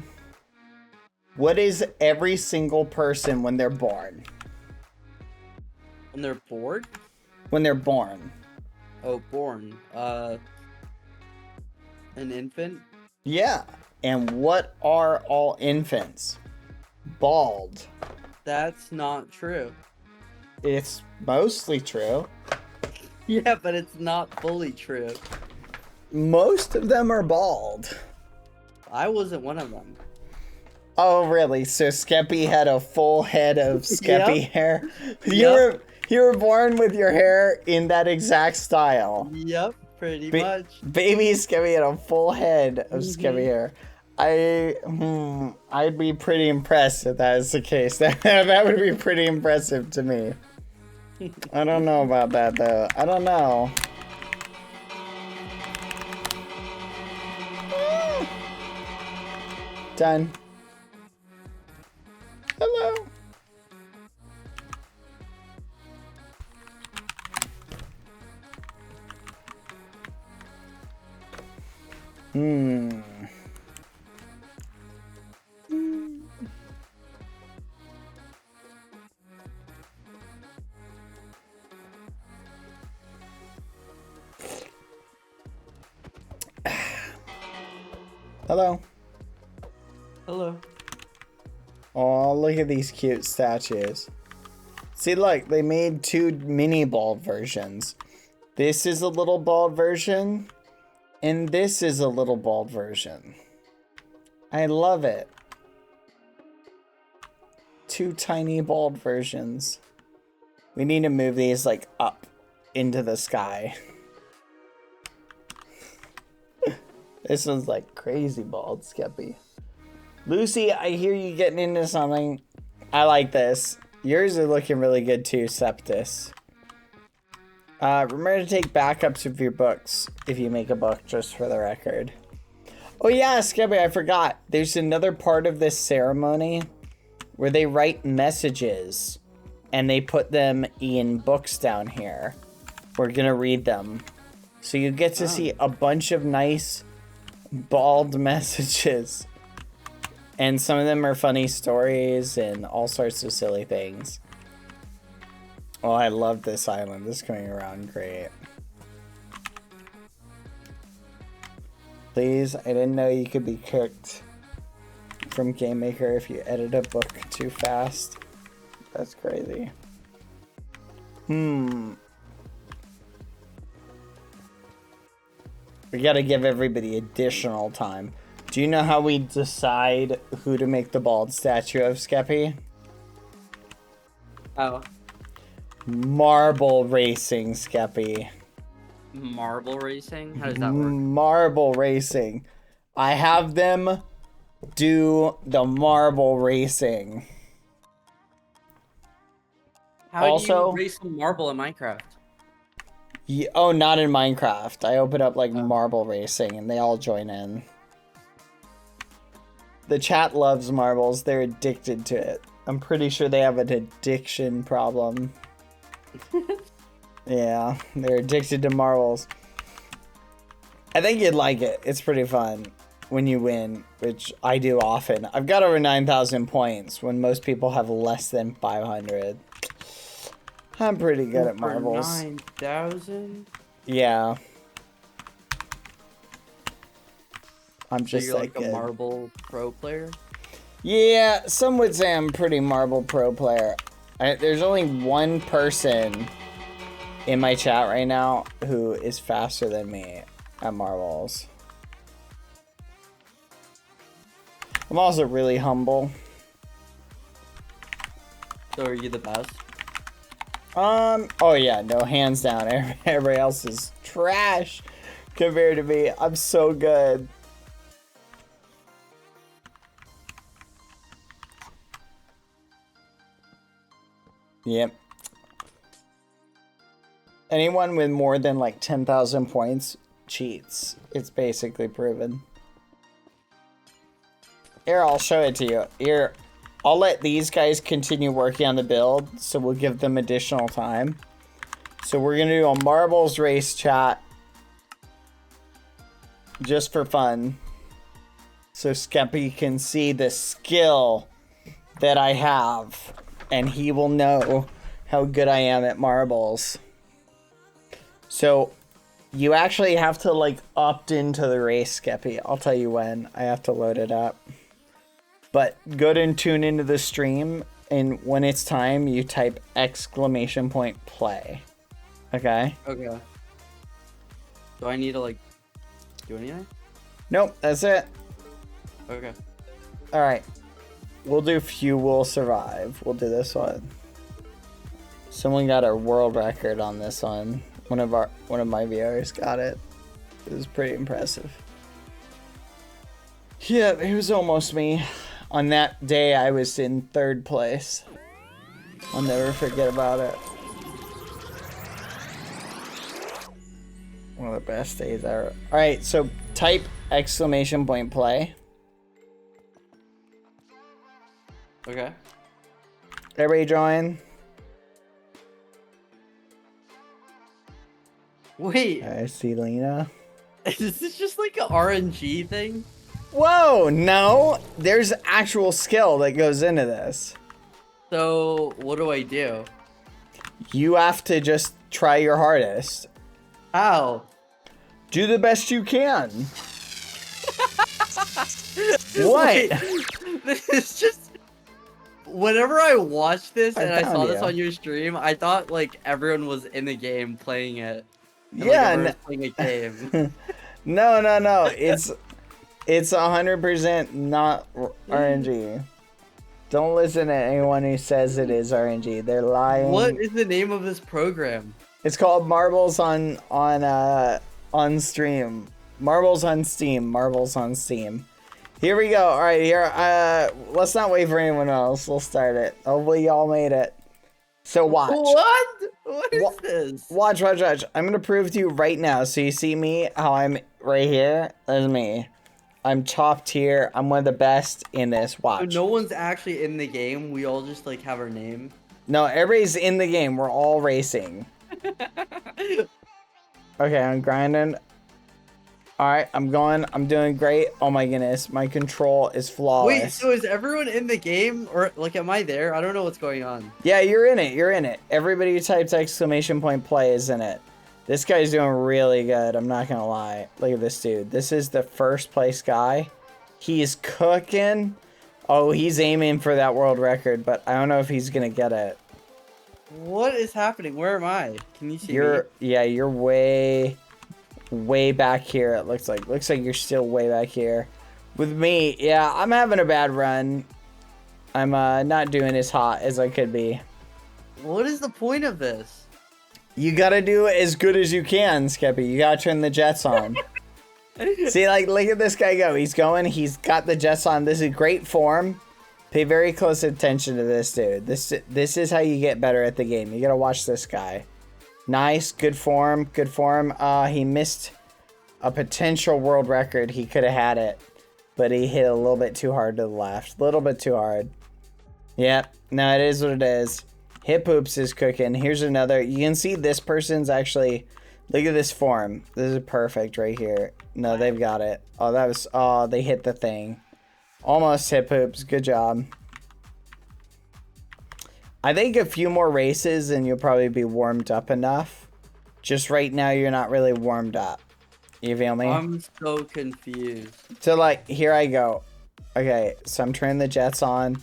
What is every single person when they're born? When they're bored? When they're born. Oh, born. An infant? Yeah. And what are all infants? Bald. That's not true. It's mostly true. Yeah, but it's not fully true. Most of them are bald. I wasn't one of them. Oh, really? So Skeppy had a full head of Skeppy Yep. hair? Yep. You were born with your hair in that exact style. Yep, pretty much. Baby Skeppy had a full head of Skeppy hair. I'd be pretty impressed if that is the case. That would be pretty impressive to me. I don't know about that though. I don't know. Done. Hello. Hello. Hello. Oh, look at these cute statues. See, look, they made two mini bald versions. This is a little bald version, and this is a little bald version. I love it. Two tiny bald versions. We need to move these, like, up into the sky. This one's, like, crazy bald, Skeppy. Lucy, I hear you getting into something. I like this. Yours are looking really good too, Septus. Remember to take backups of your books if you make a book, just for the record. Oh yeah, Skeppy, I forgot. There's another part of this ceremony where they write messages and they put them in books down here. We're gonna read them. So you get to see a bunch of nice bald messages. And some of them are funny stories and all sorts of silly things. Oh, I love this island. This is coming around great. please. I didn't know you could be kicked from Game Maker if you edit a book too fast. That's crazy. We gotta give everybody additional time. Do you know how we decide who to make the bald statue of, Skeppy? Oh. Marble racing, Skeppy. Marble racing? How does that work? Marble racing. I have them do the marble racing. How Also- do you race some marble in Minecraft? Oh, not in Minecraft. I open up like marble racing and they all join in. The chat loves marbles. They're addicted to it. I'm pretty sure they have an addiction problem. Yeah, they're addicted to marbles. I think you'd like it. It's pretty fun when you win, which I do often. I've got over 9,000 points when most people have less than 500. I'm pretty good at marbles. 9,000? Yeah. I'm So just you're like like a good. marble pro player? Yeah, some would say I'm pretty marble pro player. There's only one person in my chat right now who is faster than me at marbles. I'm also really humble. So are you the best? Oh yeah, no, hands down. Everybody else is trash compared to me. I'm so good. Yep. Anyone with more than like 10,000 points cheats. It's basically proven. Here, I'll show it to you. Here, I'll let these guys continue working on the build, so we'll give them additional time. So we're gonna do a marbles race chat. Just for fun. So Skeppy can see the skill that I have. And he will know how good I am at marbles. So, you actually have to, like, opt into the race, Skeppy. I'll tell you when. I have to load it up. But go ahead and tune into the stream, and when it's time, you type !play. Okay? Okay. Do I need to, like, do anything? Nope, that's it. Okay. Alright. We'll do Few Will Survive. We'll do this one. Someone got a world record on this one. One of my viewers got it. It was pretty impressive. Yeah, it was almost me. On that day, I was in 3rd place. I'll never forget about it. One of the best days ever. Alright, so type !play. Okay. Everybody join. Wait, I see Lena. is this just like an RNG thing? Whoa, no. There's actual skill that goes into this. So, what do I do? You have to just try your hardest. How? Do the best you can. What? Wait, this is just... Whenever I watched this and I saw found this you. on your stream, I thought like everyone was in the game playing it. And, like, Yeah, everyone was playing a game. No. It's 100% not RNG. Don't listen to anyone who says it is RNG. They're lying. What is the name of this program? It's called Marbles on stream. Marbles on Steam. Marbles on Steam. Here we go. All right, here. Let's not wait for anyone else. We'll start it. Hopefully y'all made it. So watch. What? What is this? Watch. I'm gonna prove to you right now. So you see me, how I'm right here. That's me. I'm top tier. I'm one of the best in this. Watch. So no one's actually in the game. We all just like have our name. No, everybody's in the game. We're all racing. Okay, I'm grinding. Alright, I'm going. I'm doing great. Oh my goodness, my control is flawless. Wait, so is everyone in the game? Or, like, am I there? I don't know what's going on. Yeah, you're in it. You're in it. Everybody who types !play is in it. This guy's doing really good. I'm not gonna lie. Look at this dude. This is the first place guy. He's cooking. Oh, he's aiming for that world record, but I don't know if he's gonna get it. What is happening? Where am I? Can you see You're me? yeah, you're way back here. It looks like you're still way back here. With me, yeah, I'm having a bad run. I'm not doing as hot as I could be. What is the point of this? You gotta do as good as you can, Skeppy. You gotta turn the jets on. See, like, look at this guy go. He's going. He's got the jets on. This is great form. Pay very close attention to this dude. This is how you get better at the game. You gotta watch this guy. Nice, good form, good form. He missed a potential world record. He could have had it, but he hit a little bit too hard to the left. A little bit too hard. Yep. No, it is what it is. Hip Hoops is cooking. Here's another. You can see this person's actually. Look at this form. This is perfect right here. No, they've got it. Oh, that was. Oh, they hit the thing. Almost Hip Hoops. Good job. I think a few more races and you'll probably be warmed up enough. Just right now, you're not really warmed up. You feel me? I'm so confused. So, like, here I go. Okay, so I'm turning the jets on.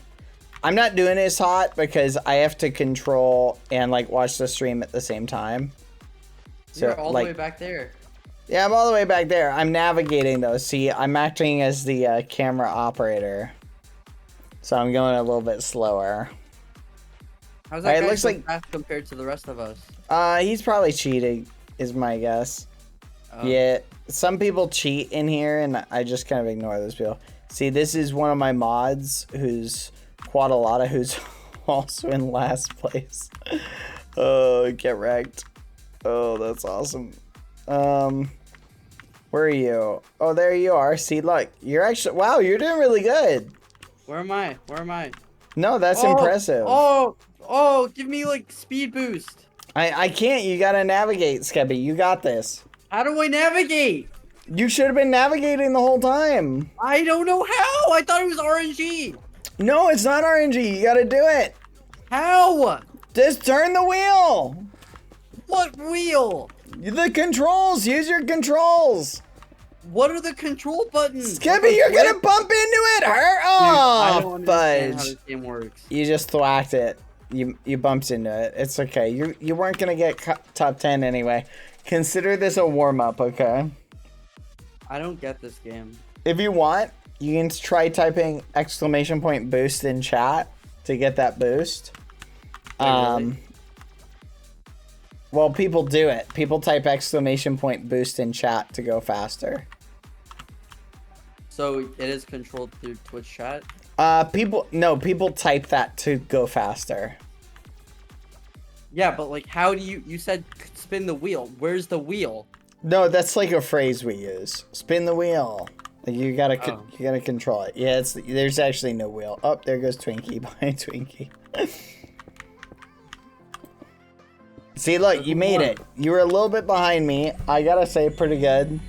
I'm not doing it as hot because I have to control and, like, watch the stream at the same time. So, You're all like, the way back there. Yeah, I'm all the way back there. I'm navigating, though. See, I'm acting as the camera operator. So I'm going a little bit slower. How's that It guy looks so like- fast compared to the rest of us? He's probably cheating, is my guess. Oh. Yeah, some people cheat in here, and I just kind of ignore those people. See, this is one of my mods, who's Quadalata, who's also in last place. Oh, get wrecked. Oh, that's awesome. Where are you? Oh, there you are. See, look, you're actually, wow, you're doing really good. Where am I? Where am I? No, that's impressive. Oh, give me like speed boost. I can't. You gotta navigate, Skeppy. You got this. How do I navigate? You should have been navigating the whole time. I don't know how. I thought it was RNG. No, it's not RNG. You gotta do it. How? Just turn the wheel. What wheel? The controls. Use your controls. What are the control buttons? Skeppy, you're gonna bump into it. I Oh, don't understand how fudge. this game works. You just thwacked it. You bumped into it. It's okay. You weren't gonna get top 10 anyway. Consider this a warm up, okay? I don't get this game. If you want, you can try typing ! boost in chat to get that boost. Wait, really? Well, people do it. People type ! boost in chat to go faster. So it is controlled through Twitch chat? People type that to go faster. Yeah, but like how do you said spin the wheel. Where's the wheel? No, that's like a phrase we use. Spin the wheel. Like you gotta control it. Yeah, there's actually no wheel. Oh, there goes Twinkie behind Twinkie. See, look, you made it. You were a little bit behind me. I gotta say, pretty good.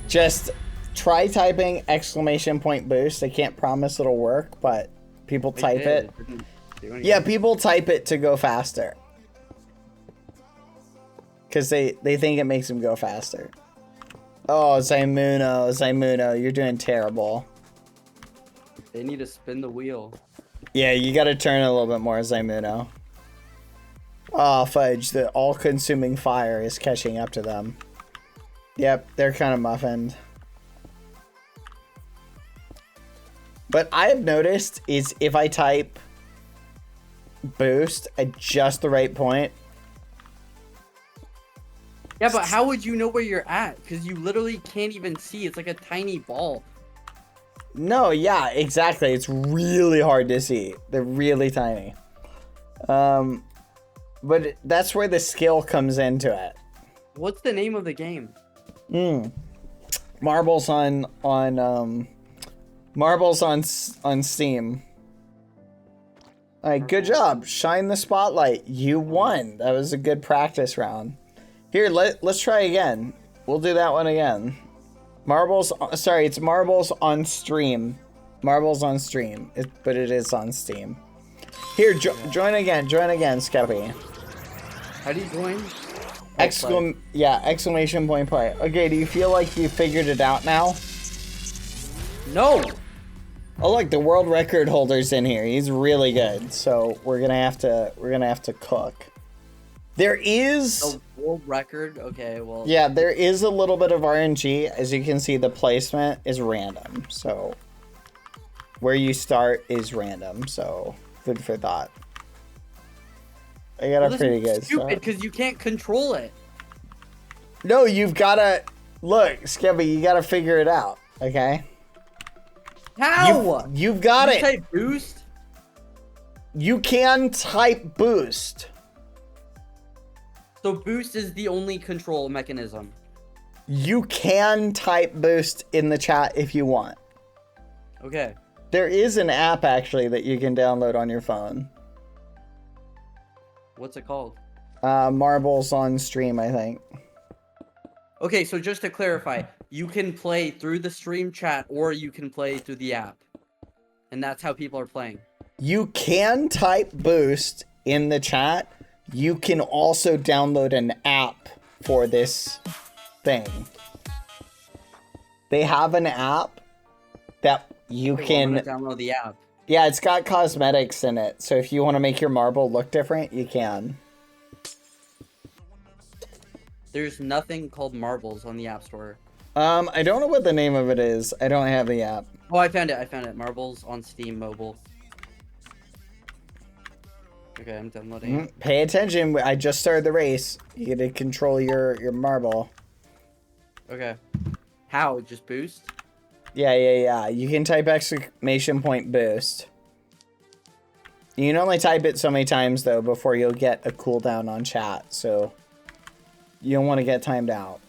Just try typing ! boost. I can't promise it'll work, but people type it. Yeah, people type it to go faster. Because they think it makes them go faster. Oh, Zaimuno, you're doing terrible. They need to spin the wheel. Yeah, you gotta turn a little bit more, Zaimuno. Oh, fudge, the all-consuming fire is catching up to them. Yep, they're kind of muffined. What I've noticed is if I type boost at just the right point. Yeah, but how would you know where you're at? Because you literally can't even see. It's like a tiny ball. No, yeah, exactly. It's really hard to see. They're really tiny. But that's where the skill comes into it. What's the name of the game? Marbles on Steam. All right, good job. Shine the spotlight. You won. That was a good practice round. Here, let's try again. We'll do that one again. It's Marbles on Stream. Marbles on Stream. But it is on Steam. Here, join again. Join again, Skeppy. How do you join? Exclamation point play. Okay, do you feel like you figured it out now? No. Oh look, the world record holder's in here. He's really good. So we're gonna have to cook. There is The world record. Okay, well. yeah, there is a little bit of RNG. As you can see, the placement is random. So where you start is random. So food for thought. I got a pretty good stupid start. because you can't control it. No, you've gotta look, Skebby. You gotta figure it out. Okay. How? You've got You it. type boost. You can type boost. So boost is the only control mechanism. You can type boost in the chat if you want. Okay. There is an app actually that you can download on your phone. What's it called? Marbles on Stream, I think. Okay, so just to clarify, you can play through the stream chat or you can play through the app. And that's how people are playing. You can type boost in the chat. You can also download an app for this thing. They have an app that you Okay, well, can... I'm gonna download the app. Yeah, it's got cosmetics in it. So if you want to make your marble look different, you can. There's nothing called marbles on the App Store. I don't know what the name of it is. I don't have the app. Oh, I found it. Marbles on Steam Mobile. Okay, I'm downloading it. Pay attention. I just started the race. You get to control your marble. Okay. How? Just boost? Yeah. You can type exclamation point boost. You can only type it so many times, though, before you'll get a cooldown on chat. So you don't want to get timed out.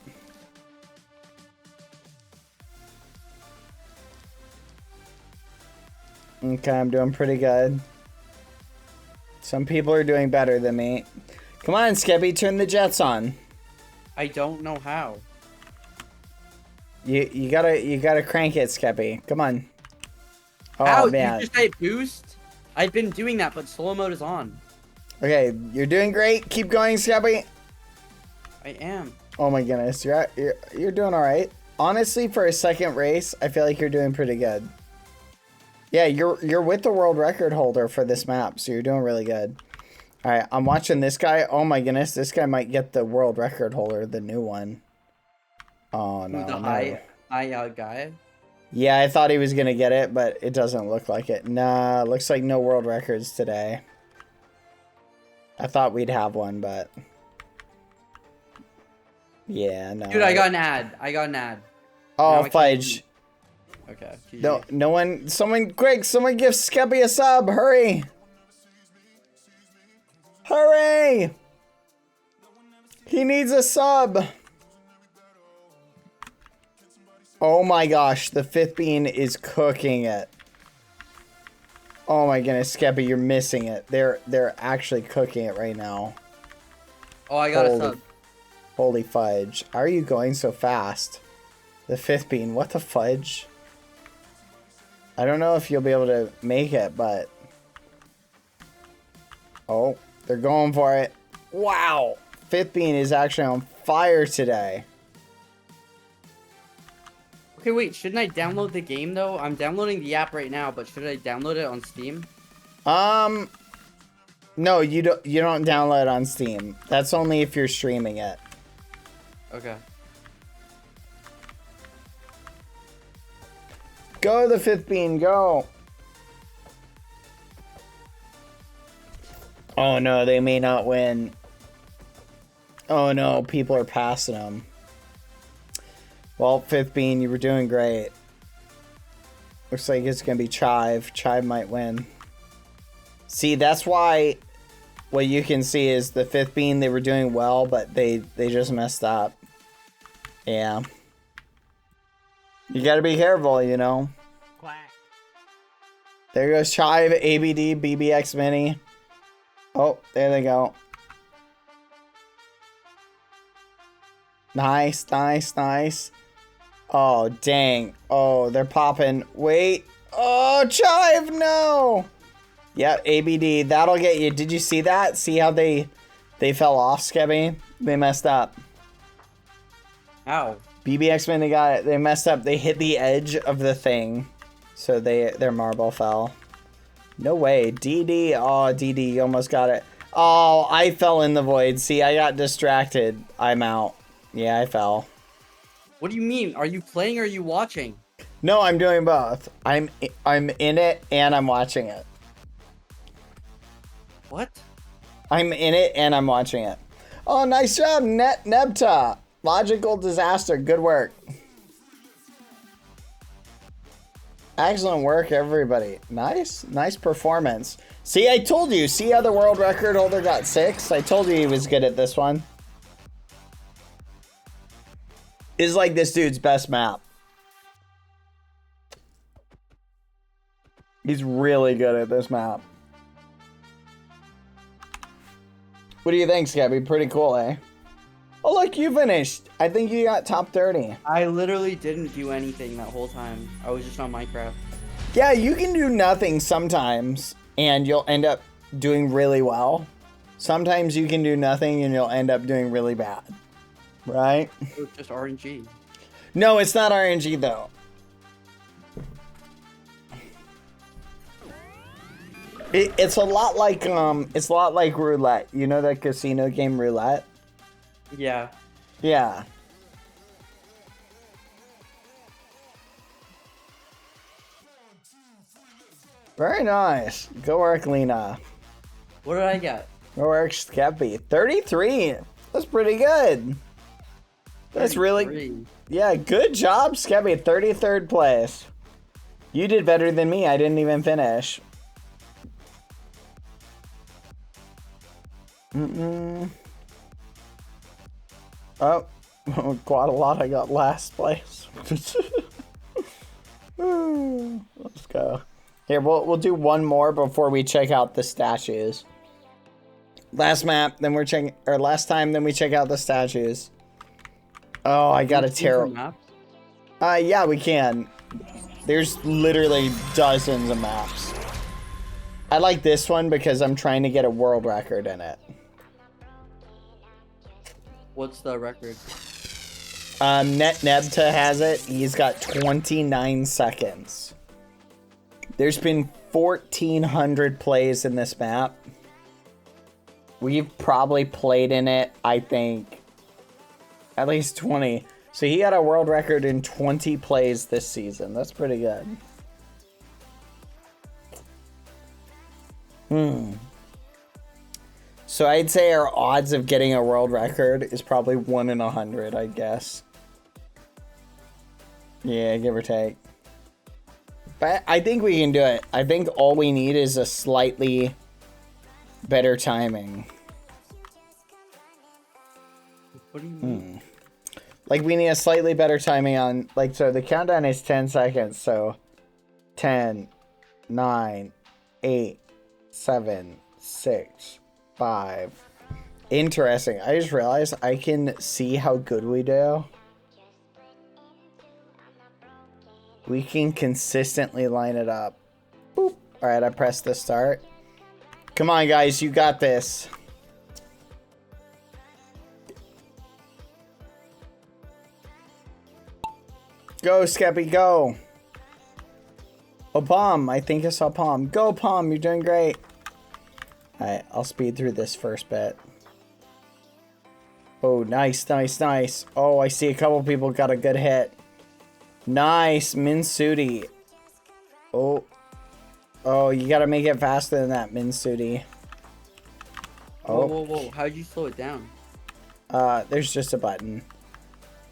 Okay, I'm doing pretty good. Some people are doing better than me. Come on, Skebby, turn the jets on. I don't know how. You gotta crank it, Skebby. Come on. Oh How? man. You just type boost? I've been doing that, but slow mode is on. Okay, you're doing great. Keep going, Skebby. I am. Oh my goodness, you're doing all right. Honestly, for a second race, I feel like you're doing pretty good. Yeah, you're with the world record holder for this map, so you're doing really good. All right, I'm watching this guy. Oh my goodness, this guy might get the world record holder, the new one. Oh no, The no. high guy. Yeah, I thought he was gonna get it, but it doesn't look like it. Nah, looks like no world records today. I thought we'd have one, but yeah, no. Dude, I got an ad. Oh, Now I can't fudge. Okay. No one. Someone quick! Someone give Skebby a sub! Hurry! Hurry! He needs a sub. Oh my gosh, the fifth bean is cooking it. Oh my goodness, Skebby, you're missing it. They're actually cooking it right now. Oh, I got a sub. Holy fudge. How are you going so fast? The fifth bean, what the fudge? I don't know if you'll be able to make it, but... Oh, they're going for it. Wow! Fifth bean is actually on fire today. Okay, wait, shouldn't I download the game though? I'm downloading the app right now, but should I download it on Steam? No, you don't download it on Steam. That's only if you're streaming it. Okay. Go the fifth bean, go. Oh no, they may not win. Oh no, people are passing them. Well, fifth bean, you were doing great. Looks like it's gonna be Chive. Chive might win. See, that's why what you can see is the fifth bean, they were doing well, but they just messed up. Yeah. You gotta be careful, you know. Quack. There goes Chive, ABD, BBX Mini. Oh, there they go. Nice, nice, nice. Oh, dang. Oh, they're popping. Wait. Oh, Chive, no. Yep, ABD. That'll get you. Did you see that? See how they They fell off, Skebby. They messed up. How? BBX when they got it, they messed up. They hit the edge of the thing, so their marble fell. No way. DD. Oh, DD, you almost got it. Oh, I fell in the void. See, I got distracted. I'm out. Yeah, I fell. What do you mean? Are you playing or are you watching? No, I'm doing both. I'm in it and I'm watching it. What? I'm in it and I'm watching it. Oh, nice job, Nebta. Logical disaster. Good work. Excellent work, everybody. Nice performance. See, I told you. See how the world record holder got 6? I told you he was good at this one. Is like this dude's best map. He's really good at this map. What do you think, Scabby? Pretty cool, eh? Oh, look, you finished. I think you got top 30. I literally didn't do anything that whole time. I was just on Minecraft. Yeah, you can do nothing sometimes, and you'll end up doing really well. Sometimes you can do nothing, and you'll end up doing really bad. Right? It was just RNG. No, it's not RNG, though. It's a lot like roulette. You know that casino game roulette? Yeah. Yeah. Very nice. Go work, Lena. What did I get? Go work, Skeppy. 33. That's pretty good. That's 33. really... Yeah, good job, Skeppy. 33rd place. You did better than me. I didn't even finish. Oh, quite a lot. I got last place. Let's go. Here, we'll do one more before we check out the statues. Last map, then we're checking, or last time, then we check out the statues. Oh, I got a terrible. Yeah, we can. There's literally dozens of maps. I like this one because I'm trying to get a world record in it. What's the record? Nebta has it. He's got 29 seconds. There's been 1,400 plays in this map. We've probably played in it, I think, at least 20. So he got a world record in 20 plays this season. That's pretty good. So I'd say our odds of getting a world record is probably 1 in 100, I guess. Yeah, give or take. But I think we can do it. I think all we need is a slightly better timing. What do you mean? Like, we need a slightly better timing on... Like, so the countdown is 10 seconds, so... 10, 9, 8, 7, 6, 5... Interesting. I just realized I can see how good we do. We can consistently line it up. Boop. Alright, I pressed the start. Come on, guys. You got this. Go, Skeppy, go. Oh, Palm. I think I saw Palm. Go, Palm. You're doing great. Alright, I'll speed through this first bit. Oh, nice, nice, nice. Oh, I see a couple people got a good hit. Nice, Minsudi. Oh. Oh, you gotta make it faster than that, Minsudi. Oh. Whoa. How'd you slow it down? There's just a button.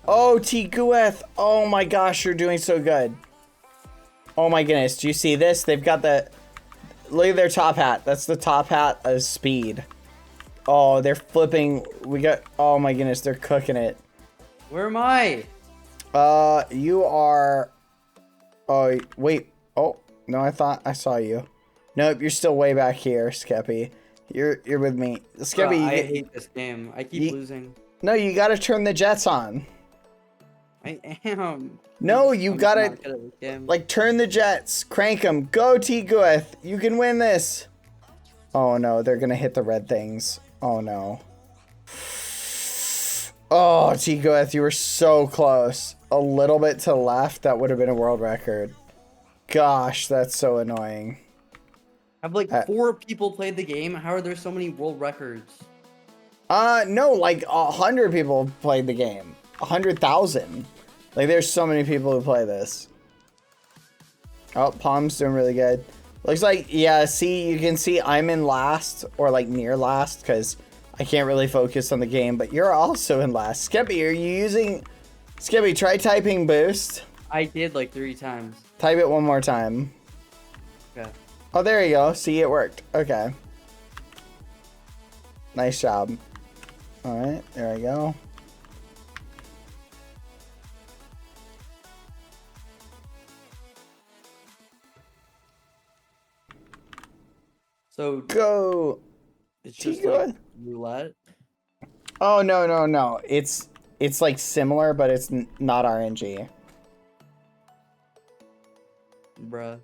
Oh, Tigueth. Oh my gosh, you're doing so good. Oh my goodness, do you see this? They've got the... Look at their top hat. That's the top hat of speed. Oh, they're flipping. We got... Oh my goodness, they're cooking it. Where am I? You are... Oh, wait. Oh, no, I thought I saw you. Nope, you're still way back here, Skeppy. You're with me. Skeppy, I hate this game. I keep losing. No, you gotta turn the jets on. I am. No, you I'm gotta... not good at this game. Like, turn the jets. Crank them. Go, Tigueth. You can win this. Oh, no. They're gonna hit the red things. Oh, no. Oh, Tigoeth, you were so close. A little bit to the left, that would have been a world record. Gosh, that's so annoying. Have like 4 people played the game? How are there so many world records? No, like 100 people played the game. 100,000. Like, there's so many people who play this. Oh, Palm's doing really good. Looks like, yeah, see, you can see I'm in last, or like near last, because I can't really focus on the game, but you're also in last. Skippy, are you using... Skippy, try typing boost. I did like 3 times. Type it one more time. Okay. Oh, there you go. See, it worked. Okay. Nice job. Alright, there we go. So Go! it's just Tigo. like roulette. Oh, no. It's like similar, but it's not RNG. Bruh.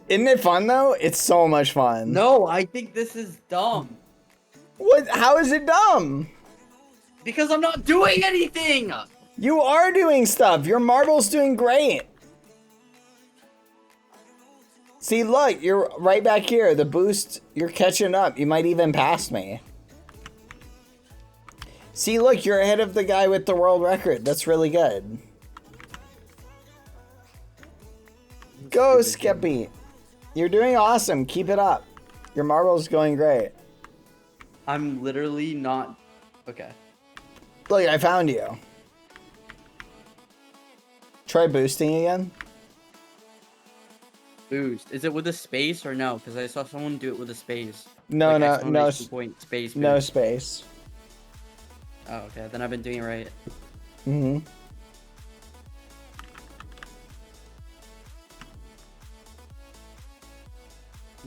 Isn't it fun, though? It's so much fun. No, I think this is dumb. What? How is it dumb? Because I'm not doing anything! You are doing stuff. Your marble's doing great. See, look, you're right back here. The boost, you're catching up. You might even pass me. See, look, you're ahead of the guy with the world record. That's really good. Go, Skippy. You're doing awesome. Keep it up. Your marble's going great. I'm literally not... Okay. Look, I found you. Try boosting again. Boost. Is it with a space or no? Because I saw someone do it with a space. No, Like no, exclamation point, space no boost. space. Oh, okay. Then I've been doing it right. Mm-hmm.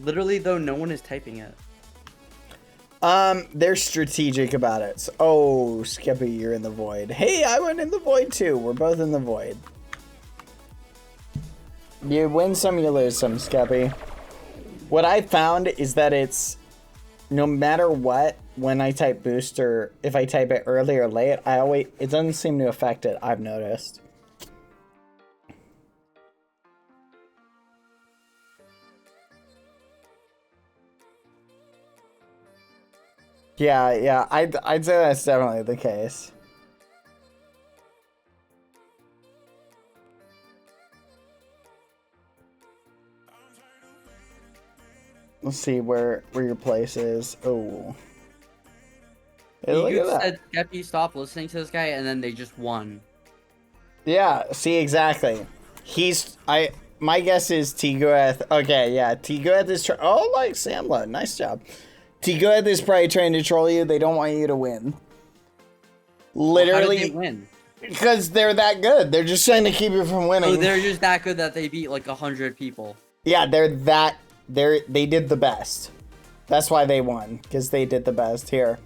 Literally, though, no one is typing it. They're strategic about it. So, oh, Skippy, you're in the void. Hey, I went in the void too. We're both in the void. You win some, you lose some, Skippy. What I found is that it's no matter what, when I type boost or if I type it early or late, it doesn't seem to affect it, I've noticed. Yeah, I'd say that's definitely the case. Let's see where your place is. Oh. Hey, look You at that. said, Skeppy, stop listening to this guy, and then they just won. Yeah, see, exactly. My guess is Tigoeth. Okay, yeah, Tigoeth is oh, like Samla, nice job. Tigoeth is probably trying to troll you. They don't want you to win. Literally, How did they win? because they're that good. They're just trying to keep you from winning. Oh, they're just that good that they beat like 100 people. Yeah, they did the best. That's why they won, because they did the best. Here,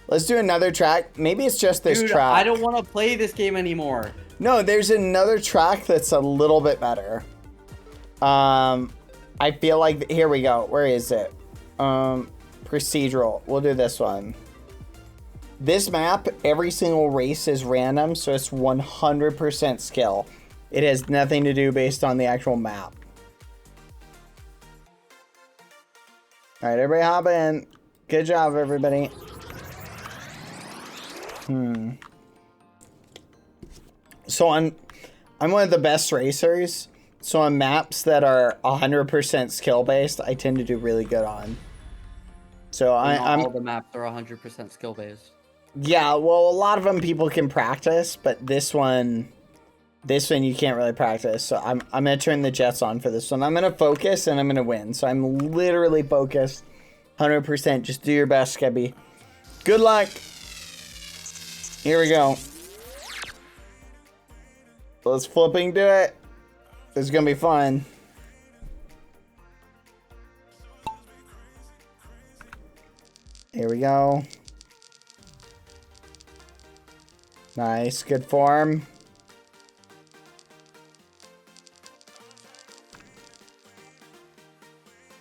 let's do another track. Maybe it's just this Dude, track. I don't want to play this game anymore. No, there's another track that's a little bit better. I feel like here we go. Where is it? Procedural. We'll do this one. This map, every single race is random, so it's 100% skill. It has nothing to do based on the actual map. All right, everybody hop in. Good job, everybody. So I'm one of the best racers. So on maps that are 100% skill based, I tend to do really good on. So I'm all the maps are 100% skill based. yeah. Well, a lot of them people can practice, but this one you can't really practice. So I'm gonna turn the jets on for this one. I'm gonna focus and I'm gonna win. So I'm literally focused, 100%. Just do your best, Skebby. Good luck. Here we go. Let's flipping do it. It's gonna be fun. Here we go. Nice, good form.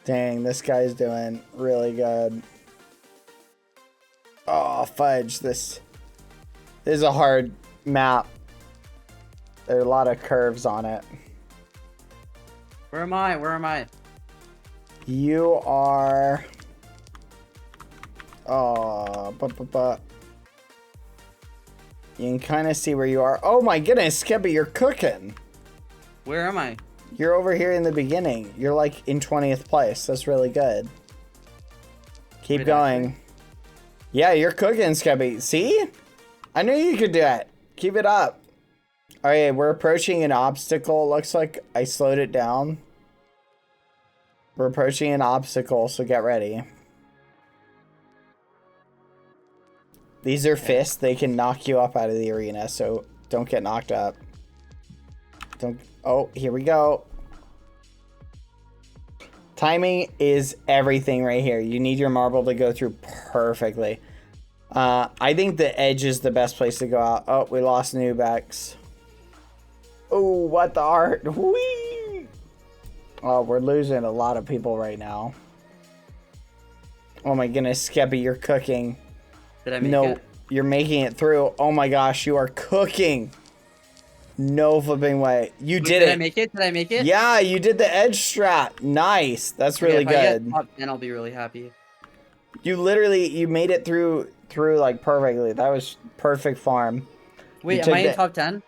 Dang, this guy's doing really good. Oh, fudge. This is a hard map. There are a lot of curves on it. Where am I? Where am I? You are... Oh, you can kind of see where you are. Oh my goodness, Skeppy, you're cooking. Where am I? You're over here in the beginning. You're like in 20th place. That's really good. Keep Wait, going. actually? Yeah, you're cooking, Skeppy. See? I knew you could do it. Keep it up. All right, we're approaching an obstacle. Looks like I slowed it down. We're approaching an obstacle, so get ready. These are fists. They can knock you up out of the arena, so don't get knocked up. Don't. Oh, here we go. Timing is everything right here. You need your marble to go through perfectly. I think the edge is the best place to go out. Oh, we lost Nubex. Oh, what the art. Whee! Oh, we're losing a lot of people right now. Oh my goodness, Skeppy, you're cooking. Did I make it? You're making it through. Oh my gosh, you are cooking. No flipping way. You did it. Did I make it? Did I make it? Yeah, you did the edge strat. Nice. That's really if I good. get top 10, I'll be really happy. You made it through like perfectly. That was perfect farm. Wait, am I in top 10?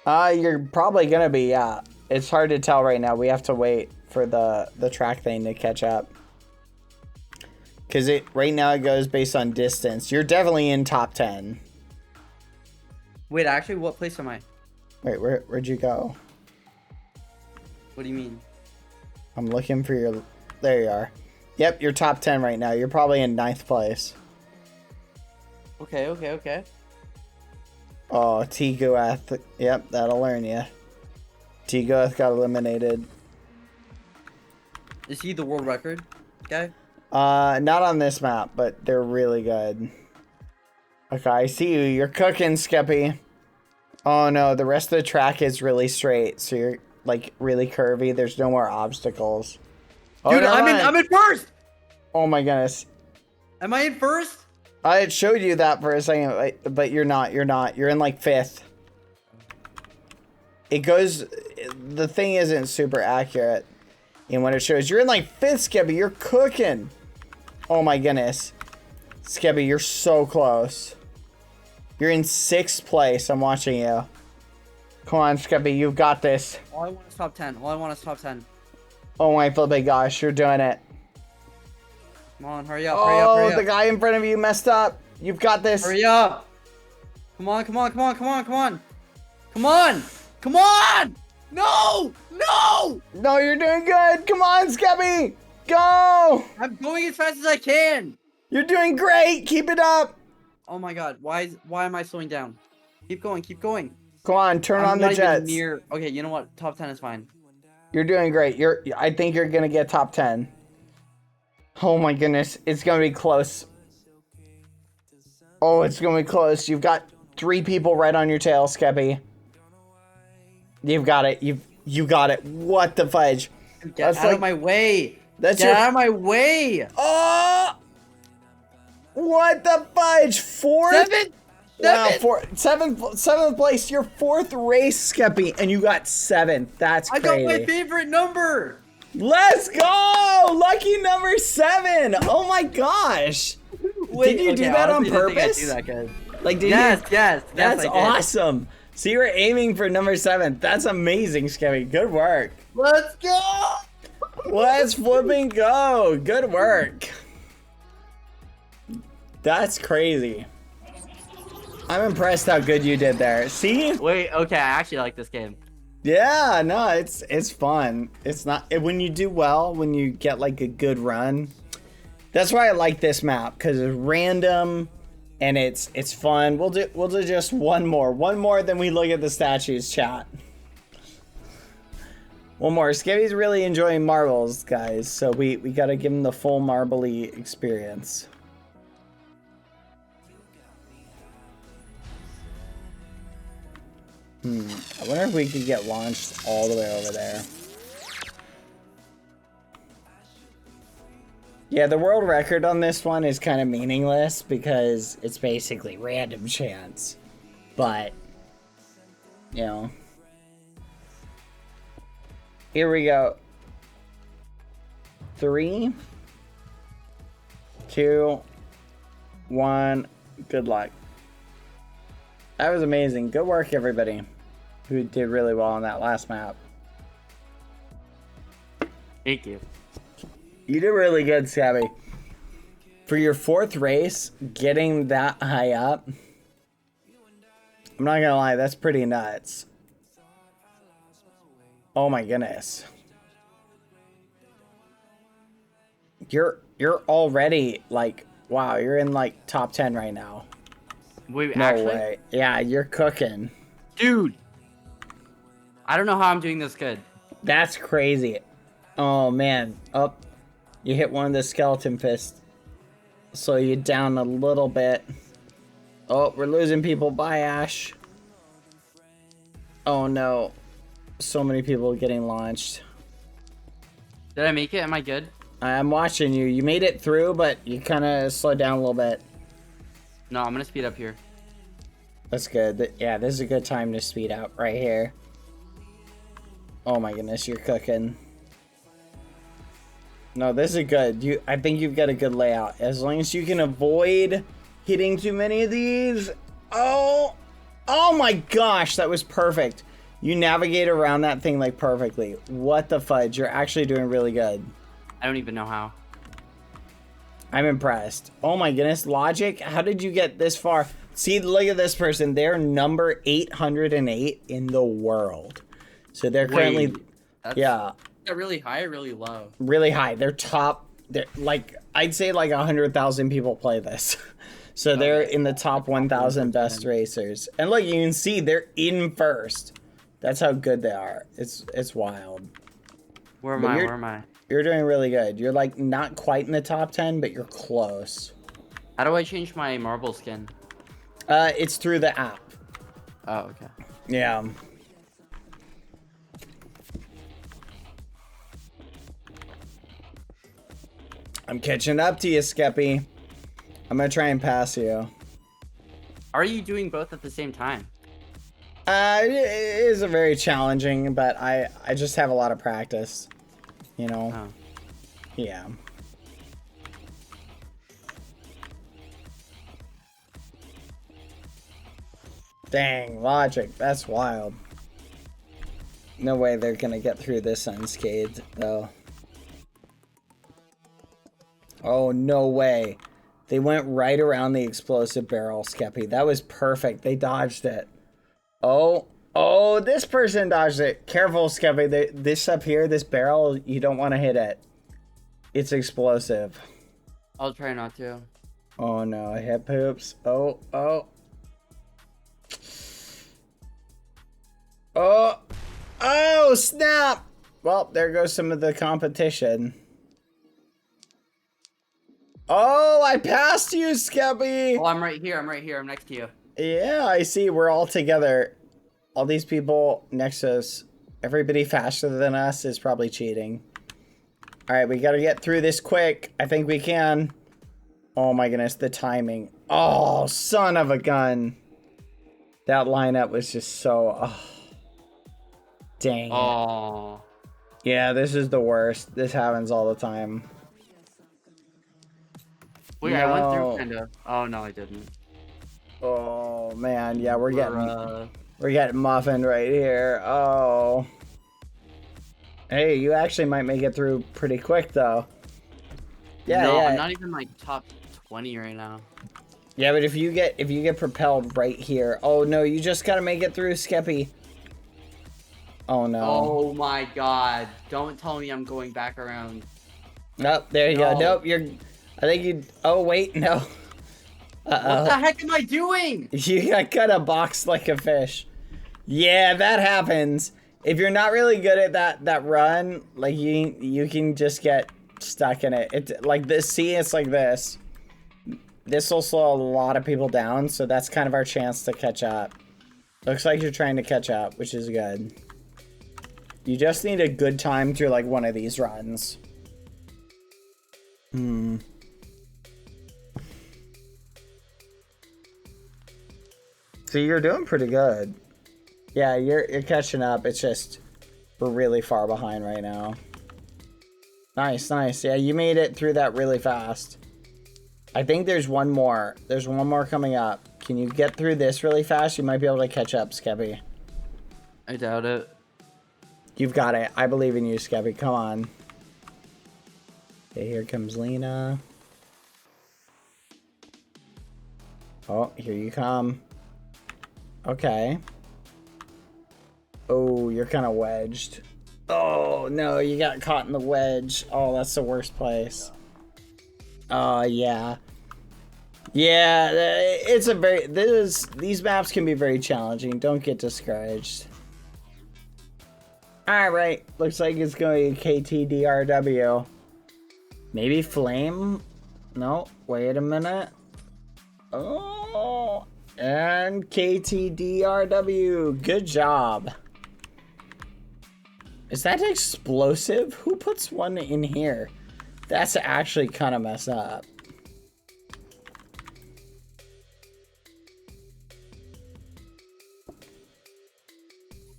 You're probably gonna be, yeah. It's hard to tell right now. We have to wait for the track thing to catch up. Cause right now it goes based on distance. You're definitely in top 10. Wait, actually, what place am I? Wait, where'd you go? What do you mean? I'm looking for your... There you are. Yep, you're top 10 right now. You're probably in 9th place. Okay. Oh, T-Goeth. Yep, that'll learn you. T-Goeth got eliminated. Is he the world record guy? Not on this map, but they're really good. Okay, I see you. You're cooking, Skeppy. Oh no, the rest of the track is really straight, so you're like really curvy. There's no more obstacles. Oh, Dude, never mind. I'm in first! Oh my goodness. Am I in first? I showed you that for a second, but you're not. You're not. You're in like 5th. It goes... The thing isn't super accurate in what it shows. You're in like 5th, Skeppy. You're cooking. Oh my goodness. Skeppy, you're so close. You're in 6th place. I'm watching you. Come on, Skeppy. You've got this. All I want is top 10. All I want is top 10. Oh my flipping gosh. You're doing it. Come on, hurry up, hurry up, hurry up. The guy in front of you messed up. You've got this. Hurry up. Come on. Come on! No! No, you're doing good. Come on, Skeppy. Go. I'm going as fast as I can. You're doing great. Keep it up. Oh my god, why am I slowing down? Keep going. Come on, turn on the jets. Okay, you know what? Top 10 is fine. You're doing great. I think you're gonna get top 10. Oh my goodness, it's gonna be close. Oh, it's gonna be close. You've got 3 people right on your tail, Skeppy. You've got it. You got it. What the fudge? Get out of my way. Get out of my way. Oh! What the fudge? 4th? 7th? Wow, 7th place. Your 4th race, Skeppy, and you got 7th. That's crazy. I got my favorite number. Let's go! Lucky number 7. Oh my gosh. Wait, did you do that on purpose? I didn't think I'd do that, guys. Like, did Yes. That's I did. awesome. So you were aiming for number 7. That's amazing, Skeppy. Good work. Let's go. Let's flipping go. Good work. That's crazy. I'm impressed how good you did there. See? Wait, okay, I actually like this game. Yeah, no, it's fun. It's not when you do well, when you get like a good run. That's why I like this map, because it's random and it's fun. We'll do just one more, then we look at the statues, chat. One more. Skeppy's really enjoying marbles, guys, so we gotta give him the full marbly experience. I wonder if we could get launched all the way over there. Yeah, the world record on this one is kind of meaningless because it's basically random chance. But, you know. Here we go. 3, 2, 1. Good luck. That was amazing. Good work, everybody who did really well on that last map. Thank you. You did really good, Scabby. For your 4th race, getting that high up, I'm not gonna lie, that's pretty nuts. Oh my goodness. You're already like, wow, you're in like top 10 right now. Wait, No actually? way. Yeah, you're cooking. Dude! I don't know how I'm doing this good. That's crazy. Oh man. Oh, you hit one of the skeleton fists. So you down a little bit. Oh, we're losing people. Bye, Ash. Oh no. So many people getting launched. Did I make it? Am I good? I'm watching you. You made it through, but you kind of slowed down a little bit. No, I'm gonna speed up here. That's good. Yeah, this is a good time to speed up right here. Oh my goodness, you're cooking. No, this is good. I think you've got a good layout. As long as you can avoid hitting too many of these. Oh my gosh, that was perfect. You navigate around that thing like perfectly. What the fudge? You're actually doing really good. I don't even know how. I'm impressed. Oh my goodness, Logic, how did you get this far? See, look at this person. They're number 808 in the world. So they're currently, That's, yeah, is that really high or really low? really high. They're top. They're like, I'd say like 100,000 people play this. So they're in the top 1,000 best racers. And look, you can see they're in first. That's how good they are. It's wild. Where am But I? you're- Where am I? You're doing really good. You're like not quite in the top 10, but you're close. How do I change my marble skin? It's through the app. Oh, okay. Yeah. I'm catching up to you, Skeppy. I'm gonna try and pass you. Are you doing both at the same time? It is a very challenging, but I just have a lot of practice. You know? Oh. Yeah. Dang, Logic, that's wild. No way they're gonna get through this unscathed, though. Oh, no way. They went right around the explosive barrel, Skeppy. That was perfect. They dodged it. Oh, this person dodged it. Careful, Skeppy. This up here, this barrel, you don't want to hit it. It's explosive. I'll try not to. Oh, no. Hip hoops. Oh. Oh, snap. Well, there goes some of the competition. Oh, I passed you, Skeppy. Oh, I'm right here. I'm right here. I'm next to you. Yeah, I see. We're all together. All these people next to us. Everybody faster than us is probably cheating. All right, we got to get through this quick. I think we can. Oh my goodness, the timing. Oh, son of a gun. That lineup was just so... Oh. Dang it. Oh. Yeah, this is the worst. This happens all the time. Wait, I went No. through kind of. Oh, no, I didn't. Oh, man. Yeah, we're getting... Bruh. We're getting muffined right here. Oh. Hey, you actually might make it through pretty quick, though. Yeah, no, yeah. I'm not even like top 20 right now. Yeah, but if you get propelled right here. Oh, no, you just gotta make it through, Skeppy. Oh, no. Oh my god. Don't tell me I'm going back around. Nope, there you go. No. Nope, you're... I think you... Oh, wait, no. What the heck am I doing? You got cut a box like a fish. Yeah, that happens. If you're not really good at that run, like you can just get stuck in it. It's like this. See, it's like this. This will slow a lot of people down, so that's kind of our chance to catch up. Looks like you're trying to catch up, which is good. You just need a good time through like one of these runs. So you're doing pretty good. Yeah, you're catching up. It's just we're really far behind right now. Nice, nice. Yeah, you made it through that really fast. I think there's one more. There's one more coming up. Can you get through this really fast? You might be able to catch up, Skeppy. I doubt it. You've got it. I believe in you, Skeppy. Come on. Okay, here comes Lena. Oh, here you come. Okay. Oh, you're kind of wedged. Oh, no, you got caught in the wedge. Oh, that's the worst place. Oh, yeah. Yeah, it's a very... These maps can be very challenging. Don't get discouraged. Alright, looks like it's going to be KTDRW. Maybe Flame? No, wait a minute. Oh, and KTDRW. Good job. Is that explosive? Who puts one in here? That's actually kind of messed up.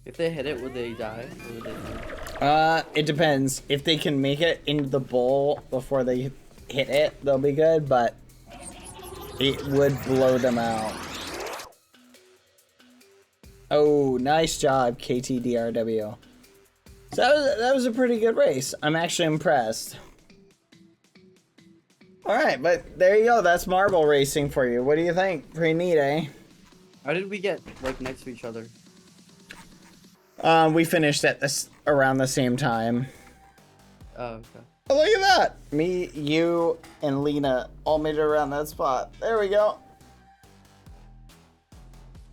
If they hit it, would they die? Or would they die? It depends. If they can make it into the bowl before they hit it, they'll be good, but it would blow them out. Oh, nice job, KTDRW. So that was a pretty good race. I'm actually impressed. Alright, but there you go. That's marble racing for you. What do you think? Pretty neat, eh? How did we get, like, next to each other? We finished at around the same time. Oh, okay. Oh, look at that! Me, you, and Lena all made it around that spot. There we go.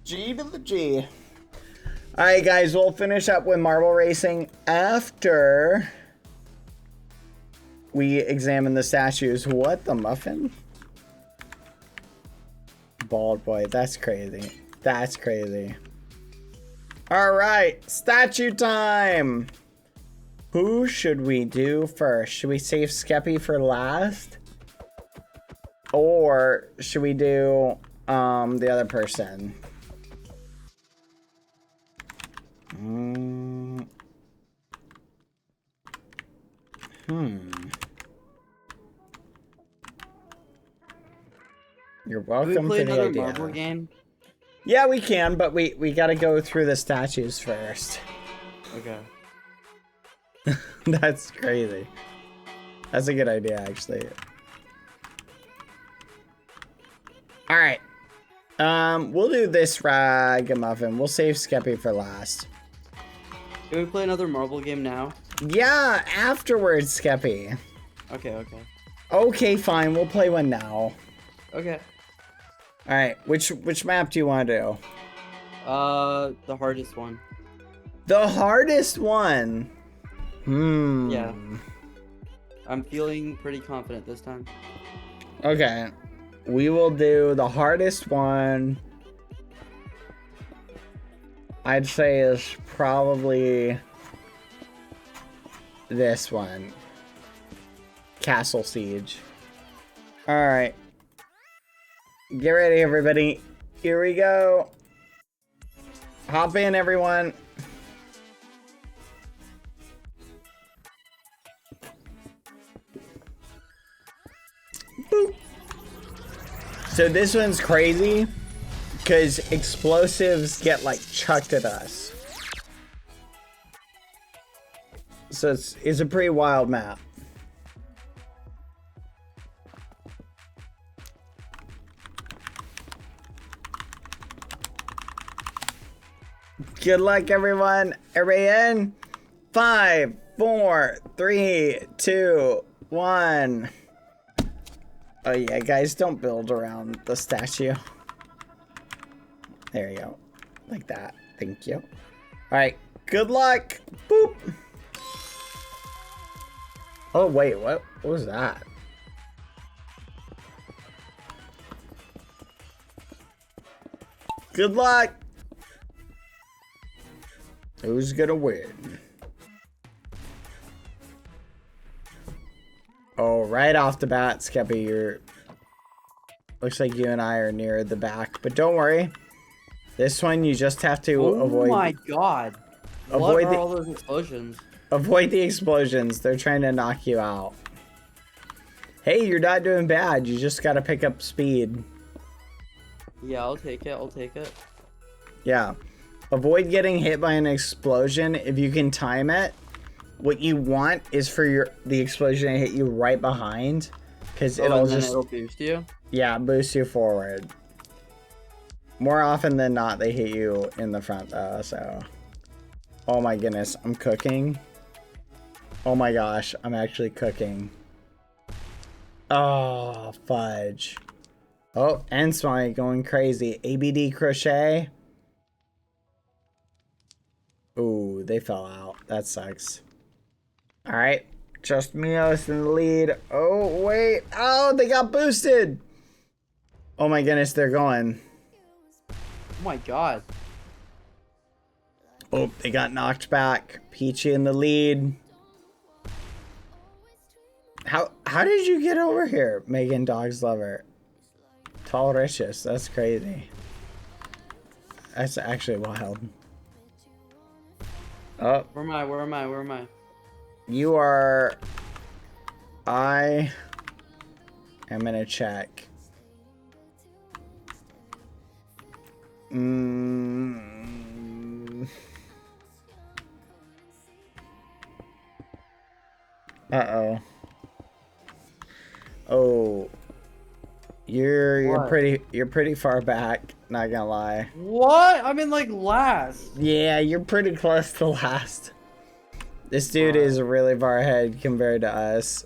G to the G. Alright, guys, we'll finish up with marble racing after we examine the statues. What the muffin? Bald boy, that's crazy. That's crazy. Alright, statue time! Who should we do first? Should we save Skeppy for last? Or should we do the other person? You're welcome. Can we play for the another idea. marble game? Yeah, we can, but we gotta go through the statues first. Okay. That's crazy. That's a good idea, actually. Alright. We'll do this ragamuffin. We'll save Skeppy for last. Can we play another marble game now? Yeah, afterwards, Skeppy. Okay, okay. Okay, fine. We'll play one now. Okay. Alright, which map do you want to do? The hardest one. The hardest one? Yeah. I'm feeling pretty confident this time. Okay. We will do the hardest one. I'd say is probably this one. Castle Siege. Alright. Get ready, everybody. Here we go. Hop in, everyone. Boop. So this one's crazy because explosives get like chucked at us. So it's a pretty wild map. Good luck, everyone. Everybody in? 5, 4, 3, 2, 1. Oh yeah, guys, don't build around the statue. There you go. Like that. Thank you. Alright, good luck. Boop. Oh wait, what was that? Good luck. Who's gonna win? All right off the bat, Skeppy, you're... Looks like you and I are near the back. But don't worry. This one, you just have to avoid... Oh my god. Avoid What are all those explosions? Avoid the explosions. They're trying to knock you out. Hey, you're not doing bad. You just gotta pick up speed. Yeah, I'll take it. I'll take it. Yeah. Avoid getting hit by an explosion if you can time it. What you want is for the explosion to hit you right behind. Because it'll just... it'll boost you? Yeah, boost you forward. More often than not, they hit you in the front though, so... Oh my goodness, I'm cooking. Oh my gosh, I'm actually cooking. Oh, fudge. Oh, and Smite going crazy. ABD crochet. Ooh, they fell out. That sucks. Alright, just Mios in the lead. Oh, wait. Oh, they got boosted. Oh my goodness, they're going. Oh my god. Oh, they got knocked back. Peachy in the lead. How did you get over here, Megan Dog's Lover? Tall Riches, that's crazy. That's actually wild. Oh. Where am I? Where am I? Where am I? You are... I am gonna check. Uh-oh. Oh. You're pretty far back, not gonna lie. What? I'm in like last. Yeah, you're pretty close to last. This dude is really far ahead compared to us.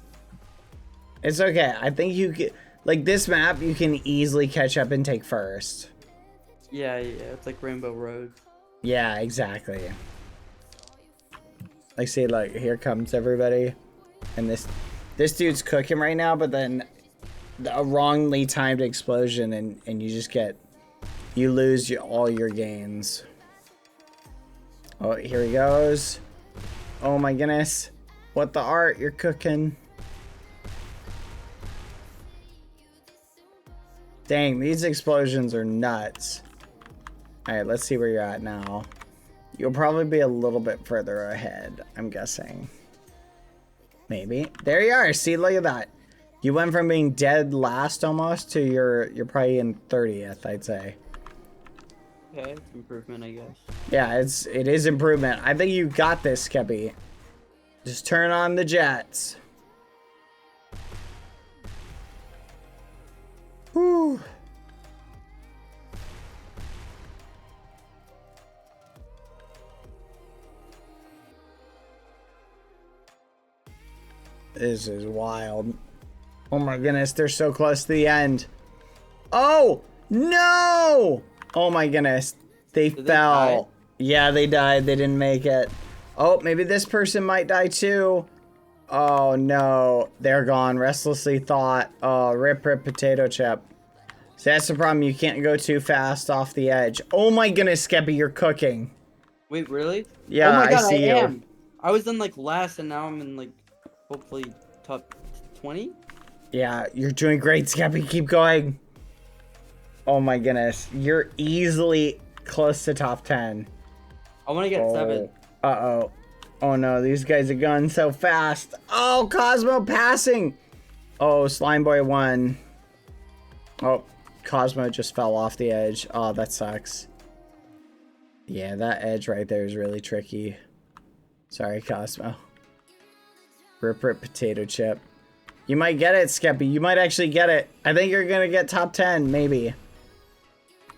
It's okay. I think you can, like this map, you can easily catch up and take first. Yeah, it's like Rainbow Road. Yeah, exactly. Like, see, like, here comes everybody. And this dude's cooking right now, but then a wrongly timed explosion and you just you lose all your gains. Oh, here he goes. Oh my goodness. What the art, you're cooking. Dang, these explosions are nuts. Alright, let's see where you're at now. You'll probably be a little bit further ahead, I'm guessing. Maybe. There you are. See, look at that. You went from being dead last almost to you're probably in 30th, I'd say. Okay, it's improvement, I guess. Yeah, it is improvement. I think you got this, Skeppy. Just turn on the jets. Whew. This is wild. Oh my goodness, they're so close to the end. Oh, no! Oh my goodness. They fell. Yeah, they died. They didn't make it. Oh, maybe this person might die too. Oh no, they're gone. Restlessly thought. Oh, rip potato chip. See, that's the problem. You can't go too fast off the edge. Oh my goodness, Skeppy, you're cooking. Wait, really? Yeah, oh my God, I see you. Am. I was in like last and now I'm in like hopefully top 20? Yeah, you're doing great, Skeppy. Keep going. Oh my goodness. You're easily close to top 10. I want to get 7. Uh-oh. Oh no, these guys are going so fast. Oh, Cosmo passing. Oh, Slime Boy won. Oh, Cosmo just fell off the edge. Oh, that sucks. Yeah, that edge right there is really tricky. Sorry, Cosmo. Rip potato chip. You might get it, Skeppy. You might actually get it. I think you're gonna get top 10, maybe.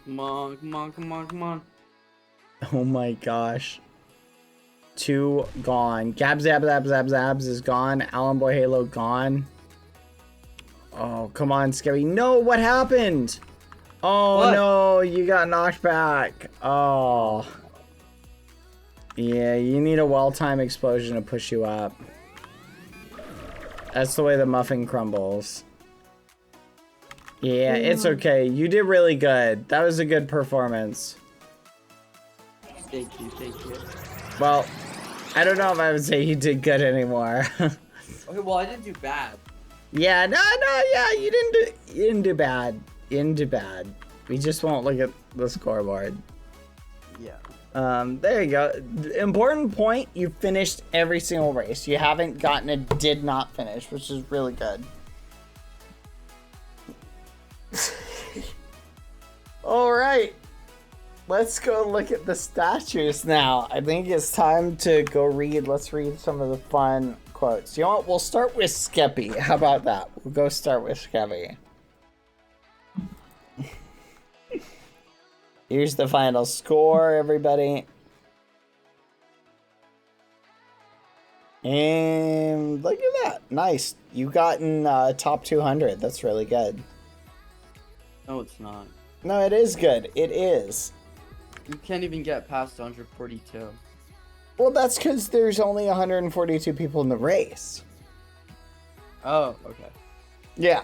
Come on, come on, come on, come on. Oh my gosh. 2 gone. Gab Zab Zab Zab Zabs is gone. Alan Boy Halo gone. Oh, come on, Skeppy. No, what happened? Oh what? No, you got knocked back. Oh. Yeah, you need a well-timed explosion to push you up. That's the way the muffin crumbles. Yeah, it's okay. You did really good. That was a good performance. Thank you, thank you. Well, I don't know if I would say you did good anymore. Okay, well, I didn't do bad. Yeah, no, yeah, you didn't do bad. You didn't do bad. We just won't look at the scoreboard. Yeah. There you go. The important point, you finished every single race. You haven't gotten a did not finish, which is really good. All right. Let's go look at the statues now. I think it's time to go read. Let's read some of the fun quotes. You know what? We'll start with Skeppy. How about that? We'll go start with Skeppy. Here's the final score, everybody. And look at that. Nice. You got in top 200. That's really good. No, it's not. No, it is good. It is. You can't even get past 142. Well, that's because there's only 142 people in the race. Oh, okay. Yeah.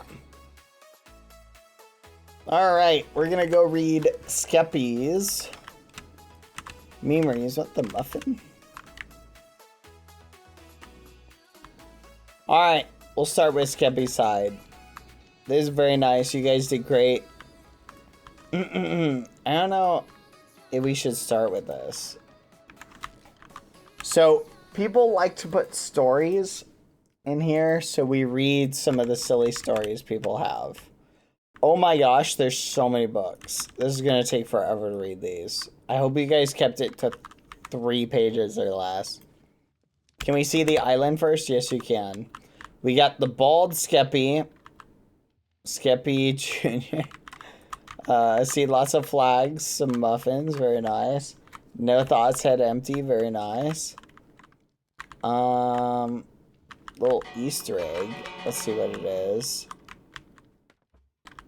All right, we're gonna go read Skeppy's memories. What the muffin? All right, we'll start with Skeppy's side. This is very nice. You guys did great. I don't know if we should start with this. So people like to put stories in here, so we read some of the silly stories people have. Oh my gosh, there's so many books. This is gonna take forever to read these. I hope you guys kept it to 3 pages or less. Can we see the island first? Yes, you can. We got the bald Skeppy. Skeppy Jr. I see lots of flags, some muffins, very nice. No thoughts, head empty, very nice. Little Easter egg. Let's see what it is.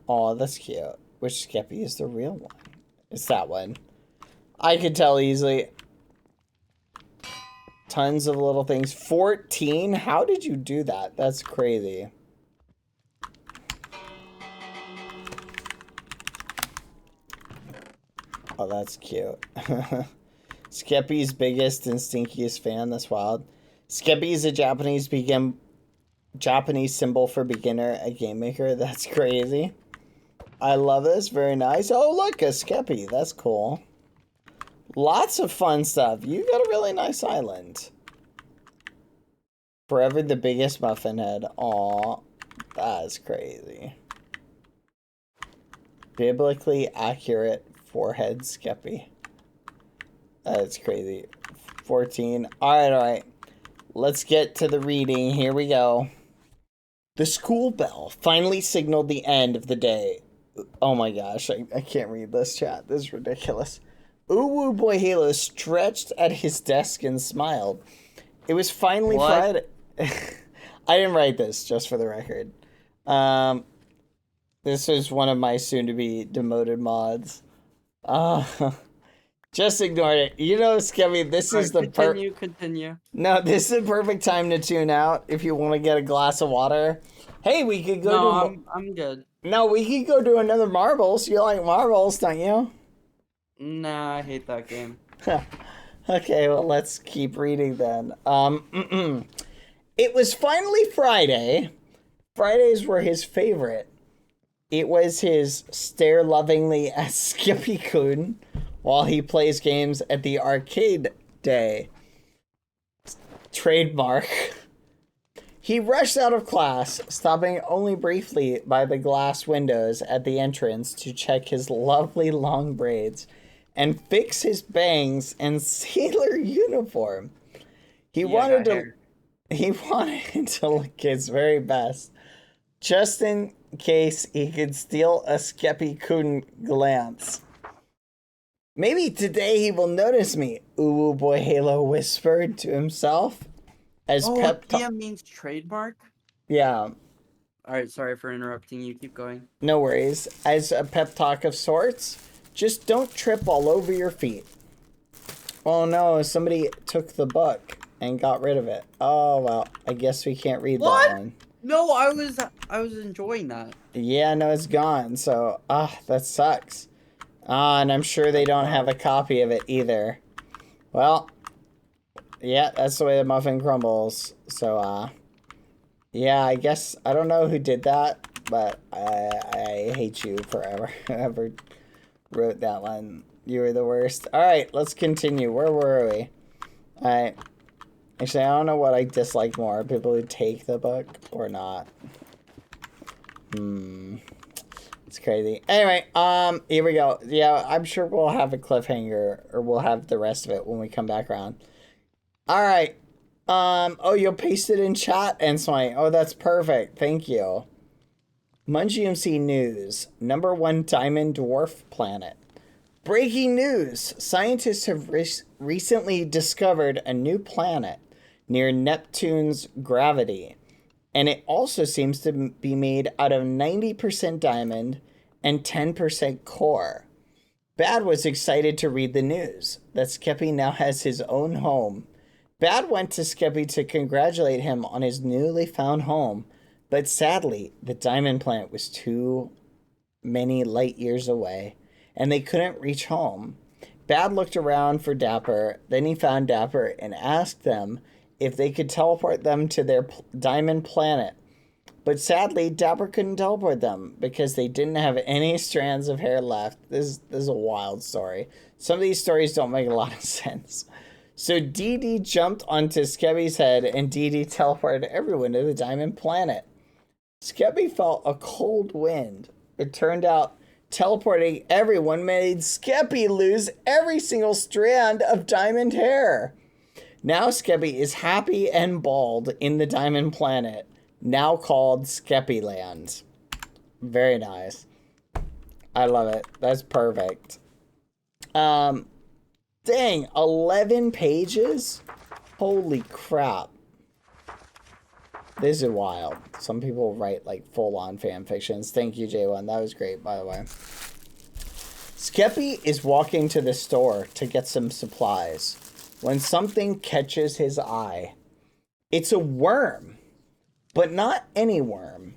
Oh, that's cute. Which Skeppy is the real one? It's that one. I could tell easily. Tons of little things. 14? How did you do that? That's crazy. Oh, that's cute. Skeppy's biggest and stinkiest fan. That's wild. Skeppy is a Japanese symbol for beginner, a game maker. That's crazy. I love this. Very nice. Oh, look, a Skeppy. That's cool. Lots of fun stuff. You got a really nice island. Forever the biggest muffin head. Aw, that is crazy. Biblically accurate forehead Skeppy. That's crazy. 14. All right. Let's get to the reading. Here we go. The school bell finally signaled the end of the day. Oh my gosh, I can't read this, chat. This is ridiculous. Uwu Boy Halo stretched at his desk and smiled. It was finally Friday. I didn't write this, just for the record. This is one of my soon-to-be demoted mods. Just ignored it. You know, Skeppy, this is the Continue. No, this is the perfect time to tune out if you want to get a glass of water. Hey, we could go I'm good. No, we could go do another Marbles. You like Marbles, don't you? Nah, I hate that game. Okay, well, let's keep reading then. It was finally Friday. Fridays were his favorite. It was his stare lovingly at Skippy-kun while he plays games at the arcade day. Trademark. He rushed out of class, stopping only briefly by the glass windows at the entrance to check his lovely long braids and fix his bangs and sailor uniform. He wanted to look his very best, just in case he could steal a Skeppy-kun glance. Maybe today he will notice me, Uwu Boy Halo whispered to himself. As pep talk means trademark? Yeah. Alright, sorry for interrupting you. Keep going. No worries. As a pep talk of sorts, just don't trip all over your feet. Oh no, somebody took the book and got rid of it. Oh well, I guess we can't read that one. No, I was enjoying that. Yeah, no, it's gone. So, that sucks. And I'm sure they don't have a copy of it either. Well, yeah, that's the way the muffin crumbles. So, Yeah, I guess I don't know who did that, but I hate you forever. Whoever wrote that one, you were the worst. All right, let's continue. Where were we? All right. Actually, I don't know what I dislike more: people who take the book or not. It's crazy. Anyway, here we go. Yeah, I'm sure we'll have a cliffhanger, or we'll have the rest of it when we come back around. All right. Oh, you'll paste it in chat, Enswine. Oh, that's perfect. Thank you. MunGMC News. #1 diamond dwarf planet. Breaking news. Scientists have recently discovered a new planet near Neptune's gravity. And it also seems to be made out of 90% diamond and 10% core. Bad was excited to read the news that Skeppy now has his own home. Bad went to Skeppy to congratulate him on his newly found home, but sadly, the diamond planet was too many light years away, and they couldn't reach home. Bad looked around for Dapper, then he found Dapper and asked them if they could teleport them to their diamond planet. But sadly, Dapper couldn't teleport them because they didn't have any strands of hair left. This is a wild story. Some of these stories don't make a lot of sense. So Dee Dee jumped onto Skeppy's head and Dee Dee teleported everyone to the diamond planet. Skeppy felt a cold wind. It turned out teleporting everyone made Skeppy lose every single strand of diamond hair. Now Skeppy is happy and bald in the diamond planet, now called Skeppyland. Very nice. I love it. That's perfect. Dang, 11 pages? Holy crap. This is wild. Some people write like full-on fan fictions. Thank you, J1. That was great, by the way. Skeppy is walking to the store to get some supplies when something catches his eye. It's a worm, but not any worm.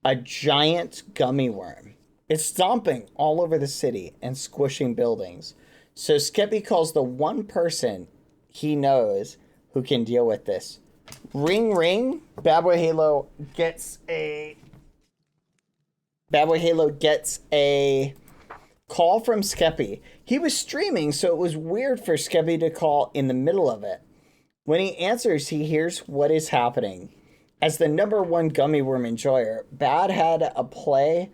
A giant gummy worm. It's stomping all over the city and squishing buildings. So Skeppy calls the one person he knows who can deal with this. Ring ring. Bad Boy Halo gets a call from Skeppy. He was streaming, so it was weird for Skeppy to call in the middle of it. When he answers, he hears what is happening. As the #1 gummy worm enjoyer, Bad had a play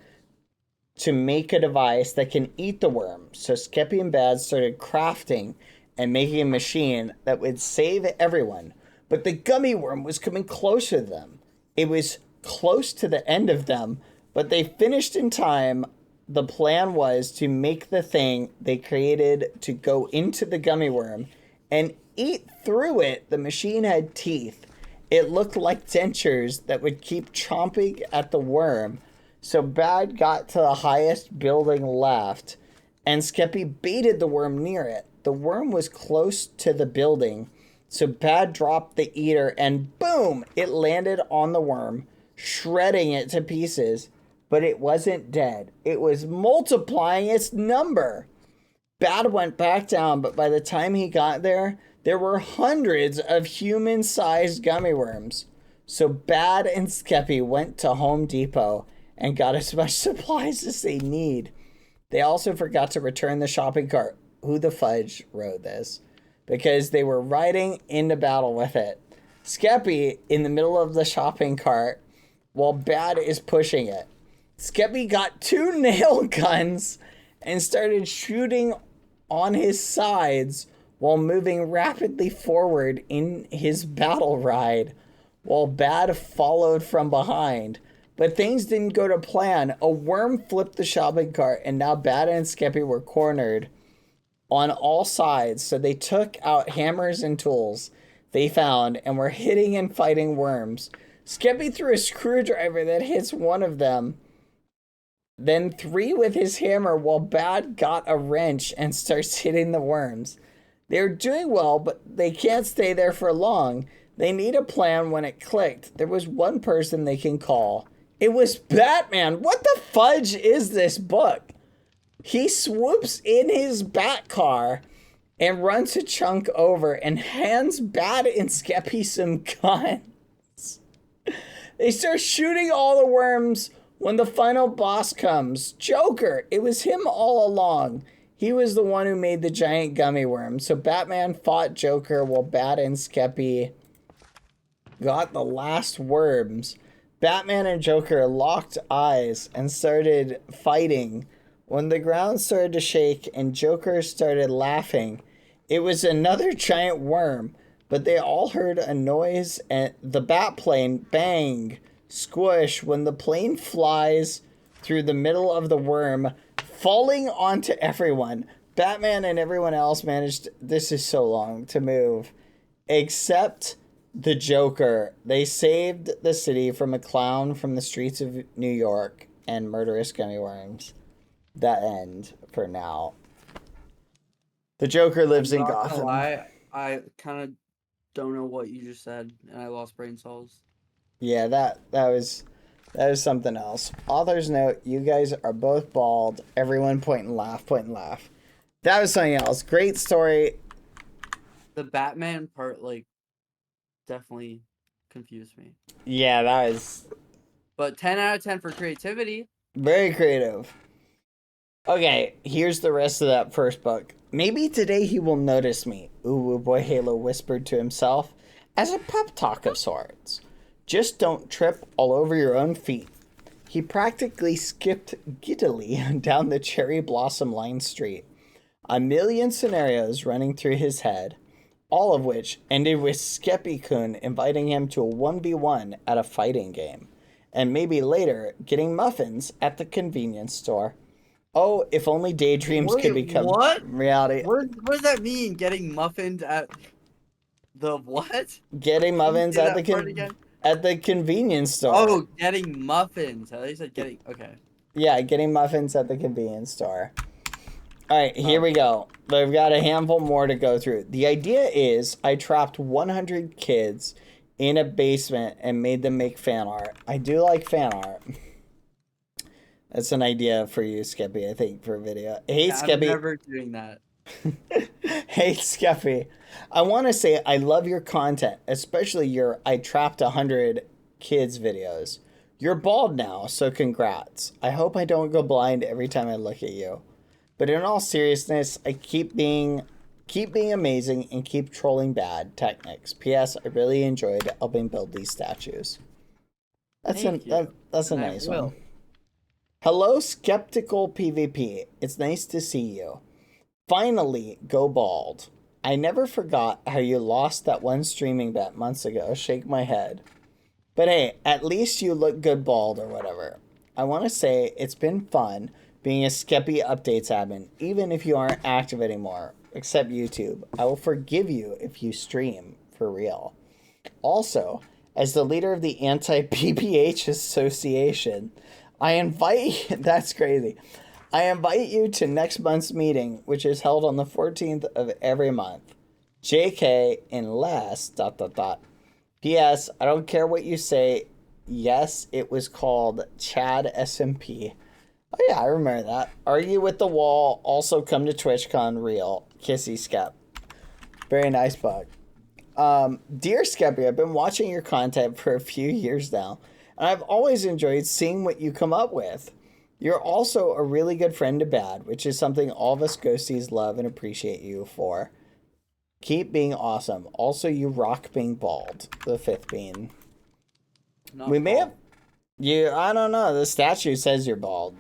to make a device that can eat the worm. So Skeppy and Bad started crafting and making a machine that would save everyone. But the gummy worm was coming closer to them. It was close to the end of them, but they finished in time. The plan was to make the thing they created to go into the gummy worm and eat through it. The machine had teeth. It looked like dentures that would keep chomping at the worm. So Bad got to the highest building left, and Skeppy baited the worm near it. The worm was close to the building, so Bad dropped the eater, and boom! It landed on the worm, shredding it to pieces. But it wasn't dead. It was multiplying its number. Bad went back down, but by the time he got there, there were hundreds of human-sized gummy worms. So Bad and Skeppy went to Home Depot and got as much supplies as they need. They also forgot to return the shopping cart. Who the fudge wrote this? Because they were riding into battle with it. Skeppy in the middle of the shopping cart while Bad is pushing it. Skeppy got 2 nail guns and started shooting on his sides while moving rapidly forward in his battle ride, while Bad followed from behind. But things didn't go to plan. A worm flipped the shopping cart, and now Bad and Skeppy were cornered on all sides, so they took out hammers and tools they found and were hitting and fighting worms. Skeppy threw a screwdriver that hits one of them, then 3 with his hammer, while Bad got a wrench and starts hitting the worms. They're doing well, but they can't stay there for long. They need a plan. When it clicked, there was one person they can call. It was Batman. What the fudge is this book? He swoops in his bat car and runs a chunk over and hands Bad and Skeppy some guns. They start shooting all the worms when the final boss comes. Joker, it was him all along. He was the one who made the giant gummy worm. So Batman fought Joker while Bat and Skeppy got the last worms. Batman and Joker locked eyes and started fighting. When the ground started to shake and Joker started laughing, it was another giant worm, but they all heard a noise and the bat plane bang, squish when the plane flies through the middle of the worm, falling onto everyone. Batman and everyone else managed, this is so long, to move, except the Joker. They saved the city from a clown from the streets of New York and murderous gummy worms. That end for now. The Joker lives in Not gonna Gotham. lie, I kind of don't know what you just said, and I lost brain cells. Yeah, that was something else. Author's note, you guys are both bald. Everyone point and laugh, point and laugh. That was something else. Great story. The Batman part, like, definitely confused me. Yeah, that was But 10 out of 10 for creativity. very creative. Okay, here's the rest of that first book. Maybe today he will notice me, Ooh Boy Halo whispered to himself, as a pep talk of sorts. Just don't trip all over your own feet. He practically skipped giddily down the cherry blossom lined street. A million scenarios running through his head, all of which ended with Skeppy-kun inviting him to a 1v1 at a fighting game, and maybe later getting muffins at the convenience store. Oh, if only daydreams could become reality. What does that mean, getting muffins at the what? Getting muffins Say at that part again? at the convenience store. Oh, getting muffins. I thought you said getting, okay. Yeah, getting muffins at the convenience store. All right, here we go. We've got a handful more to go through. The idea is I trapped 100 kids in a basement and made them make fan art. I do like fan art. That's an idea for you, Skeppy, I think, for a video. Hey, Yeah, Skeppy. I'm never doing that. Hey, Skeppy. I want to say I love your content, especially your I trapped 100 kids videos. You're bald now, so congrats. I hope I don't go blind every time I look at you. But in all seriousness, I keep being amazing and keep trolling bad techniques. P.S. I really enjoyed helping build these statues. That's Thank you. that's a And I nice will. one. Hello, Skeptical PvP. It's nice to see you. Finally, go bald. I never forgot how you lost that one streaming bet months ago. Shake my head. But hey, at least you look good bald or whatever. I want to say it's been fun being a Skeppy Updates admin, even if you aren't active anymore, except YouTube. I will forgive you if you stream, for real. Also, as the leader of the Anti-PBH Association, I invite that's crazy. I invite you to next month's meeting, which is held on the 14th of every month. JK, unless, ... P.S. I don't care what you say. Yes, it was called Chad SMP. Oh yeah, I remember that. Argue with the wall. Also come to TwitchCon real. Kissy Skep. Very nice bug. Dear Skeppy, I've been watching your content for a few years now, and I've always enjoyed seeing what you come up with. You're also a really good friend to Bad, which is something all of us ghosties love and appreciate you for. Keep being awesome. Also, you rock being bald. The fifth bean. Not We may bald. have... You, I don't know. The statue says you're bald.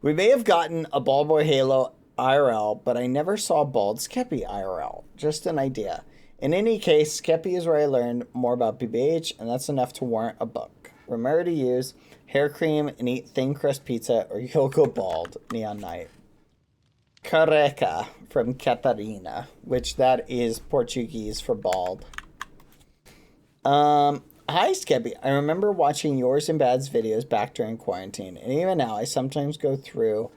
We may have gotten a Bald Boy Halo IRL, but I never saw Bald Skeppy IRL. Just an idea. In any case, Skeppy is where I learned more about BBH, and that's enough to warrant a book. Remember to use hair cream and eat thin crust pizza, or you'll go bald. Neon Night. Careca from Catarina, which that is Portuguese for bald. Hi, Skeppy. I remember watching yours and Bad's videos back during quarantine, and even now I sometimes go through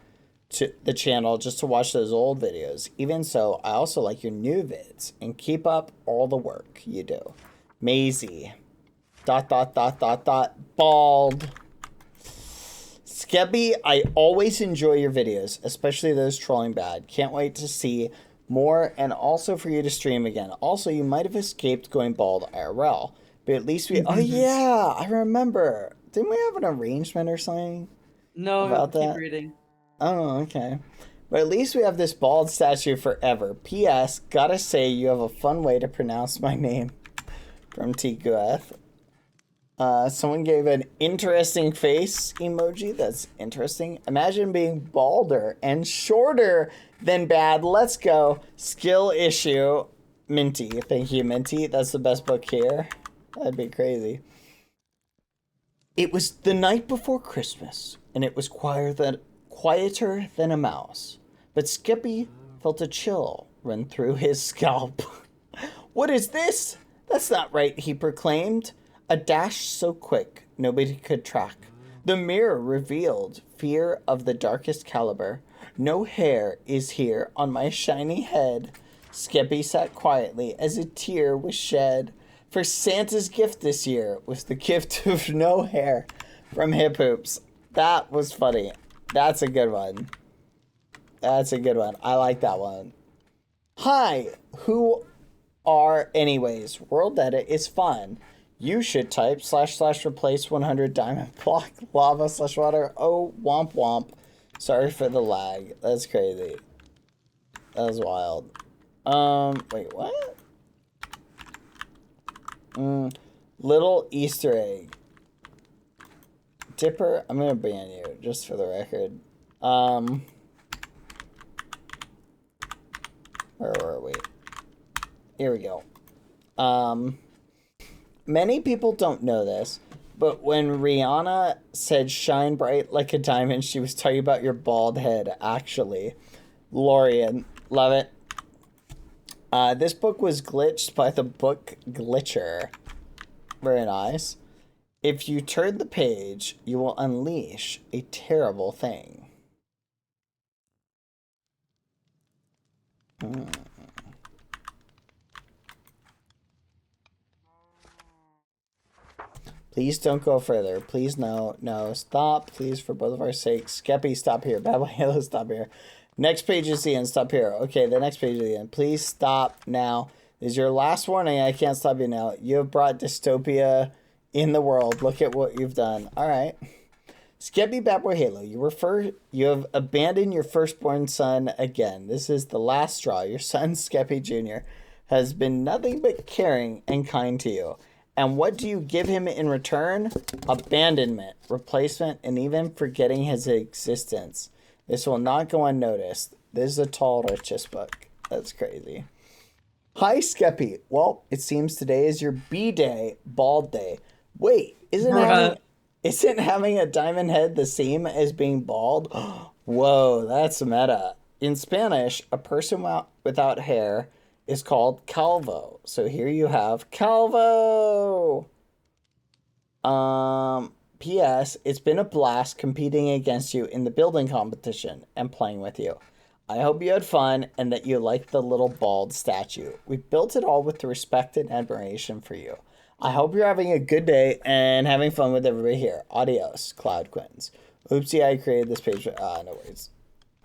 to the channel just to watch those old videos. Even so, I also like your new vids, and keep up all the work you do. Maisie. ... Bald. Skeppy, I always enjoy your videos, especially those trolling Bad. Can't wait to see more, and also for you to stream again. Also, you might have escaped going bald IRL. But at least we. Oh yeah, I remember. Didn't we have an arrangement or something? No, About keep that? reading. Oh, okay. But at least we have this bald statue forever. P.S. Gotta say, you have a fun way to pronounce my name. From TQF. Someone gave an interesting face emoji. That's interesting. Imagine being balder and shorter than bad. Let's go. Skill issue. Minty. Thank you, Minty. That's the best book here. That'd be crazy. It was the night before Christmas, and it was quieter than a mouse. But Skippy felt a chill run through his scalp. What is this? That's not right, he proclaimed. A dash so quick, nobody could track. The mirror revealed fear of the darkest caliber. No hair is here on my shiny head. Skippy sat quietly as a tear was shed. For Santa's gift this year was the gift of no hair from Hip Hoops. That was funny. That's a good one. That's a good one. I like that one. Hi, who are anyways? World edit is fun. You should type / replace 100 diamond block lava / water. Oh, womp womp. Sorry for the lag. That's crazy. That was wild. Wait, what? Little Easter egg. Dipper, I'm gonna ban you, just for the record. Where were we? Here we go. Many people don't know this, but when Rihanna said shine bright like a diamond, she was talking about your bald head, actually. Lorian, love it. This book was glitched by the book Glitcher. Very nice. If you turn the page, you will unleash a terrible thing. Please don't go further. Please no. Stop. Please, for both of our sakes. Skeppy, stop here. Bad Boy Halo, stop here. Next page is the end. Stop here. Okay, the next page is the end. Please stop now. This is your last warning. I can't stop you now. You have brought dystopia in the world. Look at what you've done. All right. Skeppy, Bad Boy Halo, you have abandoned your firstborn son again. This is the last straw. Your son, Skeppy Jr., has been nothing but caring and kind to you. And what do you give him in return? Abandonment, replacement, and even forgetting his existence. This will not go unnoticed. This is a tall, richest book. That's crazy. Hi, Skeppy. Well, it seems today is your B-Day, bald day. Wait, isn't having a diamond head the same as being bald? Whoa, that's meta. In Spanish, a person without hair is called calvo. So here you have calvo. P.S. It's been a blast competing against you in the building competition and playing with you. I hope you had fun and that you liked the little bald statue. We built it all with respect and admiration for you. I hope you're having a good day and having fun with everybody here. Adios, Cloud Quins. Oopsie, I created this page. No worries.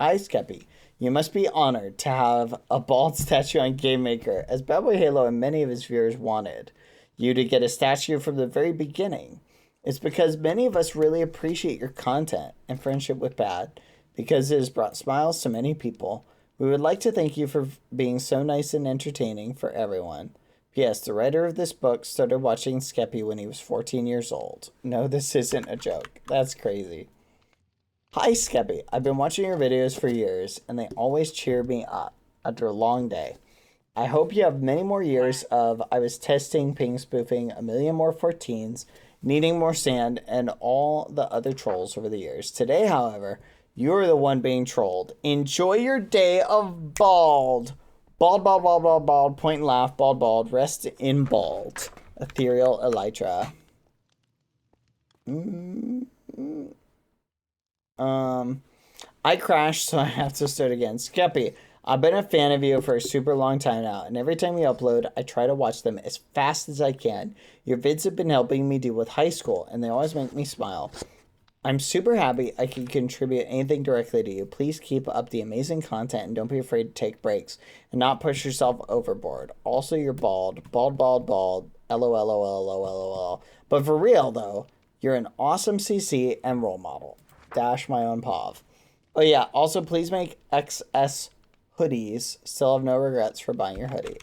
Hi, Skeppy. You must be honored to have a bald statue on Game Maker, as Bad Boy Halo and many of his viewers wanted you to get a statue from the very beginning. It's because many of us really appreciate your content and friendship with Bad, because it has brought smiles to many people. We would like to thank you for being so nice and entertaining for everyone. P.S. The writer of this book started watching Skeppy when he was 14 years old. No, this isn't a joke. That's crazy. Hi, Skeppy. I've been watching your videos for years, and they always cheer me up after a long day. I hope you have many more years of I was testing, ping spoofing, a million more 14s, needing more sand, and all the other trolls over the years. Today, however, you're the one being trolled. Enjoy your day of bald. Bald, bald, bald, bald, bald, point and laugh, bald, bald, rest in bald. Ethereal Elytra. I crashed, so I have to start again. Skeppy, I've been a fan of you for a super long time now, and every time you upload, I try to watch them as fast as I can. Your vids have been helping me deal with high school, and they always make me smile. I'm super happy I can contribute anything directly to you. Please keep up the amazing content and don't be afraid to take breaks and not push yourself overboard. Also, you're bald. Bald, bald, bald. LOL. But for real, though, you're an awesome CC and role model. Dash my own POV. Oh, yeah. Also, please make XS hoodies. Still have no regrets for buying your hoodie.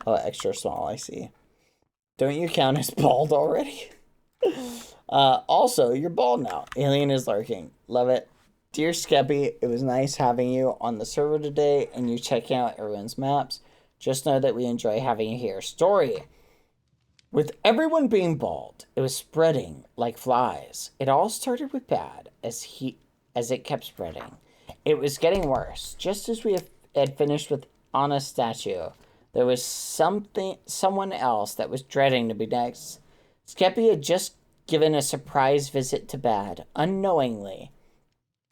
Oh, extra small, I see. Don't you count as bald already? Also, you're bald now. Alien is lurking. Love it. Dear Skeppy, it was nice having you on the server today and you checking out everyone's maps. Just know that we enjoy having you here. Story. With everyone being bald, it was spreading like flies. It all started with Bad as it kept spreading. It was getting worse. Just as we had finished with Anna's statue, there was someone else that was dreading to be next. Skeppy had just given a surprise visit to Bad, unknowingly.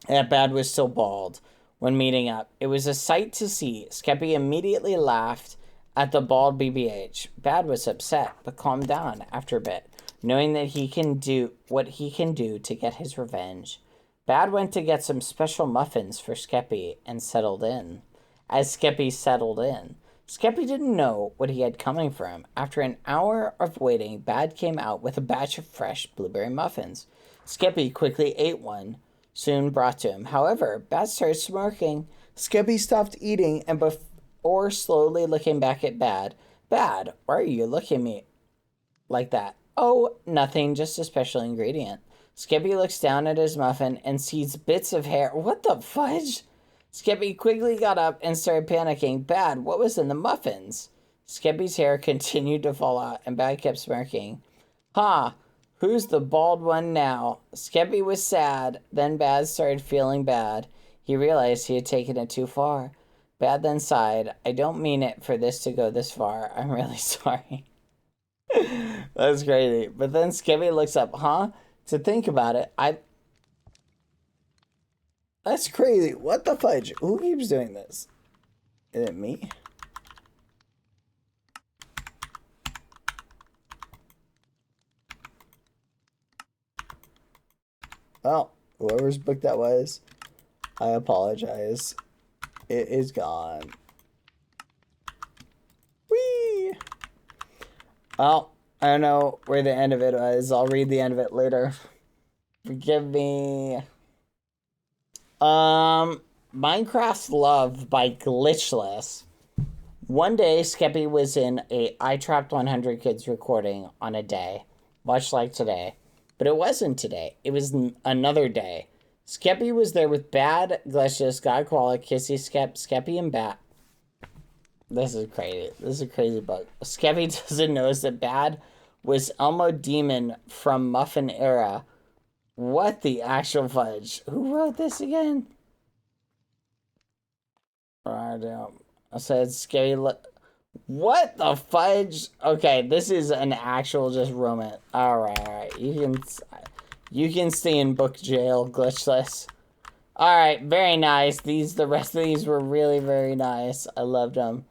That Bad was still bald when meeting up. It was a sight to see. Skeppy immediately laughed at the bald BBH. Bad was upset, but calmed down after a bit, knowing that he can do what he can do to get his revenge. Bad went to get some special muffins for Skeppy and settled in. As Skeppy settled in, Skeppy didn't know what he had coming for him. After an hour of waiting, Bad came out with a batch of fresh blueberry muffins. Skeppy quickly ate one, soon brought to him. However, Bad started smirking. Skeppy stopped eating and before slowly looking back at Bad, Bad, why are you looking at me like that? Oh, nothing, just a special ingredient. Skeppy looks down at his muffin and sees bits of hair. What the fudge? Skeppy quickly got up and started panicking. Bad, what was in the muffins? Skeppy's hair continued to fall out and Bad kept smirking. Ha! Who's the bald one now? Skeppy was sad. Then Bad started feeling bad. He realized he had taken it too far. Bad then sighed. I don't mean it for this to go this far. I'm really sorry. That's crazy. But then Skeppy looks up. Huh? To think about it, That's crazy. What the fudge? Who keeps doing this? Is it me? Well, whoever's book that was, I apologize. It is gone. Whee! Well, I don't know where the end of it was. I'll read the end of it later. Forgive me. Minecraft Love by Glitchless. One day, Skeppy was in a I Trapped 100 Kids recording on a day, much like today. But it wasn't today. It was another day. Skeppy was there with Bad, Glitchless, God Koala, Kissy, Skeppy, and Bat. This is crazy. This is a crazy book. Skeppy doesn't notice that Bad was Elmo Demon from Muffin Era. What the actual fudge? Who wrote this again? I said Skeppy. What the fudge? Okay, this is an actual just romance. All right. You can stay in book jail, Glitchless. All right, very nice. The rest of these were really very nice. I loved them.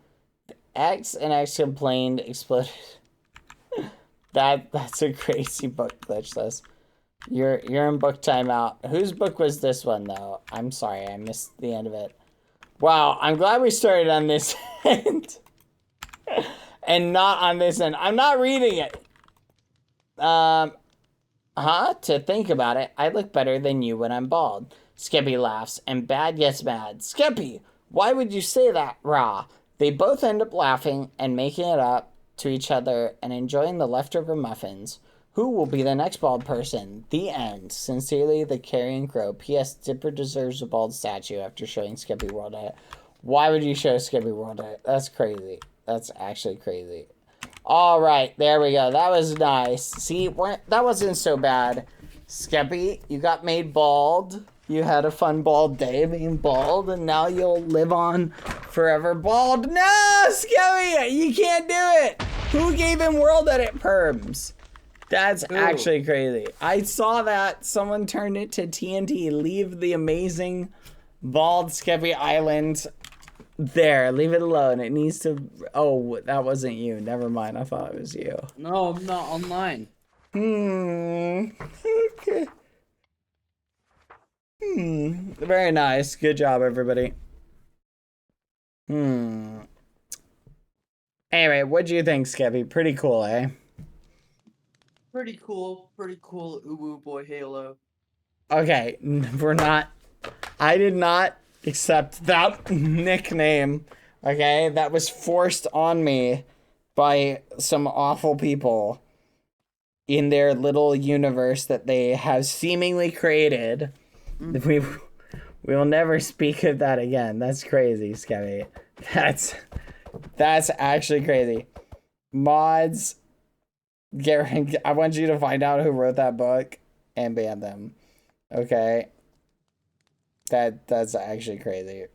X and X complained, exploded. That's a crazy book, Glitchless. You're in book timeout. Whose book was this one though? I'm sorry, I missed the end of it. Wow, I'm glad we started on this end. And not on this end. I'm not reading it. To think about it, I look better than you when I'm bald. Skeppy laughs, and Bad gets mad. Skeppy, why would you say that, rah? They both end up laughing and making it up to each other and enjoying the leftover muffins. Who will be the next bald person? The end. Sincerely, the Carrion Crow. P.S. Dipper deserves a bald statue after showing Skeppy World Edit. Why would you show Skeppy World Edit? That's crazy. That's actually crazy. All right, there we go. That was nice. See, that wasn't so bad. Skeppy, you got made bald. You had a fun bald day being bald, and now you'll live on forever bald. No, Skeppy, you can't do it. Who gave him World Edit perms? That's actually crazy. I saw that. Someone turned it to TNT. Leave the amazing bald Skeppy Island there. Leave it alone. It needs to... Oh, that wasn't you. Never mind. I thought it was you. No, I'm not online. Okay. Very nice. Good job, everybody. Anyway, what do you think, Skeppy? Pretty cool, eh? Pretty cool, Uwu boy Halo. Okay, we're not. I did not accept that nickname. Okay, that was forced on me by some awful people in their little universe that they have seemingly created. We will never speak of that again. That's crazy, Skevy. That's actually crazy. Mods, Garen, I want you to find out who wrote that book and ban them. Okay. That's actually crazy.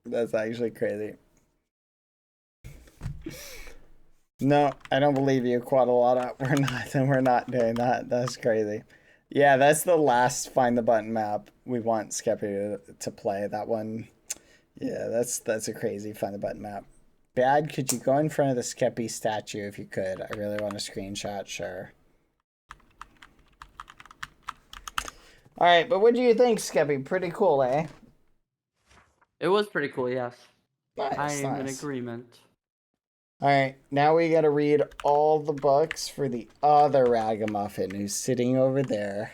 That's actually crazy. No, I don't believe you, Quadalada. We're not doing that. That's crazy. Yeah, that's the last Find the Button map we want Skeppy to play. That one. Yeah, that's a crazy Find the Button map. Bad, could you go in front of the Skeppy statue if you could? I really want a screenshot, sure. Alright, but what do you think, Skeppy? Pretty cool, eh? It was pretty cool, yes. Nice, I am in nice. agreement. Alright, now we gotta read all the books for the other Ragamuffin who's sitting over there.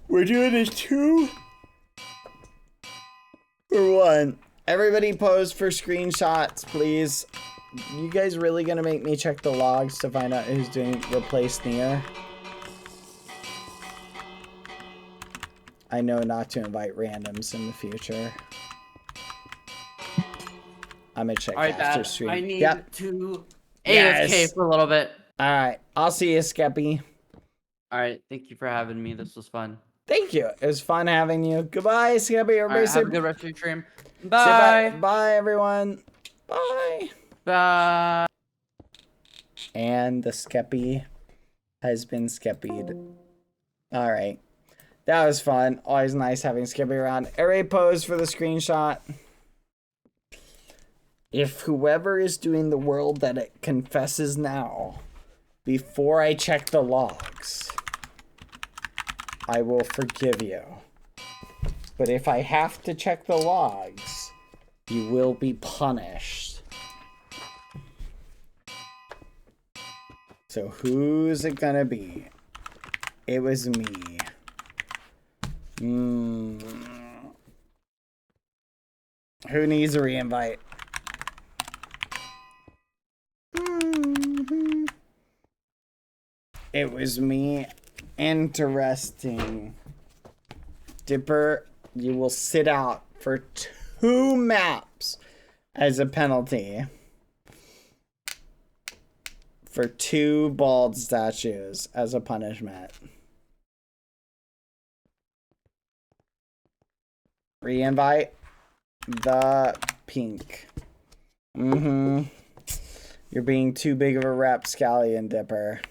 We're doing a 2 or 1. Everybody pose for screenshots, please. You guys really gonna make me check the logs to find out who's doing replace Nier? I know not to invite randoms in the future. I'm gonna check after stream. I need to Yes. AFK for a little bit. Alright, I'll see you, Skeppy. Alright, thank you for having me. This was fun. Thank you. It was fun having you. Goodbye, Skeppy. Everybody Alright, say have a good rest of your stream. say Bye. bye, everyone. Bye. Bye. And the Skeppy has been Skeppied. Alright. That was fun. Always nice having Skeppy around. Everybody pose for the screenshot. If whoever is doing the world that it confesses now, before I check the logs, I will forgive you. But if I have to check the logs, you will be punished. So who's it gonna be? It was me. Who needs a re-invite? It was me. Interesting. Dipper, you will sit out for 2 maps as a penalty for 2 bald statues as a punishment. Re-invite the pink. You're being too big of a rapscallion, Dipper.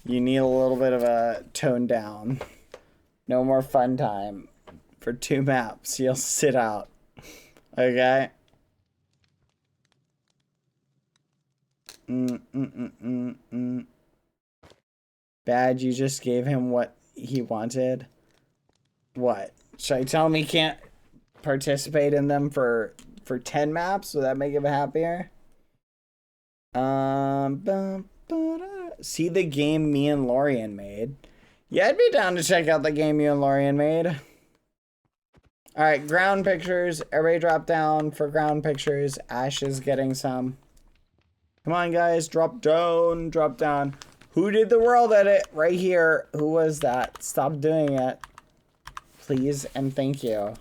You need a little bit of a tone down. No more fun time. For 2 maps, you'll sit out. Okay? Bad, you just gave him what he wanted? What? Should I tell him he can't participate in them for 10 maps? Will that make him happier? See the game me and Lorian made. Yeah, I'd be down to check out the game you and Lorian made. Alright, ground pictures. Everybody drop down for ground pictures. Ash is getting some. Come on, guys. Drop down. Drop down. Who did the world edit? Right here. Who was that? Stop doing it. Please and thank you.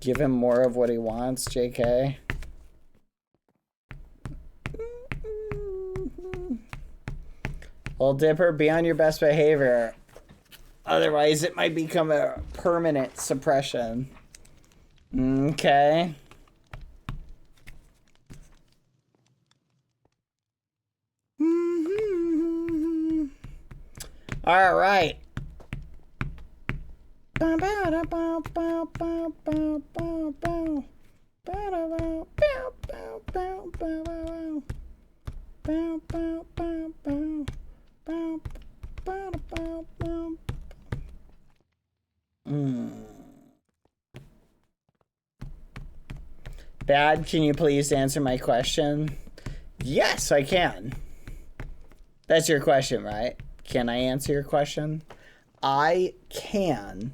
Give him more of what he wants, JK. Well, Dipper, be on your best behavior. Otherwise, it might become a permanent suppression. Okay. All right. Bad, can you please answer my question? Yes, I can. That's your question, right? Can I answer your question? I can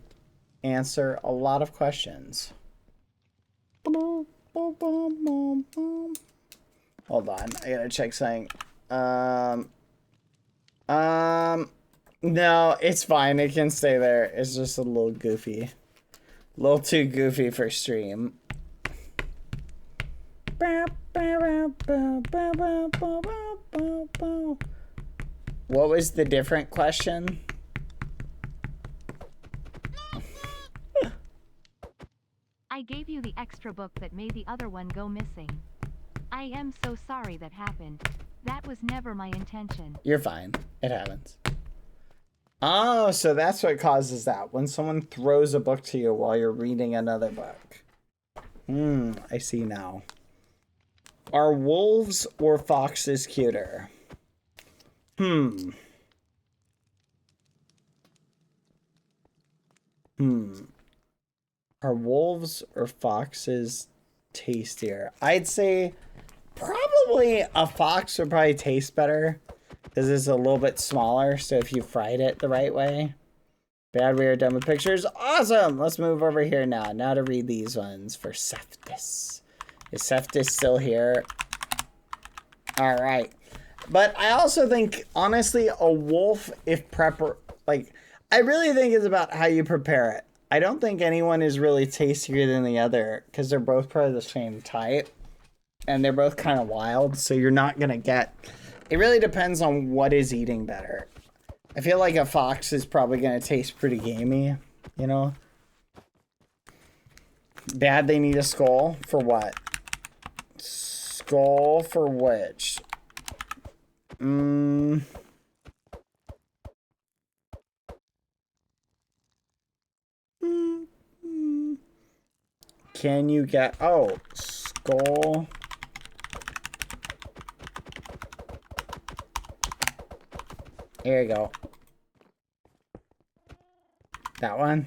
answer a lot of questions. Hold on, I gotta check something. No, it's fine. It can stay there. It's just a little goofy. A little too goofy for stream. What was the different question? I gave you the extra book that made the other one go missing. I am so sorry that happened. That was never my intention. You're fine. It happens. Oh, so that's what causes that. When someone throws a book to you while you're reading another book. I see now. Are wolves or foxes cuter? Are wolves or foxes tastier? I'd say probably a fox would probably taste better because it's a little bit smaller. So if you fried it the right way. Bad, we are done with pictures. Awesome. Let's move over here now. Now to read these ones for Cephas. Is Cephas still here? All right. But I also think, honestly, a wolf, if I really think it's about how you prepare it. I don't think anyone is really tastier than the other because they're both probably the same type and they're both kind of wild. So you're not going to get, it really depends on what is eating better. I feel like a fox is probably going to taste pretty gamey, you know? Bad, they need a skull for what? Skull for which? Can you get, oh, skull. Here you go. That one.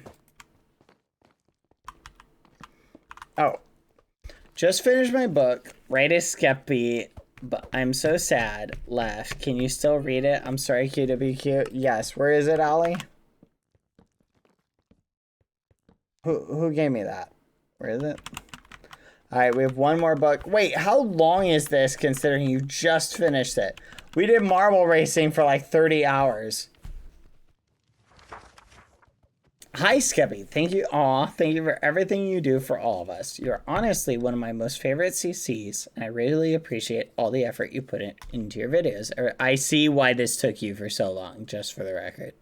Oh. Just finished my book. Right as Skeppy, but I'm so sad. Left. Can you still read it? I'm sorry, QWQ. Yes. Where is it, Ollie? Who gave me that? Where is it? Alright, we have one more book. Wait, how long is this considering you just finished it? We did marble racing for like 30 hours. Hi, Skeppy. Thank you. Aw, thank you for everything you do for all of us. You're honestly one of my most favorite CCs, and I really appreciate all the effort you put into your videos. I see why this took you for so long, just for the record.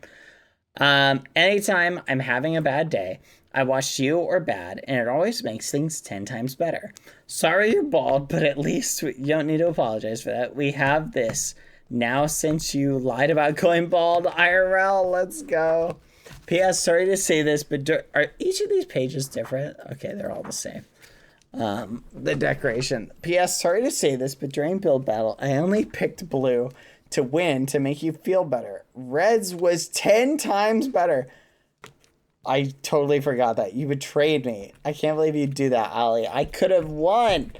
Anytime I'm having a bad day, I watch you or Bad, and it always makes things 10 times better. Sorry you're bald, but at least you don't need to apologize for that. We have this now since you lied about going bald. IRL, let's go. P.S. Sorry to say this, but are each of these pages different? Okay, they're all the same. The decoration. P.S. Sorry to say this, but during build battle, I only picked blue to win to make you feel better. Reds was 10 times better. I totally forgot that. You betrayed me. I can't believe you'd do that, Ali. I could have won.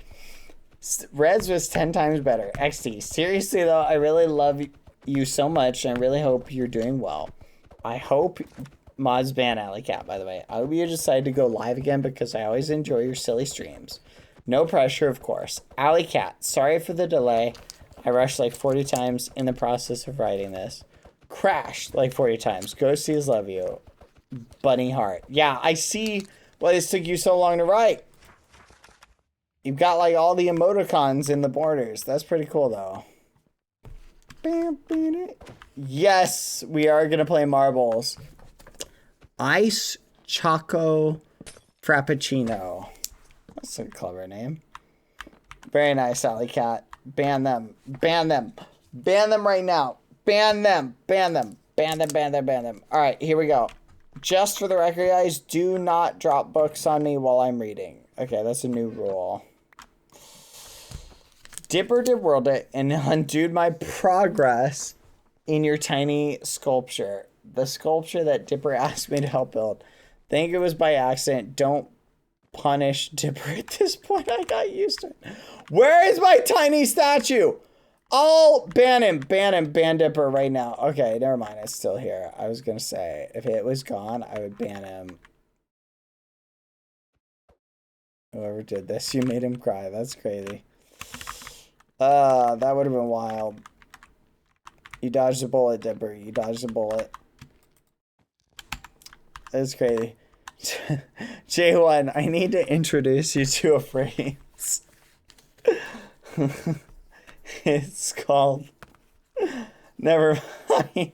Reds was 10 times better. XD. Seriously, though, I really love you so much, and I really hope you're doing well. I hope mods ban Alley Cat, by the way. I hope you decide to go live again because I always enjoy your silly streams. No pressure, of course. Alley Cat, sorry for the delay. I rushed like 40 times in the process of writing this. Crashed like 40 times. Ghosties love you. Bunny heart. Yeah, I see why this took you so long to write. You've got like all the emoticons in the borders. That's pretty cool though. Yes, we are gonna play marbles. Ice Choco Frappuccino. That's a clever name. Very nice, Alley Cat. Ban them. Ban them. Ban them right now. Ban them. Ban them. Ban them. Ban them. Ban them. Alright, here we go. Just for the record, guys, do not drop books on me while I'm reading. Okay, that's a new rule. Dipper did world it and undid my progress in your tiny sculpture. The sculpture that Dipper asked me to help build. Think it was by accident. Don't punish Dipper at this point. I got used to it. Where is my tiny statue? I'll ban him, ban Dipper right now. Okay, never mind. It's still here. I was gonna say, if it was gone, I would ban him. Whoever did this, you made him cry. That's crazy. That would have been wild. You dodged a bullet, Dipper. You dodged a bullet. That's crazy. J1, I need to introduce you to a phrase. It's called never mind.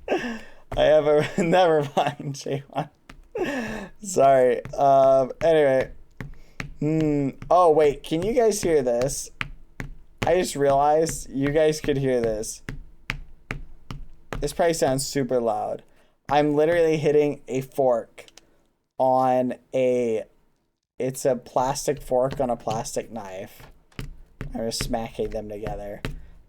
I have a never mind, J1. Sorry. Anyway. Oh wait, can you guys hear this? I just realized you guys could hear this. This probably sounds super loud. I'm literally hitting a fork on it's a plastic fork on a plastic knife. I'm just smacking them together.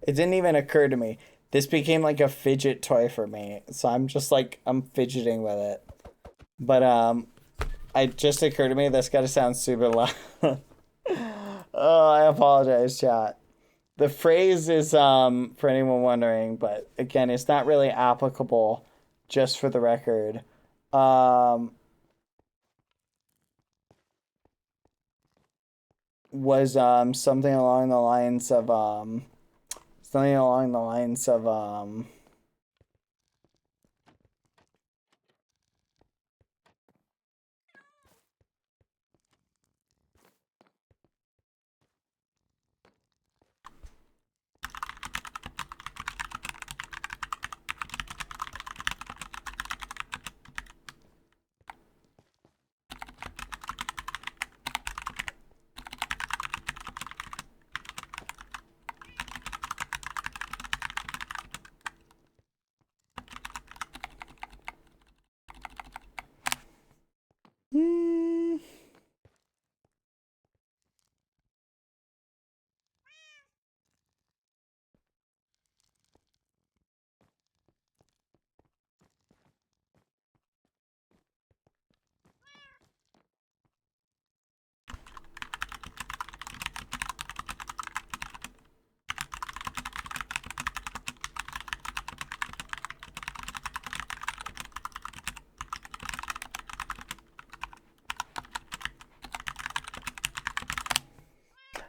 It didn't even occur to me. This became like a fidget toy for me. So I'm just like, I'm fidgeting with it. But it just occurred to me that's gotta sound super loud. Oh, I apologize, chat. The phrase is, for anyone wondering, but again, it's not really applicable, just for the record. Was something along the lines of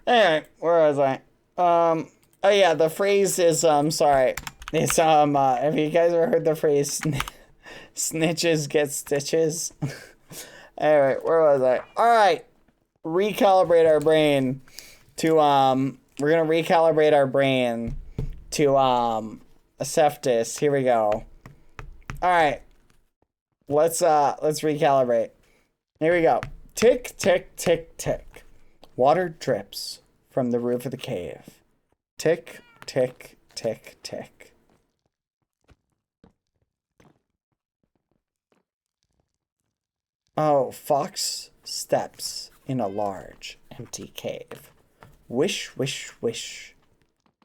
Anyway, where was I? Oh yeah, the phrase is sorry. It's have you guys ever heard the phrase snitches get stitches? Anyway, where was I? Alright. Recalibrate our brain to we're gonna recalibrate our brain to Aseftis. Here we go. Alright. Let's recalibrate. Here we go. Tick, tick, tick, tick. Water drips from the roof of the cave. Tick, tick, tick, tick. Oh, Fox steps in a large, empty cave. Wish, wish, wish.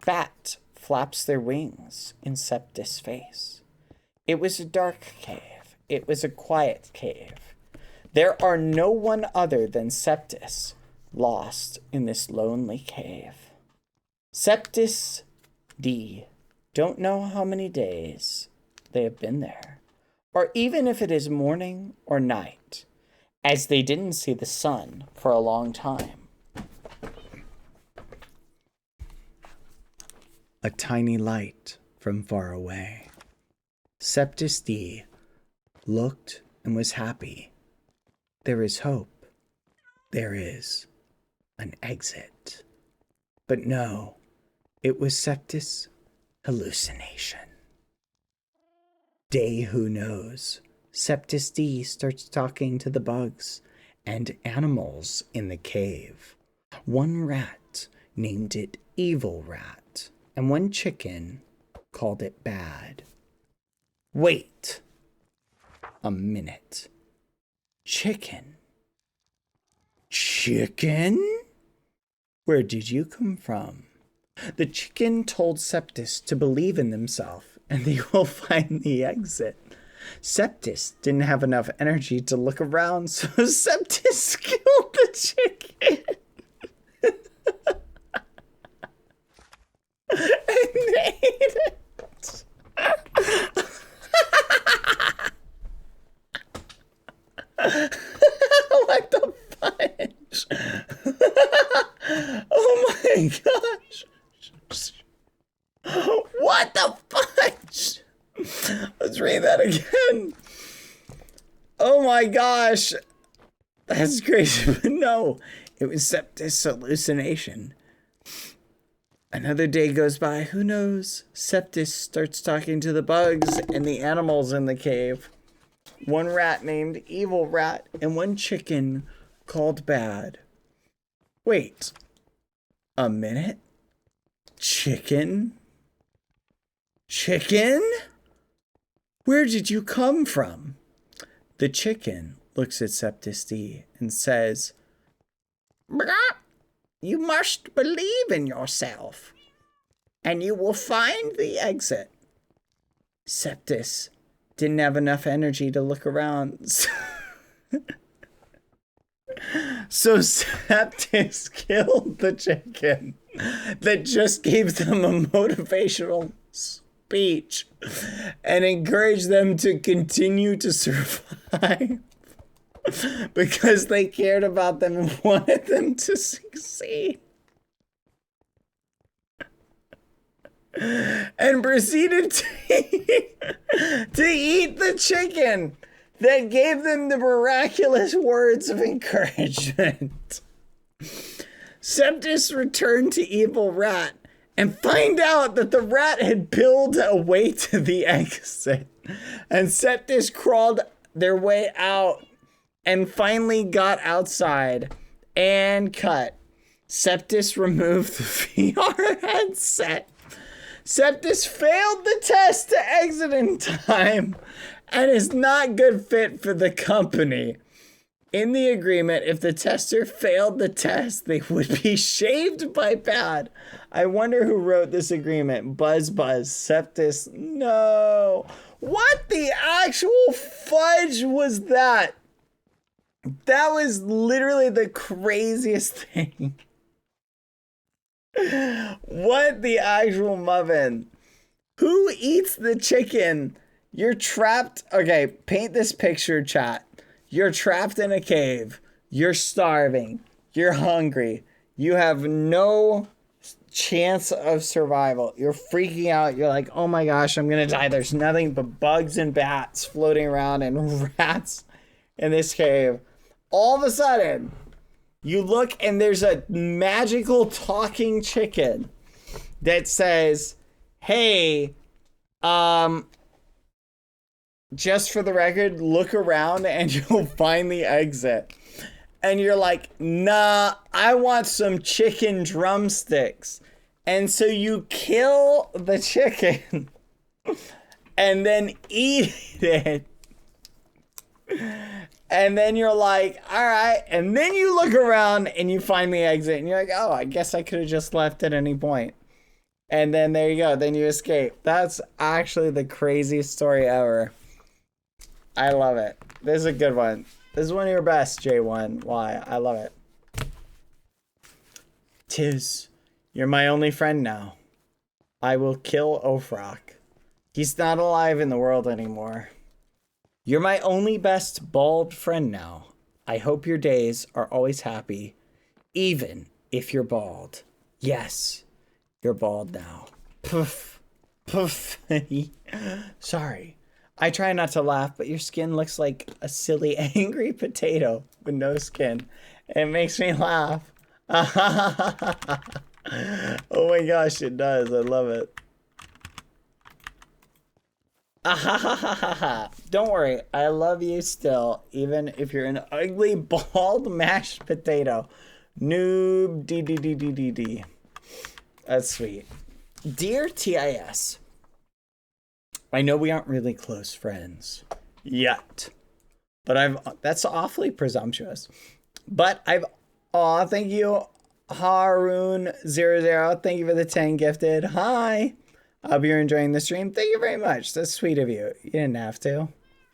Bat flaps their wings in Septis' face. It was a dark cave. It was a quiet cave. There are no one other than Septis lost in this lonely cave. Septis D don't know how many days they have been there, or even if it is morning or night, as they didn't see the sun for a long time. A tiny light from far away. Septis D looked and was happy. There is hope. There is an exit. But no, it was Septis' hallucination. Day who knows. Septis D starts talking to the bugs and animals in the cave. One rat named it Evil Rat, and one chicken called it Bad. Wait a minute. Chicken? Chicken? Where did you come from? The chicken told Septis to believe in himself and they will find the exit. Septis didn't have enough energy to look around, so Septis killed the chicken. And ate it. What the fudge? Oh my gosh. What the fudge? Let's read that again. Oh my gosh. That's crazy. But no, it was Septis' hallucination. Another day goes by. Who knows? Septis starts talking to the bugs and the animals in the cave. One rat named Evil Rat and one chicken called Bad. Wait. A minute? Chicken? Chicken? Where did you come from? The chicken looks at Septis D and says, you must believe in yourself, and you will find the exit. Septis didn't have enough energy to look around. So Septis killed the chicken that just gave them a motivational speech and encouraged them to continue to survive because they cared about them and wanted them to succeed. And proceeded to eat the chicken that gave them the miraculous words of encouragement. Septis returned to Evil Rat and find out that the rat had peeled a way to the exit. And Septis crawled their way out and finally got outside and cut. Septis removed the VR headset. Septis failed the test to exit in time and is not good fit for the company. In the agreement, if the tester failed the test, they would be shaved by Bad. I wonder who wrote this agreement. Buzz. Septis. No. What the actual fudge was that? That was literally the craziest thing. What the actual muffin? Who eats the chicken? You're trapped. Okay, paint this picture, chat. You're trapped in a cave. You're starving. You're hungry. You have no chance of survival. You're freaking out. You're like, oh my gosh, I'm gonna die. There's nothing but bugs and bats floating around and rats in this cave. All of a sudden, you look and there's a magical talking chicken that says, hey, just for the record, look around and you'll find the exit. And you're like, nah, I want some chicken drumsticks. And so you kill the chicken and then eat it. And then you're like, all right. And then you look around and you find the exit. And you're like, oh, I guess I could have just left at any point. And then there you go. Then you escape. That's actually the craziest story ever. I love it. This is a good one. This is one of your best, J1. Why? I love it. Tiz, you're my only friend now. I will kill Ofrock. He's not alive in the world anymore. You're my only best bald friend now. I hope your days are always happy, even if you're bald. Yes, you're bald now. Poof. Poof. Sorry. I try not to laugh, but your skin looks like a silly, angry potato with no skin. It makes me laugh. Oh my gosh, it does. I love it. Don't worry, I love you still, even if you're an ugly, bald, mashed potato. Noob, D. That's sweet. Dear TIS, I know we aren't really close friends yet, but that's awfully presumptuous. But thank you, Haroon00. Thank you for the 10 gifted. Hi. I hope you're enjoying the stream. Thank you very much. That's sweet of you. You didn't have to.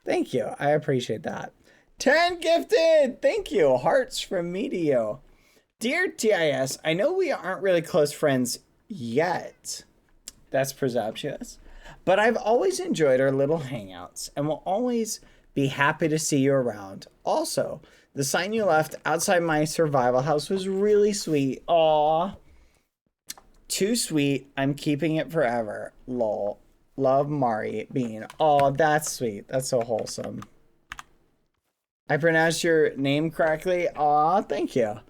Thank you. I appreciate that. 10 gifted. Thank you. Hearts from Medio. Dear TIS, I know we aren't really close friends yet. That's presumptuous. But I've always enjoyed our little hangouts and will always be happy to see you around. Also, the sign you left outside my survival house was really sweet. Aw. Too sweet. I'm keeping it forever. Lol. Love, Mari Bean. Oh, that's sweet. That's so wholesome. I pronounced your name correctly. Aw, thank you.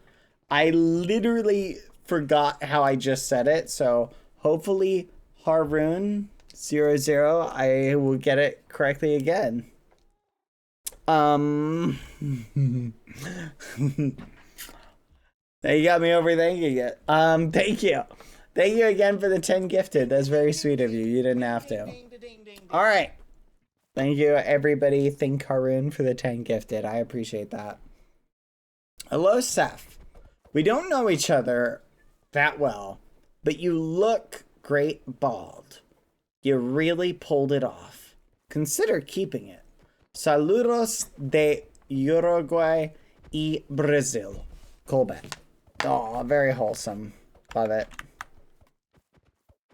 I literally forgot how I just said it, so hopefully Haroon00, I will get it correctly again. Now you got me overthinking it. Thank you. Thank you again for the 10 gifted. That's very sweet of you. You didn't have to. All right. Thank you, everybody. Thank Haroon for the 10 gifted. I appreciate that. Hello, Seth. We don't know each other that well, but you look great bald. You really pulled it off. Consider keeping it. Saludos de Uruguay y Brazil. Colbert. Oh, very wholesome. Love it.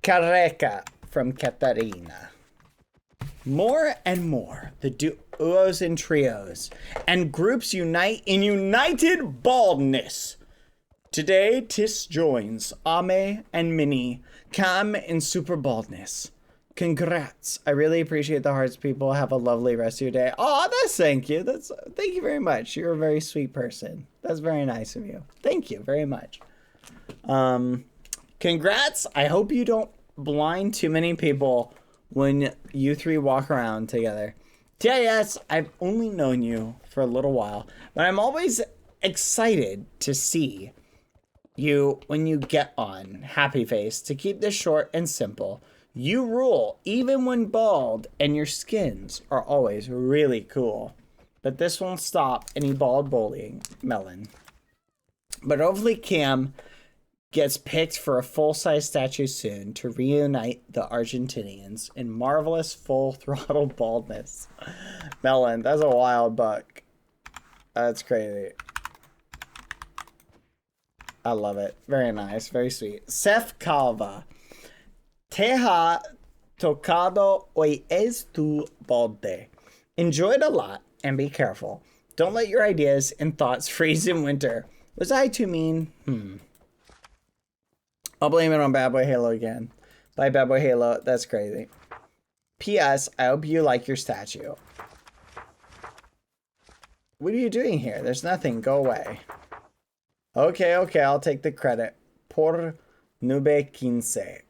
Careca from Catarina. More and more, the duos and trios and groups unite in united baldness. Today, Tis joins Ame and Minnie, Cam in super baldness. Congrats. I really appreciate the hearts, people. Have a lovely rest of your day. Oh, thank you. Thank you very much. You're a very sweet person. That's very nice of you. Thank you very much. Congrats. I hope you don't blind too many people when you three walk around together. TIS, I've only known you for a little while, but I'm always excited to see you when you get on Happy Face. To keep this short and simple, you rule even when bald, and your skins are always really cool. But this won't stop any bald bullying, Melon. But hopefully Cam gets picked for a full-size statue soon to reunite the Argentinians in marvelous full-throttle baldness. Melon, that's a wild buck. That's crazy. I love it. Very nice. Very sweet. Seth Calva. Te ha tocado hoy es tu balde. Enjoy it a lot and be careful. Don't let your ideas and thoughts freeze in winter. Was I too mean? I'll blame it on Bad Boy Halo again. Bye, Bad Boy Halo. That's crazy. P.S. I hope you like your statue. What are you doing here? There's nothing. Go away. Okay, I'll take the credit. Por nube 15.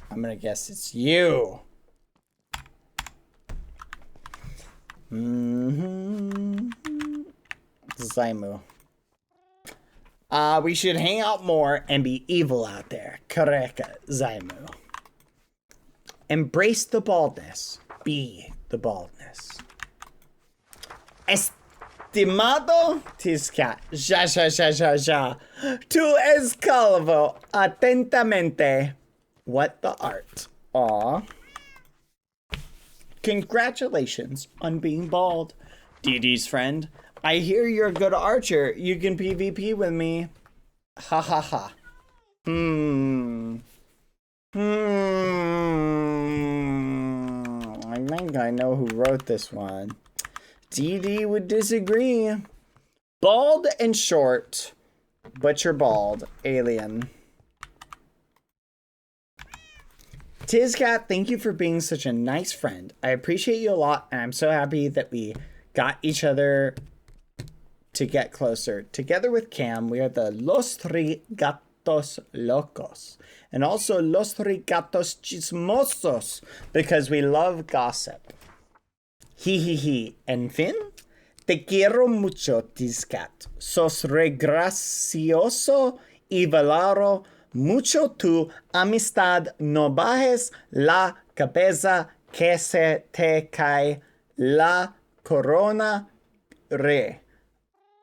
I'm gonna guess it's you. Zaimu. We should hang out more and be evil out there. Kareka, Zaimu. Embrace the baldness. Be the baldness. Estimado Tiscat. Ja. Tu es calvo. Atentamente. What the art. Aw. Congratulations on being bald. DD's friend. I hear you're a good archer. You can PvP with me. Ha ha ha. I think I know who wrote this one. DD would disagree. Bald and short, but you're bald. Alien. Tizcat, thank you for being such a nice friend. I appreciate you a lot, and I'm so happy that we got each other to get closer. Together with Cam, we are the Los Tres Gatos Locos. And also Los Tres Gatos Chismosos, because we love gossip. En fin, te quiero mucho, Tizcat. Sos re gracioso y valoro mucho tu amistad. No bajes la cabeza que se te cae la corona.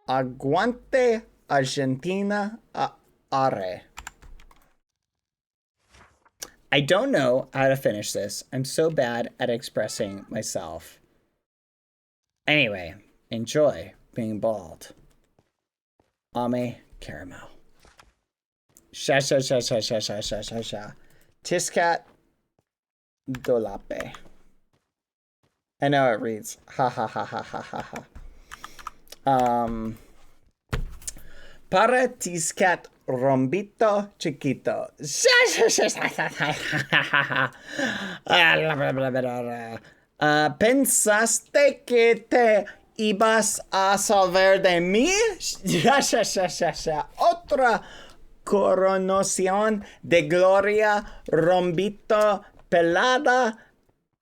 Aguante Argentina. are. I don't know how to finish this. I'm so bad at expressing myself. Anyway, enjoy being bald. Ame caramel. Sha sha sha sha sha sha sha sha sha. Tiscat dolape. I know it reads ha ha ha ha ha ha ha. Para tiscat rombito chiquito. ¿Pensaste que te ibas a salvar de mí? Otra coronación de gloria, rombito pelada,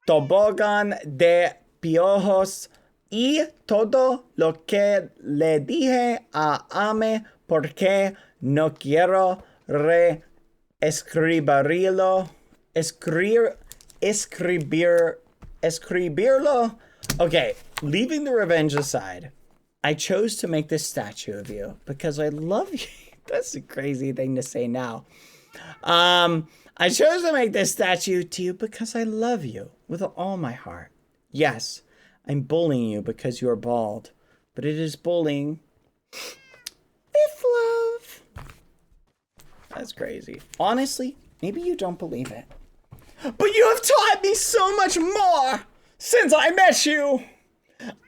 tobogán de piojos y todo lo que le dije a Ame porque no quiero reescribirlo. Escribirlo? Okay, leaving the revenge aside, I chose to make this statue of you because I love you. That's a crazy thing to say now. I chose to make this statue to you because I love you with all my heart. Yes, I'm bullying you because you're bald, but it is bullying with love. That's crazy. Honestly, maybe you don't believe it. But you have taught me so much more since I met you.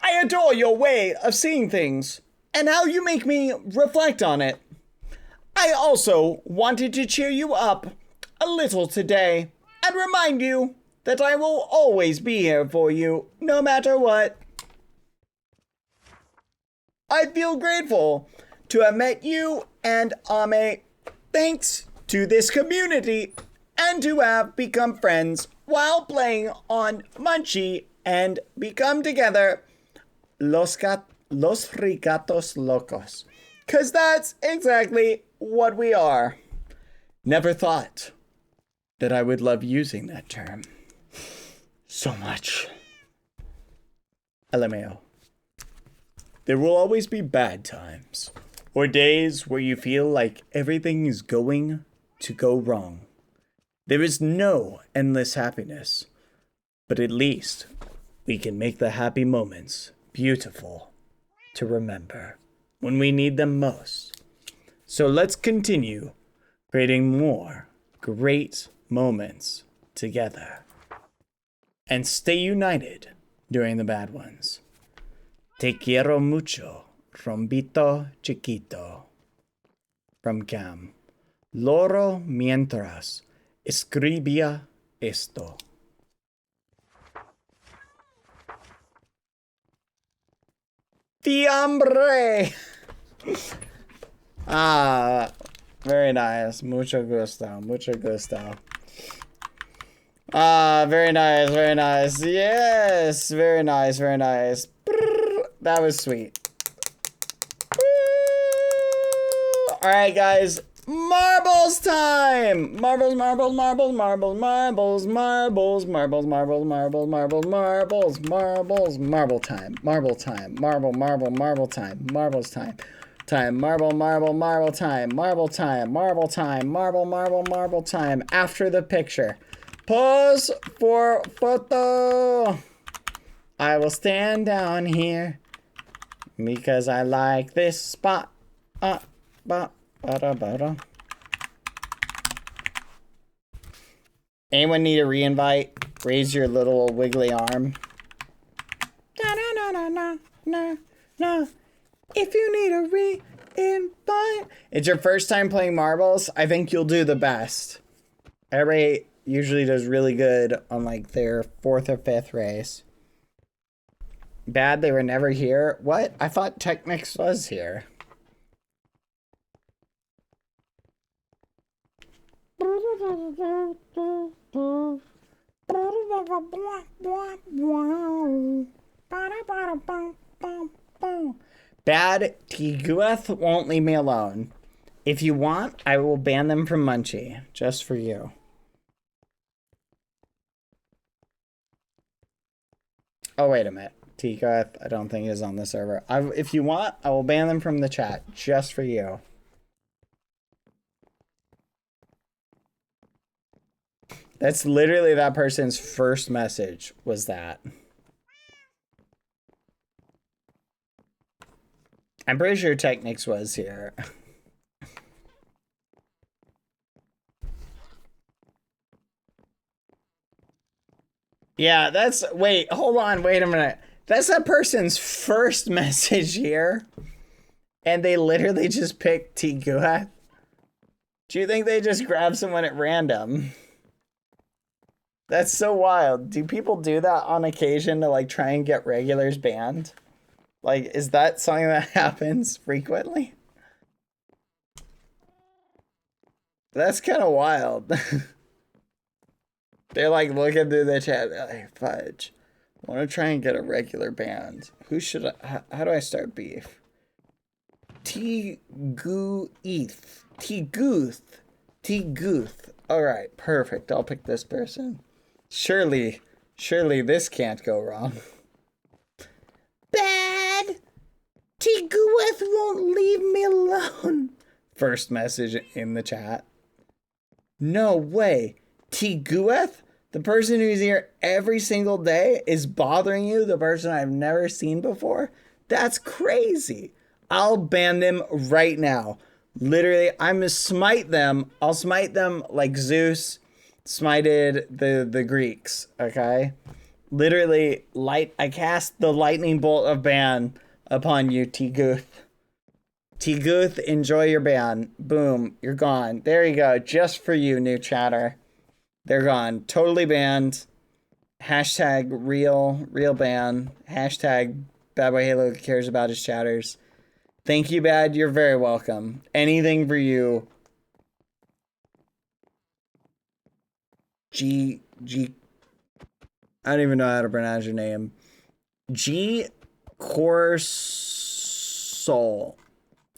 I adore your way of seeing things and how you make me reflect on it. I also wanted to cheer you up a little today and remind you that I will always be here for you, no matter what. I feel grateful to have met you and Ame, thanks to this community, and to have become friends while playing on Munchie and become together Los Rigatos Locos. 'Cause that's exactly what we are. Never thought that I would love using that term so much. LMAO. There will always be bad times, or days where you feel like everything is going to go wrong. There is no endless happiness, but at least we can make the happy moments beautiful to remember when we need them most. So let's continue creating more great moments together and stay united during the bad ones. Te quiero mucho, rombito chiquito. From Cam. Loro mientras escribía esto. Fiambre! Very nice. Mucho gusto. Mucho gusto. Very nice. Very nice. Yes! Very nice. Very nice. That was sweet. Alright, guys. Marbles time! Marbles, marbles, marbles, marbles, marbles, marbles, marbles, marbles, marbles, marbles, marbles, marbles, marble time, marble time, marble, marble, marble time, marbles time, time, marble, marble, marble time, marble time, marble time, marble, marble, marble time, after the picture. Pose for photo. I will stand down here because I like this spot. Anyone need a re-invite? Raise your little wiggly arm. No. If you need a re-invite. It's your first time playing marbles? I think you'll do the best. Everybody usually does really good on like their 4th or 5th race. Bad they were never here? What? I thought Techmix was here. Bad Tigueth won't leave me alone. If you want, I will ban them from Munchie, just for you. Oh, wait a minute. Tigueth, I don't think is on the server. If you want, I will ban them from the chat, just for you. That's literally that person's first message was that. I'm pretty sure Technics was here. Yeah, that's... Wait, hold on. Wait a minute. That's that person's first message here. And they literally just picked Tiguath. Do you think they just grabbed someone at random? That's so wild. Do people do that on occasion to like try and get regulars banned? Like, is that something that happens frequently? That's kind of wild. They're like looking through the chat. They're like, fudge. I want to try and get a regular band. Who should I... How do I start beef? Tiguth. Alright, perfect. I'll pick this person. Surely this can't go wrong. Bad! Tiguth won't leave me alone. First message in the chat. No way. Tiguth? The person who's here every single day is bothering you? The person I've never seen before? That's crazy. I'll ban them right now. Literally, I'm gonna smite them. I'll smite them like Zeus smited the Greeks, okay? Literally, I cast the lightning bolt of ban upon you, Tiguth. Tiguth, enjoy your ban. Boom, you're gone. There you go, just for you, new chatter. They're gone. Totally banned. Hashtag real ban. Hashtag Bad Boy Halo cares about his chatters. Thank you, Bad. You're very welcome. Anything for you. I don't even know how to pronounce your name. G Corsol.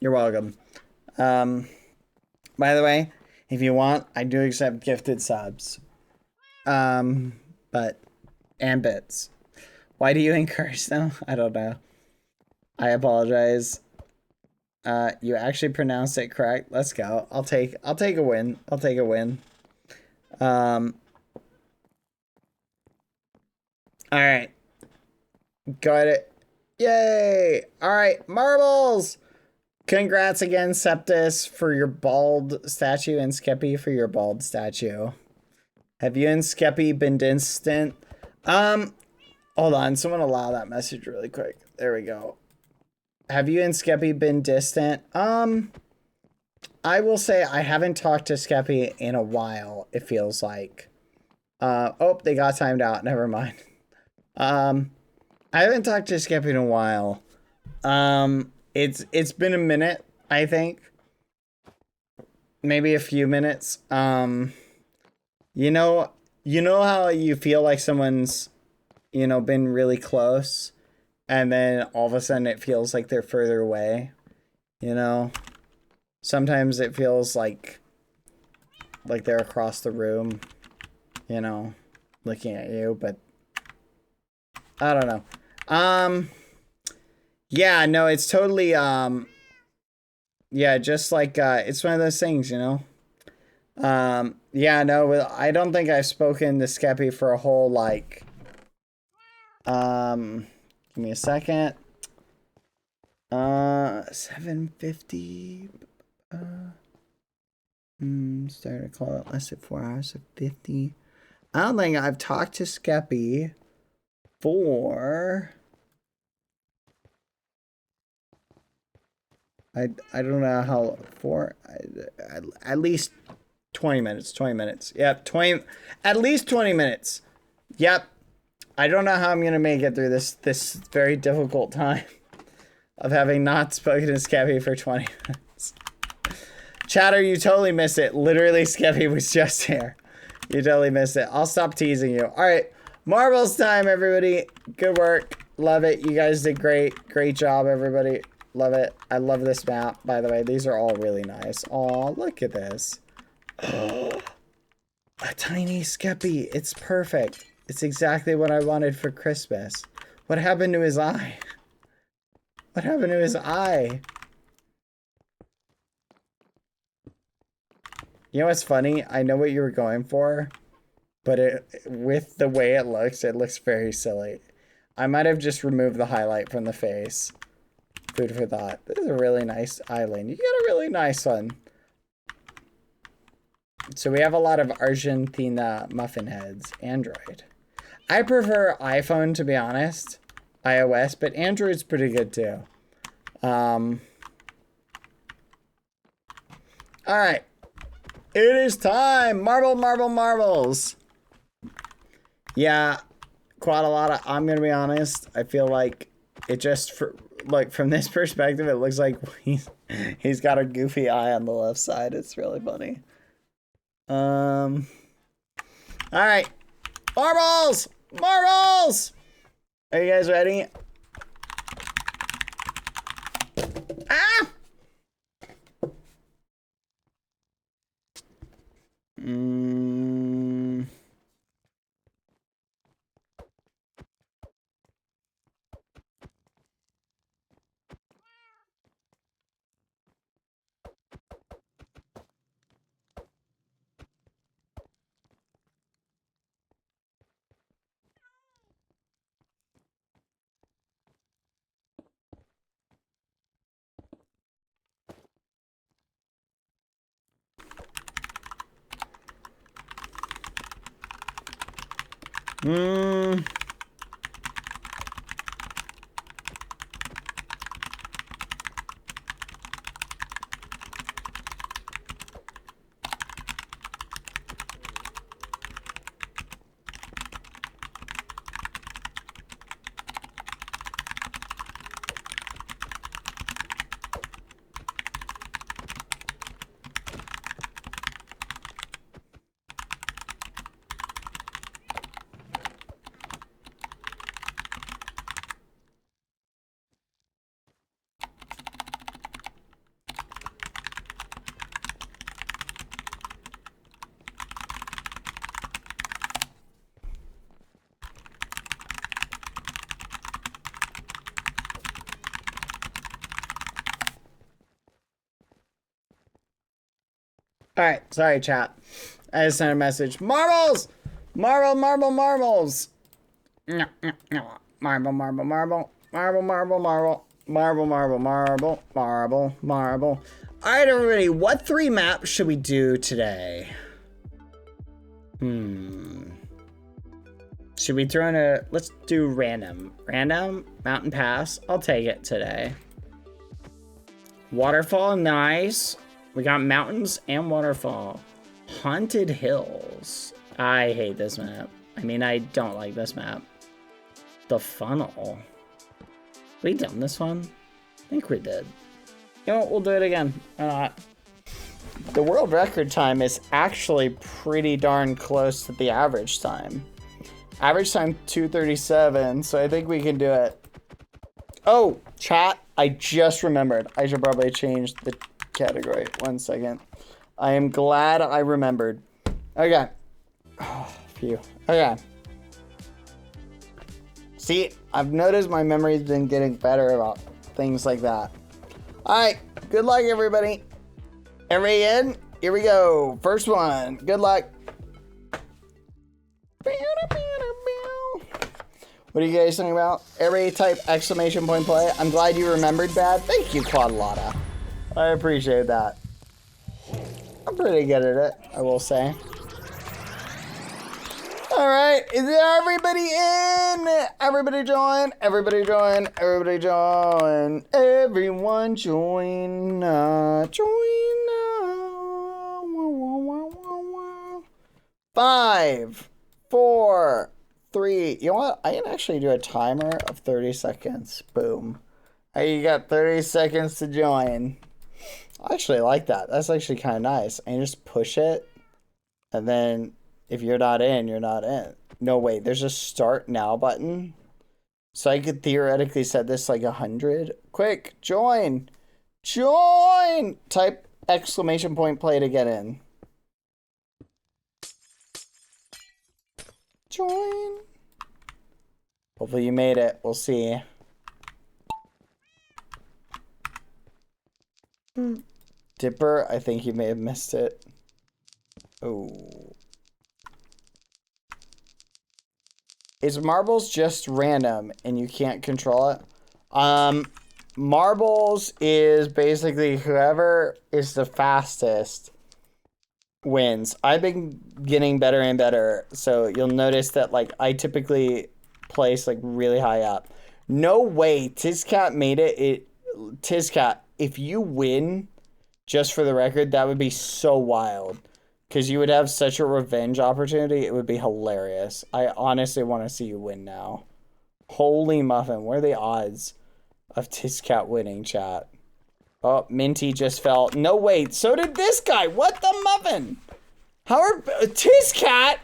You're welcome. By the way, if you want, I do accept gifted subs. And bits. Why do you encourage them? I don't know. I apologize. You actually pronounced it correct. Let's go. I'll take a win. I'll take a win. Alright. Got it. Yay! Alright, marbles! Congrats again, Septus, for your bald statue, and Skeppy for your bald statue. Have you and Skeppy been distant? Hold on, someone allow that message really quick. There we go. Have you and Skeppy been distant? I will say I haven't talked to Skeppy in a while, it feels like. Oh, they got timed out. Never mind. I haven't talked to Skeppy in a while. It's been a minute, I think. Maybe a few minutes. You know how you feel like someone's, been really close, and then all of a sudden it feels like they're further away, Sometimes it feels like they're across the room, looking at you, but I don't know. Yeah, no, it's totally, yeah, just like, it's one of those things, yeah, no, I don't think I've spoken to Skeppy for a whole, give me a second. 7:50. Started to call it less than 4 hours of 50. I don't think I've talked to Skeppy for... I don't know how for at least 20 minutes. Yep, at least 20 minutes. Yep. I don't know how I'm gonna make it through this very difficult time of having not spoken to Skeppy for 20 minutes. Chatter, you totally missed it. Literally, Skeppy was just here. You totally missed it. I'll stop teasing you. All right, marbles time, everybody. Good work. Love it. You guys did great. Great job, everybody. Love it. I love this map, by the way. These are all really nice. Aw, look at this. Oh, a tiny Skeppy. It's perfect. It's exactly what I wanted for Christmas. What happened to his eye? What happened to his eye? You know what's funny? I know what you were going for. but with the way it looks very silly. I might have just removed the highlight from the face. Food for thought. This is a really nice island. You got a really nice one. So we have a lot of Argentina muffin heads. Android. I prefer iPhone, to be honest. iOS, but Android's pretty good too. Alright. It is time! Marbles! Yeah, quite a lot of, I'm gonna be honest, I feel like it just, like, from this perspective, it looks like he's got a goofy eye on the left side. It's really funny. Alright. Marbles! Are you guys ready? Ah! Alright, sorry chat. I just sent a message. Marbles! Marbles! Marble. Alright everybody, what 3 maps should we do today? Should we throw in let's do random. Mountain Pass, I'll take it today. Waterfall, nice. We got mountains and waterfall. Haunted Hills. I hate this map. I mean, I don't like this map. The Funnel. We done this one? I think we did. You know what? We'll do it again. Why not? The world record time is actually pretty darn close to the average time. Average time 2:37, so I think we can do it. Oh, chat. I just remembered. I should probably change the category. 1 second. I am glad I remembered. Okay. Oh, phew. Okay. See, I've noticed my memory's been getting better about things like that. Alright. Good luck, everybody. Everybody in? Here we go. First one. Good luck. What are you guys thinking about? Everybody type exclamation point play. I'm glad you remembered, Bad. Thank you, Quadlotta. I appreciate that. I'm pretty good at it, I will say. Alright, is everybody in? Everybody join. Everyone join. Join. 5, 4, 3. You know what? I can actually do a timer of 30 seconds. Boom. You got 30 seconds to join. I actually like that. That's actually kind of nice. And you just push it. And then if you're not in, you're not in. No, wait. There's a start now button. So I could theoretically set this like 100. Quick, join. Join. Type exclamation point play to get in. Join. Hopefully you made it. We'll see. Dipper, I think you may have missed it. Oh. Is marbles just random and you can't control it? Marbles is basically whoever is the fastest wins. I've been getting better and better, so you'll notice that like I typically place like really high up. No way, Tizcat made it. Tizcat, if you win, just for the record, that would be so wild. Because you would have such a revenge opportunity, it would be hilarious. I honestly want to see you win now. Holy muffin, what are the odds of Tizcat winning, chat? Oh, Minty just fell. No, wait, so did this guy. What the muffin? How are... Tizcat?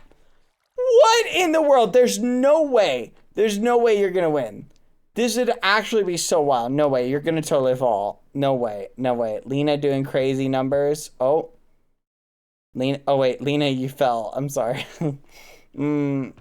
What in the world? There's no way. There's no way you're going to win. This would actually be so wild. No way, you're going to totally fall. No way, no way. Lena doing crazy numbers. Oh. Lena, oh wait, Lena, you fell. I'm sorry. Anyway,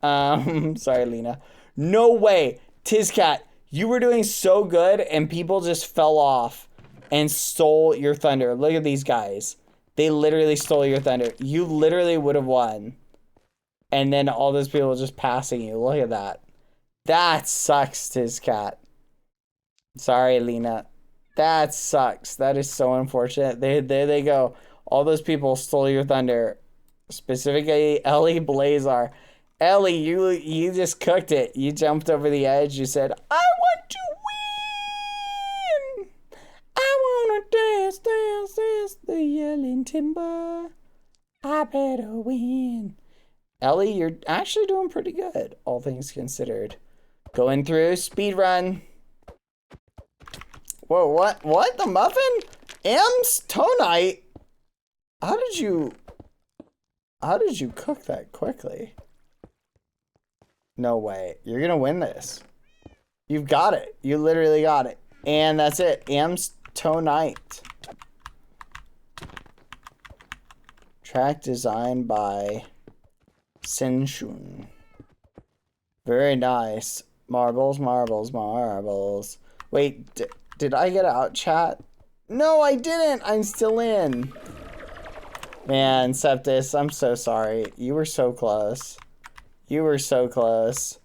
sorry, Lena. No way, Tizcat, you were doing so good and people just fell off and stole your thunder. Look at these guys. They literally stole your thunder. You literally would have won. And then all those people just passing you. Look at that. That sucks, Tizcat. Sorry, Lena. That sucks. That is so unfortunate. There they go. All those people stole your thunder. Specifically, Ellie Blazar. Ellie, you just cooked it. You jumped over the edge. You said, I want to win. I want to dance, dance, dance the yelling timber. I better win. Ellie, you're actually doing pretty good, all things considered. Going through speed run. Whoa, what? What? The muffin? M's Tonite? How did you cook that quickly? No way. You're gonna win this. You've got it. You literally got it. And that's it. M's Tonite. Track designed by Senshun. Very nice. Marbles, marbles, marbles. Wait, did I get out, chat? No, I didn't. I'm still in. Man, Septis, I'm so sorry. You were so close. You were so close.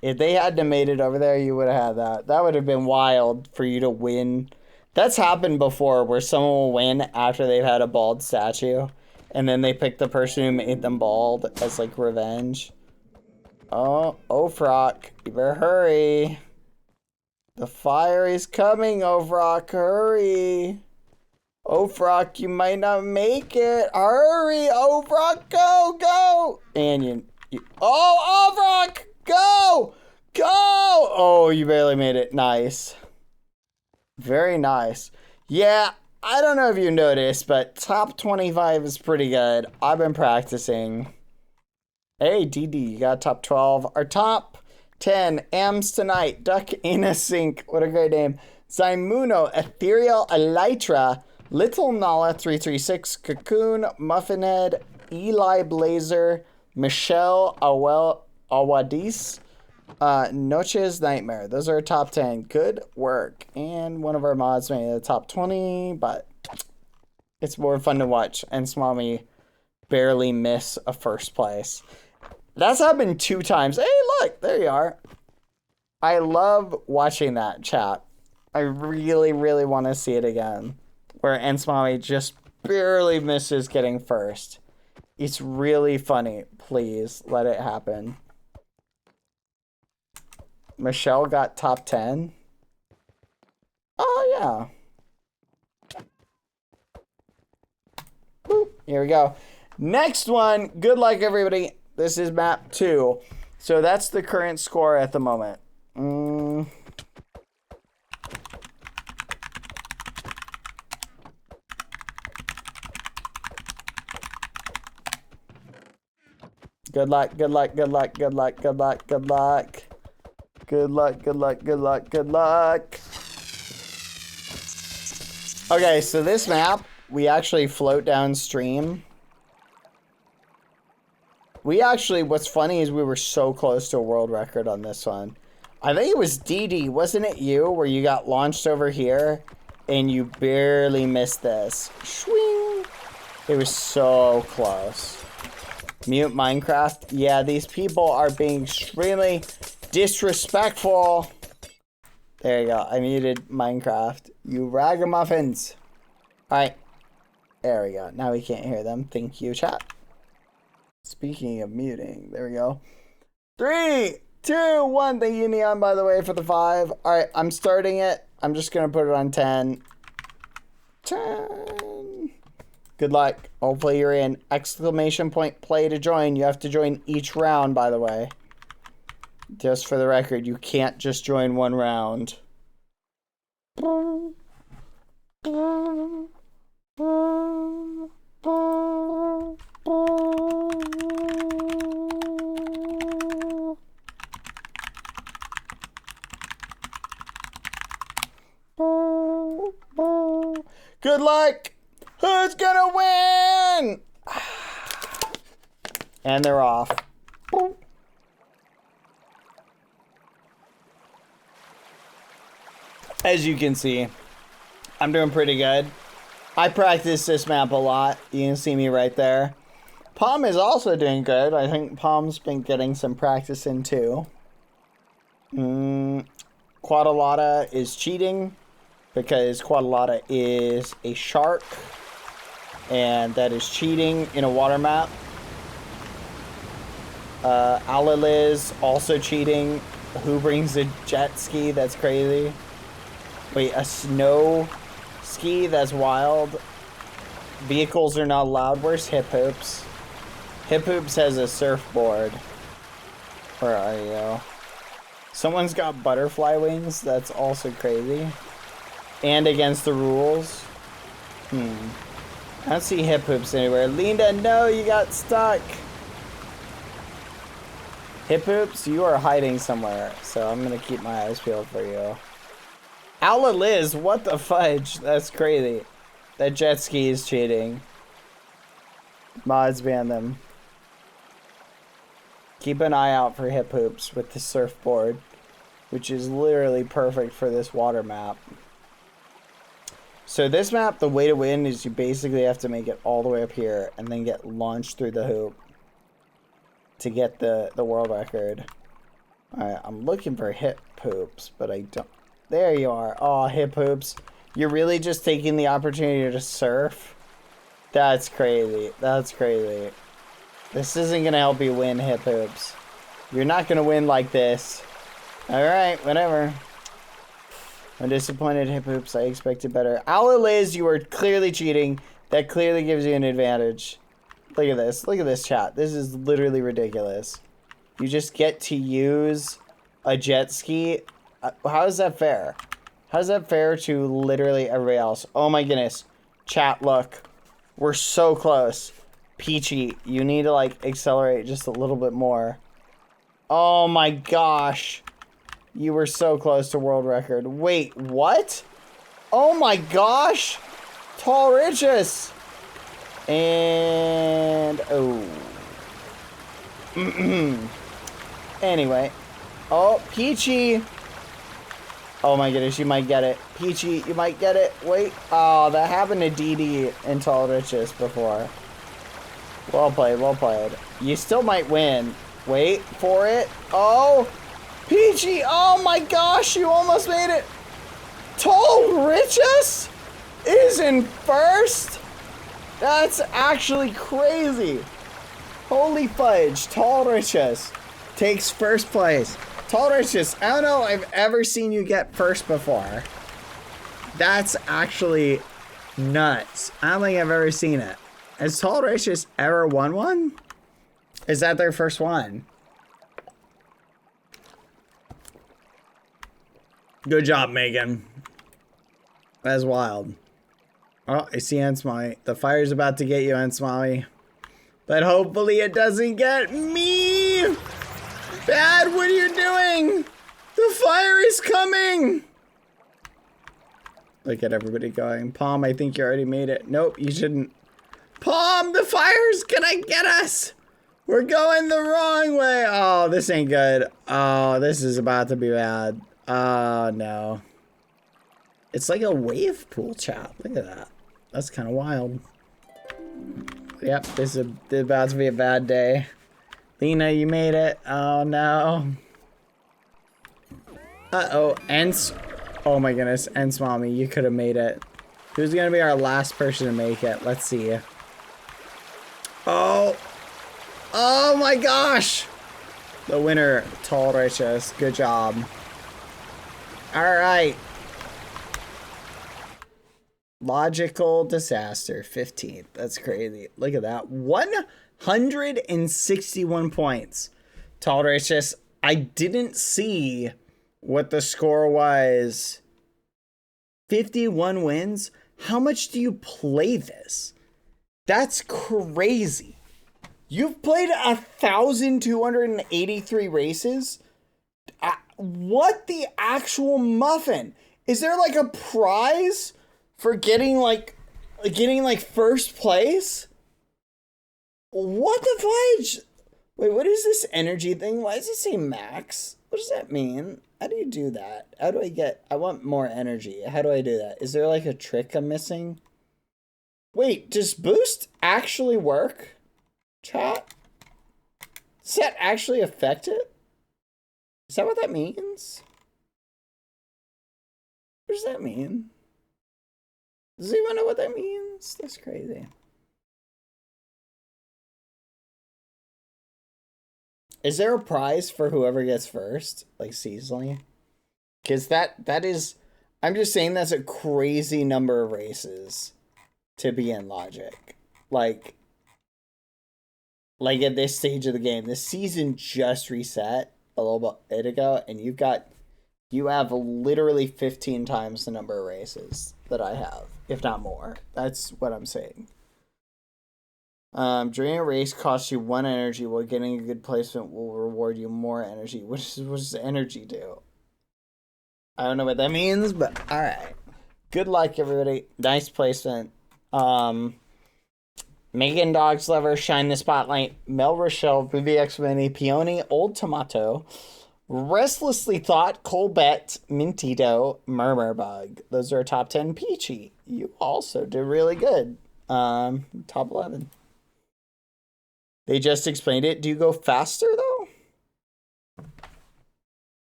If they hadn't made it over there, you would have had that. That would have been wild for you to win. That's happened before where someone will win after they've had a bald statue. And then they pick the person who made them bald as like revenge. Oh, Ofrock, you better hurry. The fire is coming, Ofrock, hurry. Ofrock, you might not make it. Hurry, Ofrock, go, go. And you oh, Ofrock, go, go. Oh, you barely made it. Nice. Very nice. Yeah, I don't know if you noticed, but top 25 is pretty good. I've been practicing. Hey, DD, you got top 12. Our top 10, M's Tonight, Duck in a Sink. What a great name. Zymuno, Ethereal Elytra, Little Nala 336, Cocoon, Muffinhead, Eli Blazer, Michelle Awadis, Noche's Nightmare. Those are our top 10. Good work. And one of our mods made the top 20, but it's more fun to watch and Smommy barely miss a first place. That's happened 2 times. Hey, look, there you are. I love watching that, chat. I really, really want to see it again. Where Ensmommy just barely misses getting first. It's really funny. Please, let it happen. Michelle got top 10. Oh, yeah. Boop. Here we go. Next one. Good luck, everybody. This is map 2. So that's the current score at the moment. Good luck, good luck, good luck, good luck, good luck, good luck. Good luck, good luck, good luck, good luck. Okay, so this map, we actually float downstream. We actually, what's funny is we were so close to a world record on this one. I think it was DD, wasn't it you, where you got launched over here and you barely missed this. Swing. It was so close. Mute Minecraft. Yeah, these people are being extremely disrespectful. There you go. I muted Minecraft. You ragamuffins. Alright. There we go. Now we can't hear them. Thank you, chat. Speaking of muting, there we go. 3, 2, 1. Thank you, Neon, by the way, for the 5. Alright, I'm starting it. I'm just gonna put it on 10. 10. Good luck. Hopefully you're in. Exclamation point play to join. You have to join each round, by the way. Just for the record, you can't just join one round. Good luck! Who's gonna win? And they're off. As you can see, I'm doing pretty good. I practice this map a lot. You can see me right there. Palm is also doing good. I think Palm's been getting some practice in too. Quadalata is cheating because Quadalata is a shark, and that is cheating in a water map. Alaliz also cheating. Who brings a jet ski? That's crazy. Wait, a snow ski? That's wild. Vehicles are not allowed. Where's Hip Hoops? Hip Hoops has a surfboard. Where are you? Someone's got butterfly wings. That's also crazy. And against the rules. I don't see Hip Hoops anywhere. Linda, no, you got stuck. Hip Hoops, you are hiding somewhere. So I'm going to keep my eyes peeled for you. Owla Liz, what the fudge? That's crazy. That jet ski is cheating. Mods ban them. Keep an eye out for Hip Hoops with the surfboard, which is literally perfect for this water map. So this map, the way to win is you basically have to make it all the way up here and then get launched through the hoop to get the world record. Alright, I'm looking for Hip Hoops, but I don't. There you are. Oh, Hip Hoops. You're really just taking the opportunity to surf? That's crazy. That's crazy. This isn't going to help you win, Hip Hoops. You're not going to win like this. Alright, whatever. I'm disappointed, Hip Hoops. I expected better. Owla Liz, you are clearly cheating. That clearly gives you an advantage. Look at this. Look at this, chat. This is literally ridiculous. You just get to use a jet ski. How is that fair? How is that fair to literally everybody else? Oh my goodness. Chat, look. We're so close. Peachy, you need to like accelerate just a little bit more. Oh my gosh. You were so close to world record. Wait, what? Oh my gosh. Tall Riches. And oh. Anyway. Oh, Peachy. Oh my goodness, you might get it. Peachy, you might get it. Wait. Oh, that happened to DD in Tall Riches before. Well played, well played. You still might win. Wait for it. Oh, Peachy. Oh my gosh, you almost made it. Tall Riches is in first? That's actually crazy. Holy fudge. Tall Riches takes first place. Tall Riches, I don't know if I've ever seen you get first before. That's actually nuts. I don't think I've ever seen it. Has Tall Riches ever won one? Is that their first one? Good job, Megan. That's wild. Oh, I see Ansmami. The fire's about to get you, Ansmami. But hopefully it doesn't get me! Bad, what are you doing? The fire is coming! Look at everybody going. Palm, I think you already made it. Nope, you shouldn't. Palm, the fire's gonna get us! We're going the wrong way! Oh, this ain't good. Oh, this is about to be bad. Oh, no. It's like a wave pool, chat. Look at that. That's kind of wild. Yep, this is about to be a bad day. Lena, you made it. Oh no. Uh-oh, Ents. Oh my goodness, Ents mommy, you could have made it. Who's gonna be our last person to make it? Let's see. Oh. Oh my gosh. The winner, Tall Righteous. Good job. Alright. Logical Disaster, 15th. That's crazy. Look at that. 161 points. Tall Righteous, I didn't see what the score was. 51 wins? How much do you play this? That's crazy. You've played 1,283 races? What the actual muffin? Is there like a prize for getting like first place? What the fudge? Wait, what is this energy thing? Why does it say max? What does that mean? How do you do that? How do I want more energy. How do I do that? Is there like a trick I'm missing? Wait, does boost actually work? Chat? Does that actually affect it? Is that what that means? What does that mean? Does anyone know what that means? That's crazy. Is there a prize for whoever gets first, like seasonally? Because that is, I'm just saying that's a crazy number of races to be in Logic. Like at this stage of the game, the season just reset a little bit ago, and you have literally 15 times the number of races that I have, if not more. That's what I'm saying. During a race costs you 1 energy, while getting a good placement will reward you more energy. What does energy do? I don't know what that means, but alright. Good luck, everybody. Nice placement. Megan Dogs Lover, Shine the Spotlight, Mel Rochelle, Ruby X Mini, Peony, Old Tomato, Restlessly Thought, Colbert, Mintito, Murmur Bug. Those are top 10. Peachy, you also did really good. Top 11. They just explained it. Do you go faster, though?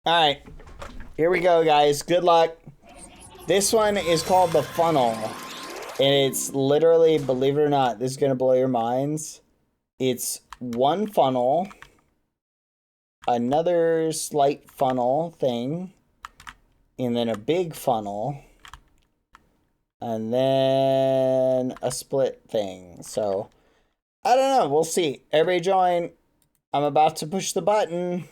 Alright. Here we go, guys. Good luck. This one is called The Funnel. And it's literally, believe it or not, this is going to blow your minds. It's one funnel, another slight funnel thing, and then a big funnel, and then a split thing. So, I don't know. We'll see. Everybody join. I'm about to push the button.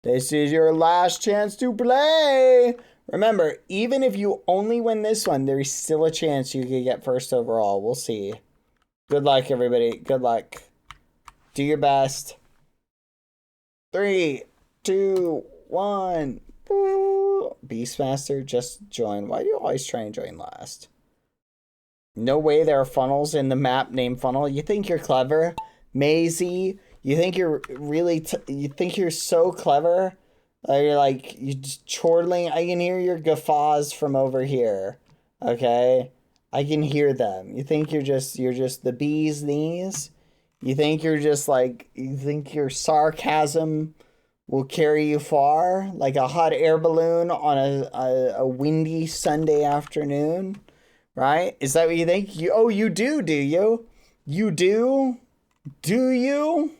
This is your last chance to play. Remember, even if you only win this one, there's still a chance you could get first overall. We'll see. Good luck, everybody. Good luck. Do your best. 3, 2, 1. Beastmaster, just join. Why do you always try and join last? No way there are funnels in the map named Funnel. You think you're clever? Maisie, you think you're really... you think you're so clever? You're like, you just chortling. I can hear your guffaws from over here. Okay? I can hear them. You think you're just the bee's knees? You think you're just like, you think your sarcasm will carry you far? Like a hot air balloon on a windy Sunday afternoon? Right? Is that what you think? You do you? You do? Do you?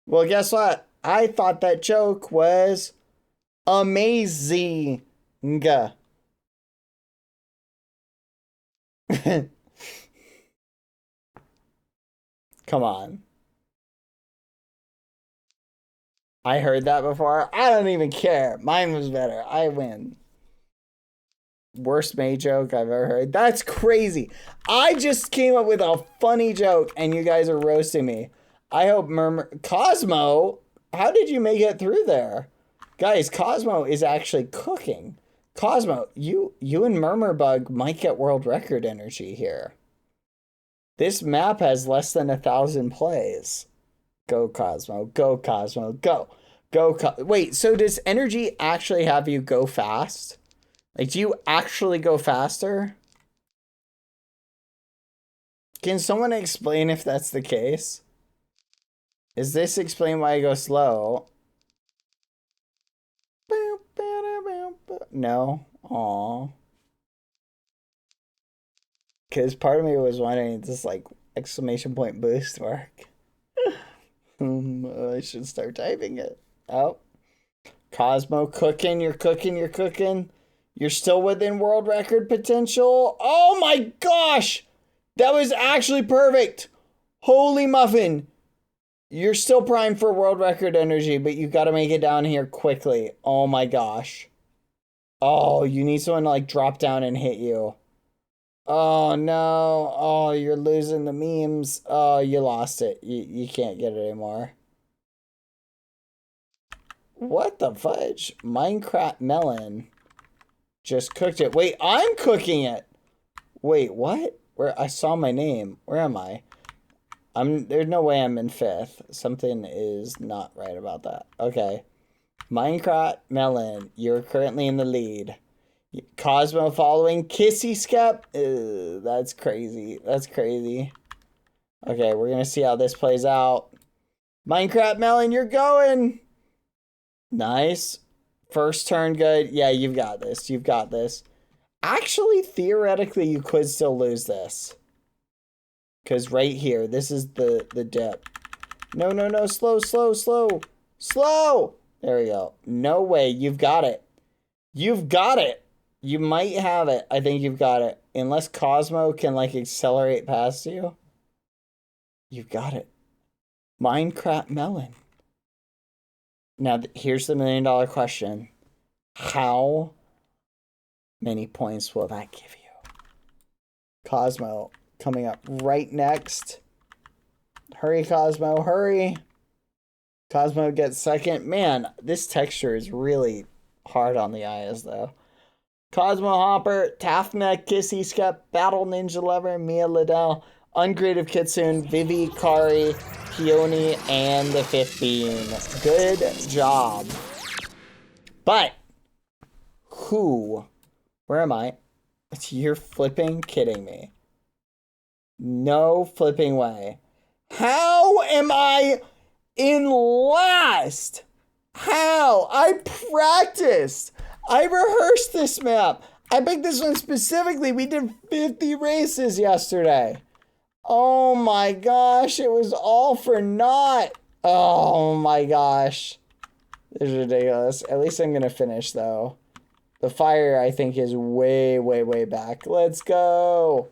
Well, guess what? I thought that joke was amazing. Come on. I heard that before. I don't even care. Mine was better. I win. Worst May joke I've ever heard. That's crazy. I just came up with a funny joke and you guys are roasting me. I hope Cosmo... How did you make it through there? Guys, Cosmo is actually cooking. Cosmo, you and Murmurbug might get world record energy here. This map has less than 1,000 plays. Go, Cosmo. Go, Cosmo. Go. Wait, so does energy actually have you go fast? Like, do you actually go faster? Can someone explain if that's the case? Is this explain why I go slow? No. Aw. Because part of me was wondering, does like exclamation point boost work? I should start typing it. Oh. Cosmo cooking, you're cooking, you're cooking. You're still within world record potential. Oh my gosh! That was actually perfect. Holy muffin. You're still primed for world record energy, but you got to make it down here quickly. Oh my gosh. Oh, you need someone to like drop down and hit you. Oh no. Oh, you're losing the memes. Oh, you lost it. You can't get it anymore. What the fudge? Minecraft melon just cooked it. Wait, I'm cooking it. Wait, what? Where I saw my name. Where am I? There's no way I'm in 5th. Something is not right about that. Okay. Minecraft melon, you're currently in the lead. Cosmo following Kissy Skep. That's crazy. That's crazy. Okay, we're gonna see how this plays out. Minecraft melon, you're going. Nice. First turn good. Yeah, you've got this. You've got this. Actually, theoretically, you could still lose this. Because right here, this is the dip. No, no, no. Slow, slow, slow. Slow! There we go. No way. You've got it. You've got it. You might have it. I think you've got it. Unless Cosmo can, like, accelerate past you. You've got it. Minecraft melon. Now, here's the $1 million question. How many points will that give you? Cosmo coming up right next. Hurry, Cosmo, hurry. Cosmo gets second. Man, this texture is really hard on the eyes, though. Cosmo Hopper, Taffnet, Kissy Skep, Battle Ninja Lover, Mia Liddell, Ungraded Kitsune, Vivi, Kari, Peony, and the 5th Bean. Good job. But, who? Where am I? You're flipping kidding me. No flipping way. How am I in last? How? I practiced. I rehearsed this map. I picked this one specifically. We did 50 races yesterday. Oh my gosh, it was all for naught. Oh my gosh. This is ridiculous. At least I'm going to finish, though. The fire, I think, is way, way, way back. Let's go.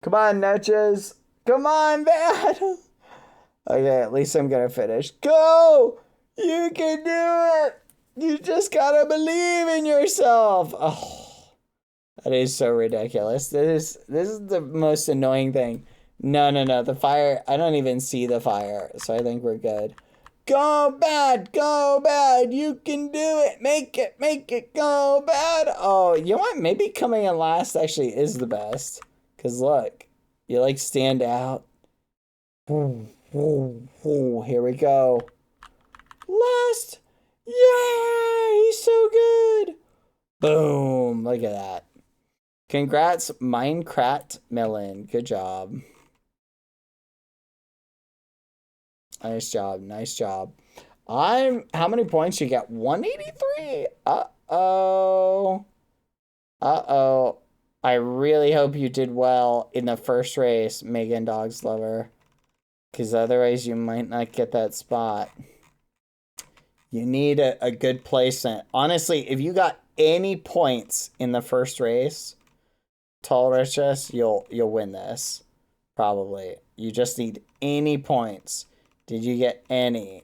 Come on, Nutches. Come on, man. Okay, at least I'm going to finish. Go! You can do it! You just gotta believe in yourself. Oh, that is so ridiculous. This is the most annoying thing. No, no, no. The fire, I don't even see the fire, so I think we're good. Go bad, go bad. You can do it. Make it, go bad. Oh, you know what? Maybe coming in last actually is the best. Because look, you like stand out. Ooh, ooh, ooh, here we go. Last. Yay, he's so good. Boom, look at that. Congrats, Minecraft Melon. Good job. Nice job, nice job. How many points you get? 183? Uh-oh. Uh-oh. I really hope you did well in the first race, Megan Dogs Lover. Because otherwise you might not get that spot. You need a good placement. Honestly, if you got any points in the first race, Tall Riches, you'll win this. Probably. You just need any points. Did you get any?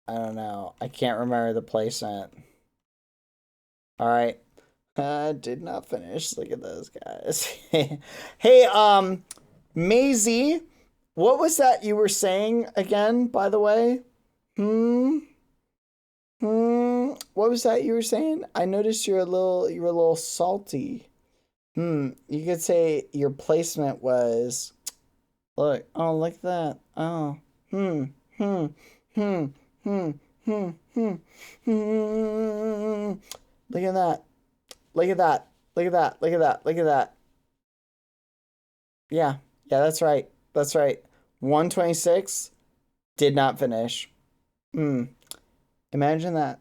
I don't know. I can't remember the placement. Alright. Did not finish. Look at those guys. Hey, Maisie, what was that you were saying again, by the way? What was that you were saying? I noticed you were a little salty. You could say your placement was, look, oh, look at that. Oh, Look at that. Look at that. Look at that. Look at that. Look at that. Yeah, that's right. That's right. 126 did not finish. Imagine that.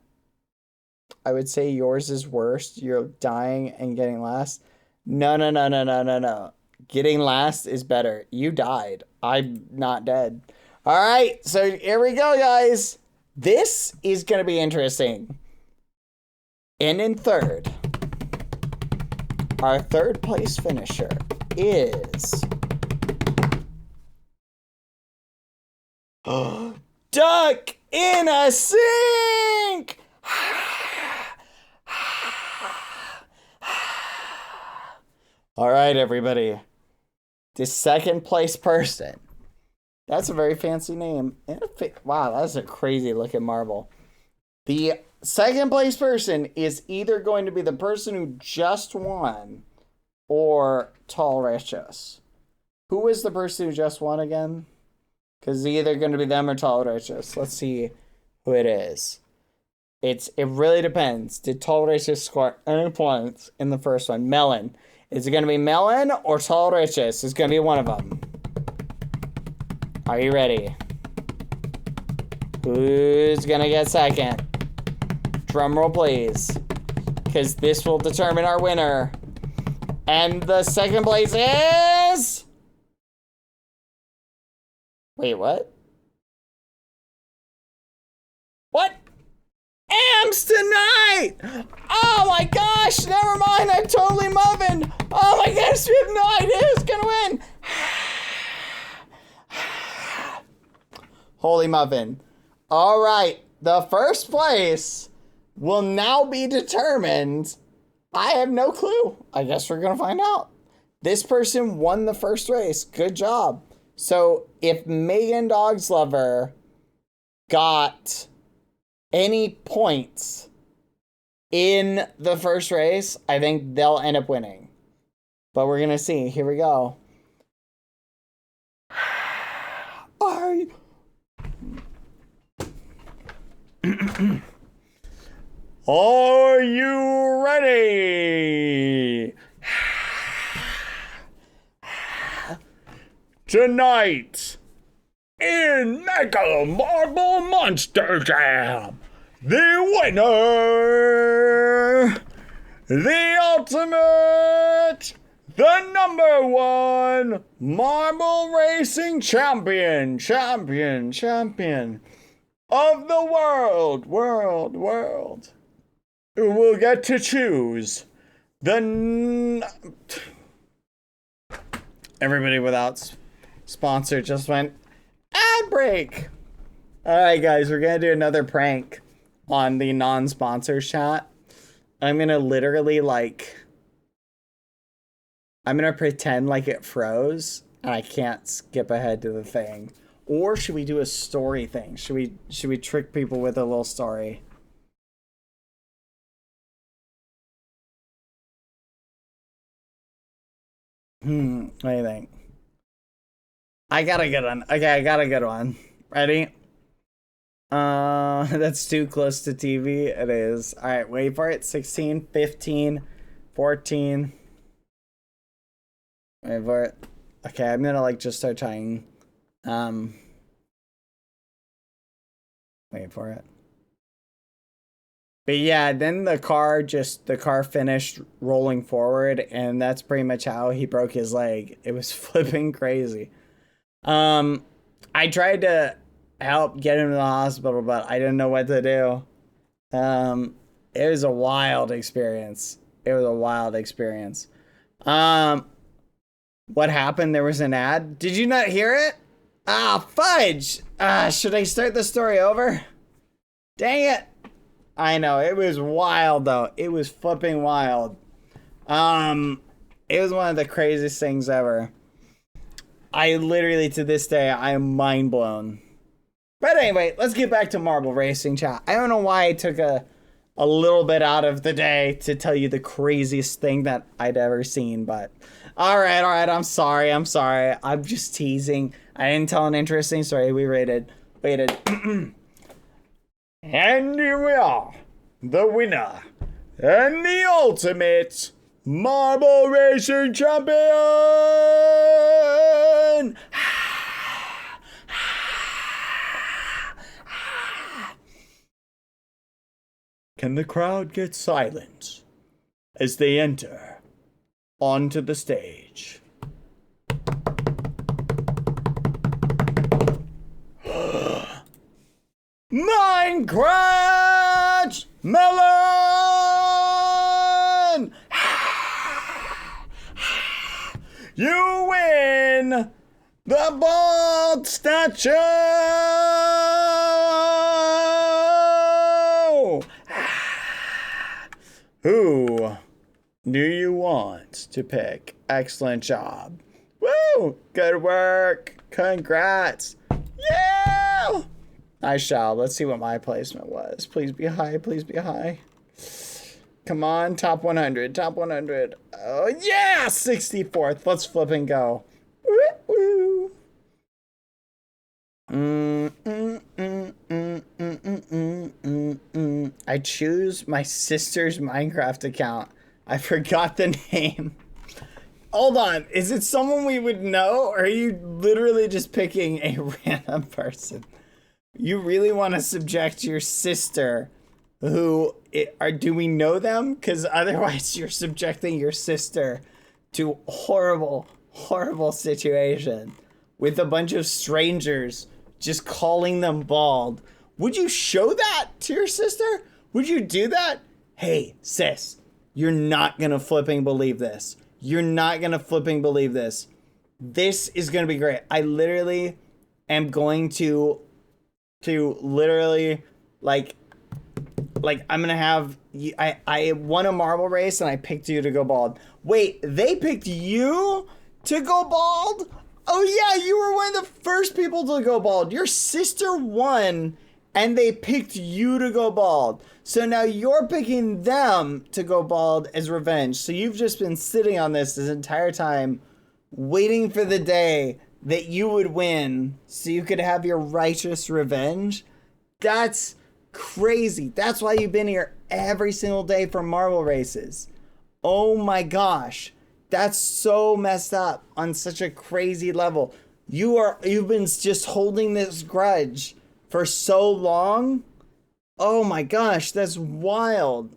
I would say yours is worst. You're dying and getting last. No, no, no, no, no, no, no. Getting last is better. You died. I'm not dead. All right, so here we go, guys. This is going to be interesting. And in third, our third place finisher is... Duck in a sink! All right, everybody. The second place person. That's a very fancy name. Wow, that's a crazy looking marble. The second place person is either going to be the person who just won or Tall Riches. Who is the person who just won again? Because it's either going to be them or Tall Riches. Let's see who it is. It really depends. Did Tall Riches score any points in the first one? Melon. Is it going to be Melon or Tall Riches? It's going to be one of them. Are you ready? Who's going to get second? Drum roll, please. Because this will determine our winner. And the second place is... Wait, what? What? Amps tonight! Oh my gosh, never mind, I'm totally muffin. Oh my gosh, we have no idea who's gonna win. Holy muffin. All right, the first place will now be determined. I have no clue. I guess we're gonna find out. This person won the first race. Good job. So if Megan Dogs Lover got any points in the first race, I think they'll end up winning. But we're gonna see. Here we go. Are you ready? Tonight, in Mega Marble Monster Jam, the winner, the ultimate, the #1 Marble Racing Champion of the world, who will get to choose everybody without sponsor just went ad break. All right, guys, we're gonna do another prank on the non-sponsor chat. I'm gonna literally I'm gonna pretend like it froze and I can't skip ahead to the thing. Or should we do a story thing? Should we trick people with a little story? What do you think? I got a good one. Okay, I got a good one. Ready? That's too close to TV. It is. All right, wait for it. 16, 15, 14. Wait for it. Okay, I'm gonna just start trying. Wait for it. But yeah, then the car finished rolling forward, and that's pretty much how he broke his leg. It was flipping crazy. I tried to help get him to the hospital, but I didn't know what to do. It was a wild experience. What happened? There was an ad. Did you not hear it? Ah, fudge! Should I start the story over? Dang it! I know, it was wild though. It was flipping wild. It was one of the craziest things ever. I literally, to this day, I am mind blown. But anyway, let's get back to Marble Racing chat. I don't know why I took a little bit out of the day to tell you the craziest thing that I'd ever seen, but all right, I'm sorry. I'm just teasing. I didn't tell an interesting story. We waited. And here we are, the winner and the ultimate, Marble Racing Champion! Can the crowd get silent as they enter onto the stage? Minecraft Melon! You win the bald statue! Who do you want to pick? Excellent job. Woo! Good work. Congrats. Yeah! Nice job. Let's see what my placement was. Please be high. Please be high. Come on. Top 100. Top 100. Oh, yeah! 64th. Let's flip and go. Woo! I choose my sister's Minecraft account. I forgot the name. Hold on. Is it someone we would know? Or are you literally just picking a random person? You really want to subject your sister do we know them? Because otherwise you're subjecting your sister to horrible, horrible situation with a bunch of strangers just calling them bald. Would you show that to your sister? Would you do that? Hey, sis, you're not going to flipping believe this. You're not going to flipping believe this. This is going to be great. I literally am going to literally like I'm going to have, I won a marble race and I picked you to go bald. Wait, they picked you to go bald? Oh yeah, you were one of the first people to go bald. Your sister won and they picked you to go bald. So now you're picking them to go bald as revenge. So you've just been sitting on this entire time, waiting for the day that you would win so you could have your righteous revenge. That's crazy. That's why you've been here every single day for marble races. Oh my gosh. That's so messed up on such a crazy level. You've been just holding this grudge for so long. Oh my gosh, that's wild.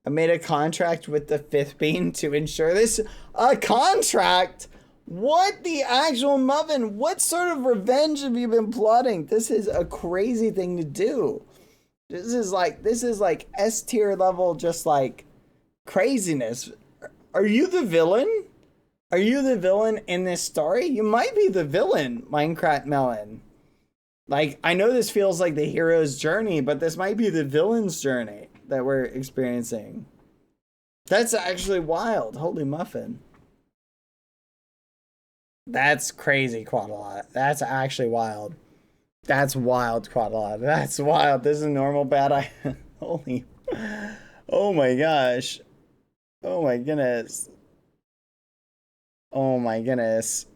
I made a contract with the fifth bean to ensure this. A contract? What the actual muffin? What sort of revenge have you been plotting? This is a crazy thing to do. This is like S tier level, just like craziness. Are you the villain? Are you the villain in this story? You might be the villain, Minecraft Melon. Like, I know this feels like the hero's journey, but this might be the villain's journey that we're experiencing. That's actually wild. Holy muffin. That's crazy, Quaddalot. That's actually wild. That's wild, Quaddalot. That's wild. This is a normal bad Holy. Oh my gosh. Oh my goodness. Oh my goodness.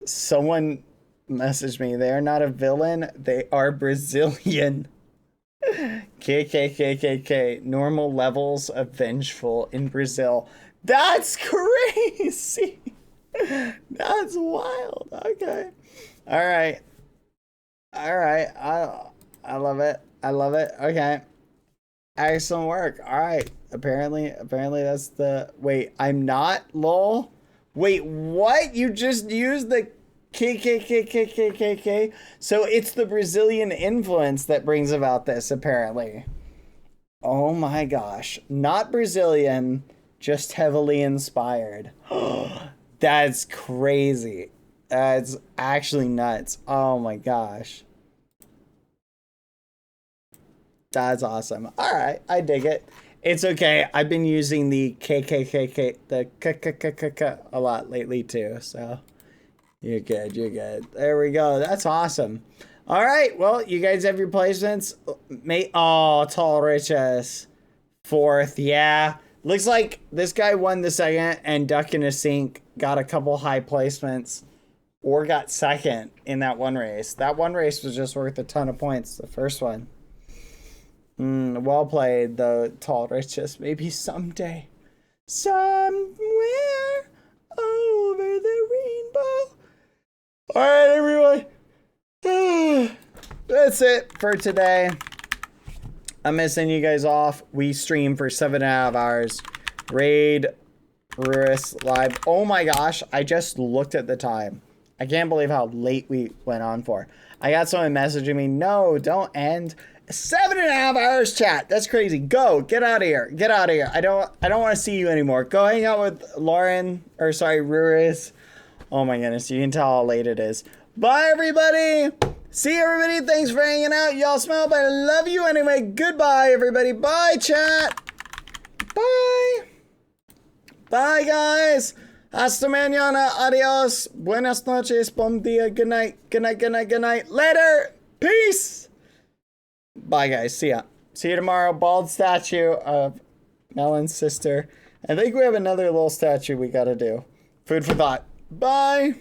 Someone messaged me. They are not a villain. They are Brazilian. KKKKK. Normal levels of vengeful in Brazil. That's crazy. That's wild. Okay. All right. All right. I love it. I love it. Okay. Excellent work. All right. Apparently that's the... Wait, I'm not? Lol? Wait, what? You just used the KKKKKK? So it's the Brazilian influence that brings about this, apparently. Oh my gosh. Not Brazilian, just heavily inspired. That's crazy. That's actually nuts. Oh my gosh. That's awesome. All right, I dig it. It's okay. I've been using the KKKK, the KKKK a lot lately too. So you're good. You're good. There we go. That's awesome. All right. Well, you guys have your placements. Oh, Tall Riches. 4th. Yeah. Looks like this guy won the 2nd and Duck in a Sink got a couple high placements or got 2nd in that one race. That one race was just worth a ton of points. The first one. Well played, though, Tall Riches. Maybe someday. somewhere over the rainbow. All right, everyone. That's it for today. I'm gonna send you guys off. We streamed for 7.5 hours. Raid Ruris live. Oh my gosh, I just looked at the time. I can't believe how late we went on for. I got someone messaging me, no, don't end. 7.5 hours, chat. That's crazy. Go, get out of here. Get out of here. I don't want to see you anymore. Go hang out with Lauren, or sorry, Ruris. Oh my goodness, you can tell how late it is. Bye, everybody. See you, everybody. Thanks for hanging out. Y'all smell, but I love you anyway. Goodbye, everybody. Bye, chat. Bye. Bye, guys. Hasta mañana. Adios. Buenas noches. Bom dia. Good night. Good night. Good night. Good night. Later. Peace. Bye, guys. See ya. See you tomorrow. Bald statue of Melon's sister. I think we have another little statue we gotta do. Food for thought. Bye.